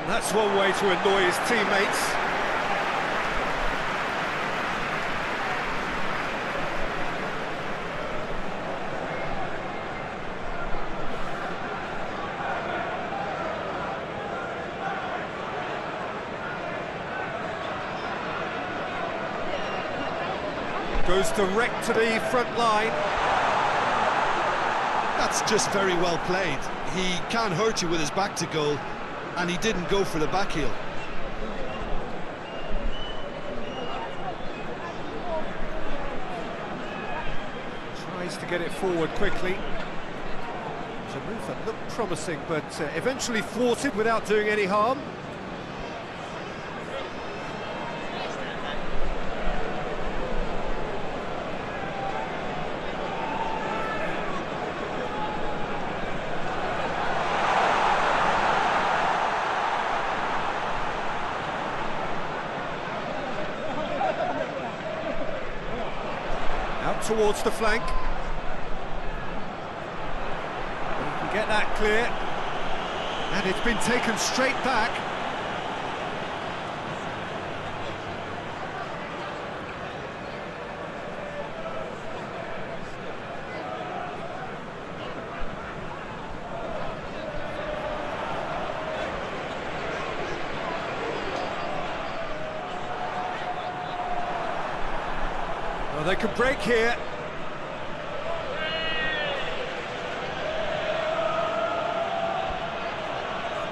And that's one way to annoy his teammates. Goes direct to the front line. That's just very well played. He can't hurt you with his back to goal, and he didn't go for the back heel. Tries to get it forward quickly. It's a move that looked promising, but eventually thwarted without doing any harm. Out towards the flank. You can get that clear. And it's been taken straight back. Well, they could break here.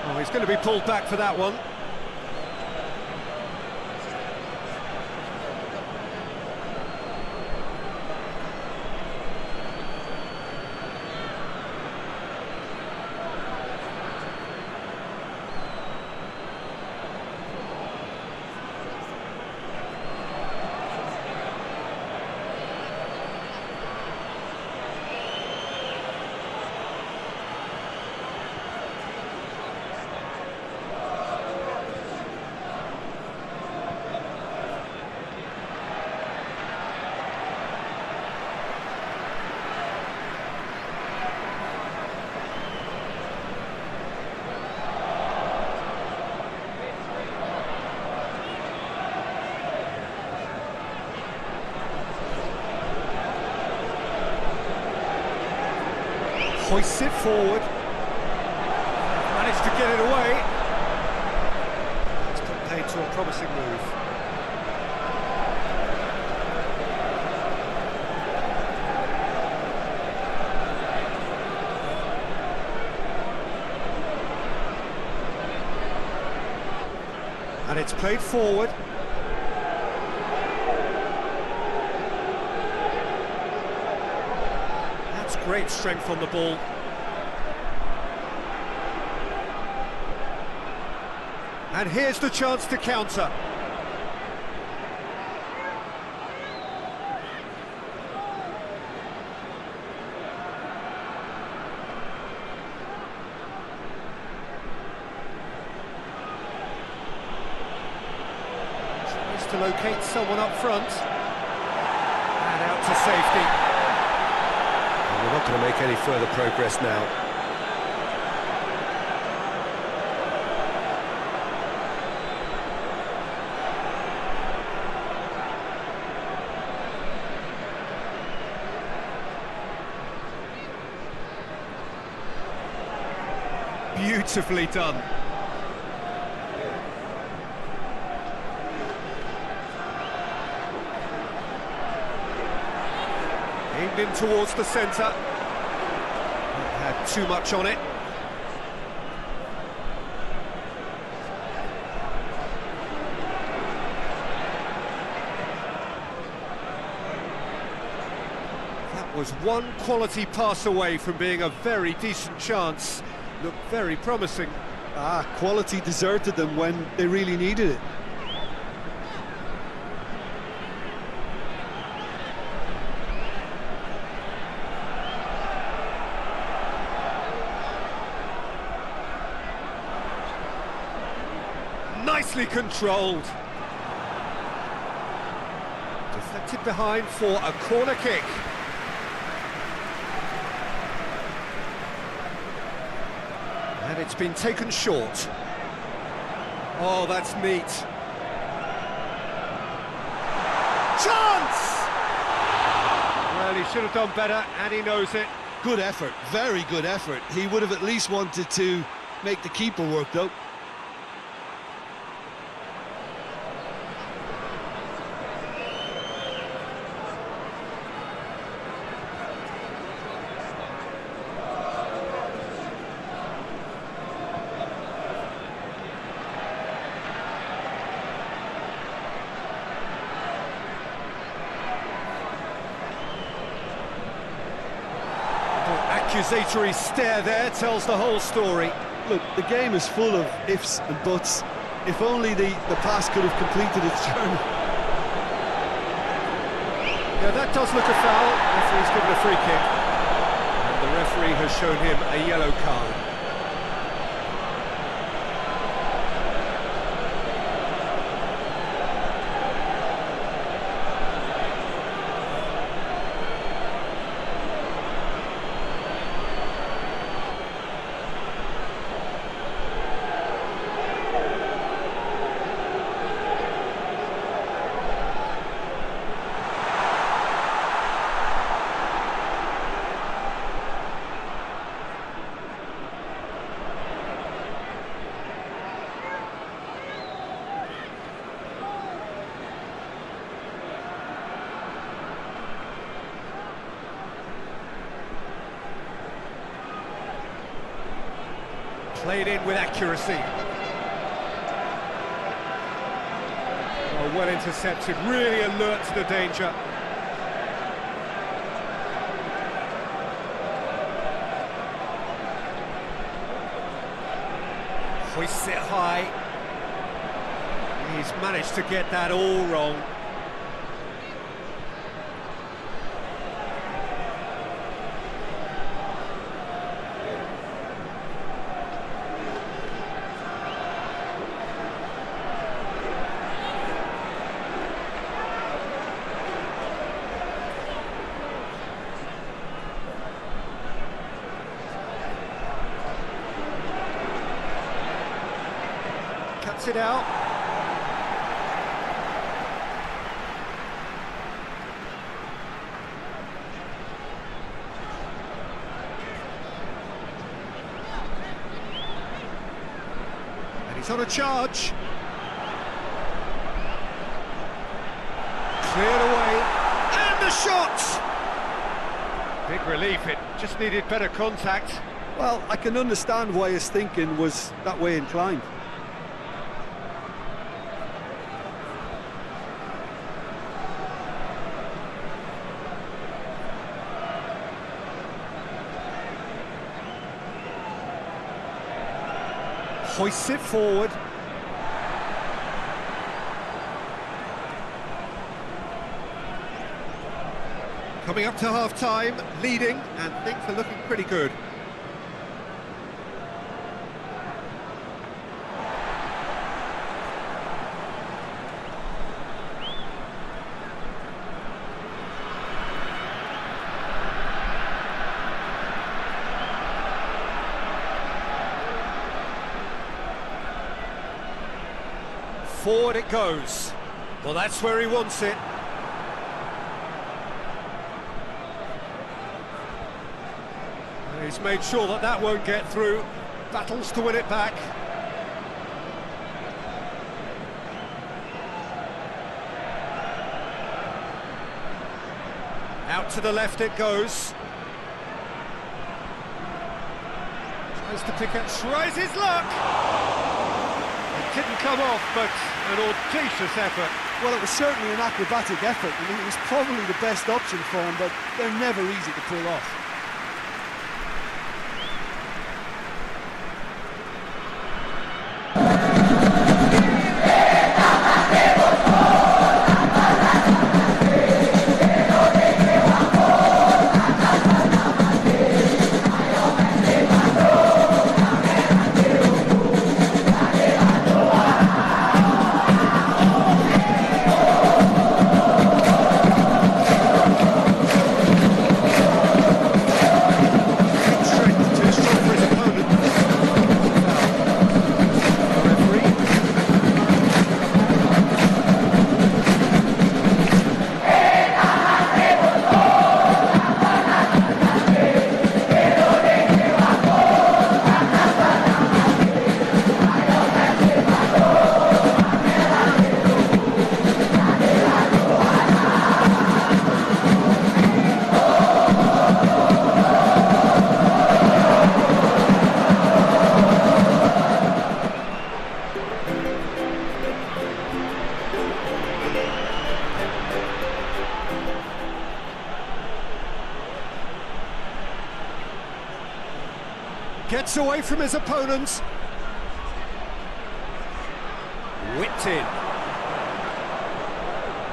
Oh, he's going to be pulled back for that one. Hoists it forward. Managed to get it away. It's put paid to a promising move. And it's played forward. That's great strength on the ball. And here's the chance to counter. To locate someone up front and out to safety. And we're not going to make any further progress now. Beautifully done. Aimed in towards the centre. Had too much on it. That was one quality pass away from being a very decent chance. Looked very promising. Quality deserted them when they really needed it. Nicely controlled. Deflected behind for a corner kick. And it's been taken short. Oh, that's neat. Chance! Well, he should have done better, and he knows it. Good effort, very good effort. He would have at least wanted to make the keeper work, though. Accusatory stare there tells the whole story. Look, the game is full of ifs and buts. If only the pass could have completed its journey. Yeah, that does look a foul. Referee's given a free kick. And the referee has shown him a yellow card. Played in with accuracy. Oh, well intercepted, really alert to the danger. Hoists it high. He's managed to get that all wrong. Cuts it out. He's on a charge. Cleared away. And the shot! Big relief, it just needed better contact. Well, I can understand why his thinking was that way inclined. Hoists it forward. Coming up to half-time, leading, and things are looking pretty good. Forward it goes. Well, that's where he wants it. He's made sure that that won't get through. Battles to win it back. Out to the left it goes. Tries to pick it, tries his luck! It didn't come off, but an audacious effort. Well, it was certainly an acrobatic effort. I mean, it was probably the best option for him, but they're never easy to pull off. Gets away from his opponents. Whipped in.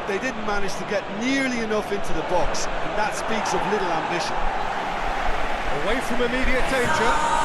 They didn't manage to get nearly enough into the box, and that speaks of little ambition. Away from immediate danger.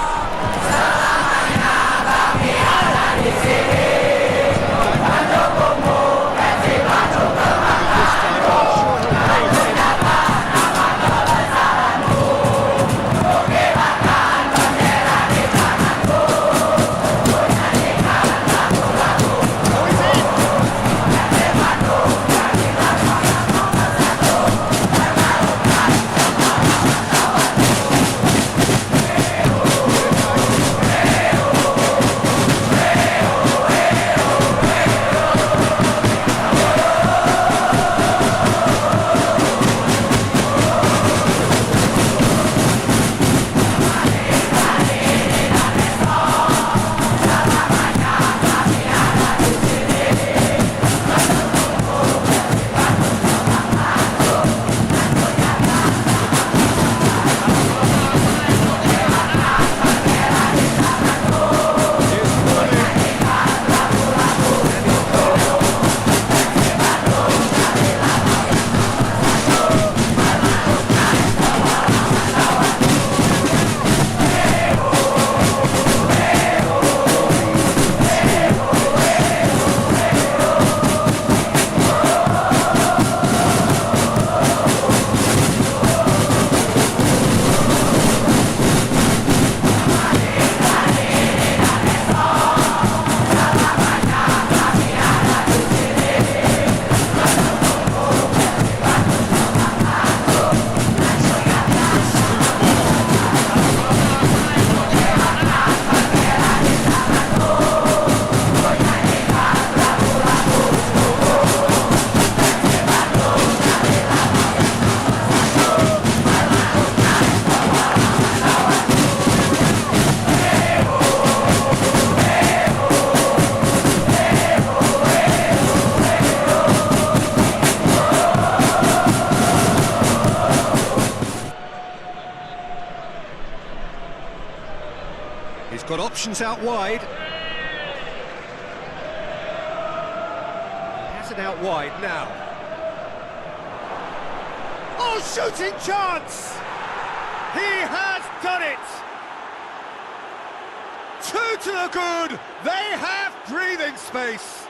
got options out wide. Has it out wide now. Oh, shooting chance! He has done it! 2 to the good! They have breathing space!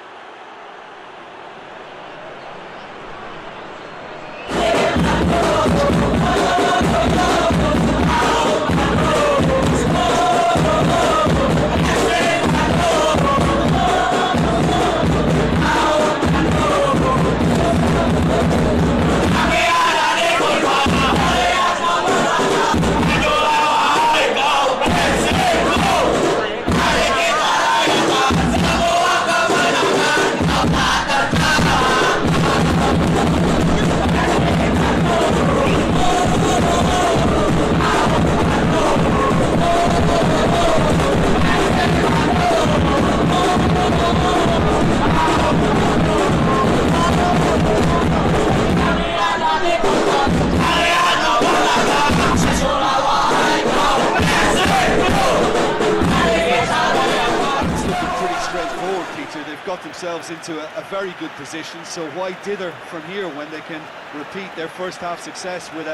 Got themselves into a very good position, so why dither from here when they can repeat their first half success with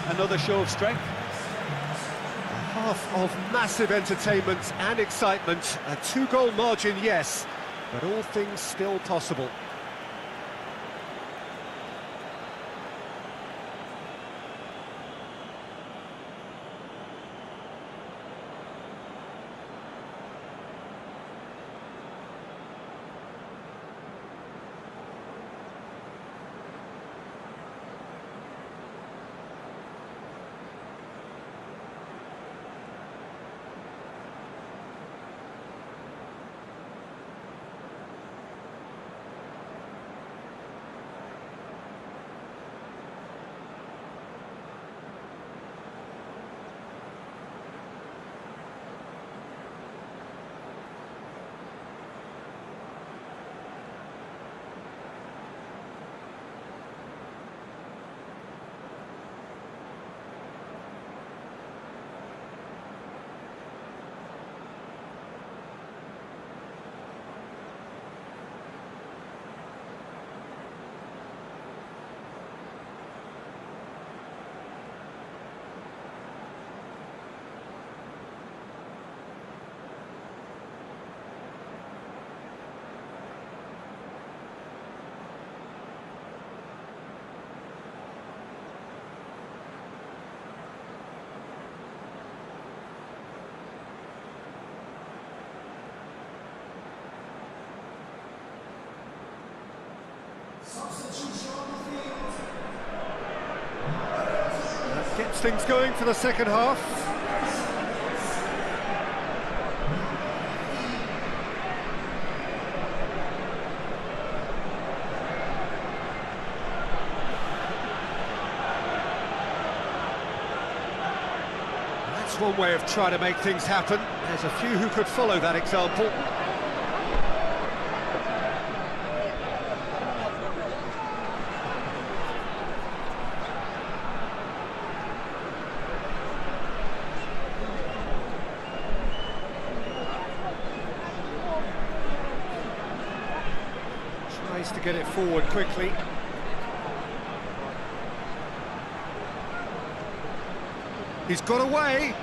another show of strength? Half of massive entertainment and excitement, a 2-goal margin, yes, but all things still possible. That gets things going for the second half. That's one way of trying to make things happen. There's a few who could follow that example. To get it forward quickly. He's got away.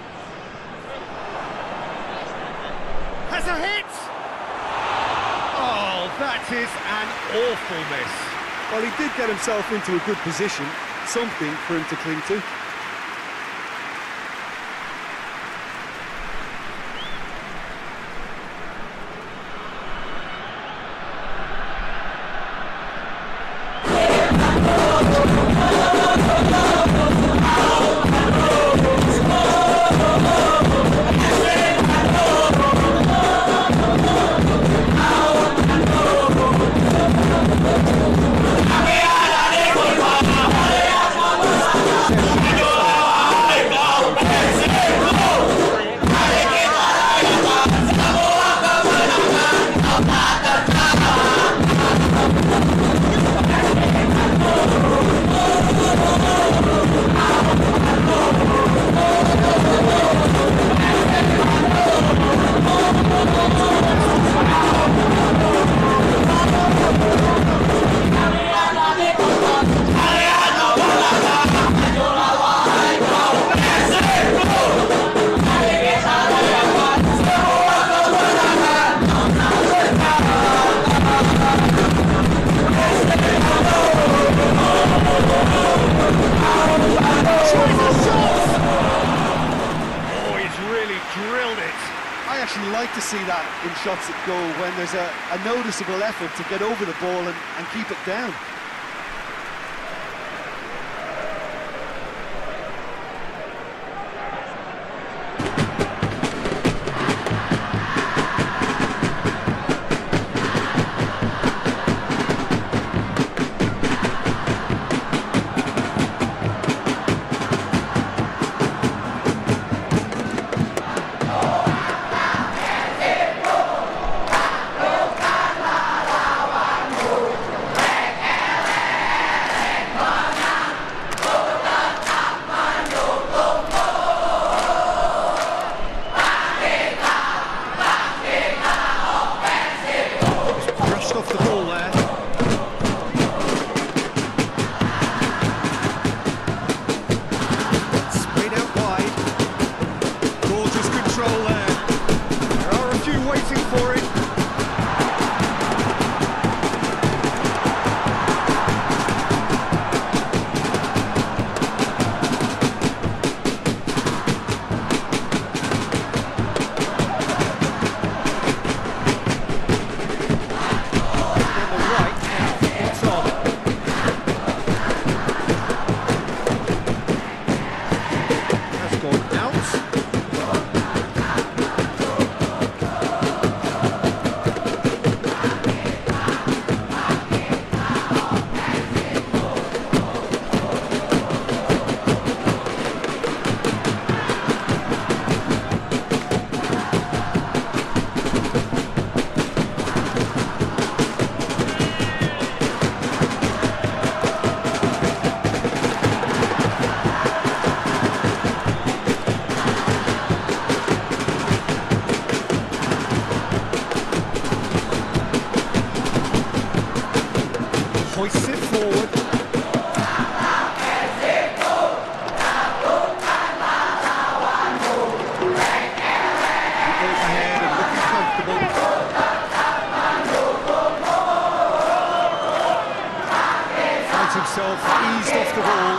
Has a hit. Oh, that is an awful miss. Well, he did get himself into a good position, something for him to cling to. see that in shots at goal when there's a noticeable effort to get over the ball and keep it down. Hoists it forward. Ahead and looking comfortable. Finds himself eased off the ball.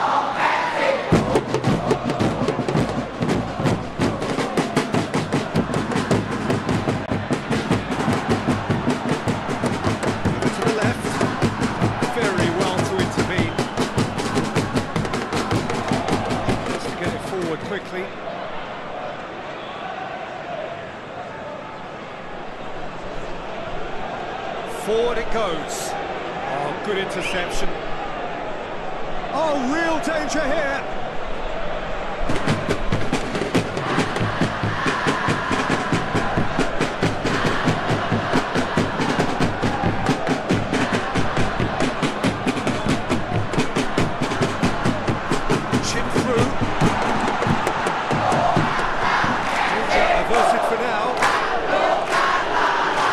Quickly. Forward it goes. Oh, good interception. Oh, real danger here. Chip through. Averted for now.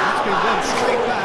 That's been run straight back.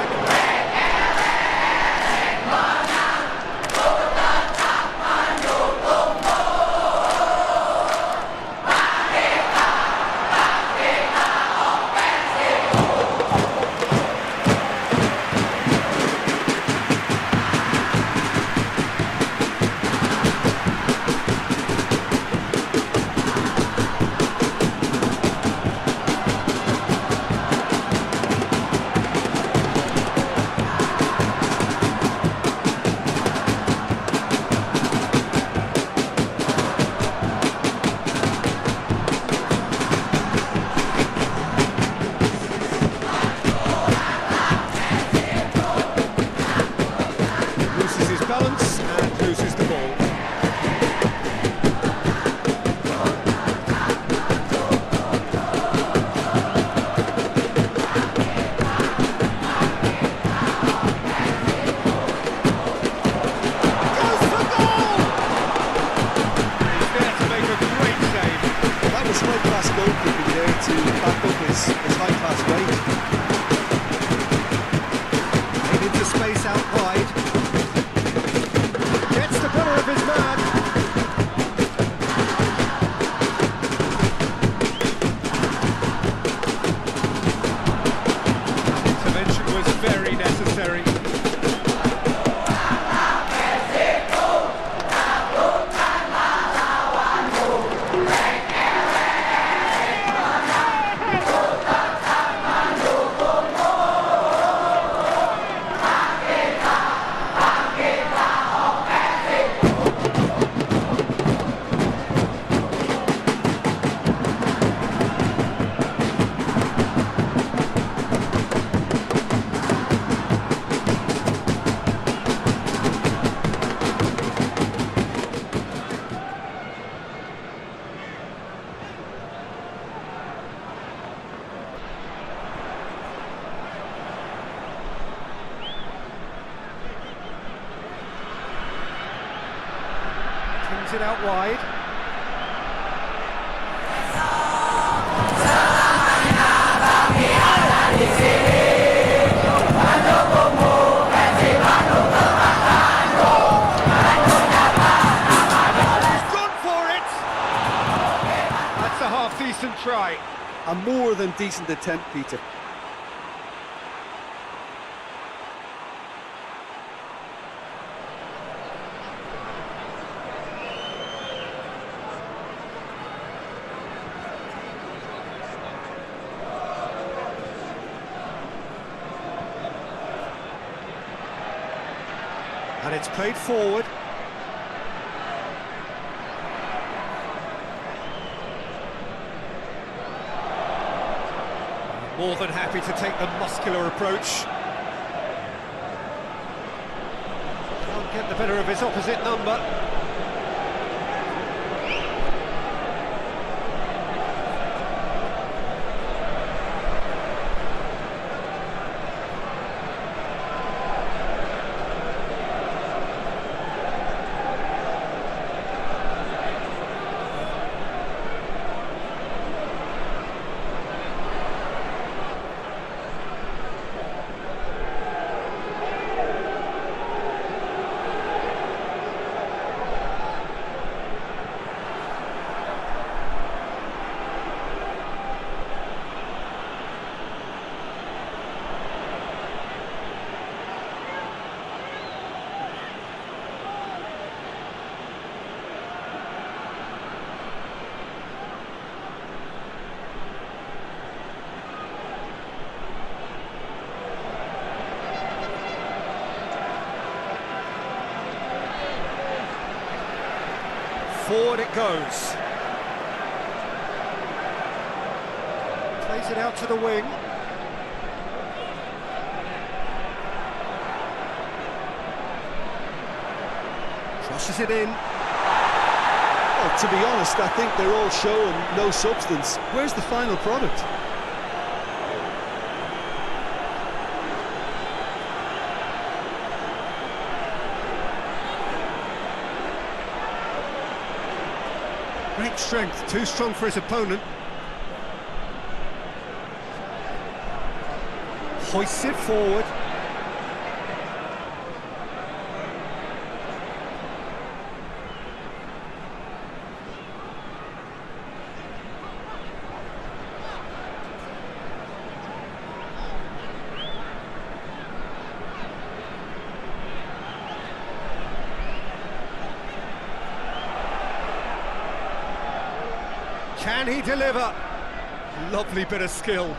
Balance and loses the ball. Goes for goal! He's there to make a great save. That was high-class goalkeeping there to back up his high-class weight. Made into space out wide. Gets Pings it out wide. He's gone for it! That's a half-decent try. A more than decent attempt, Peter. And it's played forward. More than happy to take the muscular approach. Can't get the better of his opposite number. Forward it goes. Plays it out to the wing. Crosses it in. Well, to be honest, I think they're all show and no substance. Where's the final product? Great strength, too strong for his opponent. Hoists it forward. Can he deliver? Lovely bit of skill.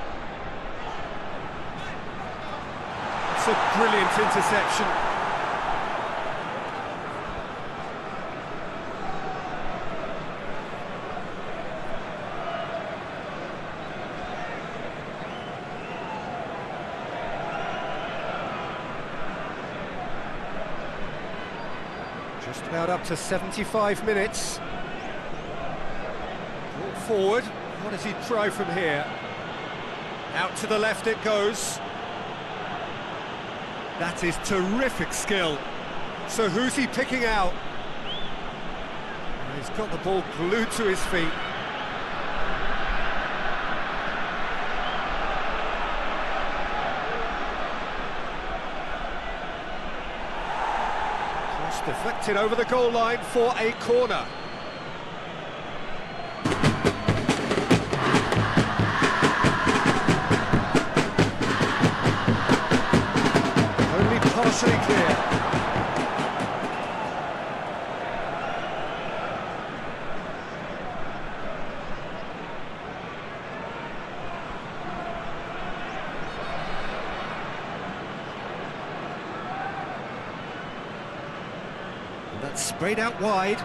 It's a brilliant interception. Just about up to 75 minutes. Forward, what does he try from here? Out to the left it goes. That is terrific skill. So who's he picking out? He's got the ball glued to his feet. Cross deflected over the goal line for a corner. Partially clear. And that's sprayed out wide.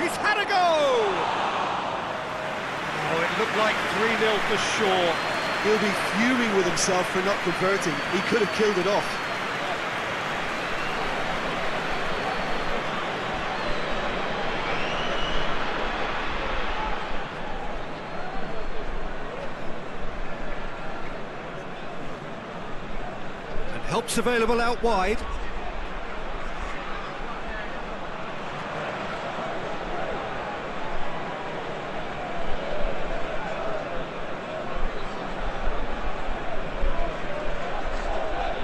He's had a go! Oh, it looked like 3-0 for sure. He'll be fuming with himself for not converting. He could have killed it off. Help's available out wide.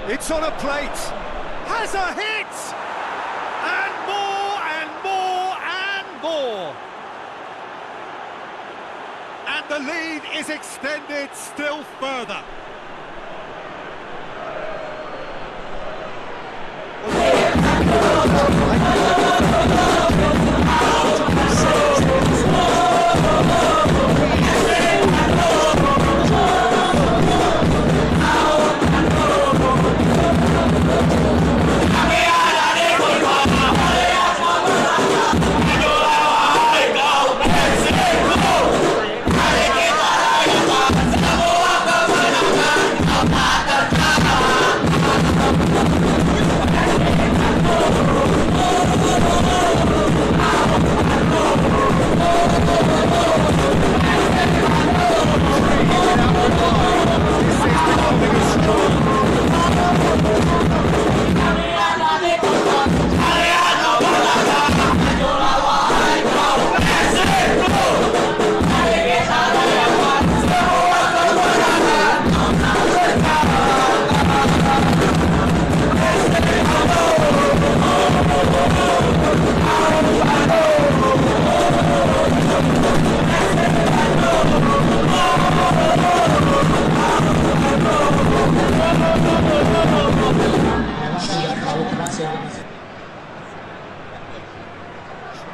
It's on a plate. Has a hit! And more and more and more. And the lead is extended still further.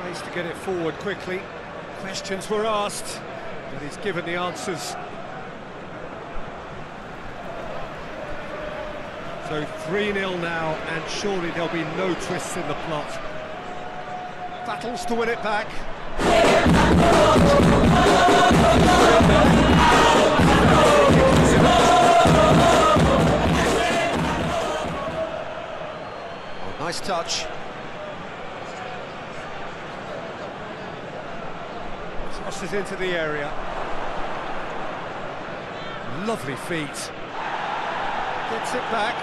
Tries to get it forward quickly. Questions were asked, but he's given the answers. So 3-0 now, and surely there'll be no twists in the plot. Battles to win it back. Oh, nice touch. Crosses into the area. Lovely feet. Gets it back.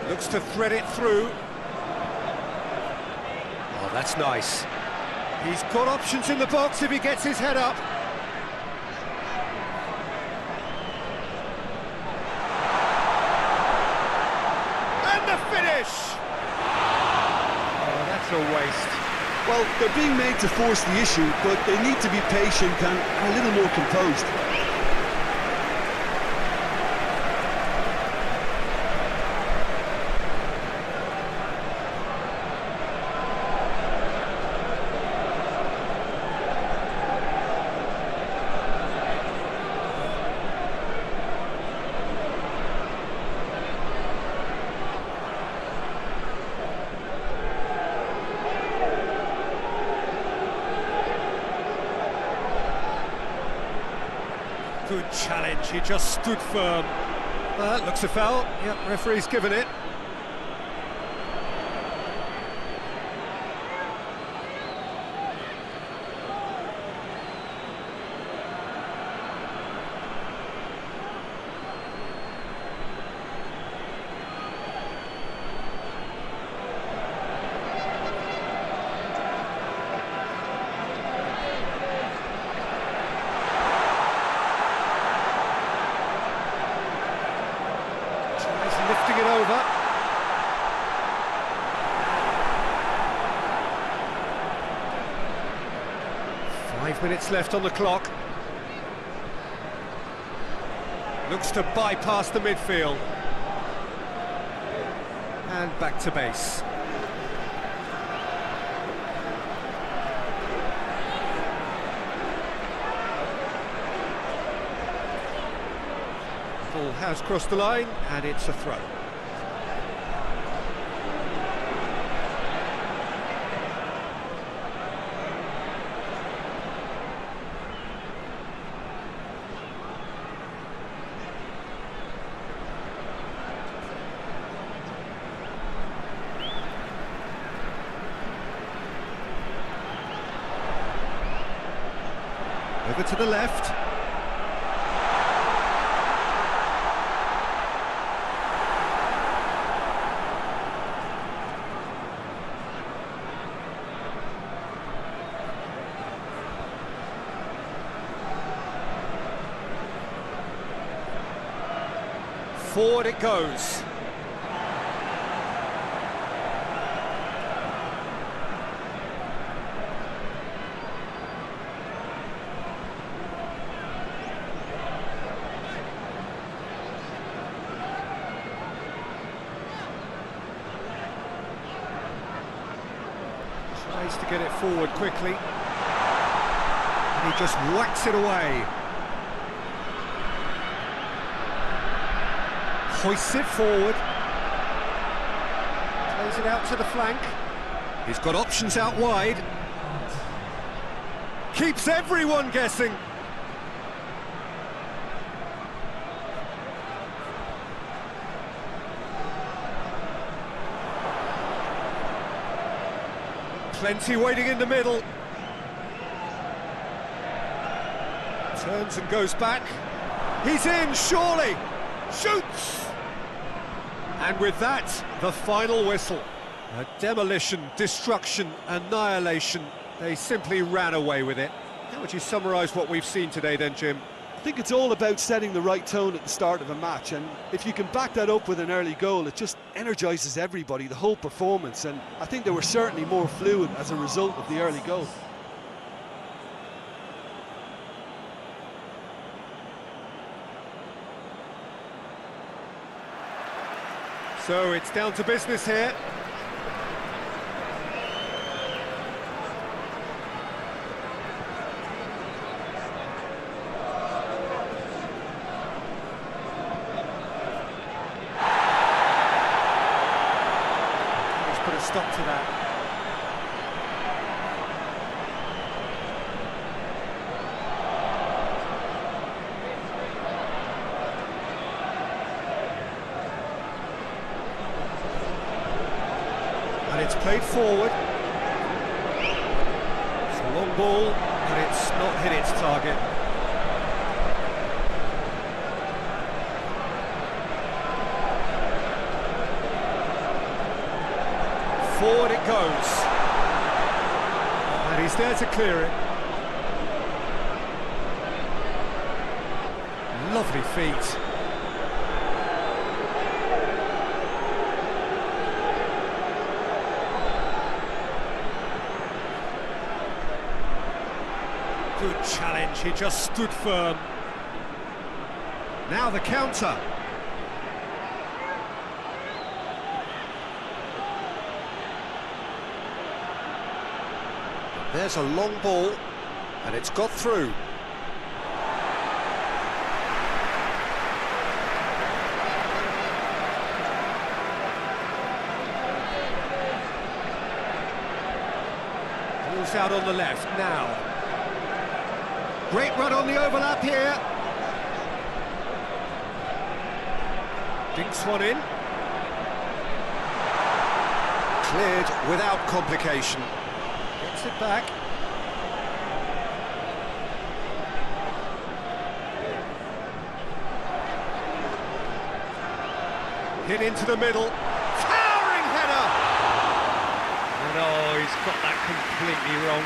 Looks to thread it through. Oh, that's nice. He's got options in the box if he gets his head up. And the finish! Oh, that's a waste. Well, they're being made to force the issue, but they need to be patient and a little more composed. Good challenge, he just stood firm. That looks a foul. Yep, referee's given it. Lifting it over. Five minutes left on the clock. Looks to bypass the midfield. And back to base. Ball has crossed the line, and it's a throw. over to the left. Forward it goes. Tries to get it forward quickly. And he just whacks it away. Hoists it forward. Plays it out to the flank. He's got options out wide. Keeps everyone guessing. Plenty waiting in the middle. Turns and goes back. He's in, surely. Shoots! And with that, the final whistle. A demolition, destruction, annihilation. They simply ran away with it. How would you summarise what we've seen today then, Jim? I think it's all about setting the right tone at the start of a match, and if you can back that up with an early goal, it just energises everybody, the whole performance, and I think they were certainly more fluid as a result of the early goal. So it's down to business here. Let's put a stop to that. And it's played forward. It's a long ball, and it's not hit its target. Forward it goes. And he's there to clear it. Lovely feet. Good challenge, he just stood firm. Now the counter. There's a long ball, and it's got through. Ball's out on the left now. Great run on the overlap here. Dinks one in. Cleared without complication. Gets it back. Hit into the middle. Towering header! And oh, he's got that completely wrong.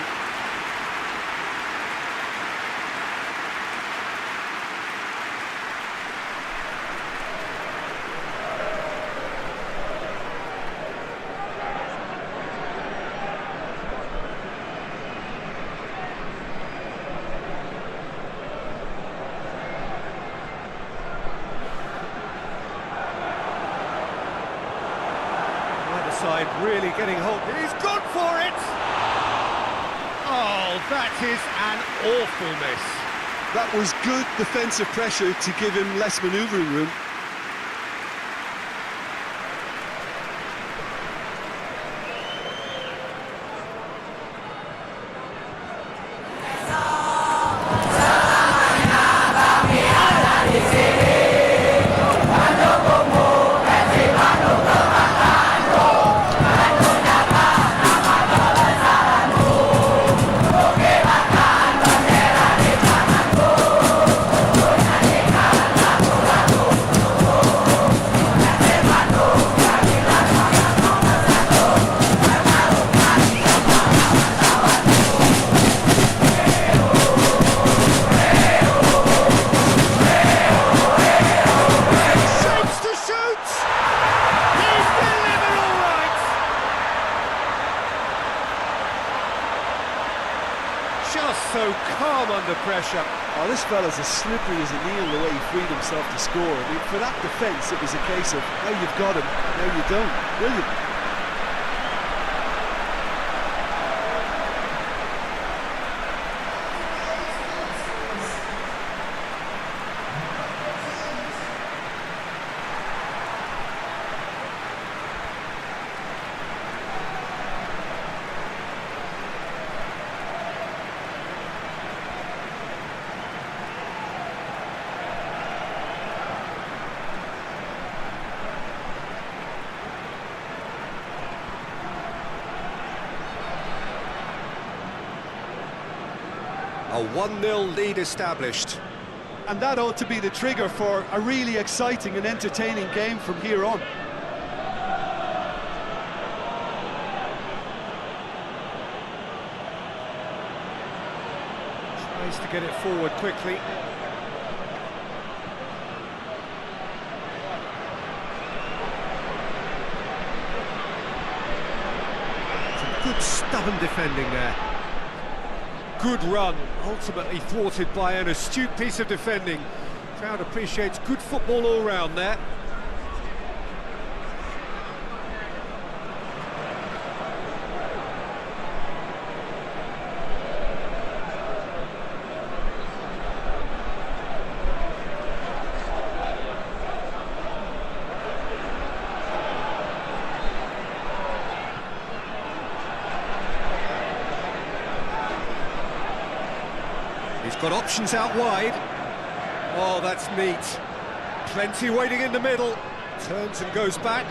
Side really getting hold. He's gone for it! Oh, that is an awful miss. That was good defensive pressure to give him less manoeuvring room. fella's as slippery as a needle the way he freed himself to score. I mean, for that defence, it was a case of now you've got him, now you don't. Brilliant. A 1-0 lead established. And that ought to be the trigger for a really exciting and entertaining game from here on. Tries to get it forward quickly. Some good stubborn defending there. Good run, ultimately thwarted by an astute piece of defending. Crowd appreciates good football all round there. He's got options out wide. Oh, that's neat. Plenty waiting in the middle. Turns and goes back.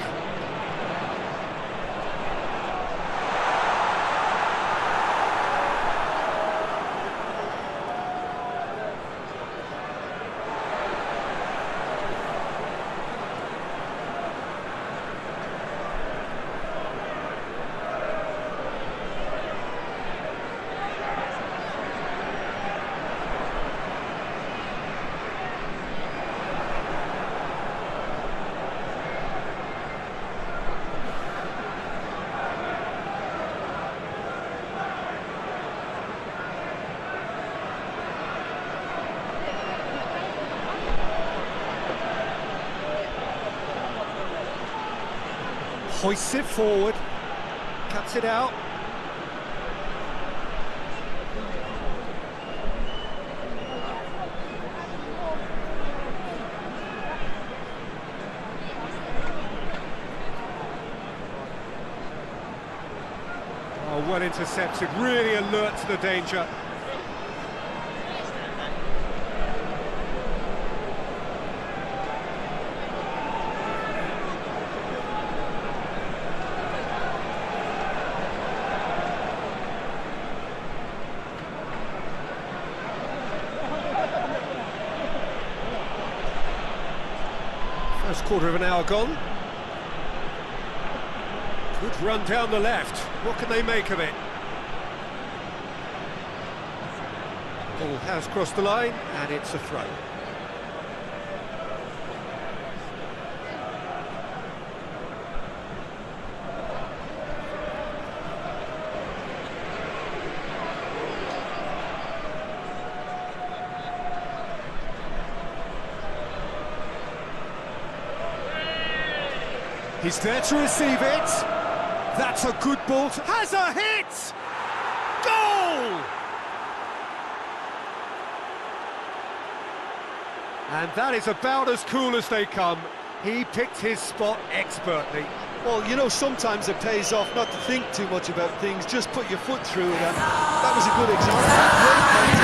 Hoists it forward, cuts it out. Oh, well intercepted, really alert to the danger. First quarter of an hour gone. Good run down the left. What can they make of it? Ball has crossed the line, and it's a throw. He's there to receive it. That's a good ball. Has a hit! Goal! And that is about as cool as they come. He picked his spot expertly. Well, you know, sometimes it pays off not to think too much about things, just put your foot through it, and that was a good example.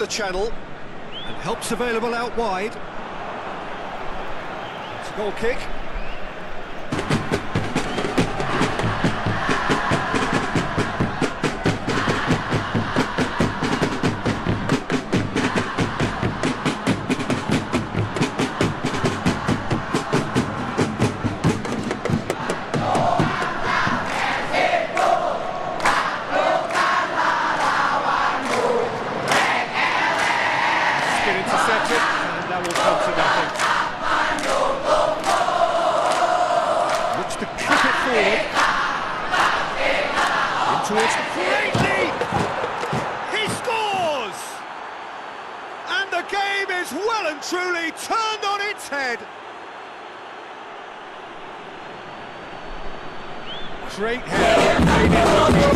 the channel. And help's available out wide. It's a goal kick. Intercepted, and that will come to nothing. Looks to kick it forward. In towards the great lead. He scores! And the game is well and truly turned on its head. Great header. Made it look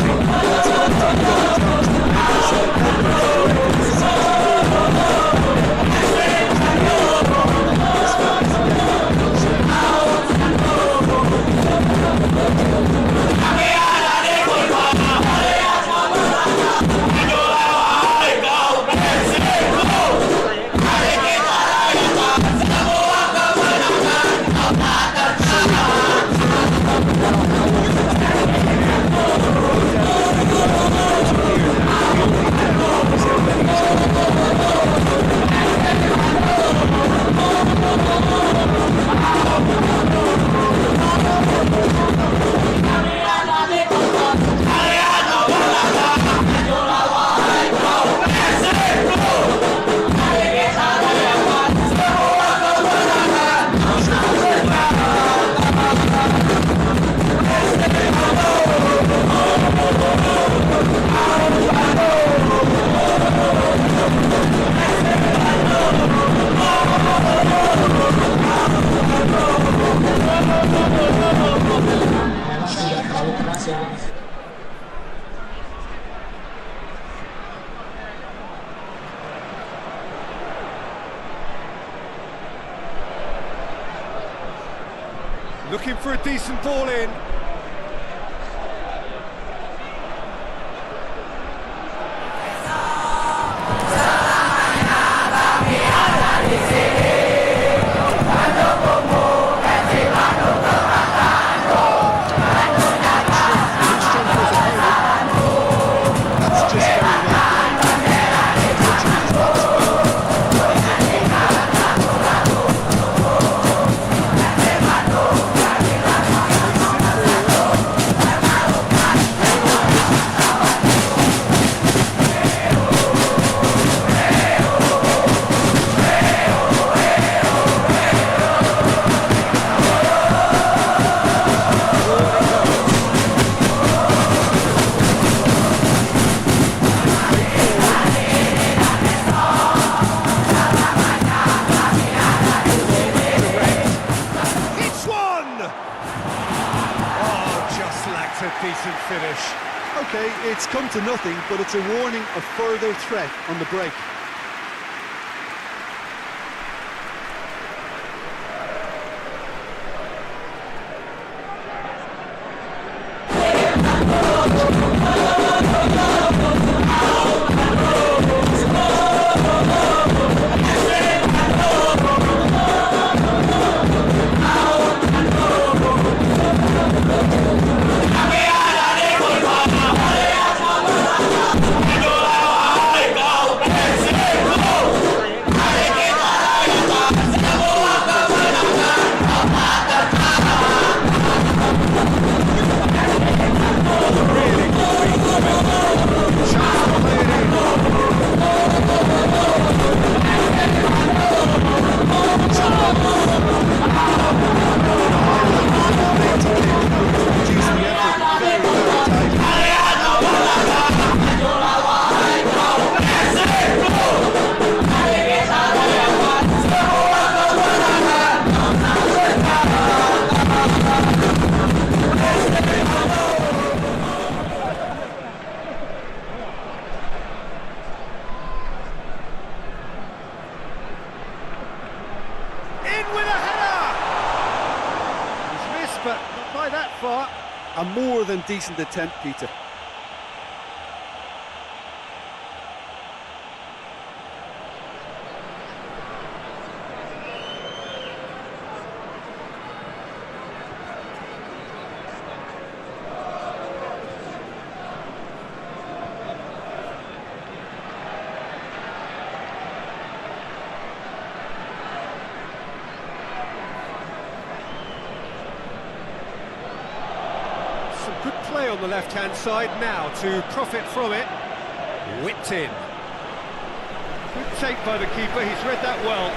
looking for a decent ball in. Decent finish. Okay, it's come to nothing, but it's a warning of further threat on the break. A more than decent attempt, Peter. play on the left-hand side now to profit from it. Whipped in. Good take by the keeper, he's read that well.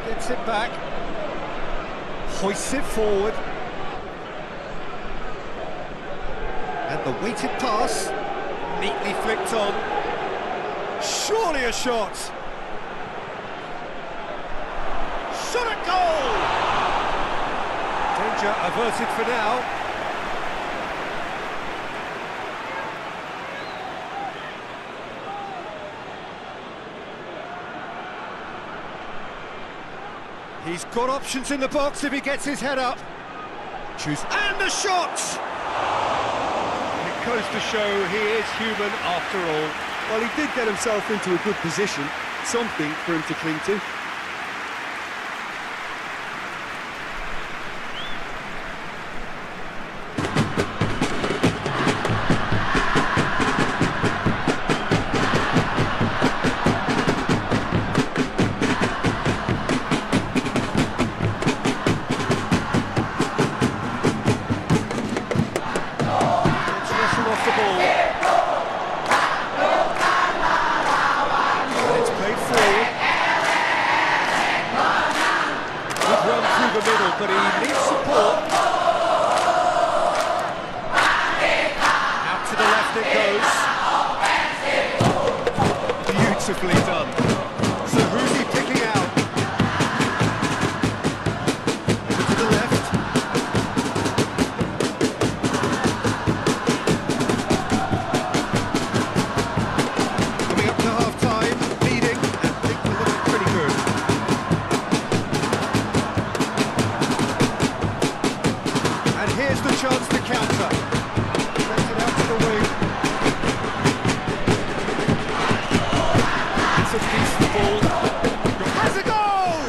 Gets it back. Hoists it forward. And the weighted pass, neatly flicked on. Surely a shot. Shot at goal! Danger averted for now. He's got options in the box if he gets his head up. And the shot! It goes to show he is human after all. Well, he did get himself into a good position, something for him to cling to. But he needs support. Out to the left it goes. Beautifully done. So who's he picking out? To the left. Coming up to half-time, leading, and think we're looking pretty good. Here's the chance to counter. Takes it out to the wing. It's a decent ball. Has a goal!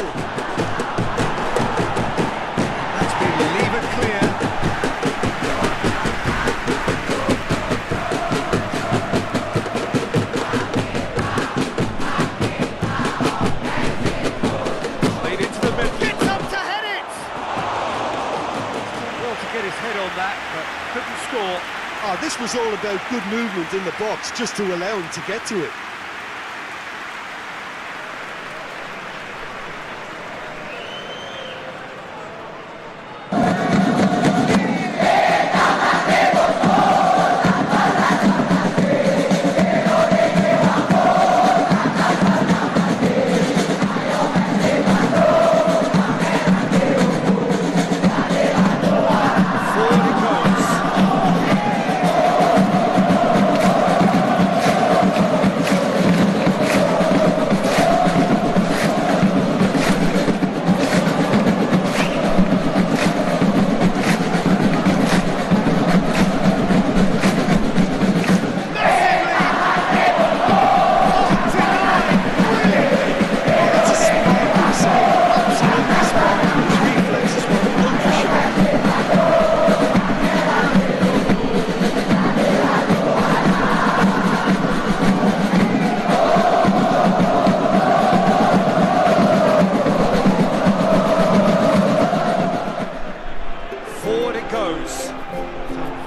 That's been leave it clear. Played into the middle. Gets up to head it! To get his head on that, but couldn't score. Oh, this was all about good movement in the box, just to allow him to get to it.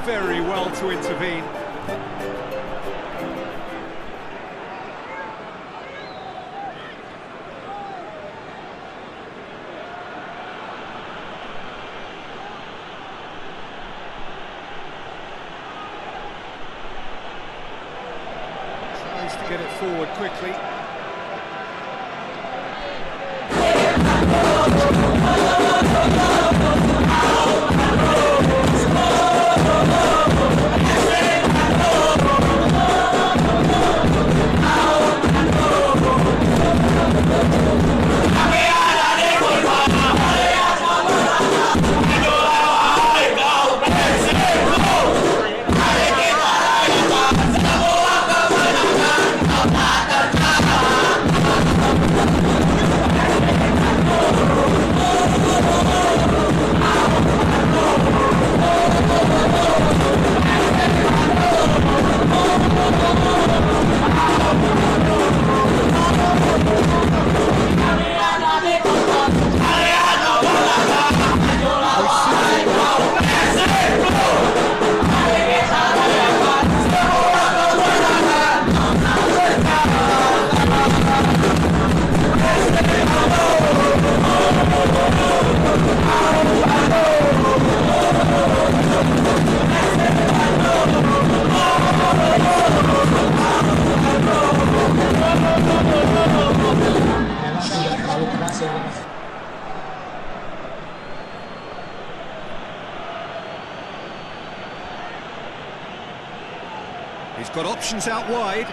Very well to intervene. Tries to get it forward quickly. He's got options out wide.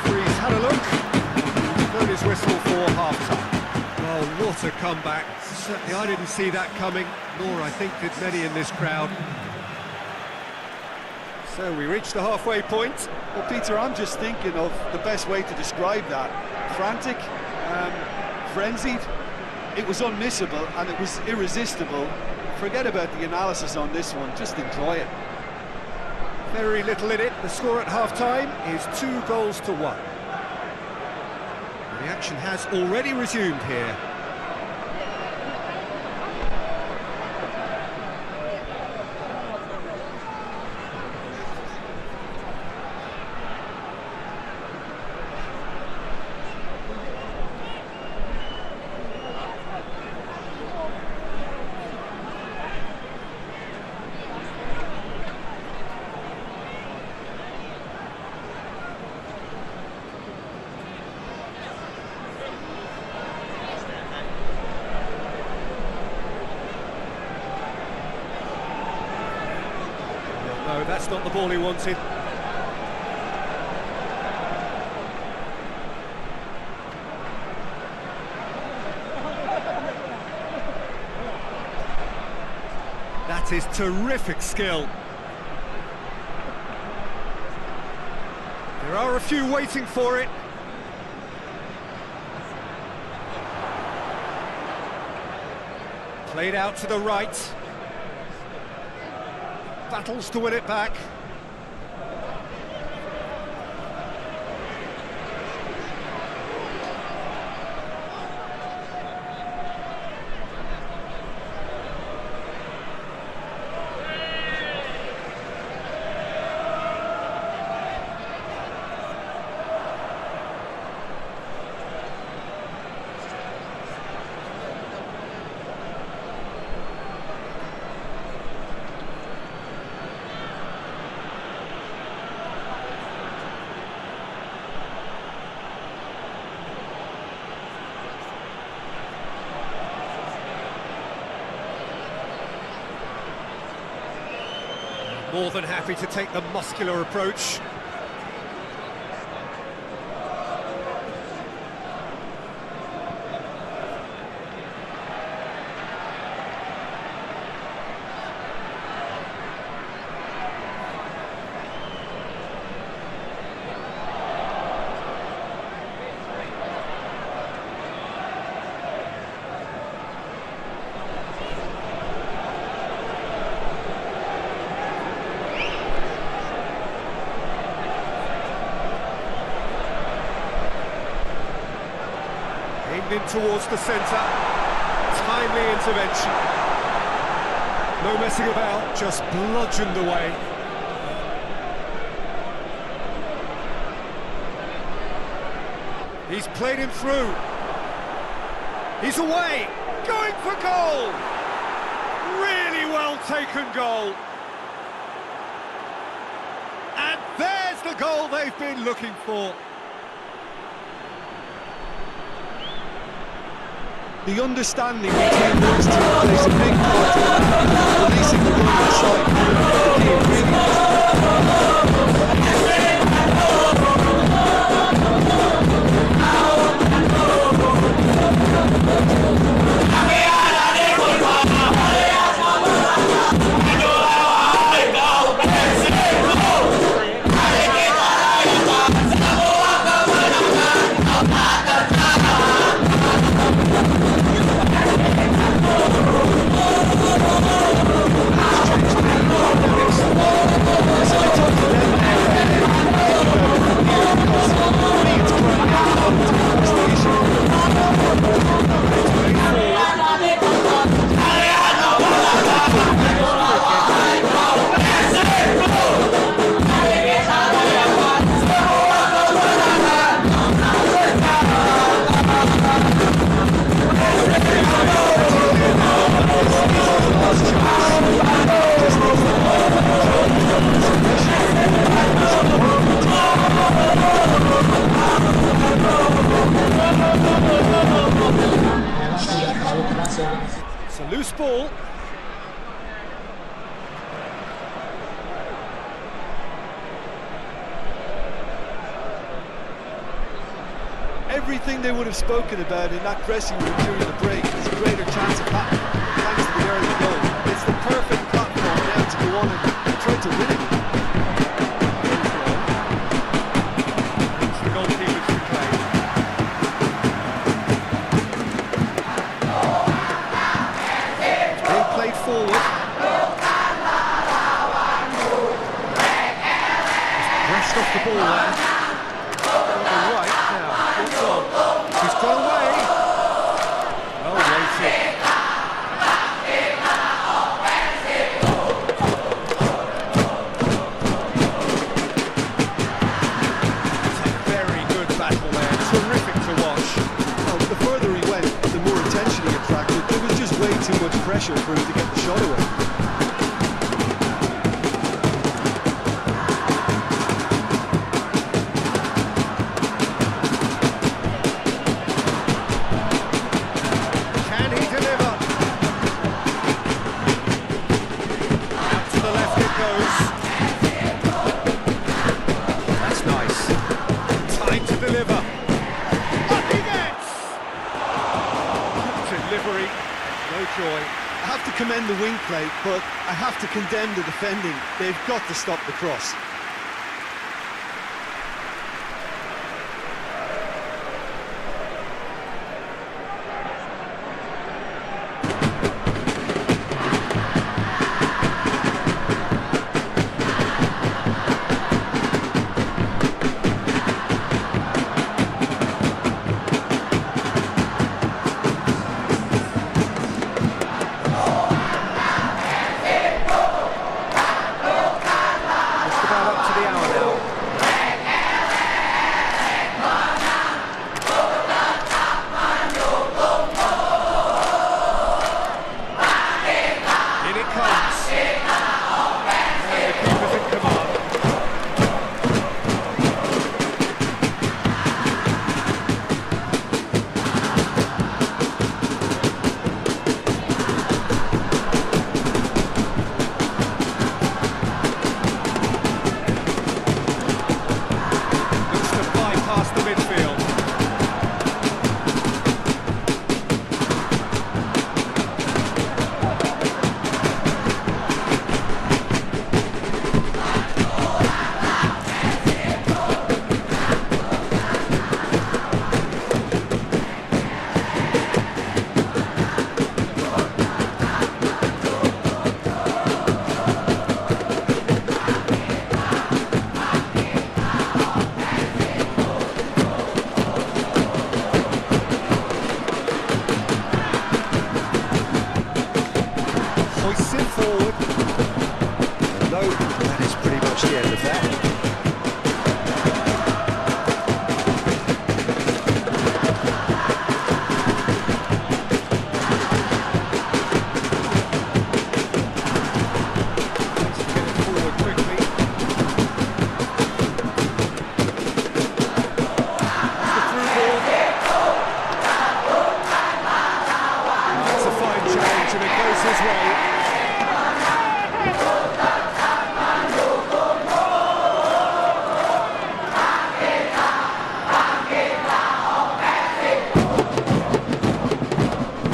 Referee's had a look. He's blown his whistle for half-time. Well, what a comeback. Certainly I didn't see that coming, nor I think did many in this crowd. So we reach the halfway point. Well, Peter, I'm just thinking of the best way to describe that. Frantic, frenzied. It was unmissable and it was irresistible. Forget about the analysis on this one, just enjoy it. Very little in it. The score at half-time is 2-1. The action has already resumed here. No, that's not the ball he wanted. That is terrific skill. There are a few waiting for it. Played out to the right. Battles to win it back. More than happy to take the muscular approach. In towards the centre, timely intervention. No messing about, just bludgeoned away. He's played him through. He's away, going for goal. Really well taken goal. And there's the goal they've been looking for. The understanding between those two plays a big part in releasing the ball inside. The game really service. It's a loose ball. Everything they would have spoken about in that dressing room during the break is a greater chance of happening thanks to the early goal. It's the perfect platform now to go on and try to win it. It's the goalkeeper's to play. It's being played forward. He's brushed off the ball there. Right now, what's on? He's got away. Well waited. It's a very good battle there. Terrific to watch. Well, the further he went, the more attention he attracted. There was just way too much pressure for him to get the shot away. Can he deliver? Out to the left it goes. That's nice. Time to deliver. Up he gets! Delivery, no joy. I have to commend the wing play, but I have to condemn the defending. They've got to stop the cross. Just about up to the hour now. In it comes. And the keeper's in command. Looks to bypass the midfield. Hoists it forward. No, that is pretty much the end of that. Let's get it forward quickly. That's the through ball. That's a fine challenge and it goes his way.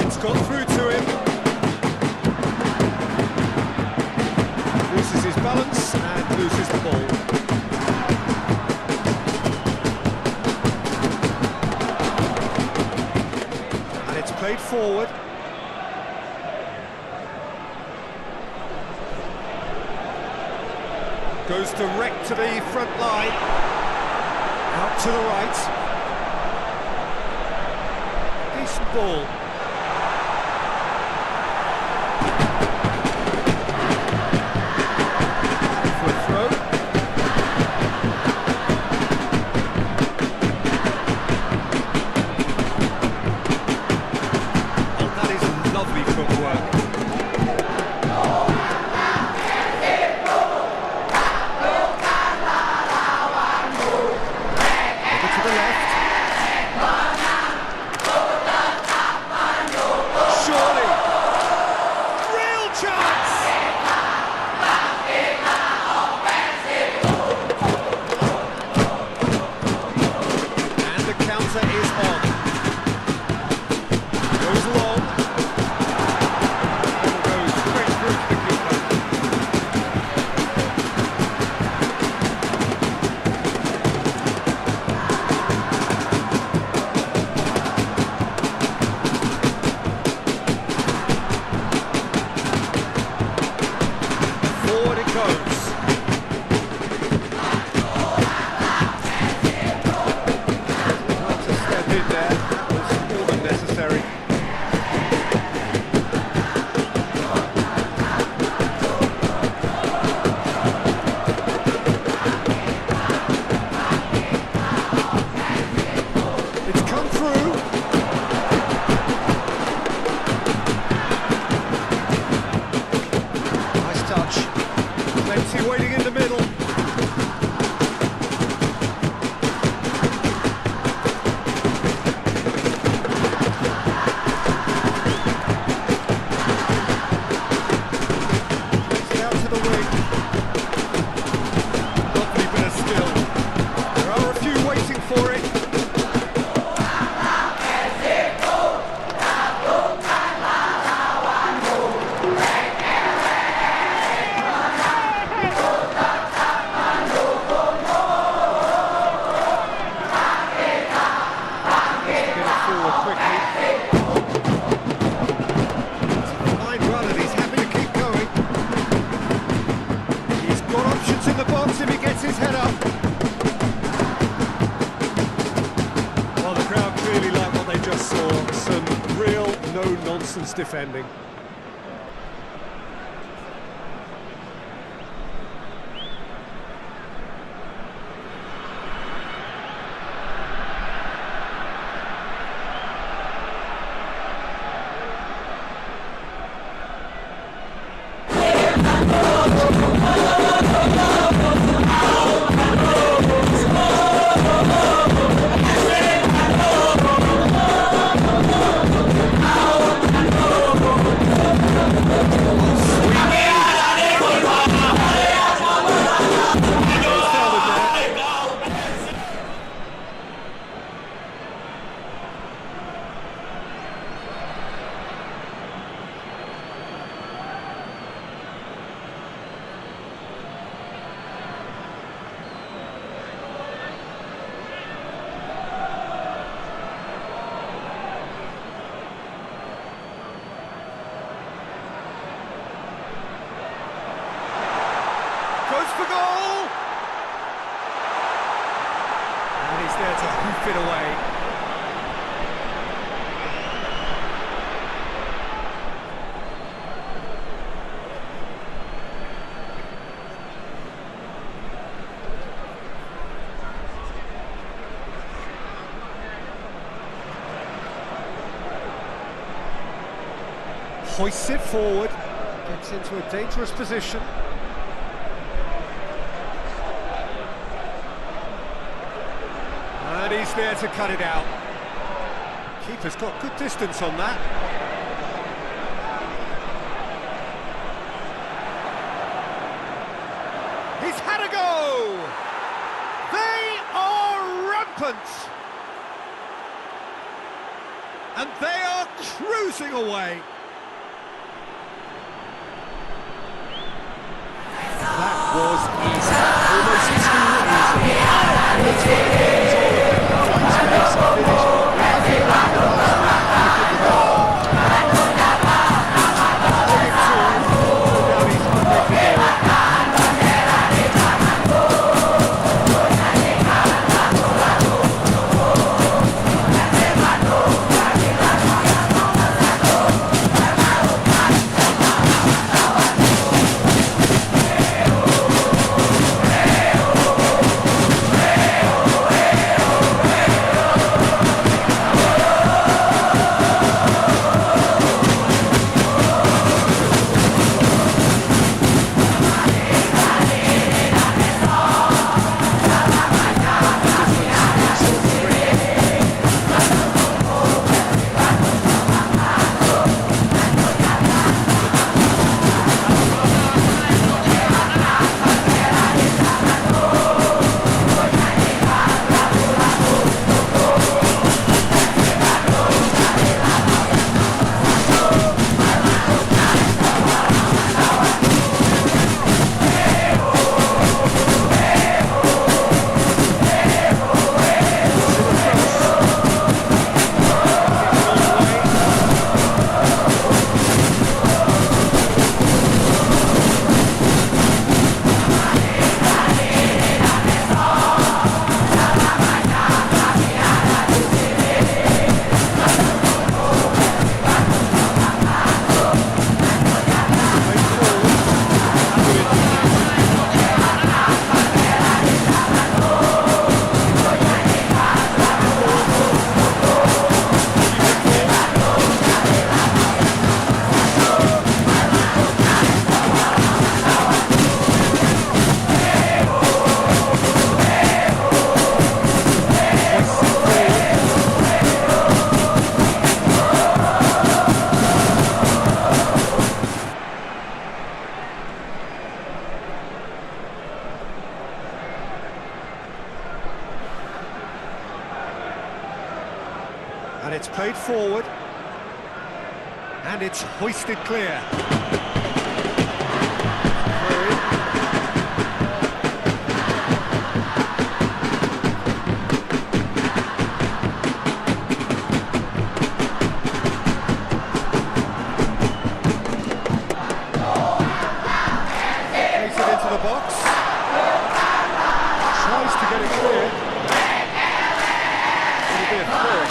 It's got through to him. Loses his balance and loses the ball. And it's played forward. Goes direct to the front line. Out to the right. Decent ball. For a throw. Oh, that is lovely footwork. Over to the left. Johnson's defending. Goes for goal! And he's there to hoof it away. Hoists it forward, gets into a dangerous position. And he's there to cut it out. Keeper's got good distance on that. He's had a go! They are rampant! And they are cruising away. That was easy, almost too easy. And it's played forward. And it's hoisted clear. Plays it into the box. Tries to get it clear. It'll be a throw.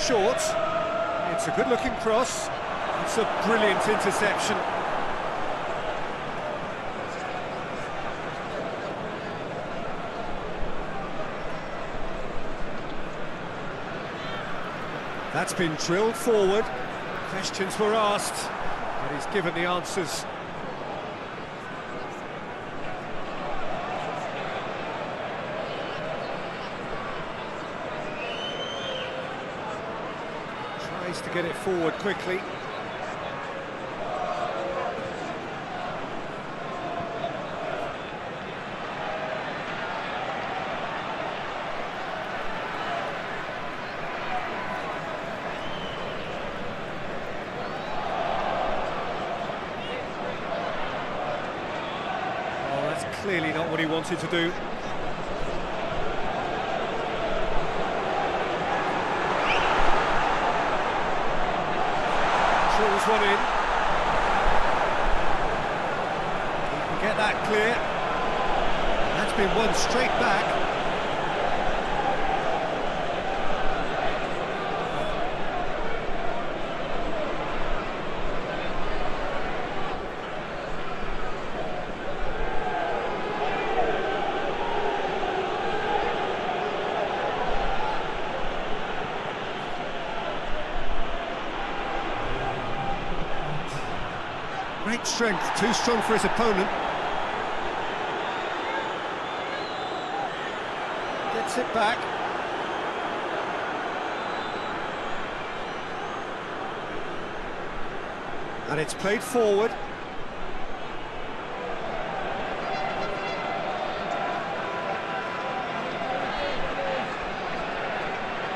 short. It's a good-looking cross. It's a brilliant interception. That's been drilled forward. Questions were asked, but he's given the answers. Tries to get it forward quickly. Clearly not what he wanted to do. Drills one in. He can get that clear. That's been one straight back. Great strength, too strong for his opponent. Gets it back. And it's played forward.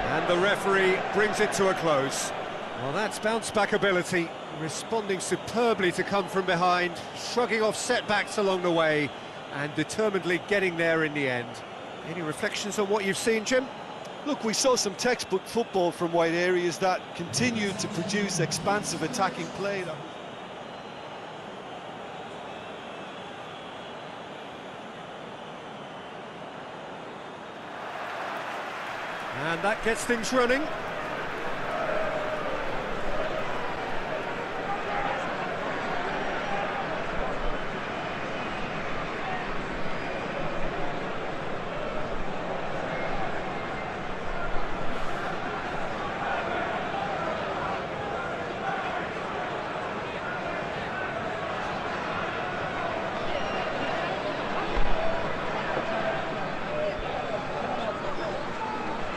And the referee brings it to a close. Well, that's bounce-back ability, responding superbly to come from behind, shrugging off setbacks along the way, and determinedly getting there in the end. Any reflections on what you've seen, Jim? Look, we saw some textbook football from wide areas that continued to produce expansive attacking play. And that gets things running.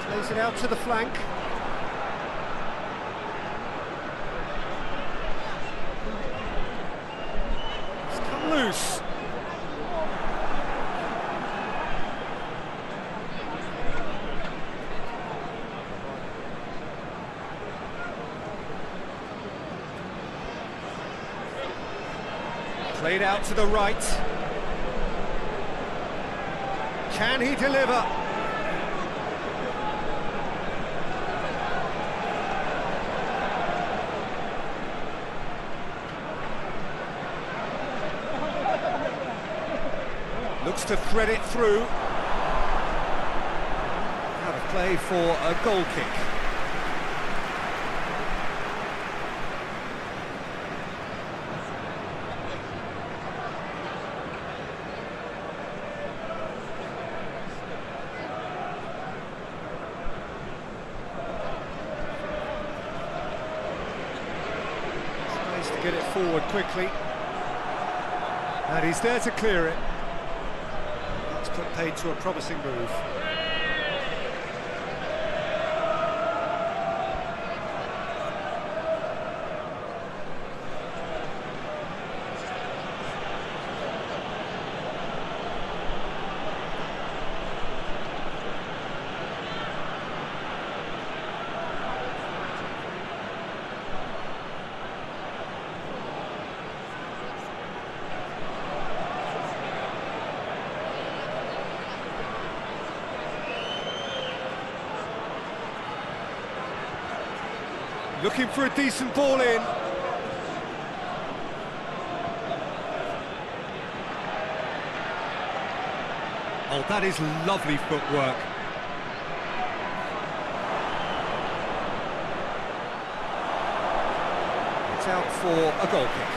Plays it out to the flank. It's come loose. Played out to the right. Can he deliver? Looks to thread it through. Out of play for a goal kick. Tries to get it forward quickly. And he's there to clear it. Put paid to a promising move. Looking for a decent ball in. Oh, that is lovely footwork. for a goal kick.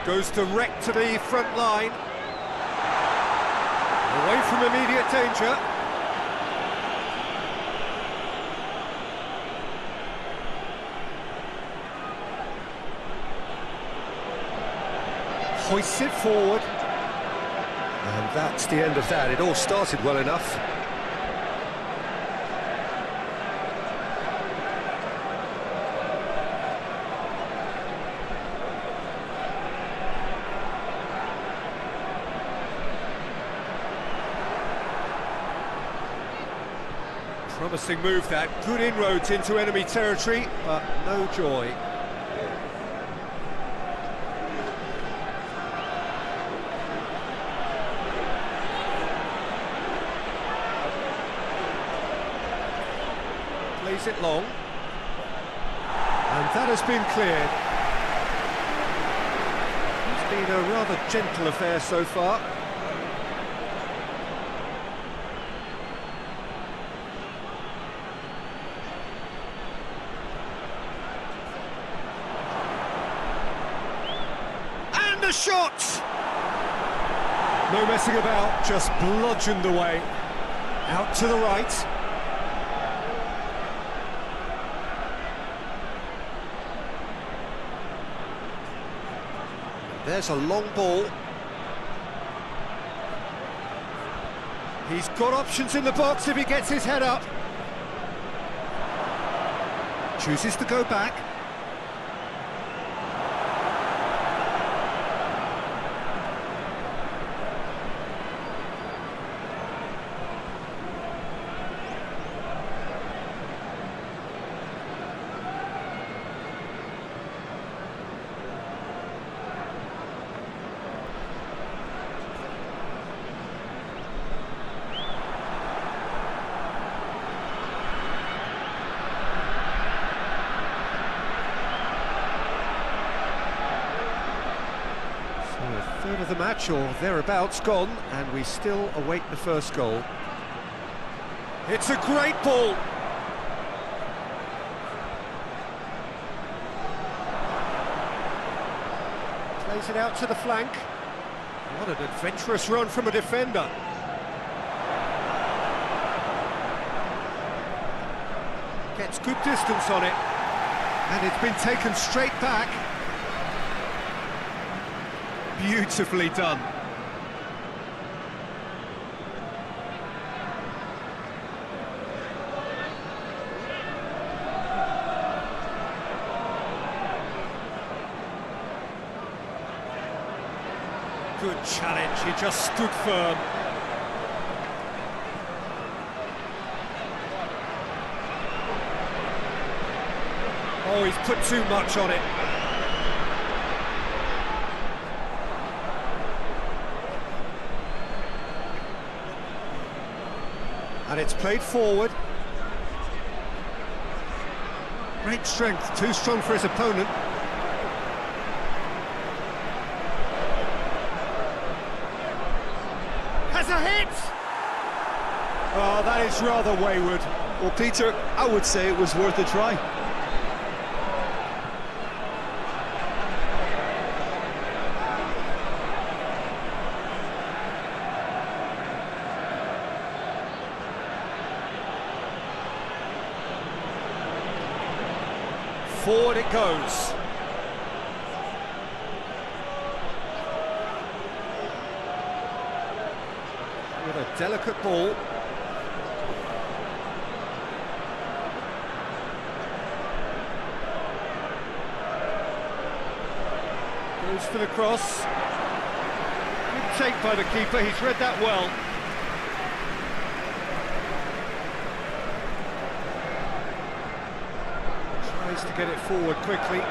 Goes direct to the front line. Away from immediate danger. Hoists it forward. And that's the end of that. It all started well enough. Promising move that, good inroads into enemy territory, but no joy. Plays it long. And that has been cleared. It's been a rather gentle affair so far. The shot! No messing about, just bludgeoned away. Out to the right. There's a long ball. He's got options in the box if he gets his head up. Chooses to go back. A third of the match or thereabouts gone, and we still await the first goal. It's a great ball. Plays it out to the flank. What an adventurous run from a defender. Gets good distance on it, and it's been taken straight back. Beautifully done. Good challenge, he just stood firm. Oh, he's put too much on it. And it's played forward. Great strength, too strong for his opponent. Has a hit! Oh, that is rather wayward. Well, Peter, I would say it was worth a try. Forward it goes. With a delicate ball. Goes for the cross. Good take by the keeper, he's read that well. Tries to get it forward quickly.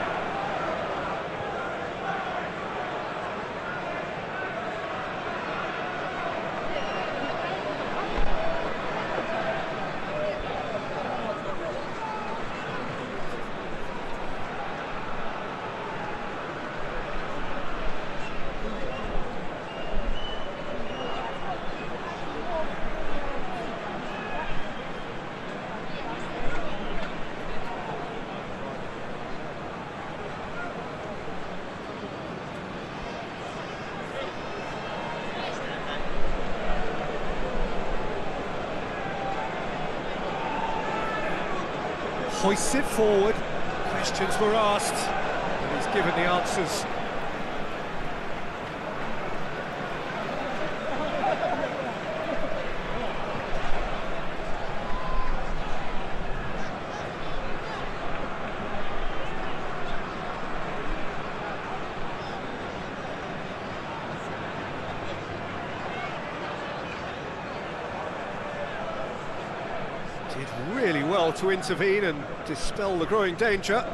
Hoists it forward. Questions were asked, and he's given the answers. Did really well to intervene and dispel the growing danger.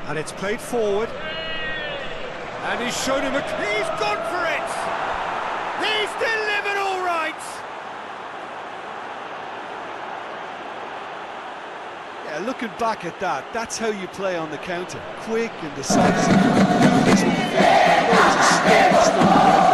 And it's played forward. And he's shown him he's gone for it! He's delivered all right! Yeah, looking back at that, that's how you play on the counter. Quick and decisive. Do this with the finish. I know it's a slow.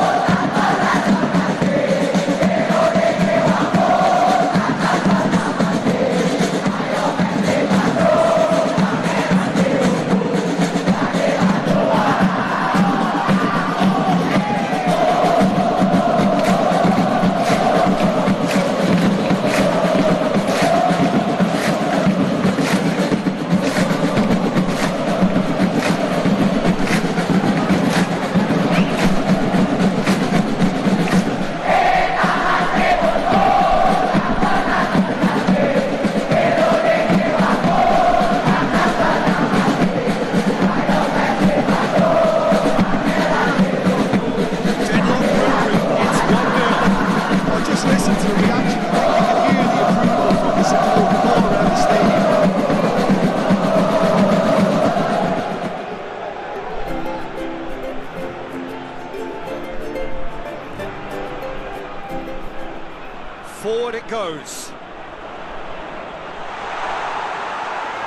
Forward it goes.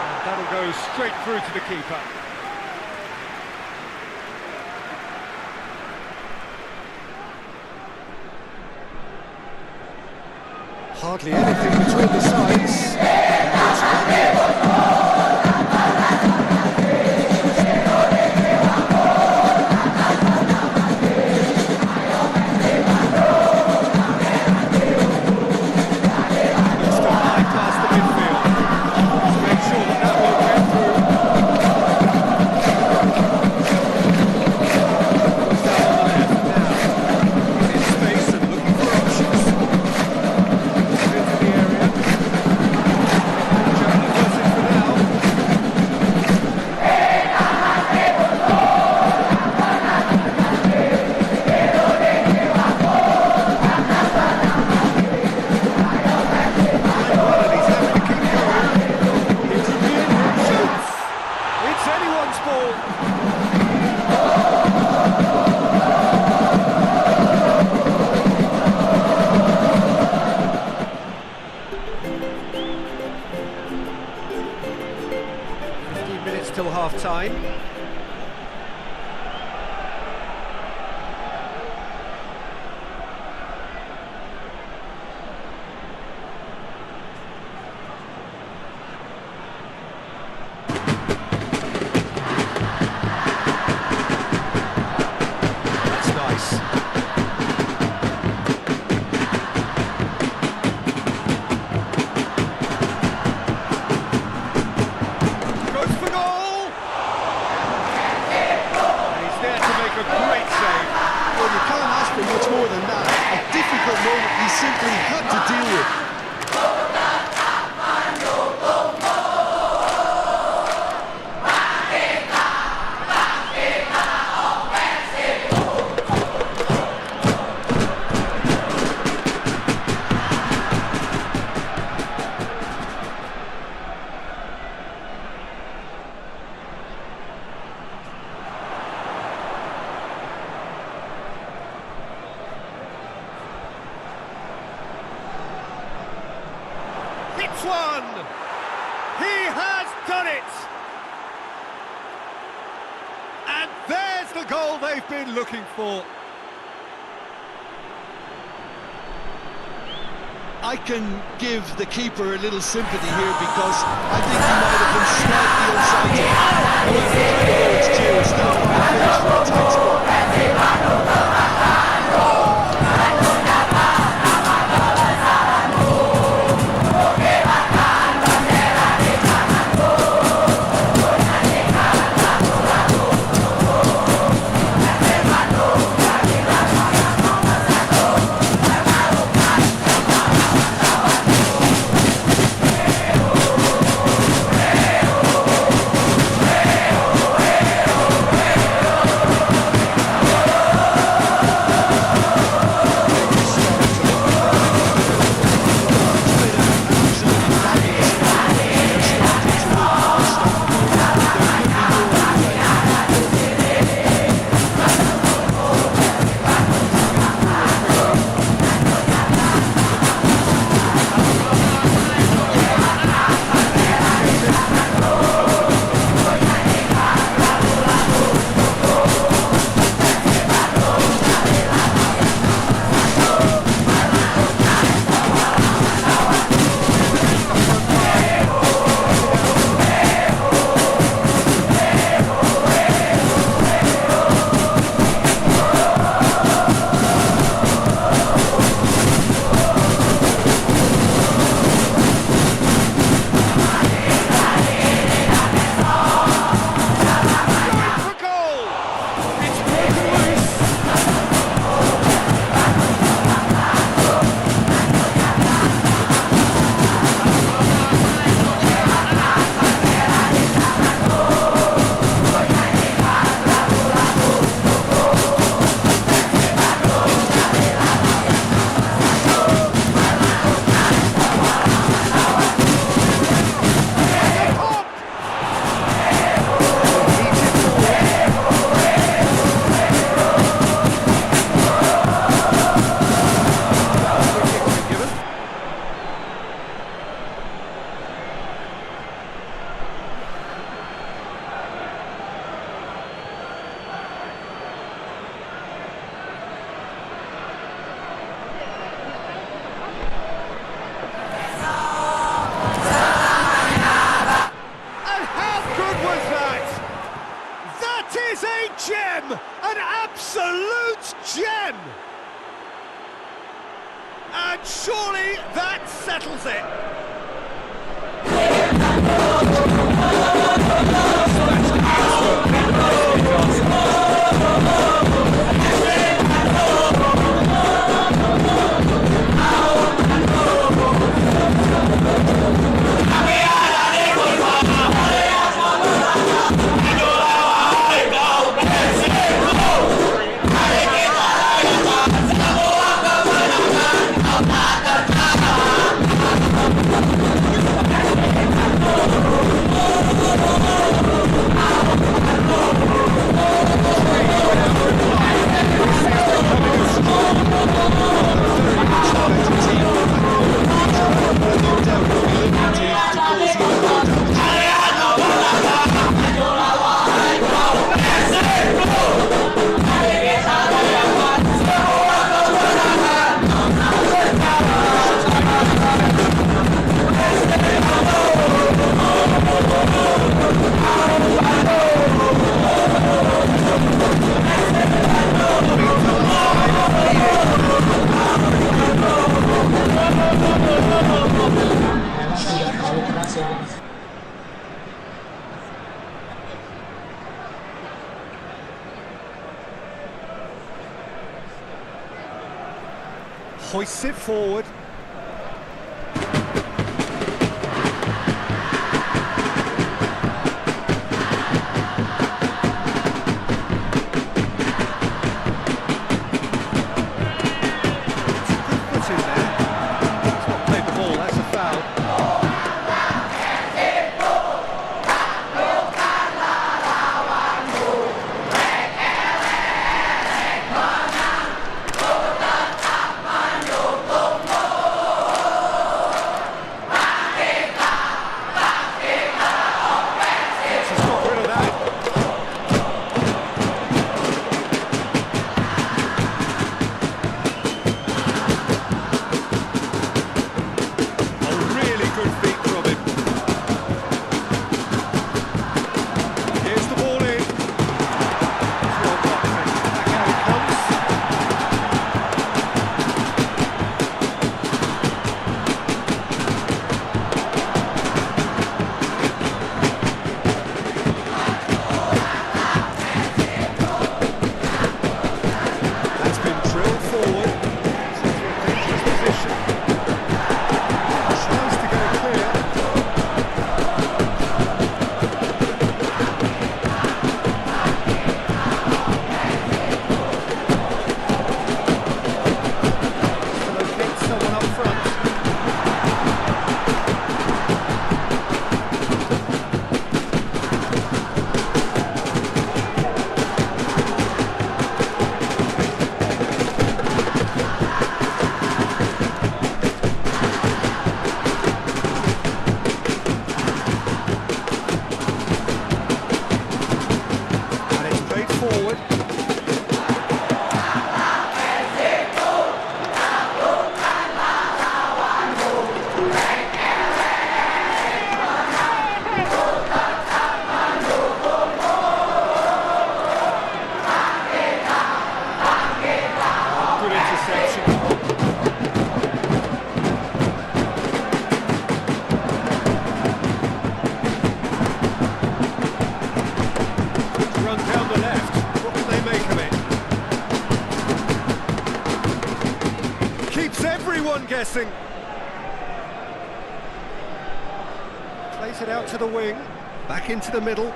And that'll go straight through to the keeper. Hardly anything between the sides. Till half-time. That's nice. one! He has done it! And there's the goal they've been looking for. I can give the keeper a little sympathy here because I think he might have been slightly offside. However, credit where it's due, it's still a fine finish for a tight score. gem! And surely that settles it. Hoists it forward. Put in there. He's not played the ball, that's a foul. one guessing. Plays it out to the wing, back into the middle.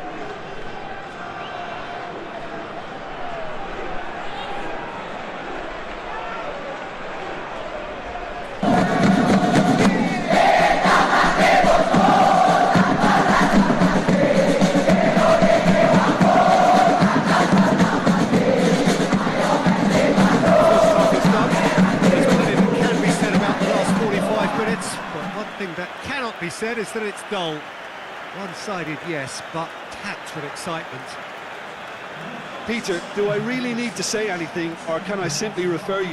That cannot be said is that it's dull. One-sided, yes, but tapped with excitement. Peter, do I really need to say anything, or can I simply refer you